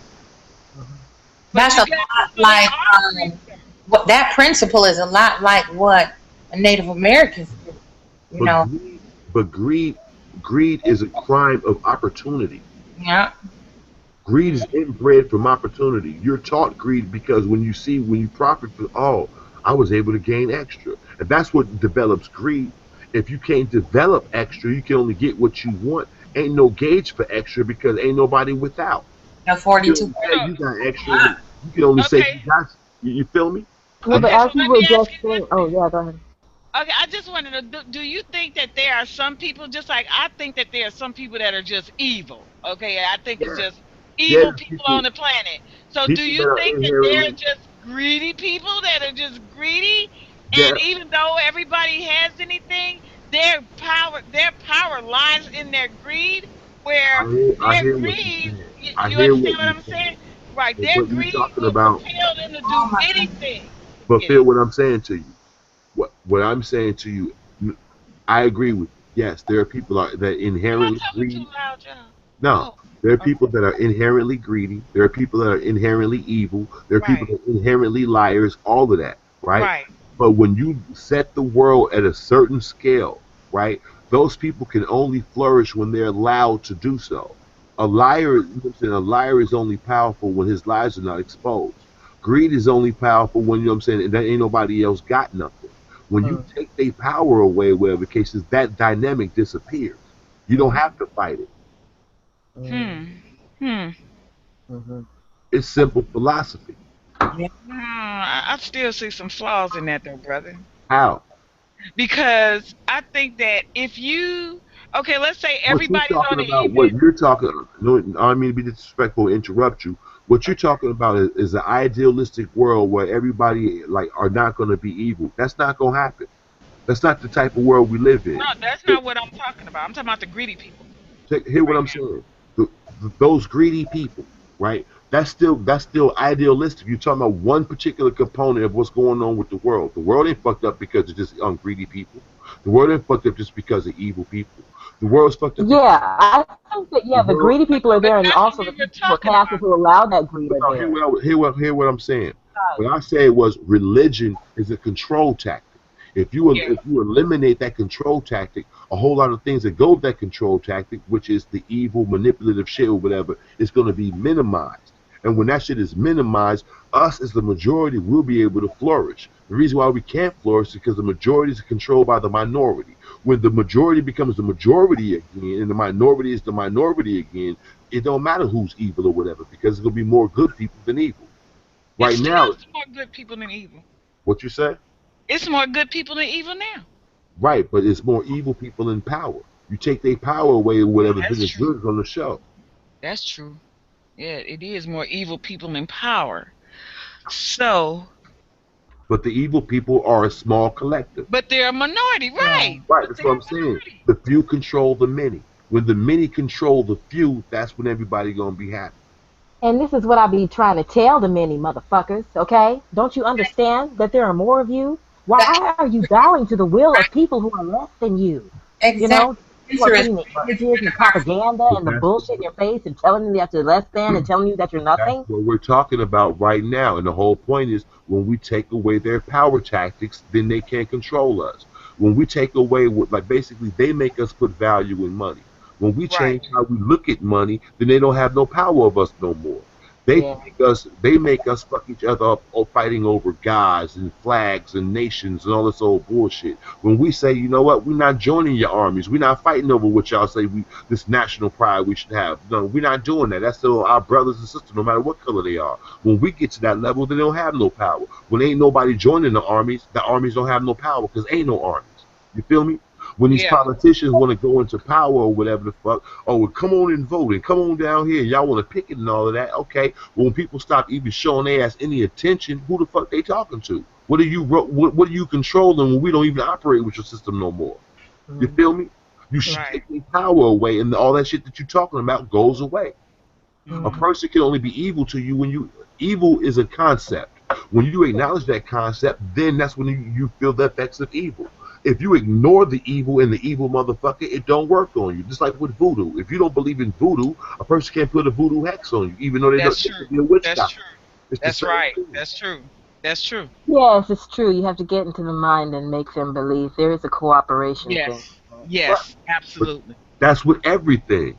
B: That's a lot like what that principle is a lot like what Native Americans do. You know.
K: But greed is a crime of opportunity.
B: Yeah.
K: Greed is inbred from opportunity. You're taught greed because when you profit from, oh, I was able to gain extra. And that's what develops greed. If you can't develop extra, you can only get what you want. Ain't no gauge for extra because ain't nobody without.
B: No 42.
K: You got extra. You can only say you got. You feel me?
F: No, but
A: Okay,
F: as
A: so
F: you
A: let
F: were
A: me ask
F: just
A: you
F: saying, oh yeah, go ahead.
A: Okay, I just wanted to do you think that there are some people just like I think that there are some people that are just evil? Okay, I think it's just
K: Yeah,
A: evil people on the planet. So do
K: people that
A: you
K: are
A: think that there are
K: inherently.
A: just greedy people that are just greedy
K: Yeah,
A: and even though everybody has anything, their power lies in their greed where
K: I
A: their
K: hear what you're
A: greed
K: saying. I
A: you
K: hear
A: understand
K: what
A: what
K: you're
A: I'm saying?
K: saying.
A: Right,
K: But
A: their
K: what you're
A: greed
K: talking
A: will
K: about.
A: propel them to do anything.
K: But feel what I'm saying to you. What I'm saying to you. I agree with you. Yes, there are people that
A: Am I
K: inherently
A: talking too
K: greedy.
A: loud, John?
K: No,
A: Oh,
K: there are
A: okay.
K: people that are inherently greedy. There are people that are inherently evil. There are people
A: Right.
K: that are inherently liars. All of that, right?
A: Right.
K: But when you set the world at a certain scale, right, those people can only flourish when they're allowed to do so. A liar, you know what I'm saying, a liar is only powerful when his lies are not exposed. Greed is only powerful when, you know what I'm saying, and there ain't nobody else got nothing. When you take their power away, whatever the case is, that dynamic disappears. You don't have to fight it.
A: Hmm. Hmm.
K: It's simple philosophy.
A: I still see some flaws in that though, brother.
K: How?
A: Because I think that if you okay, let's say
K: What you're
A: everybody's on
K: talking
A: the
K: about,
A: even.
K: what you're talking, no, I don't mean to be disrespectful, interrupt you. What you're talking about is an idealistic world where everybody like are not going to be evil. That's not going to happen. That's not the type of world we live in.
A: No, that's not what I'm talking about. I'm talking about the greedy people
K: Hear what
A: right
K: I'm saying. Those greedy people, right? That's still idealistic. You're talking about one particular component of what's going on with the world. The world ain't fucked up because it's just greedy people. The world ain't fucked up just because of evil people. The world's fucked up.
F: Yeah, I think that the greedy people are there, and
A: That's
F: also
A: what
F: the
A: we were
F: people who are
A: talking
F: passive who allow that greed
K: No,
F: are there.
K: hear what I'm saying. What I said was religion is a control tactic. If you eliminate that control tactic, a whole lot of things that go with that control tactic, which is the evil, manipulative shit or whatever, is going to be minimized. And when that shit is minimized, us as the majority will be able to flourish. The reason why we can't flourish is because the majority is controlled by the minority. When the majority becomes the majority again, and the minority is the minority again, it don't matter who's evil or whatever, because there's going to be more good people than evil. Right now,
A: it's more good people than evil.
K: what you say?
A: It's more good people than evil now.
K: Right, but it's more evil people in power. You take their power away or whatever,
A: That's
K: then it's
A: true.
K: good on the show.
A: That's true. Yeah, it is more evil people in power. So,
K: But the evil people are a small collective.
A: but they're a minority, right?
K: Right, that's what I'm saying. The few control the many. When the many control the few, that's when everybody gonna be happy.
F: And this is what I be trying to tell the many motherfuckers, okay? Don't you understand that there are more of you? Why are you bowing to the will of people who are less than you? You know, people are putting the images and the propaganda and the bullshit in your face and telling you that you're less than and telling you that you're nothing.
K: That's what we're talking about right now. And the whole point is when we take away their power tactics, then they can't control us. When we take away what, like basically they make us put value in money. When we change how we look at money, then they don't have no power of us no more. They make us fuck each other up fighting over guys and flags and nations and all this old bullshit. When we say, you know what, we're not joining your armies, we're not fighting over what y'all say this national pride we should have. No, we're not doing that. That's still our brothers and sisters, no matter what color they are. When we get to that level, they don't have no power. When ain't nobody joining the armies don't have no power because ain't no armies. You feel me? When these politicians want to go into power or whatever the fuck, oh, well, come on and vote and come on down here. Y'all want to picket and all of that. Okay, well, when people stop even showing their ass any attention, who the fuck they talking to? What are you controlling when we don't even operate with your system no more? You feel me? You should take their power away, and all that shit that you're talking about goes away. A person can only be evil to you when evil is a concept. When you acknowledge that concept, then that's when you feel the effects of evil. If you ignore the evil and the evil motherfucker, it don't work on you. Just like with voodoo. If you don't believe in voodoo, a person can't put a voodoo hex on you, even though they don't be a witch doctor.
A: That's right. That's true. That's true.
F: Yes, it's true. You have to get into the mind and make them believe. There is a cooperation thing.
A: Yes, absolutely.
K: But that's with everything.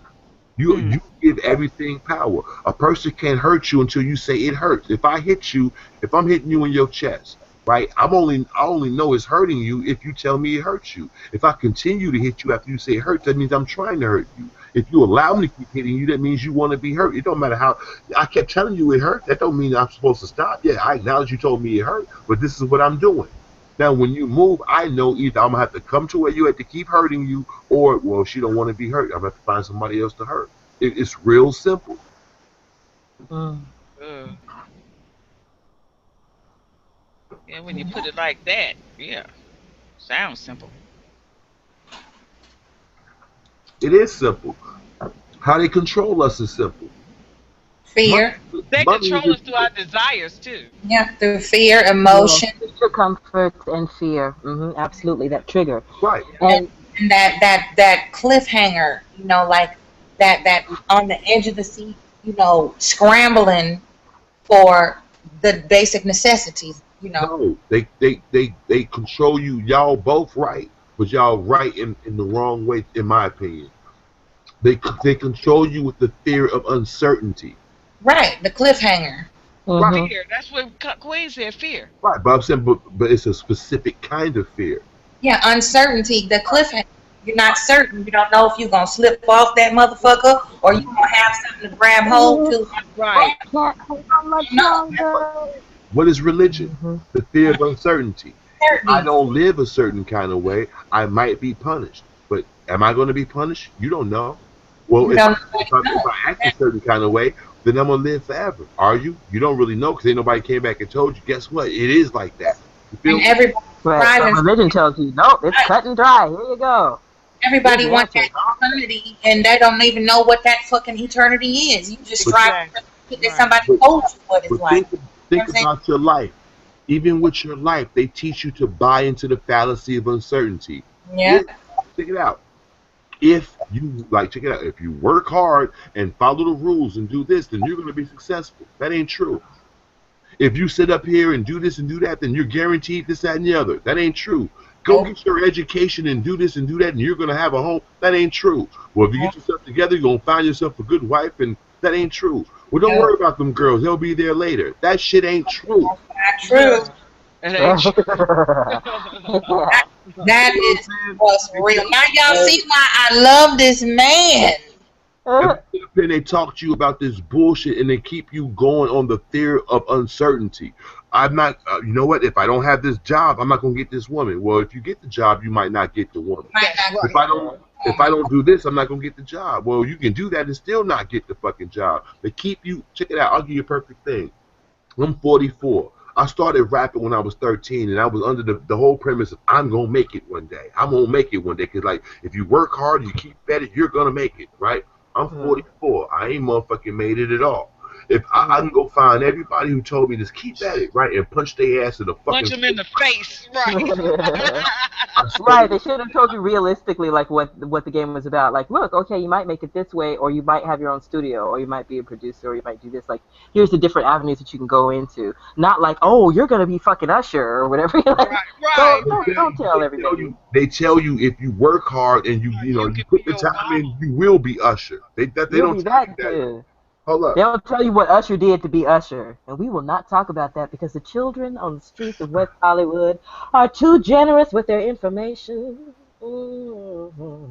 K: You give everything power. A person can't hurt you until you say it hurts. If I hit you, if I'm hitting you in your chest, right? I only know it's hurting you if you tell me it hurts you. If I continue to hit you after you say it hurts, that means I'm trying to hurt you. If you allow me to keep hitting you, that means you want to be hurt. It don't matter how I kept telling you it hurt. That don't mean I'm supposed to stop. Yeah, I acknowledge you told me it hurt, but this is what I'm doing. Now, when you move, I know either I'm gonna have to come to where you have to keep hurting you, or well, she don't want to be hurt. I'm gonna have to find somebody else to hurt. It's real simple.
A: Yeah, when you put it like that, sounds simple.
K: It is simple. How they control us is simple.
B: Fear.
A: They control us through our desires too.
B: Yeah, through fear, emotion,
F: comfort, and fear. Absolutely, that trigger.
K: Right.
B: And that cliffhanger. You know, like that on the edge of the seat. You know, scrambling for the basic necessities. You know.
K: No, they control you. Y'all both right, but y'all right in the wrong way, in my opinion. They control you with the fear of uncertainty.
B: Right, the cliffhanger.
A: Fear. That's what Queen said. Fear.
K: Right, but I'm saying, but it's a specific kind of fear.
B: Yeah, uncertainty. The cliffhanger. You're not certain. You don't know if you're gonna slip off that motherfucker or you gonna have something to grab hold to.
A: Right.
K: What is religion? The fear of uncertainty. I don't live a certain kind of way. I might be punished, but am I going to be punished? You don't know. Well, if I act a certain kind of way, then I'm going to live forever. Are you? You don't really know because ain't nobody came back and told you. Guess what? It is like that. You feel me?
F: Right. So religion tells you, nope, it's cut and dry. Here you go.
B: Everybody wants that eternity, and they don't even know what that fucking eternity is. You just try to get somebody told you what it's like.
K: Think about your life. Even with your life, they teach you to buy into the fallacy of uncertainty.
B: Yeah.
K: Check it out. If you check it out. If you work hard and follow the rules and do this, then you're gonna be successful. That ain't true. If you sit up here and do this and do that, then you're guaranteed this, that, and the other. That ain't true. Go get your education and do this and do that, and you're gonna have a home. That ain't true. Well, if you get yourself together, you're gonna find yourself a good wife, and that ain't true. Well, don't worry about them girls. They'll be there later. That shit ain't true.
B: Not true.
A: It ain't true.
B: That is what's real. Now y'all see why I love this man.
K: And they talk to you about this bullshit, and they keep you going on the fear of uncertainty. I'm not, you know what? If I don't have this job, I'm not gonna get this woman. Well, if you get the job, you might not get the woman. If I don't do this, I'm not gonna get the job. Well, you can do that and still not get the fucking job. They keep you. Check it out. I'll give you a perfect thing. I'm 44. I started rapping when I was 13, and I was under the whole premise of I'm gonna make it one day. I'm gonna make it one day, cause if you work hard, you keep at it, you're gonna make it, right? I'm 44. I ain't motherfucking made it at all. If I can go find everybody who told me just keep at it, right, and punch their ass in the fucking
A: punch them in the face, right?
F: Right. They should have told you realistically, what the game was about. Like, look, okay, you might make it this way, or you might have your own studio, or you might be a producer, or you might do this. Like, here's the different avenues that you can go into. Not like, oh, you're gonna be fucking Usher or whatever.
A: Right.
F: Don't tell everybody.
K: They tell you if you work hard and you put the time in, you will be Usher. They don't tell you that. Hold up.
F: They'll tell you what Usher did to be Usher, and we will not talk about that because the children on the streets of West Hollywood are too generous with their information. Mm-hmm.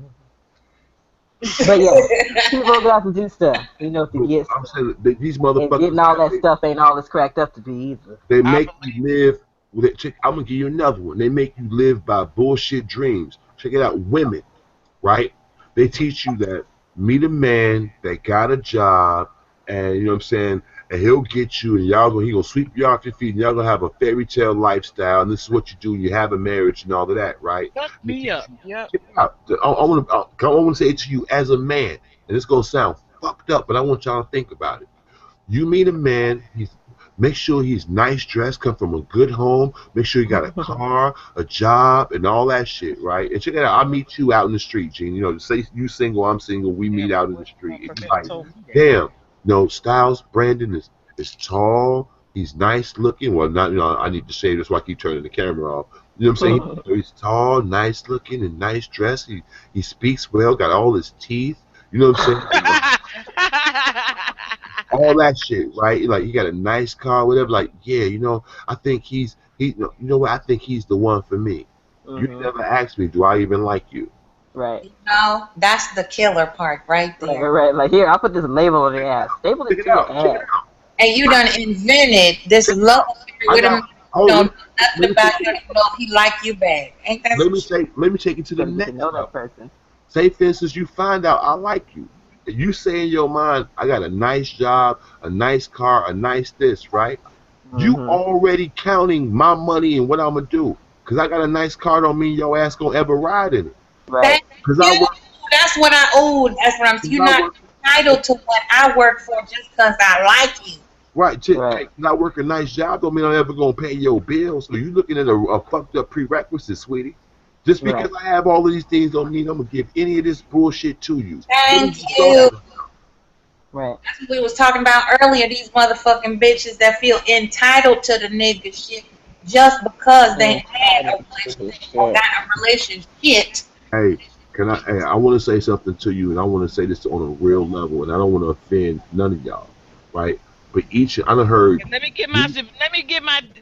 F: But yeah, people got to do stuff, to get stuff.
K: I'm saying these motherfuckers.
F: And getting all that stuff ain't all it's cracked up to be either.
K: They make you live. I'm gonna give you another one. They make you live by bullshit dreams. Check it out, women, right? They teach you that meet a man that got a job. And you know what I'm saying, and he'll get you, and he gonna sweep you off your feet, and y'all gonna have a fairy tale lifestyle, and this is what you do, and you have a marriage and all of that, right?
A: Shut me up. Yep.
K: I want to say it to you as a man, and it's gonna sound fucked up, but I want y'all to think about it. You meet a man, make sure he's nice dressed, come from a good home, make sure he got a car, a job, and all that shit, right? And check it out, I'll meet you out in the street, Gene. Say you single, I'm single, we meet out in the street. It's like, damn. Styles Brandon is tall. He's nice looking. Well, not I need to say this, so I keep turning the camera off. You know what I'm saying? He's tall, nice looking, and nice dressed. He speaks well. Got all his teeth. You know what I'm saying? All that shit, right? Like he got a nice car, whatever. Like I think he's what? I think he's the one for me. You never asked me, do I even like you?
F: Right.
B: No, that's the killer part right there.
F: Right. Like here, I'll put this label on the ass. Staple it to your ass.
B: And you done invented this love with him. Nothing about you. Don't even know if he like you back. Ain't that?
K: Let me take you to the next person. Say, for instance, you find out I like you. You say in your mind, I got a nice job, a nice car, a nice this, right? You already counting my money and what I'm gonna do. Cause I got a nice car don't mean your ass gonna ever ride in it.
F: Right.
B: That's what I'm saying. You're not entitled to what I work for just because I like you.
K: Right. I work a nice job don't mean I'm ever going to pay your bills. So you're looking at a fucked up prerequisite, sweetie. Just because I have all of these things don't mean I'm going to give any of this bullshit to you.
B: Thank you.
F: Right.
B: That's what we was talking about earlier. These motherfucking bitches that feel entitled to the nigga shit just because they had a relationship or got a relationship.
K: Hey, I want to say something to you, and I want to say this on a real level, and I don't want to offend none of y'all, right? But I done heard.
A: Let me get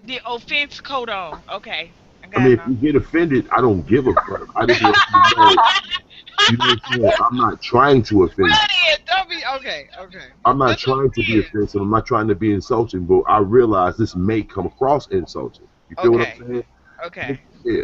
A: the offense code on. Okay.
K: If you get offended, I don't give a fuck. I just want you to know, I'm not trying to offend you.
A: Okay.
K: I'm not trying to be offensive. I'm not trying to be insulting, but I realize this may come across insulting. You feel what I'm saying?
A: Okay.
K: Yeah.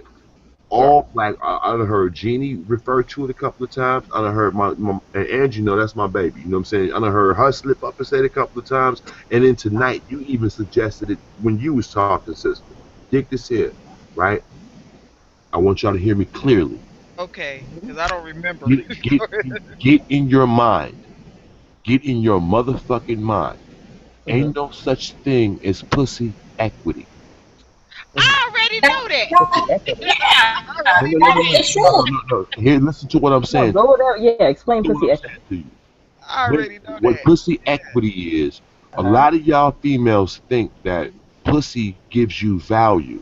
K: All I done heard Jeannie refer to it a couple of times. I done heard my and Angie, that's my baby. You know what I'm saying? I done heard her slip up and say it a couple of times. And then tonight, you even suggested it when you was talking, sister. Dig this here, right? I want y'all to hear me clearly.
A: Okay, because I don't remember.
K: Get in your mind. Get in your motherfucking mind. Ain't no such thing as pussy equity.
A: I already already know that.
F: Pussy equity.
B: Yeah,
A: I already
K: No,
A: know
K: no,
A: that.
B: it should.
K: no. Here, listen to what I'm
F: No,
K: saying.
F: go there. Yeah, explain
K: Listen to
F: pussy
K: what I'm
F: equity.
K: saying to you.
A: I already know
K: What
A: that.
K: pussy equity is, a
F: Uh-huh.
K: lot of y'all females think that pussy gives you value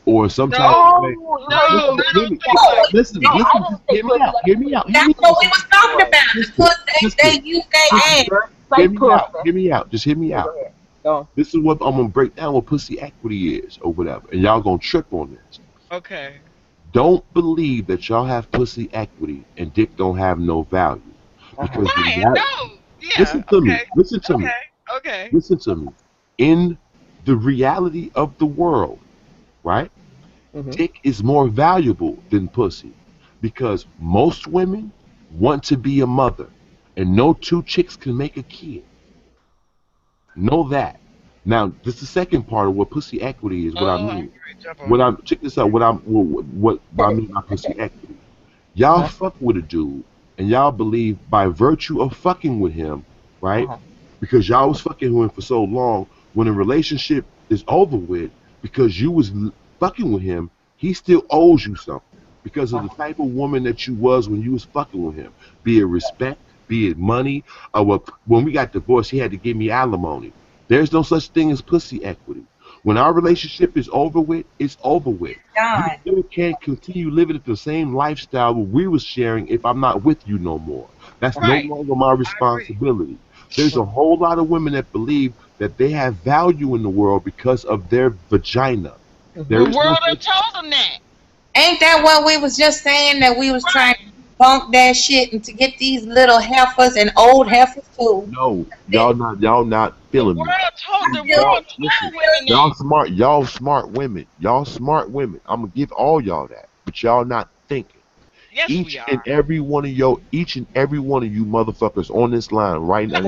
K: or some
A: No,
K: type of way.
F: Oh, you
A: no,
F: heard me
K: Listen,
F: say
A: I
K: hear
A: don't
K: me.
A: think so.
K: Listen,
F: no, I
K: listen.
F: didn't
K: Just
F: say
K: hear me
F: pussy
K: out. Hear me
F: equity.
K: out. Hear
B: That's
K: me
B: what
K: out.
B: we was talking
F: Boy,
B: about. The
K: Sister,
B: pussy,
K: sister,
B: they use their
K: sister.
B: ass.
F: say
K: Hear me out.
F: pussy.
K: Hear me out. Just hear me
F: Yeah, go
K: out.
F: ahead. Go on.
K: This is what I'm gonna break down what pussy equity is or whatever, and y'all gonna trip on this.
A: Okay.
K: Don't believe that y'all have pussy equity and dick don't have no value.
F: Uh-huh.
K: Because in
A: Ryan,
K: that,
A: no. Yeah.
K: listen to me,
A: Okay.
K: listen to me,
A: Okay. Okay.
K: listen to me. In the reality of the world, right?
F: Mm-hmm.
K: Dick is more valuable than pussy because most women want to be a mother, and no two chicks can make a kid. Know that. Now, this is the second part of what pussy equity is. What I
A: Oh, I'm
K: mean.
A: ready to jump on
K: What
A: you.
K: I'm check this out. What I mean by pussy equity. Y'all
F: Uh-huh.
K: fuck with a dude, and y'all believe by virtue of fucking with him, right?
F: Uh-huh.
K: Because y'all was fucking with him for so long, when a relationship is over with, because you was fucking with him, he still owes you something because of the type of woman that you was when you was fucking with him. Be it respect, be it money, or what. When we got divorced, he had to give me alimony. There's no such thing as pussy equity. When our relationship is over with, it's over with. You
B: God.
K: still can't continue living the same lifestyle we was sharing if I'm not with you no more. That's no
A: Right.
K: longer my
A: I agree.
K: responsibility. There's a whole lot of women that believe that they have value in the world because of their vagina.
A: The
K: There is no
A: world done
K: such.
A: told them that.
B: Ain't that what we was just saying, that we was trying
A: Right.
B: to bunk that shit and to get these little heifers and old heifers too?
K: No, y'all not
A: The
K: feeling me.
A: world told the
B: Just
K: Y'all
A: world
K: listen.
A: told women that.
K: Y'all smart women. Y'all smart women. I'm gonna give all y'all that, but y'all not thinking.
A: Yes, we are.
K: Each and every one of you motherfuckers on this line right now,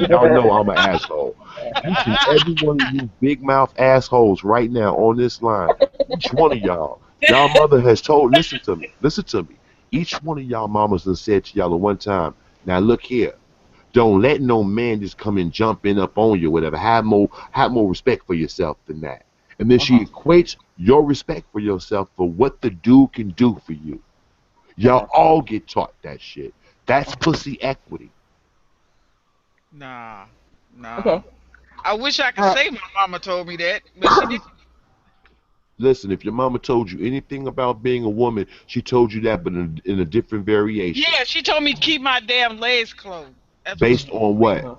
K: y'all know I'm an asshole. Each and every one of you big mouth assholes right now on this line, each one of y'all mother has told, listen to me. Each one of y'all mamas has said to y'all at one time, now look here, don't let no man just come and jump in up on you, whatever. Have more respect for yourself than that. And then she
F: Uh-huh.
K: equates your respect for yourself for what the dude can do for you. Y'all
F: Uh-huh.
K: all get taught that shit. That's pussy equity.
A: Nah. Nah.
F: Okay.
A: I wish I could
F: Uh,
A: say my mama told me that, but she didn't.
K: Listen, if your mama told you anything about being a woman, she told you that, but in a different variation.
A: Yeah, she told me to keep my damn legs closed. That's what she
K: Based
A: told
K: on
A: me.
K: what?
F: uh-huh.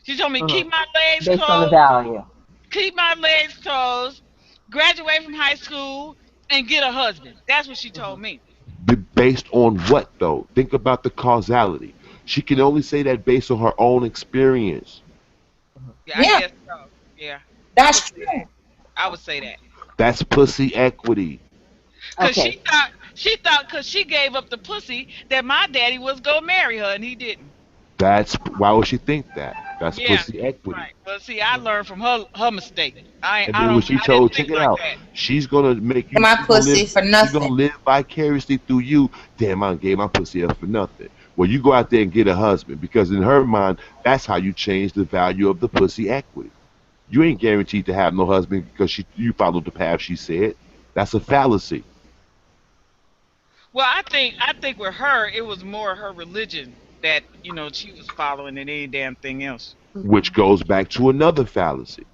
A: She told me
F: Uh-huh.
A: keep my legs
F: Based on the
A: closed,
F: value.
A: keep my legs closed, graduate from high school, and get a husband. That's what she
F: Uh-huh.
A: told me.
K: Based on what, though? Think about the causality. She can only say that based on her own experience.
F: Uh-huh.
A: Yeah, I
B: yeah,
A: guess so. Yeah, I would
B: that's
A: say that.
B: true.
A: I would say that.
K: That's pussy equity.
A: Cause
F: Okay.
A: cause she gave up the pussy that my daddy was gonna marry her and he didn't.
K: Why would she think that? That's
A: Yeah,
K: pussy equity.
A: right. Well, see, I learned from her mistake.
K: And then when she
A: I didn't
K: told, check
A: think
K: it
A: like
K: out,
A: that.
K: she's gonna make you.
B: My pussy for
K: She gonna
B: nothing.
K: live vicariously through you. Damn, I gave my pussy up for nothing. Well, you go out there and get a husband because in her mind, that's how you change the value of the pussy equity. You ain't guaranteed to have no husband because you followed the path she said. That's a fallacy,
A: Well, I think with her it was more her religion that she was following than any damn thing else.
K: which goes back to another fallacy.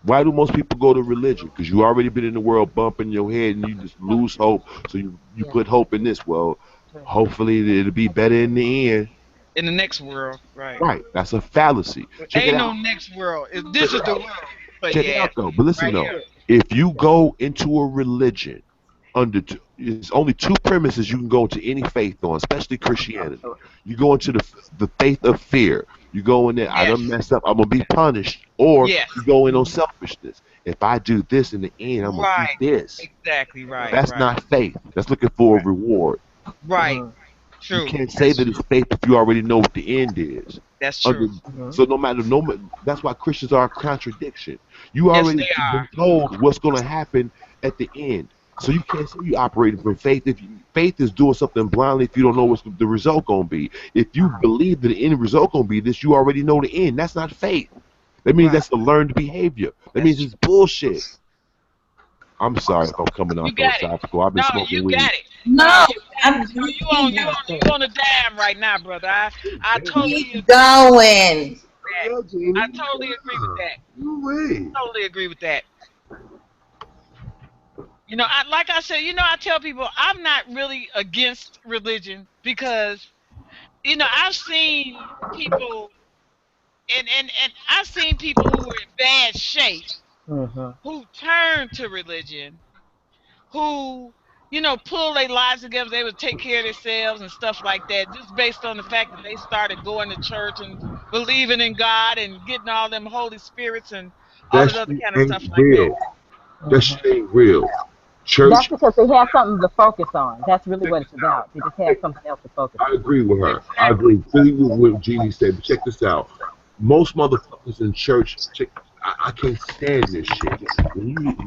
K: Why do most people go to religion? Because you already been in the world bumping your head and you just lose hope. So you
F: Yeah.
K: put hope in this. Well, hopefully it'll be better in the end.
A: In the next world, right?
K: Right. That's a fallacy. Check it
A: Ain't no
K: out.
A: next world.
K: Check
A: This is
K: it
A: the
K: out.
A: world. But
K: Check it
A: yeah,
K: out though. But listen
A: right
K: though.
A: here.
K: If you go into a religion it's only two premises you can go into any faith on, especially Christianity. You go into the faith of fear. You go in there, I done
A: Yes,
K: messed up, I'm gonna be punished. Or
A: yes,
K: you go in on selfishness. If I do this in the end, I'm gonna get
A: right,
K: this.
A: exactly, right,
K: That's
A: right,
K: not faith. That's looking for a
A: right,
K: reward.
A: right.
F: Uh-huh.
K: You
A: True.
K: can't say
A: That's
K: that
A: true.
K: it's faith if you already know what the end is.
A: That's
K: Under,
A: true.
F: Uh-huh.
K: so that's why Christians are a contradiction. You
A: Yes,
K: already
A: they
K: been
A: are.
K: told what's going to happen at the end. So you can't say you operating from faith. Faith is doing something blindly if you don't know what's the result going to be. If you believe that the end result going to be this, you already know the end. That's not faith. That means
A: Right.
K: that's a learned behavior. That
A: That's
K: means
A: true.
K: it's bullshit.
I: I'm sorry if I'm coming
A: You
I: off
A: got it.
I: philosophical. I've been
A: No,
I: smoking
A: you
I: weed.
A: got it.
B: No,
A: No, you got
B: I'm
A: it. You on a dime right now, brother. I totally agree
B: keep going.
A: with that. I totally agree with that. Totally agree with that. You know, like I said, you know, I tell people I'm not really against religion because, you know, I've seen people and I've seen people who were in bad shape
F: Mm-hmm.
A: who turned to religion, who, you know, pull their lives together, they would take care of themselves and stuff like that, just based on the fact that they started going to church and believing in God and getting all them Holy Spirits and all
K: That
A: that other
K: shit
A: kind of
K: ain't
A: stuff like that.
K: real. That
F: Mm-hmm.
K: shit ain't real.
F: That's
K: Church,
F: because they have something to focus on. That's really what it's about. They just have something else to focus
K: I
F: on.
K: agree with her. I
A: Exactly.
K: agree fully with what Jeannie said. But check this out. Most motherfuckers in church, I can't stand this shit.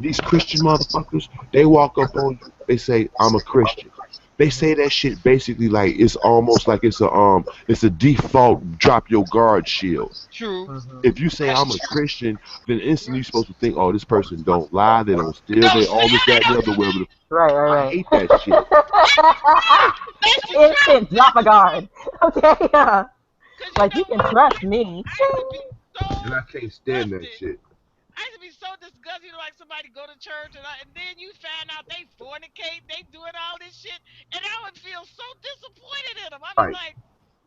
K: These Christian motherfuckers, they walk up on you, they say, I'm a Christian. They say that shit basically like it's almost like it's a default drop your guard shield.
A: True.
F: Mm-hmm.
K: If you say
A: That's
K: I'm a
A: true.
K: Christian, then instantly you're supposed to think, oh, this person don't lie, they don't steal,
A: Don't
K: they
A: say
K: all this,
A: they
K: that, and the
A: don't
K: other. Whatever.
F: Right,
K: I
F: right,
K: hate that shit.
F: right.
A: That's the truth.
F: Instant drop a guard. Okay, yeah.
A: Cause you
F: Like you
A: know
F: can
A: what?
F: trust me.
A: I used to be
K: And
A: so
K: I can't stand that
A: disgusted.
K: shit.
A: I used to be so disgusted, you know, like somebody go to church and then you find out they fornicate, they doing all this shit, and I would feel so disappointed in them. I'd be
K: Right,
A: like,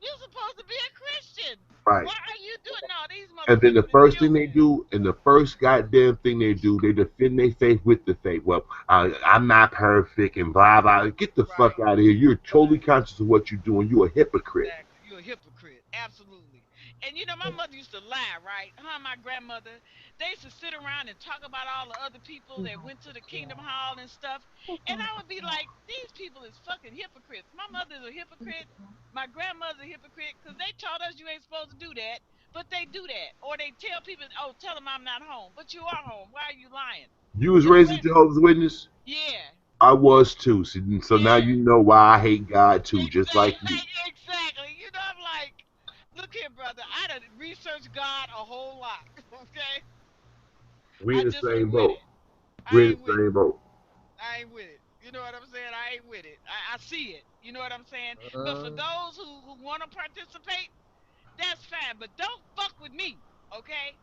A: "You're supposed to be a Christian.
K: right.
A: Why are you doing all these
K: And then the
A: motherfuckers? And
K: first
A: still,
K: thing they do, and the first goddamn thing they do, they defend their faith with the faith. Well, I'm not perfect and blah blah. Get the fuck
A: right,
K: out of here. You're totally
A: right,
K: conscious of what you're doing. You're a hypocrite.
A: exactly. You're a hypocrite, absolutely. And you know, my mother used to lie, right? Her and my grandmother, they used to sit around and talk about all the other people that went to the Kingdom Hall and stuff. And I would be like, these people is fucking hypocrites. My mother's a hypocrite. My grandmother's a hypocrite because they taught us you ain't supposed to do that, but they do that. Or they tell people, oh, tell them I'm not home, but you are home. Why are you lying?
K: You was
A: Just
K: raised a
A: wait.
K: Jehovah's Witness.
A: Yeah,
K: I was too. So now
A: yeah,
K: you know why I hate God too, just like you.
A: exactly, exactly. You know, I'm like, look here, brother. I done researched God a whole lot. Okay,
K: We
A: I
K: in the
A: just ain't
K: same
A: with
K: boat.
A: it.
K: We're
A: I
K: in
A: ain't
K: the
A: with it.
K: same boat.
A: I ain't with it. You know what I'm saying? I ain't with it. I see it. You know what I'm saying? But for
F: Mm.
A: those who want to participate, that's fine. But don't fuck with me, okay?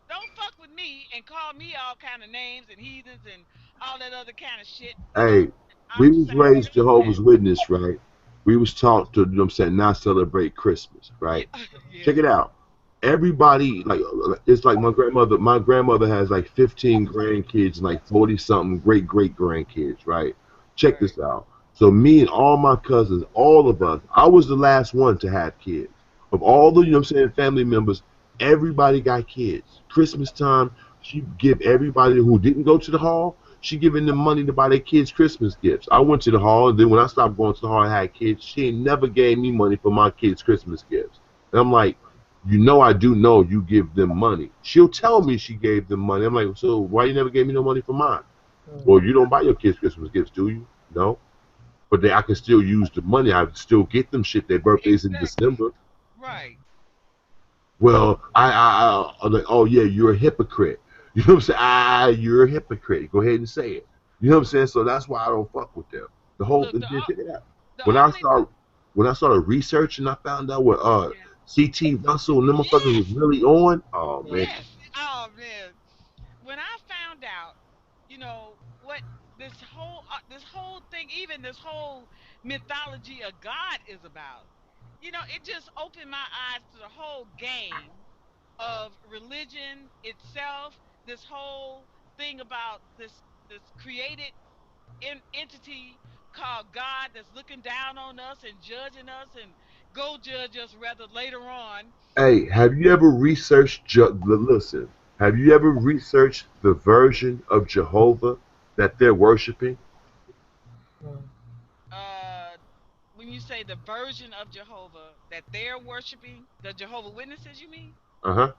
A: Don't fuck with me and call me all kind of names and heathens and all that other kind of shit. You know,
K: Hey, we
A: I'm
K: was
A: sorry,
K: raised
A: don't do that.
K: Jehovah's Witness, right? We was taught to, you know what I'm saying, not celebrate Christmas, right?
A: Yeah,
K: Check
A: yeah,
K: it out. Everybody, like, it's like my grandmother. My grandmother has like 15 grandkids and like 40 something great great grandkids, right? Check
A: right,
K: this out. So me and all my cousins, all of us, I was the last one to have kids. Of all the, you know what I'm saying, family members, everybody got kids. Christmas time, she give everybody who didn't go to the hall, she giving them money to buy their kids Christmas gifts. I went to the hall, and then when I stopped going to the hall and had kids, she ain't never gave me money for my kids Christmas gifts. And I'm like, you know, I do know you give them money. She'll tell me she gave them money. I'm like, so why you never gave me no money for mine? Well, you don't buy your kids Christmas gifts, do you? No. But I can still use the money. I still get them shit. Their birthdays in
A: exactly,
K: December.
A: right.
K: Well, I'm like, oh yeah, you're a hypocrite. You know what I'm saying? You're a hypocrite. Go ahead and say it. You know what I'm saying? So that's why I don't fuck with them. The whole
A: Look,
K: check it out.
A: the
K: When I
A: only
K: start when I started researching, I found out what
A: yeah,
K: CT Russell and them motherfuckers was
A: yes,
K: really on. Oh man,
A: yes. Oh man, when I found out, you know what this whole thing, even this whole mythology of God is about, you know, it just opened my eyes to the whole game of religion itself. This whole thing about this created entity called God that's looking down on us and judging us and go judge us rather later on.
K: hey, have you ever researched? Listen, have you ever researched the version of Jehovah that they're worshiping?
A: Uh, when you say the version of Jehovah that they're worshiping, the Jehovah Witnesses, you mean?
K: Uh huh.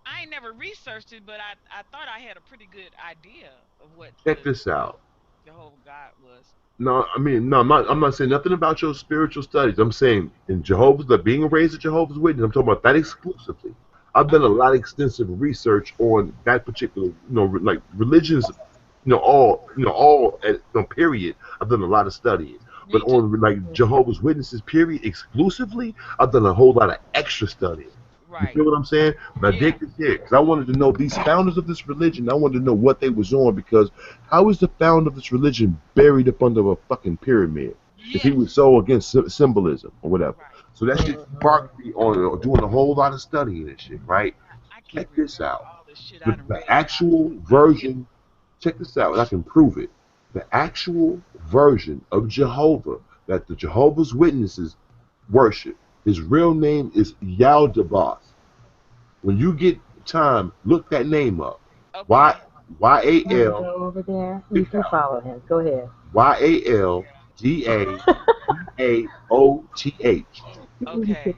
A: I ain't never researched it, but I thought I had a pretty good idea of what
K: Check
A: the
K: this out.
A: Jehovah God was.
K: No, I mean, no, I'm not saying nothing about your spiritual studies. I'm saying in Jehovah's, being raised a Jehovah's Witness, I'm talking about that exclusively. I've done a lot of extensive research on that particular, like religions, all at period. I've done a lot of studying, but
A: Me too.
K: on like Jehovah's Witnesses period exclusively, I've done a whole lot of extra studying. You
A: Right.
K: feel what I'm saying? My
A: Yeah.
K: dick is here because I wanted to know these founders of this religion. I wanted to know what they was on because how is the founder of this religion buried up under a fucking pyramid if he
A: Yes.
K: was so against symbolism or whatever?
A: Right.
K: So that shit sparked me on doing a whole lot of studying and shit, right?
A: I can't
K: Check this
A: remember
K: out.
A: all the shit I
K: The,
A: done read
K: the
A: about it.
K: actual version, check this out, and I can prove it. The actual version of Jehovah that the Jehovah's Witnesses worship, his real name is Yaldabaoth. When you get time, look that name up. Y
A: Okay.
K: Y A
F: Can you
K: L
F: go over there? You can follow him. Go ahead.
K: Yaldabaoth.
A: Okay.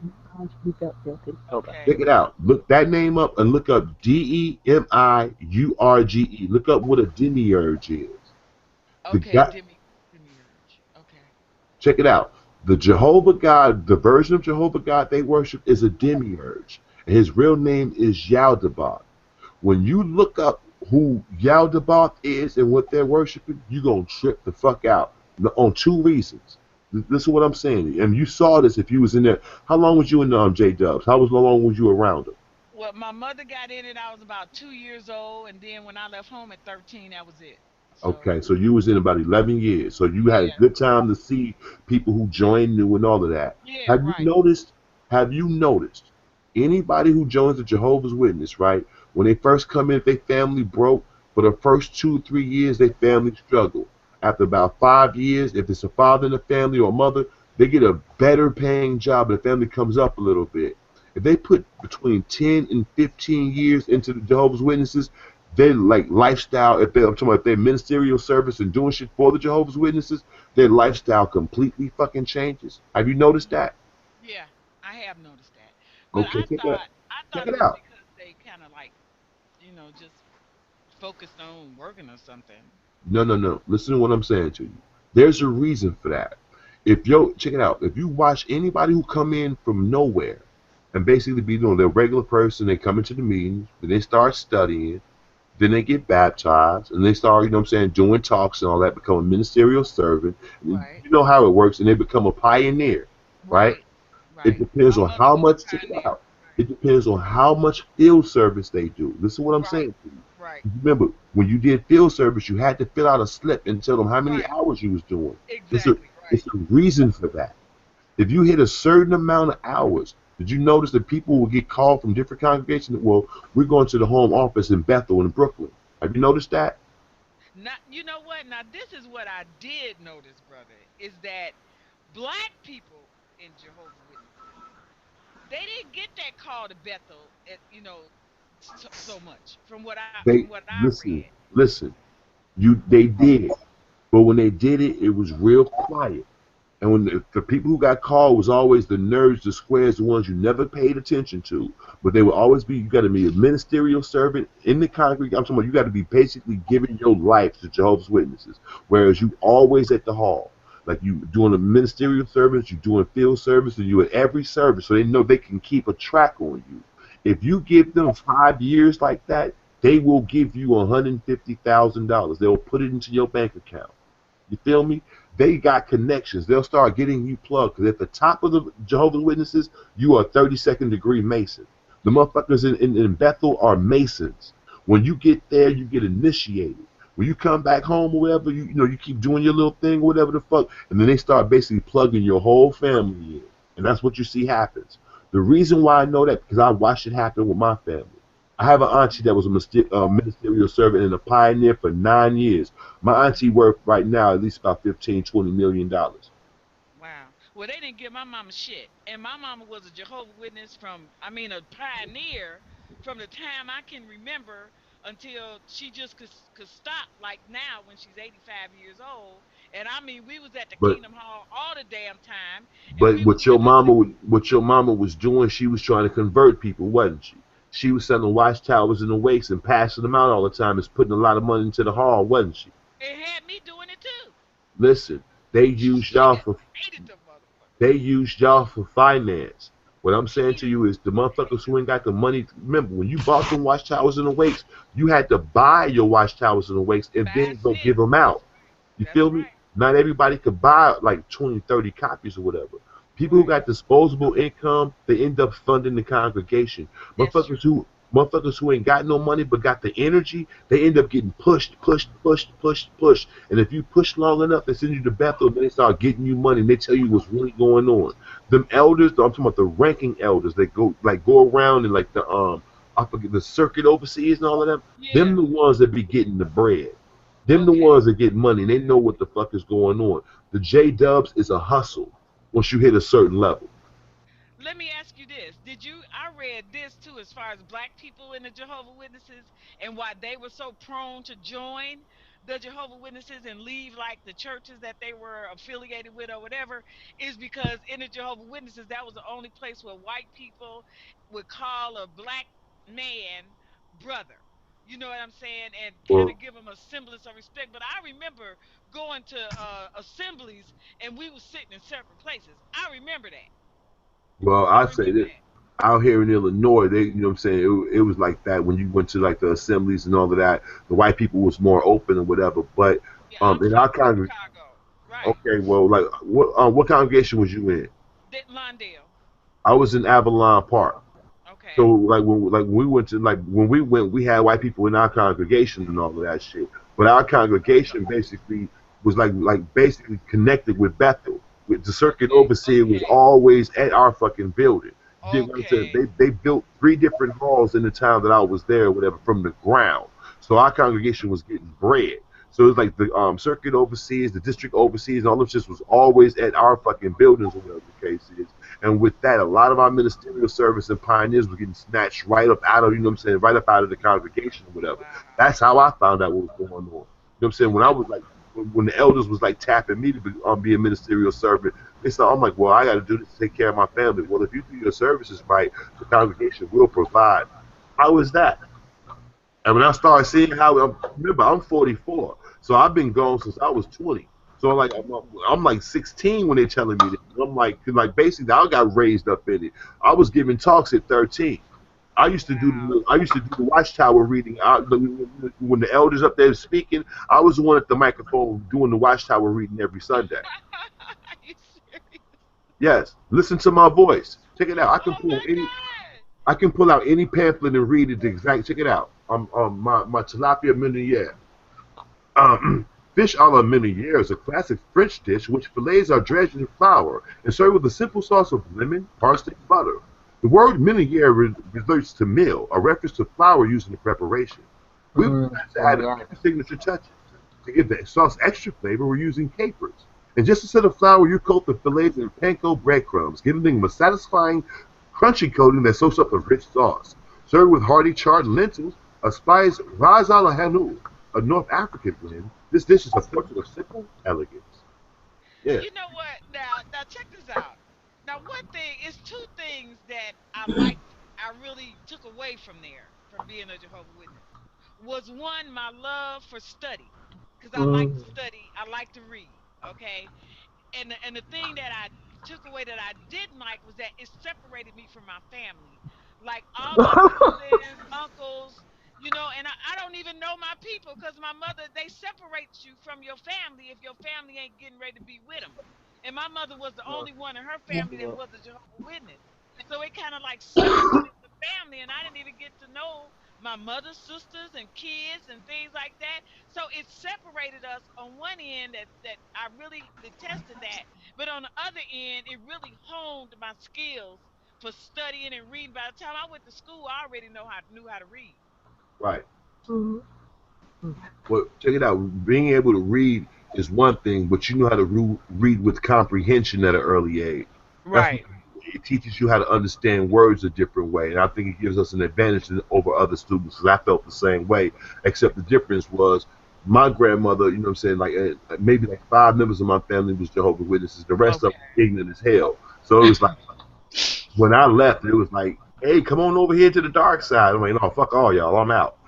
F: Okay.
K: Check it out. Look that name up and look up Demiurge. Look up what a demiurge is. The
A: Okay.
K: guy,
A: Demiurge. Okay.
K: check it out. The Jehovah God, the version of Jehovah God they worship is a demiurge. And his real name is Yaldabaoth. When you look up who Yaldabaoth is and what they're worshiping, you're going to trip the fuck out on two reasons. This is what I'm saying. And you saw this if you was in there. How long was you in J-Dubs? How long was you around them?
A: Well, my mother got in it. I was about 2 years old, and then when I left home at 13, that was it. So
K: Okay, so you was in about 11 years. So you had a
A: yeah,
K: good time to see people who joined new and all of that.
A: yeah,
K: Have you
A: right.
K: noticed, have you noticed anybody who joins the Jehovah's Witness, right? When they first come in, if their family broke, for the first 2 or 3 years, their family struggled. After about 5 years, if it's a father in the family or a mother, they get a better paying job and the family comes up a little bit. If they put between 10 and 15 years into the Jehovah's Witnesses, their like lifestyle, if they're I'm talking about if they're ministerial service and doing shit for the Jehovah's Witnesses, their lifestyle completely fucking changes. Have you noticed that?
A: Yeah, I have noticed that. But
K: Okay,
A: I
K: check
A: thought
K: it
A: it was
K: out.
A: because they kind of like, just focused on working or something.
K: No, no, no. Listen to what I'm saying to you. There's a reason for that. If yo check it out, if you watch anybody who come in from nowhere and basically be doing their regular person, they come into the meetings, then they start studying, then they get baptized, and they start, you know what I'm saying, doing talks and all that, become a ministerial servant. And
A: Right,
K: you know how it works, and they become a pioneer, right?
A: right,
K: It
A: right.
K: depends
A: My
K: on
A: mother
K: how
A: was a
K: much, check it
A: pioneer.
K: out. It depends on how much field service they do. Listen to what I'm
A: Right,
K: saying to you.
A: right,
K: Remember, when you did field service, you had to fill out a slip and tell them how many
A: right.
K: hours you was doing. It's a
A: Exactly,
K: it's
A: right.
K: a reason for that. If you hit a certain amount of hours, did you notice that people will get called from different congregations? Well, we're going to the home office in Bethel in Brooklyn. Have you noticed that?
A: Now, you know what? Now, this is what I did notice, brother, is that black people in Jehovah's Witnesses, they didn't get that call to Bethel, so much from
K: They
A: what I read.
K: listen. They did, but when they did it, it was real quiet. And when the people who got called was always the nerds, the squares, the ones you never paid attention to. But they will always be, you got to be a ministerial servant in the congregation. I'm talking about you got to be basically giving your life to Jehovah's Witnesses. Whereas you always at the hall. Like you doing a ministerial service, you doing field service, and you at every service. So they know they can keep a track on you. If you give them 5 years like that, they will give you $150,000. They'll put it into your bank account. You feel me? They got connections. They'll start getting you plugged. Because at the top of the Jehovah's Witnesses, you are a 32nd degree Mason. The motherfuckers in Bethel are Masons. When you get there, you get initiated. When you come back home or whatever, you keep doing your little thing, whatever the fuck, and then they start basically plugging your whole family in. And that's what you see happens. The reason why I know that, because I watched it happen with my family. I have an auntie that was a ministerial servant and a pioneer for 9 years. My auntie worth right now at least about $15-20 million.
A: Wow. Well, they didn't give my mama shit. And my mama was a Jehovah Witness a pioneer from the time I can remember until she just could stop, like now when she's 85 years old. And I mean, we was at the
K: But
A: Kingdom Hall all the damn time, and
K: but
A: we was giving.
K: what your mama was doing, she was trying to convert people, wasn't she? She was selling watchtowers in the wakes and passing them out all the time. Is putting a lot of money into the hall, wasn't she?
A: It had me doing it too.
K: Listen, they used y'all
A: Shit,
K: for
A: I hated them motherfuckers.
K: they used y'all for finance. What I'm saying to you is the motherfuckers who ain't got the money. Remember, when you bought them watchtowers and awakes, you had to buy your watchtowers and awakes and then go give them out. You feel me? Not everybody could buy like 20, 30 copies or whatever. People who got disposable income, they end up funding the congregation. Motherfuckers who ain't got no money but got the energy, they end up getting pushed. And if you push long enough, they send you to Bethel, and they start getting you money, and they tell you what's really going on. Them elders, I'm talking about the ranking elders, they go around and like I forget the circuit overseers and all of them. Them the ones that be getting the bread. Them the ones that get money, and they know what the fuck is going on. The J-Dubs is a hustle once you hit a certain level.
A: Let me ask you this. I read this too as far as black people in the Jehovah's Witnesses and why they were so prone to join the Jehovah's Witnesses and leave like the churches that they were affiliated with or whatever is because in the Jehovah's Witnesses that was the only place where white people would call a black man brother. You know what I'm saying? And kind of give them a semblance of respect. But I remember going to assemblies and we were sitting in separate places. I remember that.
K: Well, I say that out here in Illinois, you know what I'm saying, it was like that when you went to like the assemblies and all of that. The white people was more open or whatever. But in our congregation, okay, well, like what congregation was you in?
A: Lawndale.
K: I was in Avalon Park.
A: Okay.
K: So when we went, we had white people in our congregation and all of that shit. But our congregation basically was like basically connected with Bethel. The circuit overseer was always at our fucking building. They built 3 different halls in the town that I was there, or whatever, from the ground. So our congregation was getting bread. So it was like the circuit overseers, the district overseers, and all of this was always at our fucking buildings, or whatever the case is. And with that, a lot of our ministerial service and pioneers were getting snatched right up out of, you know what I'm saying, right up out of the congregation or whatever. That's how I found out what was going on. You know what I'm saying? When I was like, when the elders was like tapping me to be a ministerial servant, they said, I'm like, well, I got to do this to take care of my family. Well, if you do your services right, the congregation will provide. How is that? And when I started seeing remember, I'm 44, so I've been gone since I was 20. So I'm like 16 when they're telling me that. I'm like basically I got raised up in it. I was giving talks at 13. I used to do the watchtower reading. When the elders up there speaking, I was the one at the microphone doing the watchtower reading every Sunday.
A: Are you serious?
K: Yes, listen to my voice. Check it out. I can pull out any pamphlet and read it exact. Check it out. My tilapia meunière. Fish à la meunière is a classic French dish which fillets are dredged in flour and served with a simple sauce of lemon, parsley, and butter. The word meunière relates to meal, a reference to flour used in the preparation. We would add a signature touch. To give the sauce extra flavor, we're using capers. And just instead of flour, you coat the fillets in panko breadcrumbs, giving them a satisfying, crunchy coating that soaks up the rich sauce. Served with hearty charred lentils, a spiced ras à la hanout, a North African blend. This dish is a portrait of simple elegance. Yeah.
A: You know what? Now check this out. Now, one thing is 2 things that I really took away from being a Jehovah's Witness. Was 1, my love for study, because I like to study, I like to read. Okay, and the thing that I took away that I didn't like was that it separated me from my family. Like all my cousins, uncles, you know, and I don't even know my people because my mother, they separate you from your family if your family ain't getting ready to be with them. And my mother was the only one in her family that was a Jehovah's Witness. So it kind of like separated the family, and I didn't even get to know my mother's sisters and kids and things like that. So it separated us on one end that I really detested that. But on the other end, it really honed my skills for studying and reading. By the time I went to school, I already knew how to read.
K: Right. Well, check it out. Being able to read is one thing, but you know how to read with comprehension at an early age.
A: Right.
K: It teaches you how to understand words a different way, and I think it gives us an advantage over other students, because I felt the same way, except the difference was my grandmother, you know what I'm saying, like maybe like 5 members of my family was Jehovah's Witnesses. The rest of them were ignorant as hell. So it was like, when I left, it was like, hey, come on over here to the dark side. I'm like, no, fuck all y'all, I'm out.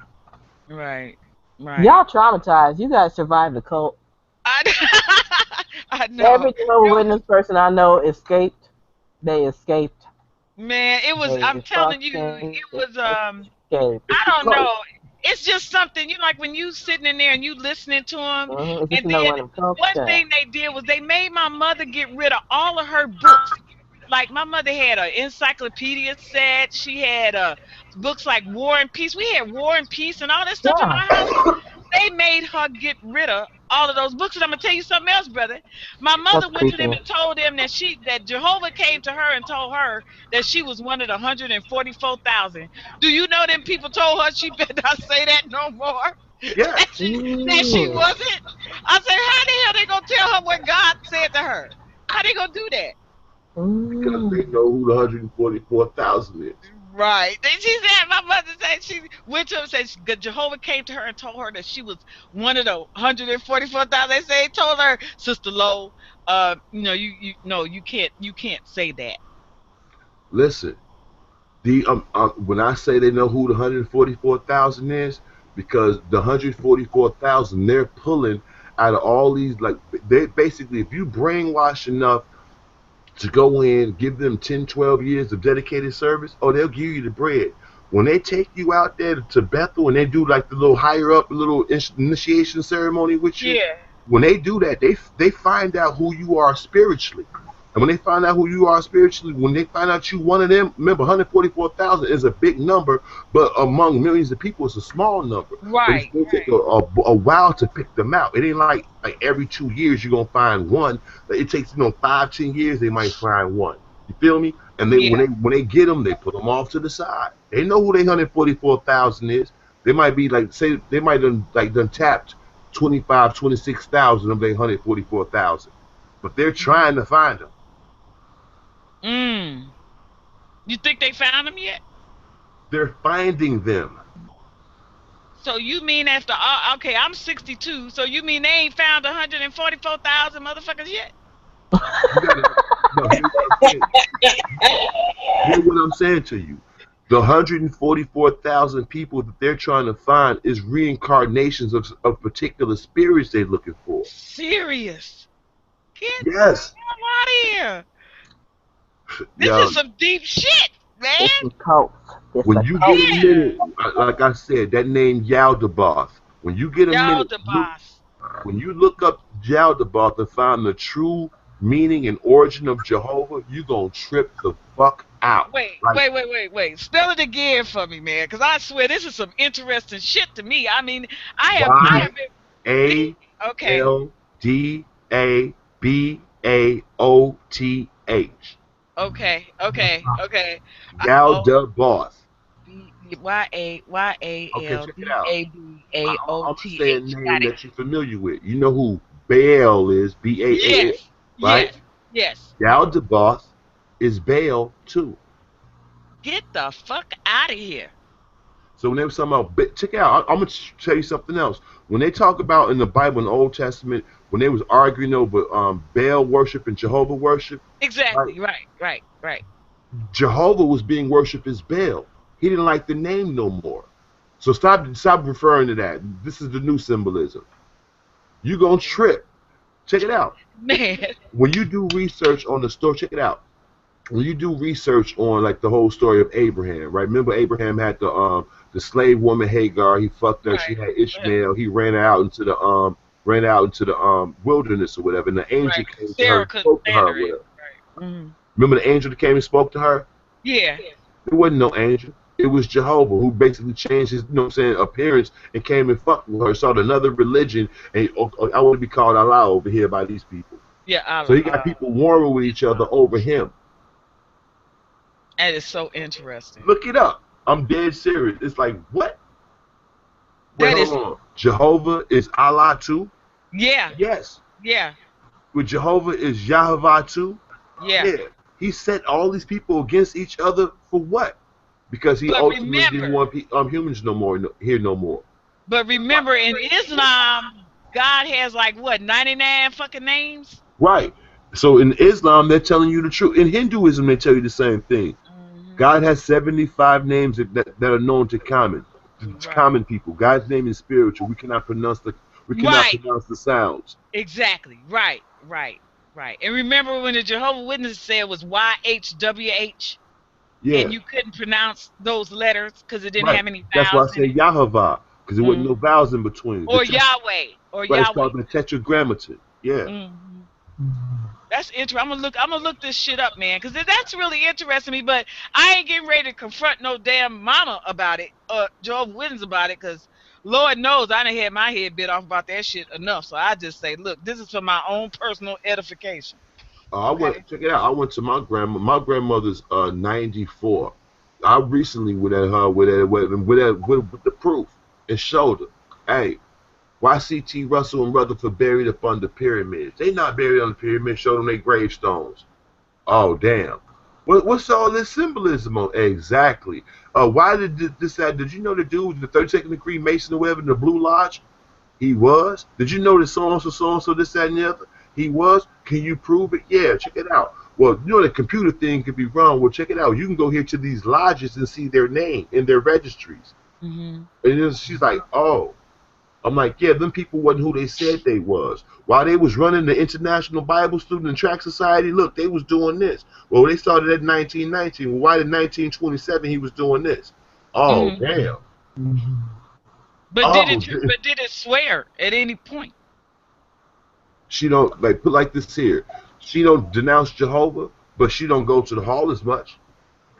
A: Right.
F: Y'all traumatized. You guys survived the cult.
A: I know.
F: Every Jehovah's Witness person I know escaped. They escaped.
A: Man, it was.
F: They
A: I'm telling you,
F: fucking
A: it was.
F: escape.
K: It's
A: I
K: the
A: don't
K: cult.
A: know. It's just something, like when you sitting in there and you listening to them,
F: It's just
A: and
F: another
A: then
F: one of them cult
A: one
F: stuff.
A: thing they did was they made my mother get rid of all of her books. Like my mother had an encyclopedia set. She had books like War and Peace. We had War and Peace and all that stuff in
F: Yeah.
A: our house. They made her get rid of all of those books. And I'm gonna tell you something else, brother. My mother
F: That's
A: went to them
F: creepy.
A: and told them that Jehovah came to her and told her that she was one of the 144,000. Do you know them people told her she better not say that no more?
K: Yeah.
A: that she
F: Ooh.
A: wasn't. I said, how the hell they gonna tell her what God said to her? How they gonna do that?
K: Because they
F: Ooh.
K: know who the 144,000 is.
A: Right. She said, my mother said she went to him and said Jehovah came to her and told her that she was one of the 144,000. They say told her, Sister Lowe, you no, you can't say that.
K: Listen, when I say they know who the 144,000 is, because the 144,000 they're pulling out of all these, like, they basically, if you brainwash enough to go in, give them 10, 12 years of dedicated service, oh, they'll give you the bread. When they take you out there to Bethel and they do like the little higher up little initiation ceremony with you,
A: Yeah.
K: when they do that, they find out who you are spiritually. And when they find out who you are spiritually, when they find out you one of them, remember 144,000 is a big number, but among millions of people, it's a small number. But it's
A: Right.
K: going to take a while to pick them out. It ain't like every 2 years you're going to find one. It takes 5, 10 years they might find one. You feel me? And
A: Yeah.
K: when they get them, they put them off to the side. They know who they 144,000 is. They might be like, say they might done tapped 25, 26,000 of their 144,000, but they're trying to find them.
A: You think they found him yet?
K: They're finding them.
A: So you mean after okay, I'm 62. So you mean they ain't found 144,000 motherfuckers yet?
K: You gotta, no, hear what I'm saying to you. The 144,000 people that they're trying to find is reincarnations of particular spirits they're looking for.
A: Serious? Get
K: Yes.
A: the hell out of here. This
K: Yo,
A: is some deep shit, man.
F: It's a cult. It's
K: when
F: a
K: you
F: cult.
K: get a minute, like I said, that name Yaldabaoth. When you get a
A: Y'all
K: minute,
A: the boss.
K: when you look up Yaldabaoth and find the true meaning and origin of Jehovah, you gonna trip the fuck out.
A: Wait.
K: Like,
A: Spell it again for me, man, because I swear this is some interesting shit to me. I mean, I have been
K: Y-A-L-D-A-B-A-O-T-H.
A: okay.
K: Yaldabaoth. Okay, check it out. I'm saying
A: YAYABAOTH.
K: name
A: Got it.
K: that you're familiar with. You know who Baal is, B-A-A-L,
A: Yes.
K: right?
A: Yes.
K: Yaldabaoth is Baal too.
A: Get the fuck out of here.
K: So when they were talking about, check it out. I'm gonna tell you something else. When they talk about in the Bible, in the Old Testament, when they was arguing over Baal worship and Jehovah worship,
A: Exactly. Right.
K: Jehovah was being worshipped as Baal. He didn't like the name no more. So stop referring to that. This is the new symbolism. You gonna trip. Check it out.
A: Man.
K: When you do research on the story, check it out. When you do research on like the whole story of Abraham, right? Remember Abraham had the slave woman Hagar. He fucked her.
A: Right.
K: She had Ishmael. He ran out into the wilderness or whatever. And the angel came to her,
A: Sarah
K: and
A: couldn't
K: spoke to
A: stand
K: her.
A: her.
K: Or whatever.
A: Right.
K: Remember the angel that came and spoke to her?
A: Yeah.
K: It wasn't no angel. It was Jehovah who basically changed his, appearance and came and fucked with her. Started another religion, and I want to be called Allah over here by these people.
A: Yeah. Allah.
K: So he got people warring with each other over him.
A: That is so interesting.
K: Look it up. I'm dead serious. It's like, what? Wait,
A: That is.
K: hold on. Jehovah is Allah too?
A: Yeah.
K: Yes.
A: Yeah.
K: With Jehovah is Yahweh too?
A: Yeah.
K: He set all these people against each other for what? Because he
A: But
K: ultimately
A: remember-
K: didn't want humans no more here no more.
A: But remember, in Islam, God has like what 99 fucking names.
K: Right. So in Islam, they're telling you the truth. In Hinduism, they tell you the same thing. God has 75 names that are known to common people. God's name is spiritual. We cannot pronounce the sounds.
A: Exactly. Right. And remember when the Jehovah's Witnesses said it was YHWH?
K: Yeah.
A: and you couldn't pronounce those letters because it didn't
K: Right.
A: have any
K: That's why I
A: vowels in
K: say
A: it.
K: Yahavah, because there wasn't no vowels in between.
A: Or Yahweh. Or
K: Right, it's
A: Yahweh.
K: called the Tetragrammaton. Yeah.
A: Mhm. That's interesting. I'm gonna look this shit up, man, because that's really interesting me. But I ain't getting ready to confront no damn mama about it, Jehovah's Witness about it, because Lord knows I done had my head bit off about that shit enough. So I just say, look, this is for my own personal edification.
K: Check it out. I went to my grandma. My grandmother's 94. I recently went at her with the proof and showed her, hey, why C.T. Russell and Rutherford buried up under pyramids? They not buried on the pyramids. Showed them their gravestones. Oh damn! What's all this symbolism on? Exactly. Why did this? Did you know the dude was the 32nd degree Mason or whatever in the Blue Lodge? He was. Did you know that so and so this, that, and the other? He was. Can you prove it? Yeah, check it out. Well, you know the computer thing could be wrong. Well, check it out. You can go here to these lodges and see their name in their registries.
A: Mm-hmm.
K: And then she's like, oh. I'm like, yeah, them people wasn't who they said they was. While they was running the International Bible Student and Tract Society, look, they was doing this. Well, they started at 1919. Well, why did 1927 he was doing this? Oh, damn.
A: But did it swear at any point?
K: She don't, like, put like this here. She don't denounce Jehovah, but she don't go to the hall as much.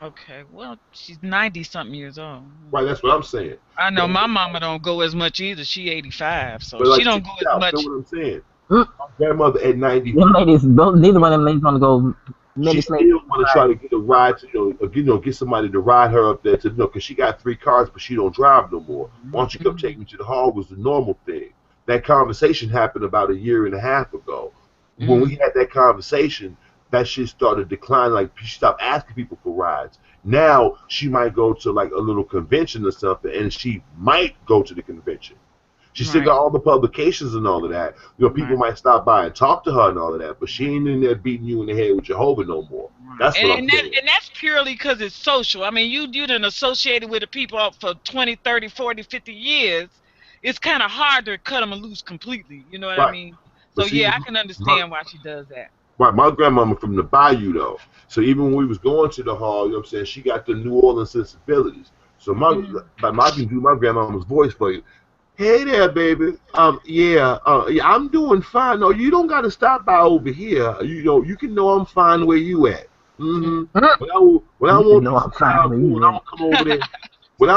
A: Okay, well, she's 90-something years old.
K: Right, that's what I'm saying.
A: I know my mama don't go as much either. She 85, so
K: But, like,
A: she don't go as much.
K: That's what I'm saying. My grandmother at 90.
F: Them ladies, neither one of them ladies want to go.
K: She still want to try to get a ride to, get somebody to ride her up there to, because she got 3 cars, but she don't drive no more. Why don't you come take me to the hall was the normal thing. That conversation happened about a year and a half ago. When we had that conversation, that shit started declining. Like, she stopped asking people for rides. Now she might go to like a little convention or something, and she might go to the convention. She still got all the publications and all of that. People might stop by and talk to her and all of that, but she ain't in there beating you in the head with Jehovah no more. That's what I'm saying.
A: And that's purely because it's social. I mean, you done associated with the people for 20, 30, 40, 50 years. It's kind of hard to cut them loose completely. You know what I mean? So, I can understand why she does that.
K: Right, my grandmama from the Bayou, though. So even when we was going to the hall, you know what I'm saying, she got the New Orleans sensibilities. So I can do my grandmama's voice for you. Hey there, baby. Yeah, I'm doing fine. No, you don't got to stop by over here. You can know I'm fine where you at. When I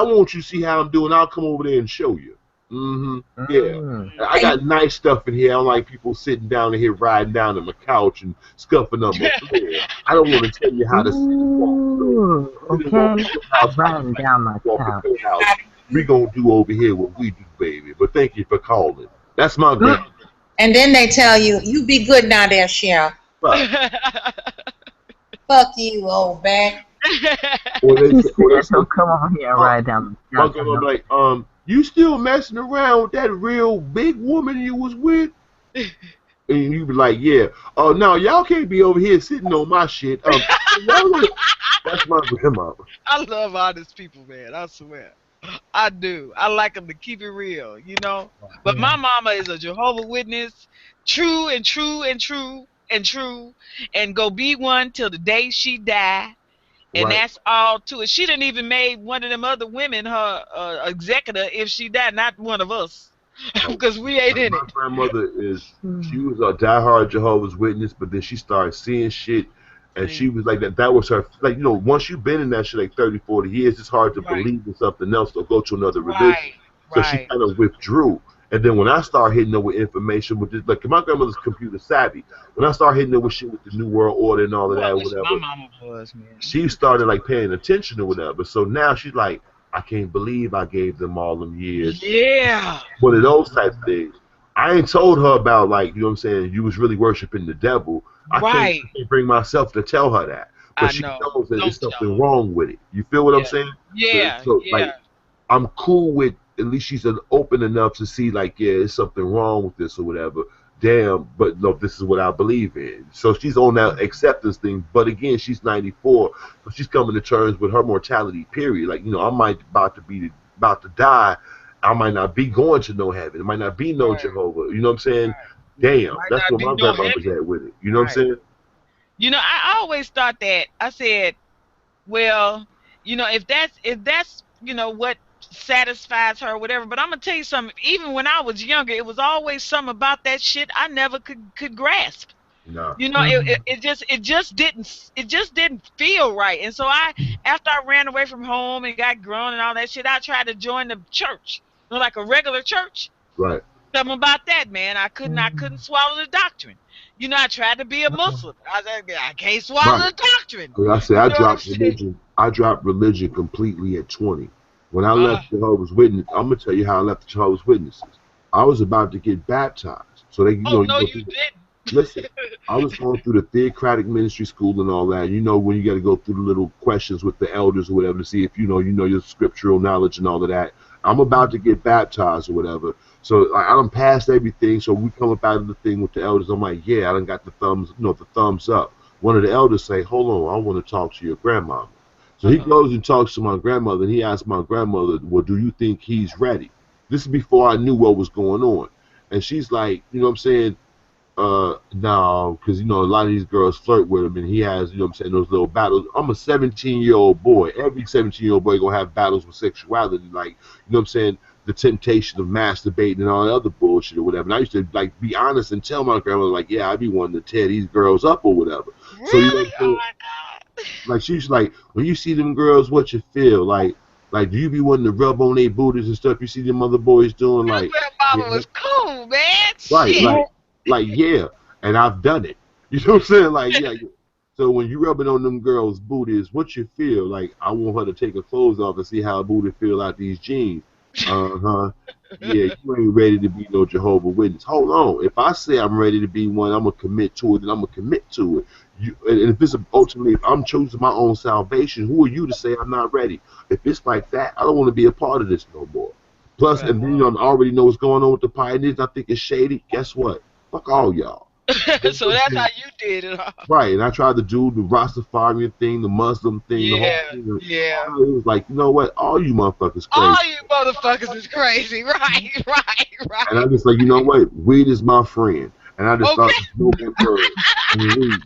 K: want you to see how I'm doing, I'll come over there and show you. Yeah, I got nice stuff in here. I don't like people sitting down in here riding down on my couch and scuffing up my floor. I don't want to tell you how to sit.
F: Okay, I'm riding down my couch.
K: We gonna do over here what we do, baby. But thank you for calling. That's my grandma.
B: And then they tell you, you be good now there, Cheryl.
K: Right.
B: Fuck you, old bag.
F: Or come over here and ride down the couch.
K: My grandma like, you still messing around with that real big woman you was with? And you be like, yeah. Oh, no, y'all can't be over here sitting on my shit. That's my grandma.
A: I love honest people, man. I swear. I do. I like them to keep it real, But my mama is a Jehovah's Witness, true and true and true and true, and go be one till the day she die. And that's all to it. She didn't even made one of them other women her executor if she died, not one of us, because we ain't in it.
K: My grandmother she was a diehard Jehovah's Witness, but then she started seeing shit, and she was like that. That was her, like, once you've been in that shit like 30, 40 years, it's hard to believe in something else or go to another religion. So she kind of withdrew. And then when I started hitting her with information, with this, like, my grandmother's computer savvy. When I started hitting her with shit with the New World Order and all of that, whatever,
A: my mama was, man.
K: She started like paying attention or whatever. So now she's like, I can't believe I gave them all them years.
A: Yeah.
K: One of those type of things. I ain't told her about, like, you know what I'm saying, you was really worshiping the devil. I can't bring myself to tell her that. But she knows that there's something wrong with it. You feel what I'm saying?
A: Yeah.
K: So like, I'm cool with, at least she's open enough to see, like, yeah, there's something wrong with this or whatever. Damn, but no, this is what I believe in. So she's on that acceptance thing. But again, she's 94, so she's coming to terms with her mortality. Period. Like, I might about to die. I might not be going to no heaven. It might not be no Jehovah. You know what I'm saying? Damn, that's what my grandma was at with it. You know what I'm saying?
A: I always thought that. I said, well, if that's what satisfies her or whatever. But I'm gonna tell you something. Even when I was younger, it was always something about that shit I never could grasp.
K: No.
A: It just didn't feel right. And so after I ran away from home and got grown and all that shit, I tried to join the church, like a regular church.
K: Right.
A: Something about that, man. I couldn't swallow the doctrine. I tried to be a Muslim. I said, I can't swallow
K: Right.
A: the doctrine.
K: Like I said,
A: You
K: I
A: know what I'm
K: dropped
A: saying?
K: religion. I dropped religion completely at 20. When I left Jehovah's Witness, I'm gonna tell you how I left the Jehovah's Witnesses. I was about to get baptized, so they,
A: Oh no,
K: go
A: you
K: through.
A: didn't.
K: Listen, I was going through the theocratic ministry school and all that. When you got to go through the little questions with the elders or whatever to see if you know your scriptural knowledge and all of that. I'm about to get baptized or whatever. So I done passed everything. So we come up out of the thing with the elders. I'm like, yeah, I done got the thumbs up. One of the elders say, hold on, I want to talk to your grandmama. So he goes and talks to my grandmother, and he asks my grandmother, well, do you think he's ready? This is before I knew what was going on. And she's like, you know what I'm saying? No, because a lot of these girls flirt with him, and he has, those little battles. I'm a 17-year-old boy. Every 17-year-old boy gonna have battles with sexuality, like, the temptation of masturbating and all that other bullshit or whatever. And I used to be honest and tell my grandmother, like, yeah, I be wanting to tear these girls up or whatever.
A: Really?
K: So
A: Oh my God.
K: like she's like, when you see them girls, what you feel like do you be wanting to rub on their booties and stuff? You see them other boys doing
A: Your
K: like,
A: grandmama was cool, man.
K: right,
A: Shit.
K: yeah, and I've done it. You know what I'm saying? Like, yeah. So when you rubbing on them girls' booties, what you feel like? I want her to take her clothes off and see how her booty feel out these jeans. Yeah, you ain't ready to be no Jehovah Witness. Hold on. If I say I'm ready to be one, I'm gonna commit to it, and I'm gonna commit to it. And if it's ultimately, if I'm choosing my own salvation, who are you to say I'm not ready? If it's like that, I don't want to be a part of this no more. Plus, and then I already know what's going on with the pioneers. I think it's shady. Guess what? Fuck all y'all.
A: So that's how you did it, huh?
K: Right, and I tried to do the Rastafarian thing, the Muslim thing, the whole thing.
A: Yeah.
K: It was like, you know what? All you motherfuckers crazy.
A: All you motherfuckers is crazy. Right.
K: And I just like, you know what? Weed is my friend. And I just started smoking herb and weed.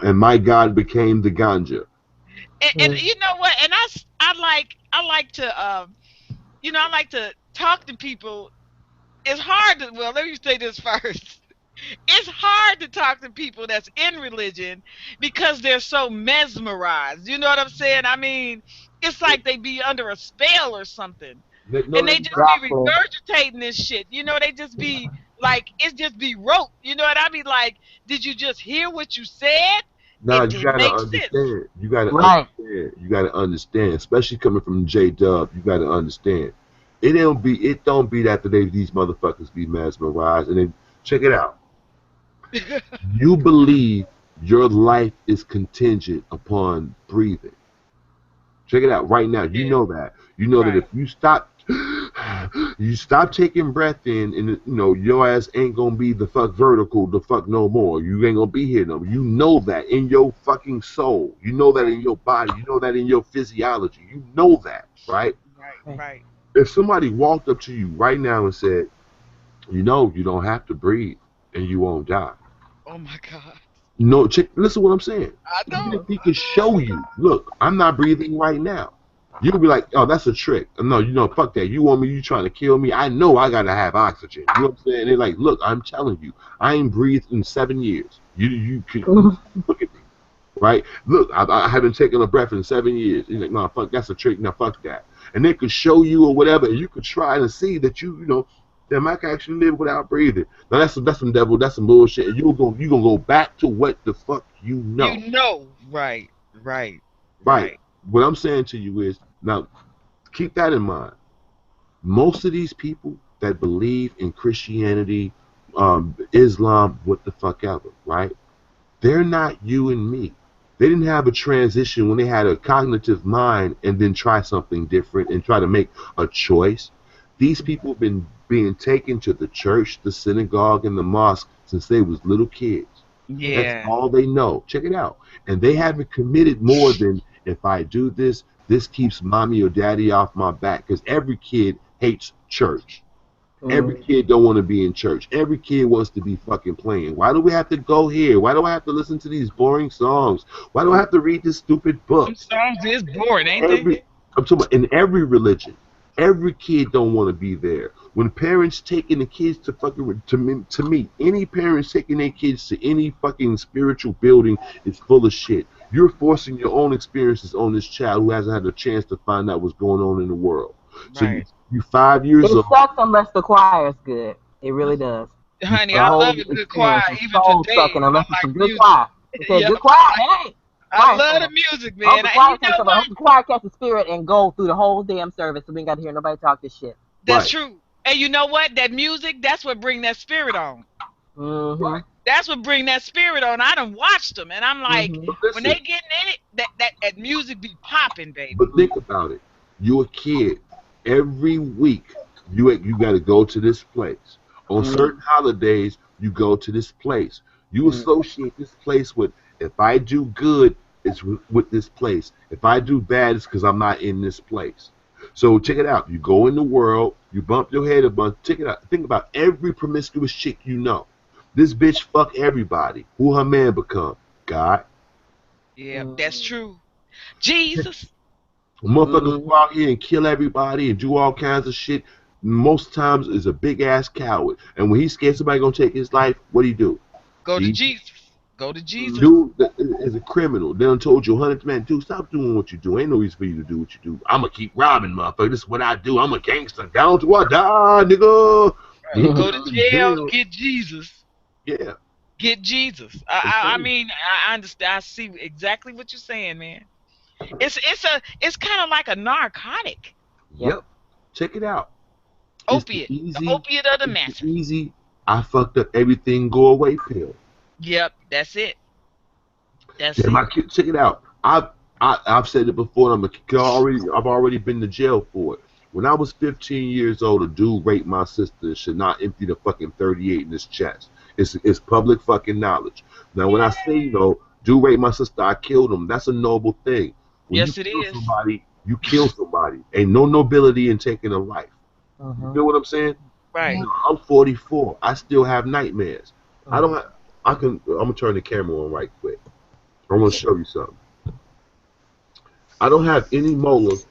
K: And my God became the ganja.
A: And you know what? And I like to talk to people. It's hard to, well, let me say this first. It's hard to talk to people that's in religion because they're so mesmerized. You know what I'm saying? I mean, it's like they be under a spell or something. And they just be regurgitating this shit. They just be like, it just be rote. You know what I mean? Like, did you just hear what you said?
K: No,
A: it
K: you gotta
A: make
K: understand.
A: sense.
K: You gotta understand. You gotta understand, especially coming from J-Dub. You gotta understand. It don't be that these motherfuckers be mesmerized. And then check it out. You believe your life is contingent upon breathing. Check it out right now. You know that. You know that if you stop taking breath in, and your ass ain't gonna be the fuck vertical, the fuck no more. You ain't gonna be here no more. You know that in your fucking soul. You know that in your body. You know that in your physiology. You know that, right?
A: Right.
K: If somebody walked up to you right now and said, you don't have to breathe and you won't die.
A: Oh my God.
K: No, listen to what I'm saying.
A: I know.
K: Even if he could show you, look, I'm not breathing right now. You'll be like, oh, that's a trick. No, fuck that. You trying to kill me? I know I gotta have oxygen. You know what I'm saying? They're like, look, I'm telling you, I ain't breathed in 7 years. You can look at me. Right? Look, I haven't taken a breath in 7 years. He's like, no, fuck, that's a trick. No, fuck that. And they could show you or whatever, and you could try to see that that I can actually live without breathing. Now that's some devil, that's some bullshit. And you gonna go back to what the fuck you know.
A: You know, right.
K: What I'm saying to you is, now keep that in mind. Most of these people that believe in Christianity, Islam, what the fuck ever, right? They're not you and me. They didn't have a transition when they had a cognitive mind and then try something different and try to make a choice. These people have been being taken to the church, the synagogue, and the mosque since they was little kids.
A: Yeah.
K: That's all they know. Check it out. And they haven't committed more than, if I do this keeps mommy or daddy off my back. Because every kid hates church. Every kid don't want to be in church. Every kid wants to be fucking playing. Why do we have to go here? Why do I have to listen to these boring songs? Why do I have to read this stupid book?
A: Them songs is boring, ain't they?
K: I'm talking about in every religion. Every kid don't want to be there. When parents taking the kids to fucking to me, any parents taking their kids to any fucking spiritual building is full of shit. You're forcing your own experiences on this child who hasn't had a chance to find out what's going on in the world. So
A: Right.
K: you 5 years
F: It
K: old.
F: sucks unless the choir is good. It really does.
A: Honey,
F: The
A: I
F: whole
A: love a good choir.
F: experience is
A: Even
F: soul
A: today,
F: sucking
A: I
F: unless it's
A: like
F: some good
A: music.
F: choir. It says
A: Yeah,
F: good choir. Hey,
A: I
F: choir
A: love the
F: song.
A: music,
F: Hope
A: man.
F: the
A: And
F: choir
A: you
F: takes
A: know
F: over.
A: what?
F: Hope the choir catch the spirit and go through the whole damn service, so we ain't got to hear nobody talk this shit.
A: That's
K: Right.
A: true. And you know what? That music, that's what bring that spirit on.
F: Mm-hmm.
A: That's what bring that spirit on. I done watched them, and I'm like,
F: Mm-hmm.
K: But
A: when
K: listen,
A: they getting in it, that music be popping, baby.
K: but think about it. You're a kid. Every week, you got to go to this place. On certain holidays, you go to this place. You associate this place with, if I do good, it's with this place. If I do bad, it's because I'm not in this place. So check it out. You go in the world, you bump your head a bunch. Check it out. Think about every promiscuous chick you know. This bitch fuck everybody. Who her man become? God.
A: Yeah, that's true. Jesus.
K: Motherfuckers go out here and kill everybody and do all kinds of shit. Most times is a big ass coward. And when he's scared somebody gonna take his life, what do you do?
A: Go to
K: Jesus.
A: Jesus. Go to Jesus.
K: Dude that is a criminal. They done told you 100 man, dude, stop doing what you do. Ain't no reason for you to do what you do. I'ma keep robbing, motherfucker. This is what I do. I'm a gangster. Down to I die, nigga.
A: Go to jail. Get Jesus.
K: Yeah.
A: Get Jesus. I mean, I understand. I see exactly what you're saying, man. It's kind of like a narcotic.
K: Yep. Check it out.
A: Opiate. The opiate of the masses.
K: Easy. I fucked up everything go away pill.
A: Yep, that's it. That's
K: Yeah,
A: it.
K: my kid, check it out. I've said it before. I've already been to jail for it. When I was 15 years old, a dude raped my sister and should not empty the fucking 38 in his chest. It's public fucking knowledge. Now, when I say, dude raped my sister, I killed him. That's a noble thing. When
A: Yes,
K: you
A: it
K: kill
A: is.
K: somebody, you kill somebody. Ain't no nobility in taking a life. You feel what I'm saying?
A: Right.
K: I'm 44. I still have nightmares. I'm gonna turn the camera on right quick. I want to show you something. I don't have any molars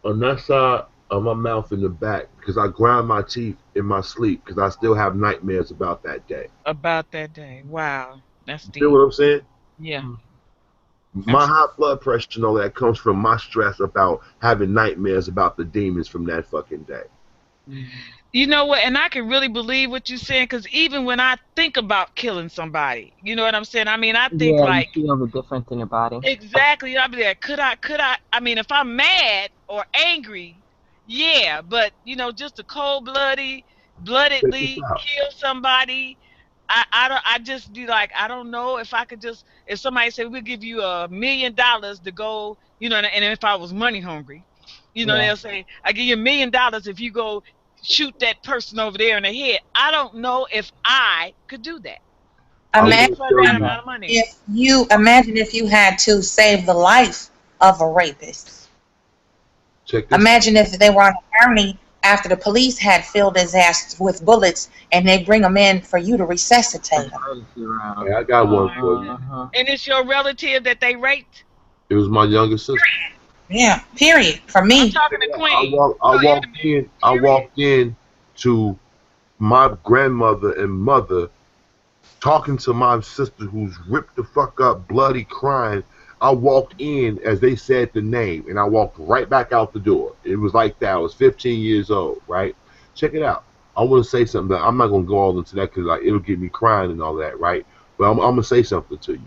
K: on that side of my mouth in the back because I grind my teeth in my sleep because I still have nightmares about that day.
A: About that day. Wow. That's
K: You
A: deep.
K: feel what I'm saying?
A: Yeah.
K: My high blood pressure and all that comes from my stress about having nightmares about the demons from that fucking day.
A: You know what? And I can really believe what you're saying, because even when I think about killing somebody, you know what I'm saying? I mean, I think like,
F: you feel the difference in your body.
A: exactly. I'll be like, could I mean, if I'm mad or angry, yeah, but just a bloodedly kill somebody, I just be like, I don't know if I could just, if somebody said we'll give you $1 million to go, and if I was money hungry, they'll say, I give you $1 million if you go shoot that person over there in the head. I don't know if I could do that.
B: Imagine
A: For that amount of money.
B: if you had to save the life of a rapist.
K: Check this.
B: Imagine if they were on a journey after the police had filled his ass with bullets and they bring him in for you to resuscitate him.
K: Hey, I got one for you.
A: And it's your relative that they raped?
K: It was my younger sister.
B: Yeah, period. For me.
A: I'm talking to Queen.
K: I walked in to my grandmother and mother talking to my sister who's ripped the fuck up, bloody, crying. I walked in as they said the name, and I walked right back out the door. It was like that. I was 15 years old, right? Check it out. I want to say something. I'm not going to go all into that because it'll get me crying and all that, right? But I'm going to say something to you.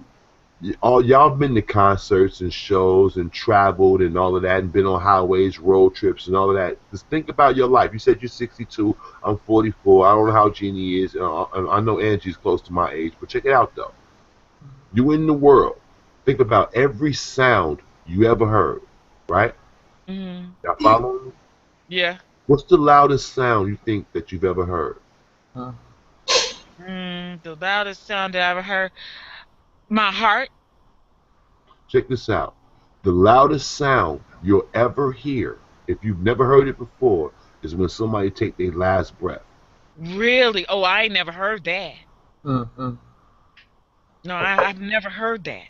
K: Y'all been to concerts and shows and traveled and all of that and been on highways, road trips and all of that. Just think about your life. You said you're 62. I'm 44. I don't know how Jeannie is. I know Angie's close to my age. But check it out, though. You in the world. Think about every sound you ever heard, right?
A: Mm-hmm.
K: Y'all following me?
A: Yeah.
K: What's the loudest sound you think that you've ever heard?
A: The loudest sound I ever heard. My heart.
K: Check this out. The loudest sound you'll ever hear, if you've never heard it before, is when somebody take their last breath.
A: Really? Oh, I ain't never heard that.
F: Mm-hmm.
A: No, I've never heard that.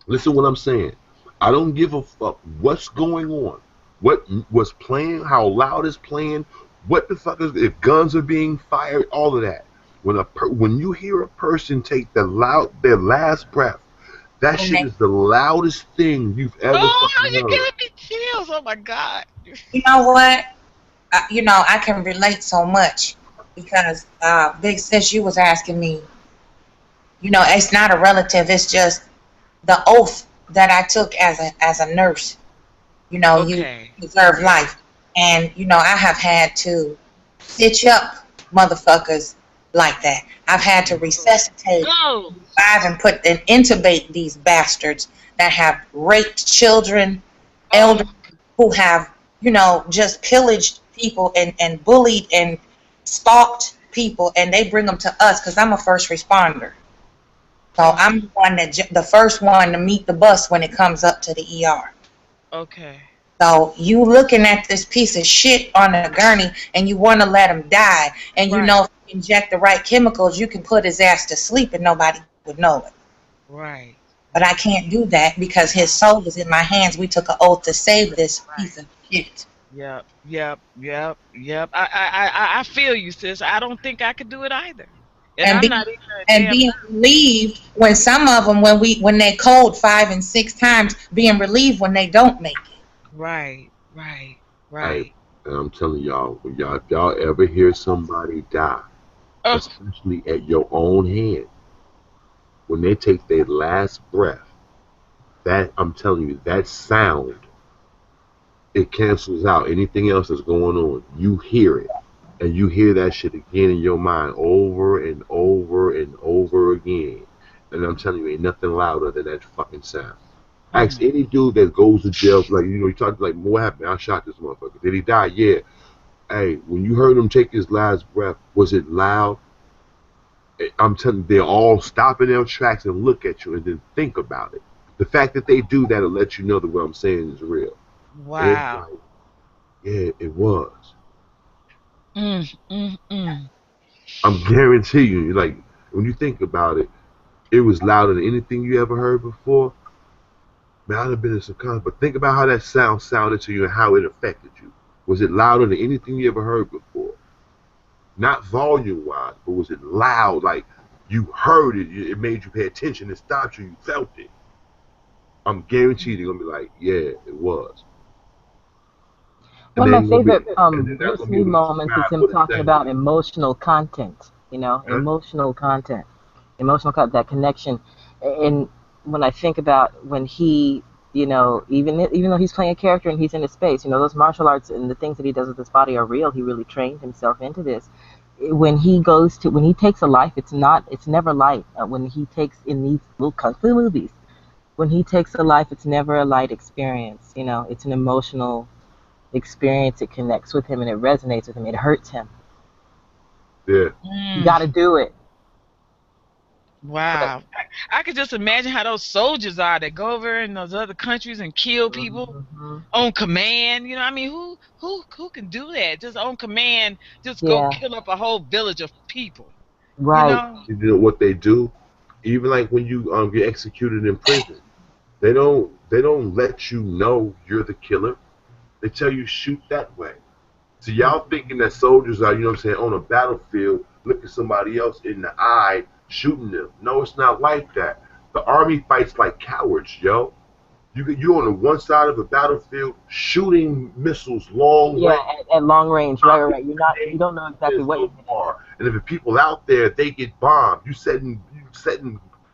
K: Listen what I'm saying. I don't give a fuck what's going on, what was playing, how loud it's playing, what the fuck is, if guns are being fired, all of that. When you hear a person take their last breath, that shit is the loudest thing you've ever fucking
A: you're
K: heard.
A: giving me chills. Oh my God.
B: You know what? I can relate so much because Big Sis, you was asking me. It's not a relative. It's just the oath that I took as a nurse.
A: Okay.
B: You preserve life, and I have had to stitch up motherfuckers like that. I've had to resuscitate, revive, and intubate these bastards that have raped children, elders who have, just pillaged people and bullied and stalked people, and they bring them to us because I'm a first responder. So I'm the first one to meet the bus when it comes up to the ER.
A: Okay.
B: So you looking at this piece of shit on a gurney and you want to let him die, and if you inject the right chemicals, you can put his ass to sleep and nobody would know it.
A: Right.
B: But I can't do that because his soul is in my hands. We took an oath to save this piece of shit.
A: Yep. I feel you, sis. I don't think I could do it either. And
B: being relieved when some of them, when they code 5 and 6 times, being relieved when they don't make it.
A: Right.
K: And I'm telling y'all, if y'all ever hear somebody die, especially at your own hand, when they take their last breath, that I'm telling you, that sound, it cancels out anything else that's going on. You hear it. And you hear that shit again in your mind over and over and over again. And I'm telling you, ain't nothing louder than that fucking sound. Ask any dude that goes to jail, like, you talk like, what happened? I shot this motherfucker. Did he die? Yeah. Hey, when you heard him take his last breath, was it loud? I'm telling you, they're all stopping their tracks and look at you and then think about it. The fact that they do that will let you know that what I'm saying is real.
A: Wow.
K: Like, yeah, it was. I'm guarantee you, like, when you think about it, it was louder than anything you ever heard before. Man, I'd have been in some kind, but think about how that sound sounded to you and how it affected you. Was it louder than anything you ever heard before? Not volume-wise, but was it loud? Like, you heard it, it made you pay attention, it stopped you, you felt it. I'm guaranteed you're going to be like, yeah, it was.
F: One of my favorite Bruce Lee moments is him talking about emotional content, emotional content, that connection. And when I think about when he, even though he's playing a character and he's in a space, those martial arts and the things that he does with his body are real. He really trained himself into this. When he takes a life, it's never light. When he takes in these little kung fu movies, when he takes a life, it's never a light experience. It's an emotional experience. It connects with him and it resonates with him. It hurts him.
K: Yeah.
F: You got to do it.
A: Wow. I could just imagine how those soldiers are that go over in those other countries and kill people on command. Who can do that? Just on command, just go kill up a whole village of people.
F: Right.
K: You know what they do? Even like when you get executed in prison, they don't let you know you're the killer. They tell you shoot that way. So y'all thinking that soldiers are, on a battlefield, looking somebody else in the eye, shooting them. No, it's not like that. The army fights like cowards, yo. You're on the one side of the battlefield shooting missiles long range.
F: Yeah, at long range. Right. You don't know exactly what you
K: are. And if the people out there, they get bombed. You setting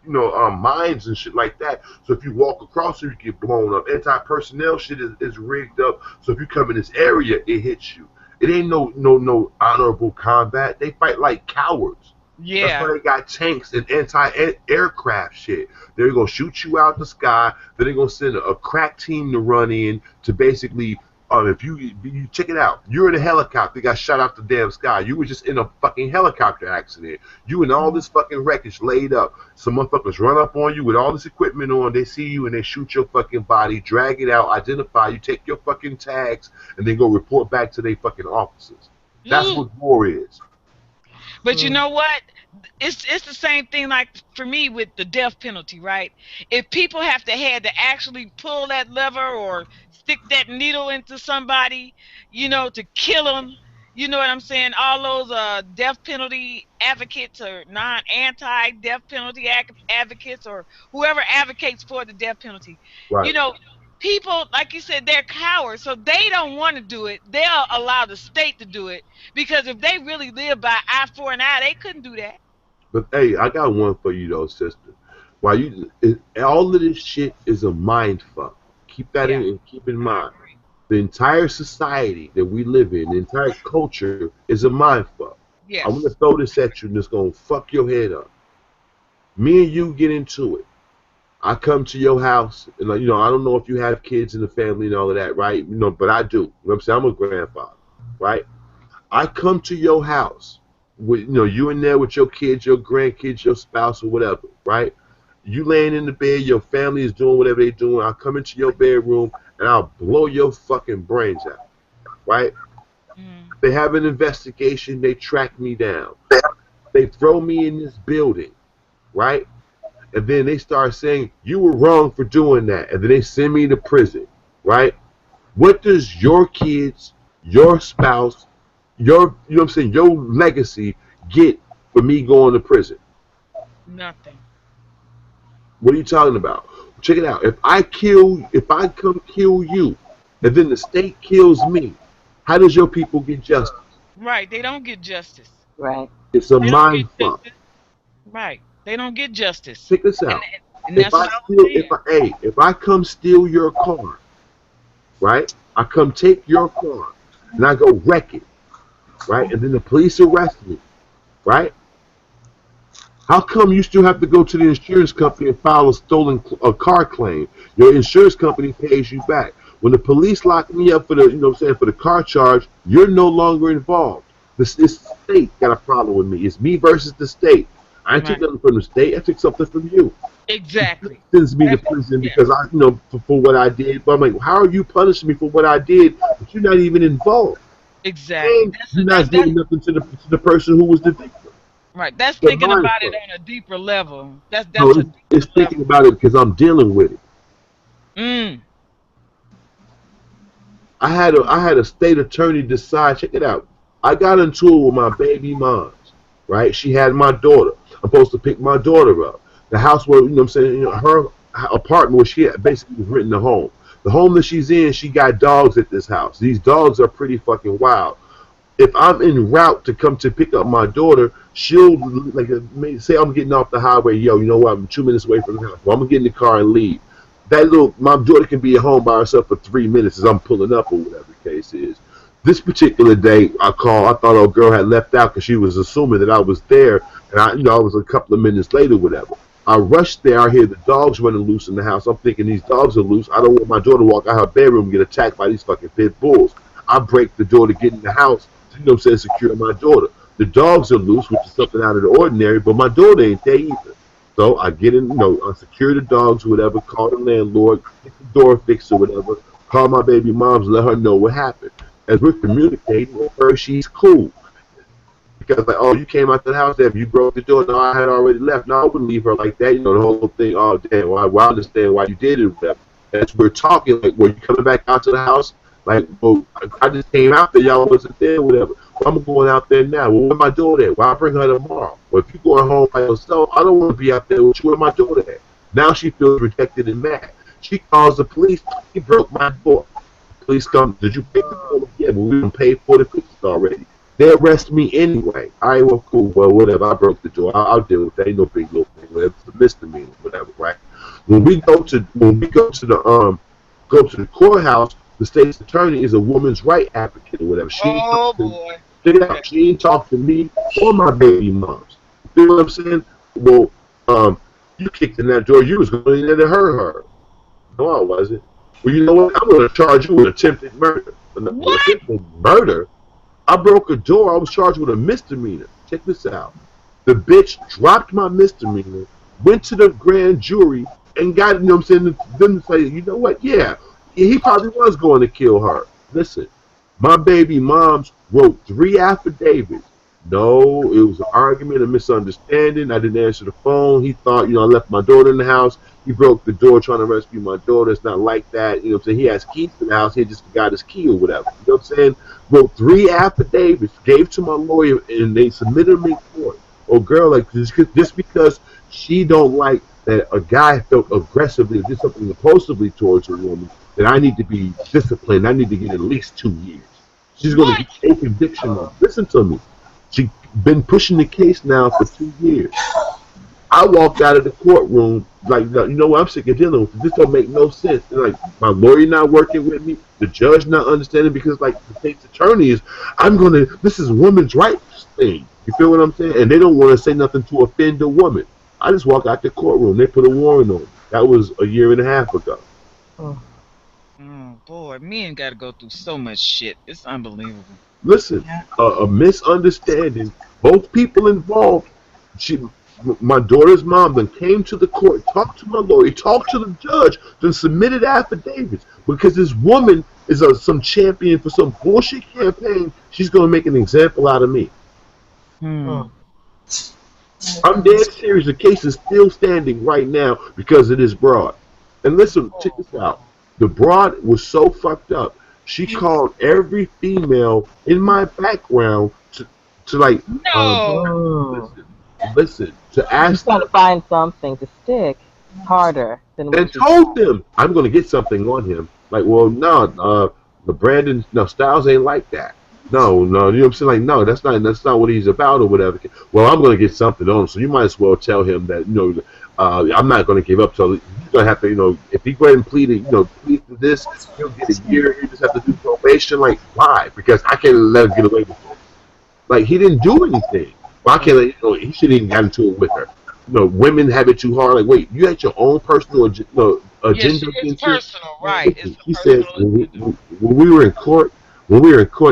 K: mines and shit like that. So if you walk across it, you get blown up. Anti-personnel shit is rigged up. So if you come in this area, it hits you. It ain't no honorable combat. They fight like cowards.
A: Yeah.
K: That's why they got tanks and anti-aircraft shit. They're going to shoot you out the sky. Then they're going to send a crack team to run in to basically if you check it out, you're in a helicopter, got shot out the damn sky. You were just in a fucking helicopter accident. You and all this fucking wreckage laid up. Some motherfuckers run up on you with all this equipment on. They see you and they shoot your fucking body, drag it out, identify you, take your fucking tags, and then go report back to their fucking officers. That's what war is.
A: But you know what? It's the same thing like for me with the death penalty, right? If people had to actually pull that lever or stick that needle into somebody, to kill them, you know what I'm saying? All those death penalty advocates or anti-death penalty advocates or whoever advocates for the death penalty,
K: Right.
A: People, like you said, they're cowards, so they don't want to do it. They'll allow the state to do it because if they really live by eye for an eye, they couldn't do that.
K: But hey, I got one for you though, sister. All of this shit is a mind fuck. Keep that keep in mind. The entire society that we live in, the entire culture is a mind fuck.
A: Yes.
K: I'm gonna throw this at you and it's gonna fuck your head up. Me and you get into it. I come to your house, and I don't know if you have kids in the family and all of that, right? But I do. You know what I'm saying? I'm a grandfather, right? I come to your house with, you in there with your kids, your grandkids, your spouse, or whatever, right? You laying in the bed, your family is doing whatever they're doing. I'll come into your bedroom and I'll blow your fucking brains out, right? They have an investigation. They track me down. They throw me in this building, right? And then they start saying, you were wrong for doing that. And then they send me to prison, right? What does your kids, your spouse, your legacy get for me going to prison?
A: Nothing.
K: What are you talking about? Check it out. If I come kill you, and then the state kills me, how does your people get justice?
A: Right. They don't get justice.
F: Right.
K: It's a mind fuck.
A: Right. They don't get justice.
K: Check this out.
A: And that's
K: if I come steal your car, right? I come take your car and I go wreck it, right? And then the police arrest me, right? How come you still have to go to the insurance company and file a car claim? Your insurance company pays you back. When the police lock me up for for the car charge, you're no longer involved. This state got a problem with me. It's me versus the state. I took nothing from the state. I took something from you.
A: Exactly.
K: Sends me to prison because for what I did. But I'm like, how are you punishing me for what I did? But you're not even involved.
A: Exactly.
K: You're not doing nothing to the person who was the victim.
A: Right. That's thinking about it on a deeper level.
K: It's thinking about it because I'm dealing with it. I had a state attorney decide. Check it out. I got into it with my baby moms. Right. She had my daughter. I'm supposed to pick my daughter up. The house where, her apartment where she had basically was renting a home. The home that she's in, she got dogs at this house. These dogs are pretty fucking wild. If I'm en route to come to pick up my daughter, she'll say I'm getting off the highway. Yo, you know what? I'm 2 minutes away from the house. Well, I'm gonna get in the car and leave. My daughter can be at home by herself for 3 minutes as I'm pulling up or whatever the case is. This particular day, I thought old girl had left out because she was assuming that I was there, and I was a couple of minutes late or whatever. I rushed there. I hear the dogs running loose in the house. I'm thinking these dogs are loose. I don't want my daughter to walk out her bedroom and get attacked by these fucking pit bulls. I break the door to get in the house to, secure my daughter. The dogs are loose, which is something out of the ordinary, but my daughter ain't there either. So I get in, I secure the dogs or whatever, call the landlord, get the door fixed or whatever, call my baby moms, let her know what happened. As we're communicating with her, she's cool. Because you came out the house, you broke the door. No, I had already left. No, I wouldn't leave her like that. The whole thing. Oh, damn. Well, I understand why you did it. Whatever. As we're talking, were you coming back out to the house? Well, I just came out there. Y'all wasn't there, whatever. Well, I'm going out there now. Well, where my daughter at? Well, I'll bring her tomorrow. Well, if you're going home by yourself, I don't want to be out there with you. Where my daughter at? Now she feels rejected and mad. She calls the police. He broke my door. Police come. Did you pay the bill? Yeah, but we done paid for the fixes already. They arrest me anyway. All right, well, cool. Well, whatever. I broke the door. I'll deal with that. Ain't no big little thing. Whatever. It's a misdemeanor, whatever. Right? When we go to the courthouse, the state's attorney is a woman's right advocate or whatever. Check it out. She ain't talk to me or my baby moms. You know what I'm saying? Well, you kicked in that door. You was going in there to hurt her. No, I wasn't. Well, you know what? I'm going to charge you with attempted murder.
A: What?
K: Attempted murder? I broke a door. I was charged with a misdemeanor. Check this out. The bitch dropped my misdemeanor, went to the grand jury, and got, you know what I'm saying, them to say, you know what? Yeah, he probably was going to kill her. Listen, my baby moms wrote 3 affidavits. No, it was an argument, a misunderstanding. I didn't answer the phone. He thought, I left my daughter in the house. He broke the door trying to rescue my daughter. It's not like that. You know what I'm saying? He has keys to the house. He just forgot his key or whatever. You know what I'm saying? Wrote 3 affidavits, gave to my lawyer, and they submitted them in court. Oh, girl, like, just because she don't like that a guy felt aggressively or did something impulsively towards a woman, that I need to be disciplined. I need to get at least 2 years. She's going to get a conviction on. Listen to me. She's been pushing the case now for 2 years. I walked out of the courtroom like, you know what, I'm sick of dealing with it. This don't make no sense. And like, my lawyer not working with me, the judge not understanding, because like the state's attorney is, this is women's rights thing. You feel what I'm saying? And they don't want to say nothing to offend a woman. I just walked out the courtroom. They put a warrant on me. That was a year and a half ago.
A: Oh boy, men got to go through so much shit. It's unbelievable.
K: Listen, a misunderstanding. Both people involved. My daughter's mom then came to the court, talked to my lawyer, talked to the judge, then submitted affidavits because this woman is some champion for some bullshit campaign. She's going to make an example out of me. I'm dead serious. The case is still standing right now because of this broad. And listen, check this out. The broad was so fucked up. She called every female in my background to like, listen, to ask
F: trying to find something to stick harder than what
K: and told them I'm going to get something on him. Like, well, no, the Brandon, no, Styles ain't like that. No, you know what I'm saying? Like, no, that's not what he's about or whatever. Well, I'm going to get something on him, so you might as well tell him that, I'm not going to give up till he's going to have to, if he go ahead and plead to this, he'll get a year. You just have to do probation. Like, why? Because I can't let him get away with it. Like, he didn't do anything. Well, I can't let he shouldn't even got into it with her. Women have it too hard. Like, wait, you had your own personal agenda.
A: Yes, it's personal, right?
K: He said when we were in court,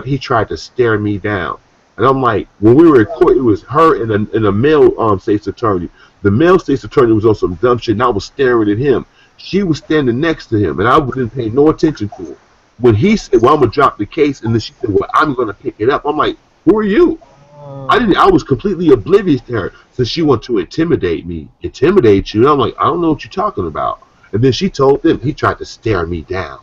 K: he tried to stare me down, and I'm like, when we were in court, it was her and a male state's attorney. The male state's attorney was on some dumb shit, and I was staring at him. She was standing next to him, and I didn't pay no attention to him. When he said, "Well, I'm gonna drop the case," and then she said, "Well, I'm gonna pick it up," I'm like, "Who are you?" I was completely oblivious to her. So she wanted to intimidate me. Intimidate you? And I'm like, I don't know what you're talking about. And then she told them he tried to stare me down.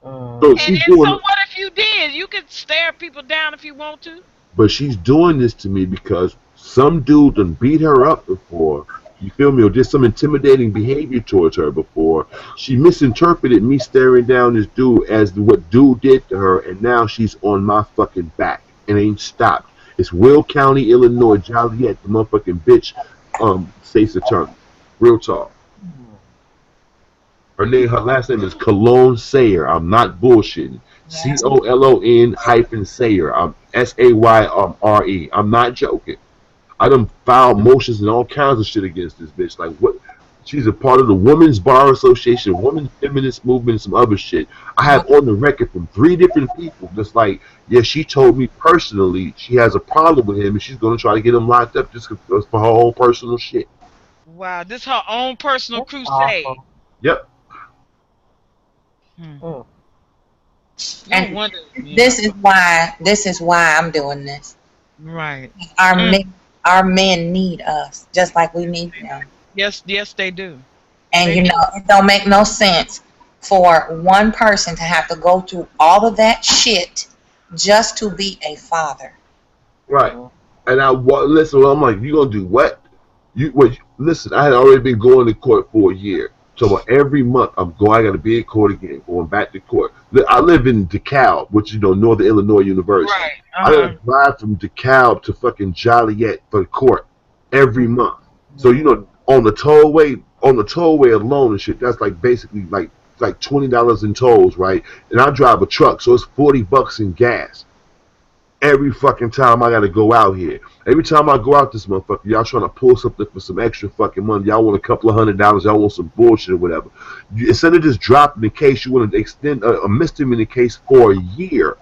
K: So
A: what if you did? You could stare people down if you want to.
K: But she's doing this to me because some dude done beat her up before. You feel me? Or did some intimidating behavior towards her before. She misinterpreted me staring down this dude as what dude did to her, and now she's on my fucking back and ain't stopped. It's Will County, Illinois, Joliet, the motherfucking bitch, state's attorney. Real talk. Her last name is Cologne Sayer. I'm not bullshitting. COLON-Sayer. I'm SAYRE. I'm not joking. I done filed motions and all kinds of shit against this bitch. Like, what? She's a part of the Women's Bar Association, Women's Feminist Movement, and some other shit. I have on the record from 3 different people just like, yeah, she told me personally she has a problem with him and she's going to try to get him locked up just for her own personal shit.
A: Wow, this is her own personal crusade.
K: Yep.
B: And this is why I'm doing this.
A: Right.
B: Our men need us just like we need them.
A: Yes, they do.
B: And it don't make no sense for one person to have to go through all of that shit just to be a father.
K: Right. And listen, I'm like, you gonna do what? Listen, I had already been going to court for a year. So every month I gotta be in court again, going back to court. I live in DeKalb, which Northern Illinois University.
A: Right.
K: I gotta drive from DeKalb to fucking Joliet for court every month. So on the tollway alone and shit, that's like basically like $20 in tolls, right? And I drive a truck, so it's $40 in gas. every fucking time I gotta go out here. Every time I go out this motherfucker, y'all trying to pull something for some extra fucking money. Y'all want a couple of $100, y'all want some bullshit or whatever. Instead of just dropping the case, you want to extend a misdemeanor case for a year.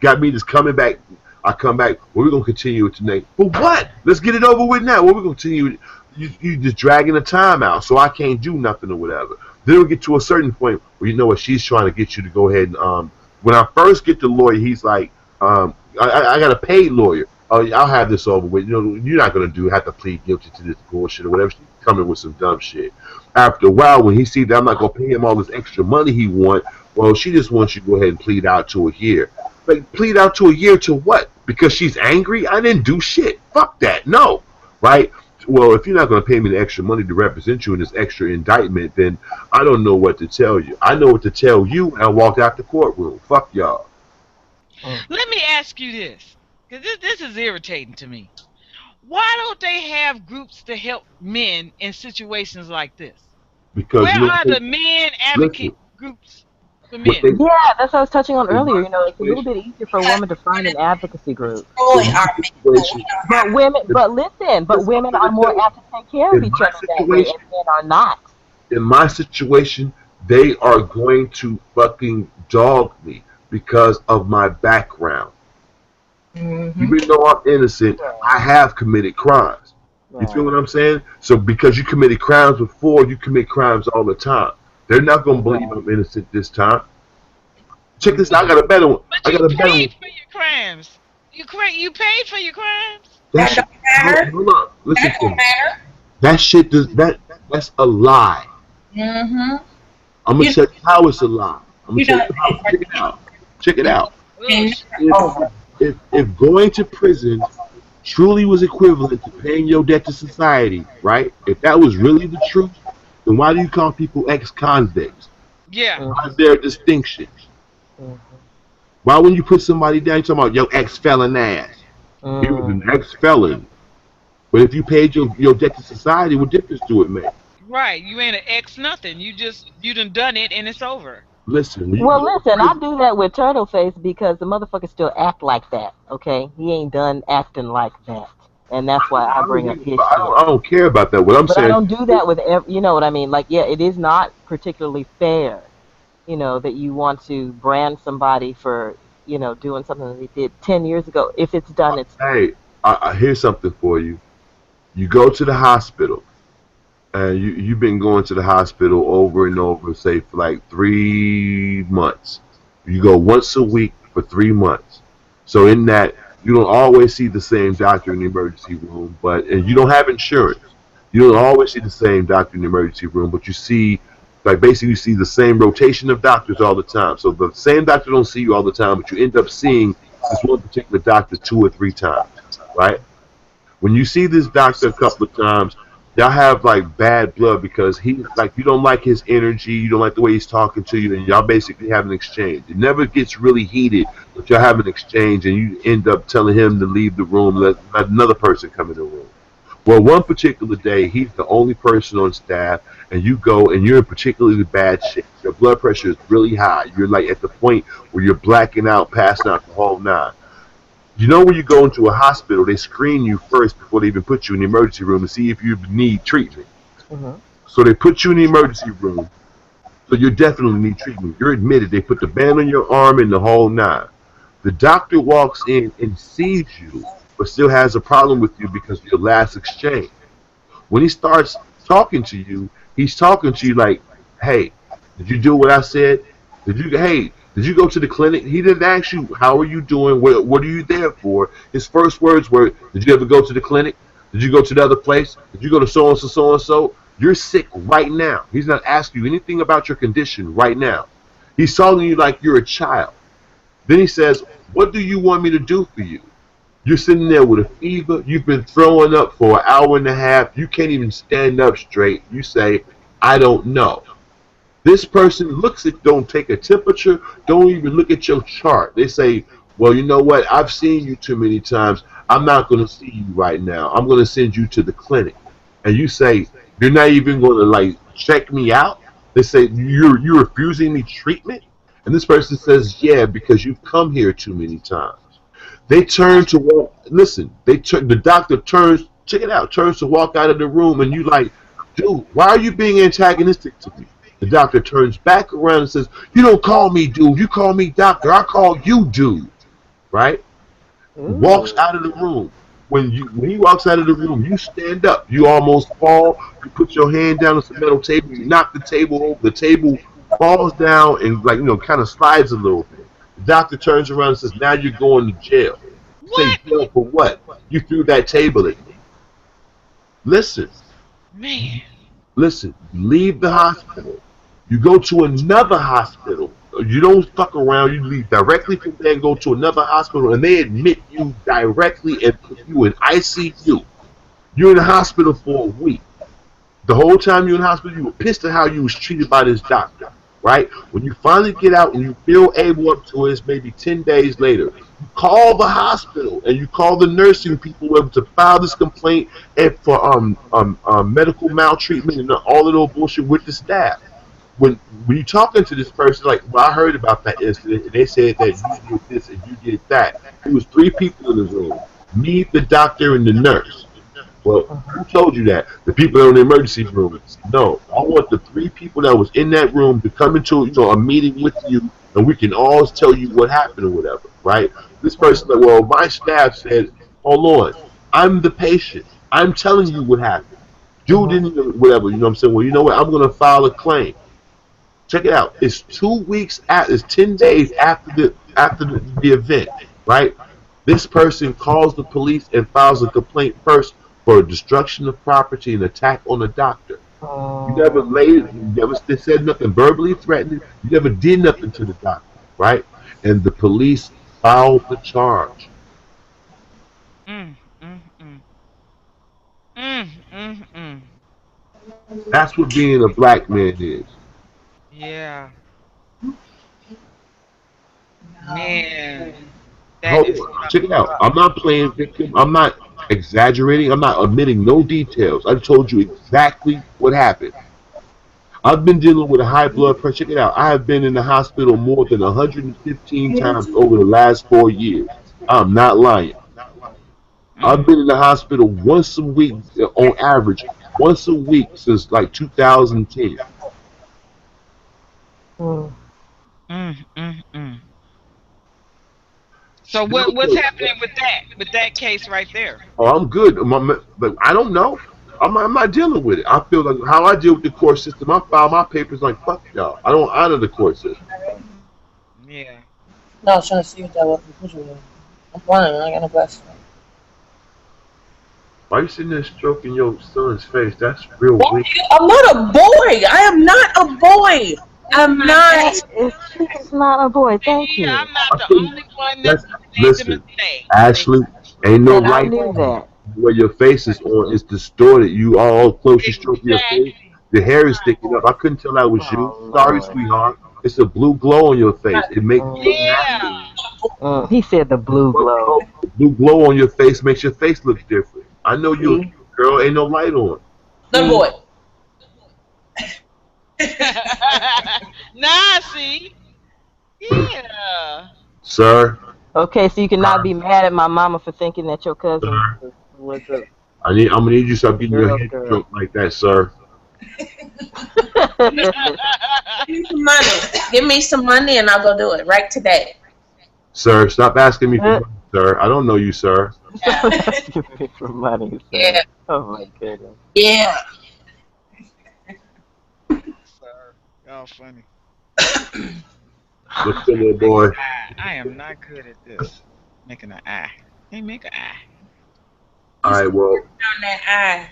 K: Got me just coming back. I come back. Well, we're gonna continue it tonight. But what? Let's get it over with now. Well, we're gonna continue. You just dragging the time out, so I can't do nothing or whatever. Then we get to a certain point where you know what, she's trying to get you to go ahead and when I first get the lawyer, he's like, I got a paid lawyer. Oh, I'll have this over with. You know, you're not gonna have to plead guilty to this bullshit or whatever. She's coming with some dumb shit. After a while, when he sees that I'm not gonna pay him all this extra money he want, well, she just wants you to go ahead and plead out to a year. Like, plead out to a year to what? Because she's angry? I didn't do shit. Fuck that. No. Right? Well, if you're not going to pay me the extra money to represent you in this extra indictment, then I don't know what to tell you. I know what to tell you, and I walked out the courtroom. Fuck y'all.
A: Let me ask you this, because this is irritating to me. Why don't they have groups to help men in situations like this?
K: Because
A: where are the men advocate groups for men?
F: Yeah, that's what I was touching on earlier. You know, it's a little bit easier for a woman to find an advocacy group. But women are more apt to take care of each other that way, and men are not.
K: In my situation, they are going to fucking dog me because of my background. Even though I'm innocent, I have committed crimes. You feel what I'm saying? So because you committed crimes before, you commit crimes all the time. They're not going to believe I'm innocent this time. Check this out. I got a better one.
A: But you paid for your crimes. You paid for your crimes.
K: That shit, hold on. Listen to me. That shit that's a lie. I'm gonna tell you how it's a lie. I'm gonna tell you how. Check it out. Check it out. If going to prison truly was equivalent to paying your debt to society, right? If that was really the truth, then why do you call people ex-convicts?
A: Yeah.
K: Why is there a distinction? Why when you put somebody down, you're talking about your ex-felon ass? He was an ex-felon. But if you paid your debt to society, what difference do it make?
A: Right. You ain't an ex nothing. You done it and it's over.
K: Listen.
F: I do that with Turtleface because the motherfucker still act like that. Okay, he ain't done acting like that, and that's why I bring up his.
K: I don't care about that. What I'm saying.
F: I don't do that with you know what I mean. Like, yeah, it is not particularly fair, you know, that you want to brand somebody for, you know, doing something that they did 10 years ago. If it's done, it's.
K: Hey, here's something for you. You go to the hospital. And you've been going to the hospital over and over, say, for like 3 months. You go once a week for 3 months. So in that, you don't always see the same doctor in the emergency room, and you don't have insurance. You don't always see the same doctor in the emergency room, but you see, like, basically you see the same rotation of doctors all the time. So the same doctor don't see you all the time, but you end up seeing this one particular doctor 2 or 3 times, right? When you see this doctor a couple of times, y'all have like bad blood because you don't like his energy, you don't like the way he's talking to you, and y'all basically have an exchange. It never gets really heated, but y'all have an exchange, and you end up telling him to leave the room, let another person come in the room. Well, one particular day, he's the only person on staff, and you go and you're in particularly bad shape. Your blood pressure is really high. You're like at the point where you're blacking out, passing out the whole nine. You know, when you go into a hospital, they screen you first before they even put you in the emergency room to see if you need treatment. So they put you in the emergency room, so you definitely need treatment. You're admitted. They put the band on your arm and the whole nine. The doctor walks in and sees you, but still has a problem with you because of your last exchange. When he starts talking to you, he's talking to you like, hey, did you do what I said? Did you go to the clinic? He didn't ask you, how are you doing? What are you there for? His first words were, did you ever go to the clinic? Did you go to the other place? Did you go to so-and-so, so-and-so? You're sick right now. He's not asking you anything about your condition right now. He's talking to you like you're a child. Then he says, what do you want me to do for you? You're sitting there with a fever. You've been throwing up for an hour and a half. You can't even stand up straight. You say, I don't know. This person looks at, don't take a temperature, don't even look at your chart. They say, well, you know what? I've seen you too many times. I'm not going to see you right now. I'm going to send you to the clinic. And you say, you're not even going to, like, check me out? They say, you're refusing me treatment? And this person says, yeah, because you've come here too many times. They turn to walk. Listen, the doctor turns. Check it out. Turns to walk out of the room, and you like, dude, why are you being antagonistic to me? The doctor turns back around and says, "You don't call me dude. You call me doctor. I call you dude." Right? Walks out of the room. When he walks out of the room, you stand up. You almost fall. You put your hand down on the metal table. You knock the table over. The table falls down and kind of slides a little bit. The doctor turns around and says, "Now you're going to jail." Say, jail for what? You threw that table at me. Listen.
A: Man.
K: Listen. Leave the hospital. You go to another hospital. You don't fuck around. You leave directly from there and go to another hospital, and they admit you directly and put you in ICU. You're in the hospital for a week. The whole time you're in the hospital, you were pissed at how you was treated by this doctor, right? When you finally get out and you feel able up to it, it's maybe 10 days later. You call the hospital and you call the nursing people to file this complaint and for medical maltreatment and all of those bullshit with the staff. When you're talking to this person, like, well, I heard about that incident, and they said that you did this and you did that. There was 3 people in the room, me, the doctor, and the nurse. Well, who told you that? The people in the emergency room. No, I want the 3 people that was in that room to come into a meeting with you, and we can all tell you what happened or whatever, right? This person, like, well, my staff said, hold on, I'm the patient. I'm telling you what happened. Dude didn't even, whatever, you know what I'm saying? Well, you know what? I'm going to file a claim. Check it out. It's 2 weeks after. It's 10 days after the event, right? This person calls the police and files a complaint first for destruction of property and attack on the doctor. You never said nothing verbally threatening. You never did nothing to the doctor, right? And the police filed the charge. That's what being a black man is.
A: Yeah. Man.
K: Hold on. Check it out. I'm not playing victim. I'm not exaggerating. I'm not omitting no details. I told you exactly what happened. I've been dealing with a high blood pressure. Check it out. I have been in the hospital more than 115 times over the last 4 years. I'm not lying. I've been in the hospital once a week, on average, once a week since like 2010.
A: So what's happening with that case right there?
K: Oh, I'm good. But I don't know. I'm not dealing with it. I feel like how I deal with the court system. I file my papers like fuck y'all. I don't honor the court system.
A: Yeah.
B: No, I was trying to see what that was. I'm running. I got no glasses.
K: Why are you sitting there stroking your son's face? That's real weird.
B: I'm not a boy. I am not a boy. I'm not.
F: It's not a boy. Thank you.
A: I'm not the only one that made the
K: Listen,
A: mistake.
K: Ashley, ain't no
F: And I
K: right
F: knew that.
K: where your face is on. It's distorted. You all close. You stroking your face. The hair is sticking up. I couldn't tell that was you. Sorry, sweetheart. It's a blue glow on your face. It makes you look nasty.
F: He said the blue glow.
K: Blue glow on your face makes your face look different. I know you, girl. Ain't no light on.
B: Good boy.
A: Nah, see? Yeah.
K: Sir.
F: Okay, so you cannot be mad at my mama for thinking that your cousin was a...
K: I'm gonna need you to stop getting your head drunk like that, sir.
B: Give me some money. Give me some money and I'll go do it right today.
K: Sir, stop asking me for money, sir. I don't know you, sir.
F: Asking me for money, sir.
B: Yeah.
F: Oh my goodness.
B: Yeah.
A: Y'all funny.
K: What's up, little boy?
A: I am not good at this. Making an eye. Hey, make an eye.
K: All right, well,
B: On that eye.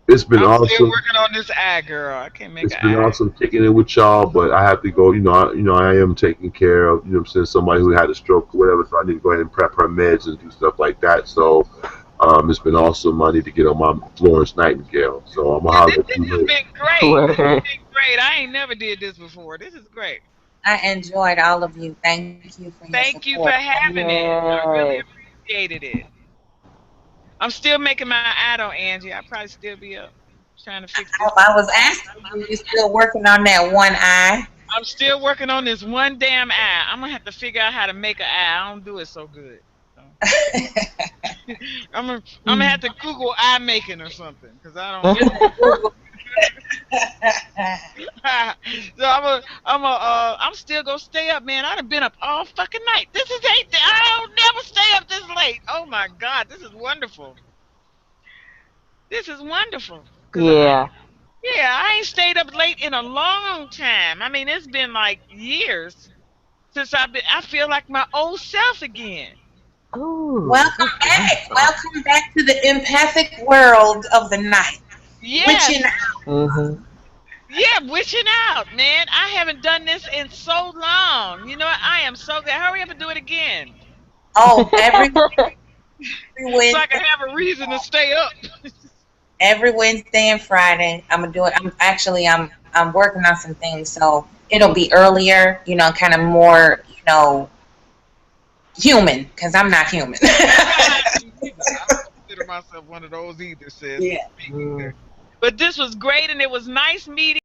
K: it's been
A: I'm
K: awesome.
A: still working on this eye, girl. I can't make
K: It's
A: an
K: been
A: eye.
K: awesome kicking it with y'all, but I have to go. I am taking care of, what I'm saying, somebody who had a stroke or whatever, so I need to go ahead and prep her meds and do stuff like that. So, it's been awesome. I need to get on my Florence Nightingale. So I'm gonna holler at you
A: This has
K: later.
A: been great. This has been great. I ain't never did this before. This is great.
B: I enjoyed all of you. Thank you for your
A: Thank you for
B: support.
A: having it. I really appreciated it. I'm still making my eye though, Angie. I'll probably still be up trying to fix this.
B: I was asking you, you still working on that one eye?
A: I'm still working on this one damn eye. I'm gonna have to figure out how to make an eye. I don't do it so good. I'm gonna have to Google eye making or something because I don't. So I'm still gonna stay up, man. I done been up all fucking night. This is 8. I don't never stay up this late. Oh my God, this is wonderful. This is wonderful.
F: Yeah.
A: I ain't stayed up late in a long time. I mean, it's been like years since I feel like my old self again.
F: Ooh.
B: Welcome back. Welcome back to the empathic world of the night.
A: Yeah.
B: Witching out.
F: Mm-hmm.
A: Yeah, witching out, man. I haven't done this in so long. You know what? I am so glad. Hurry up and do it again.
B: Oh, every
A: So
B: Wednesday.
A: I can have a reason to stay up.
B: Every Wednesday and Friday, I'm gonna do it. I'm working on some things, so it'll be earlier. You know, kind of more. You know, human, because I'm not human.
A: I don't consider myself one of those either, sis.
B: Yeah.
A: But this was great, and it was nice meeting.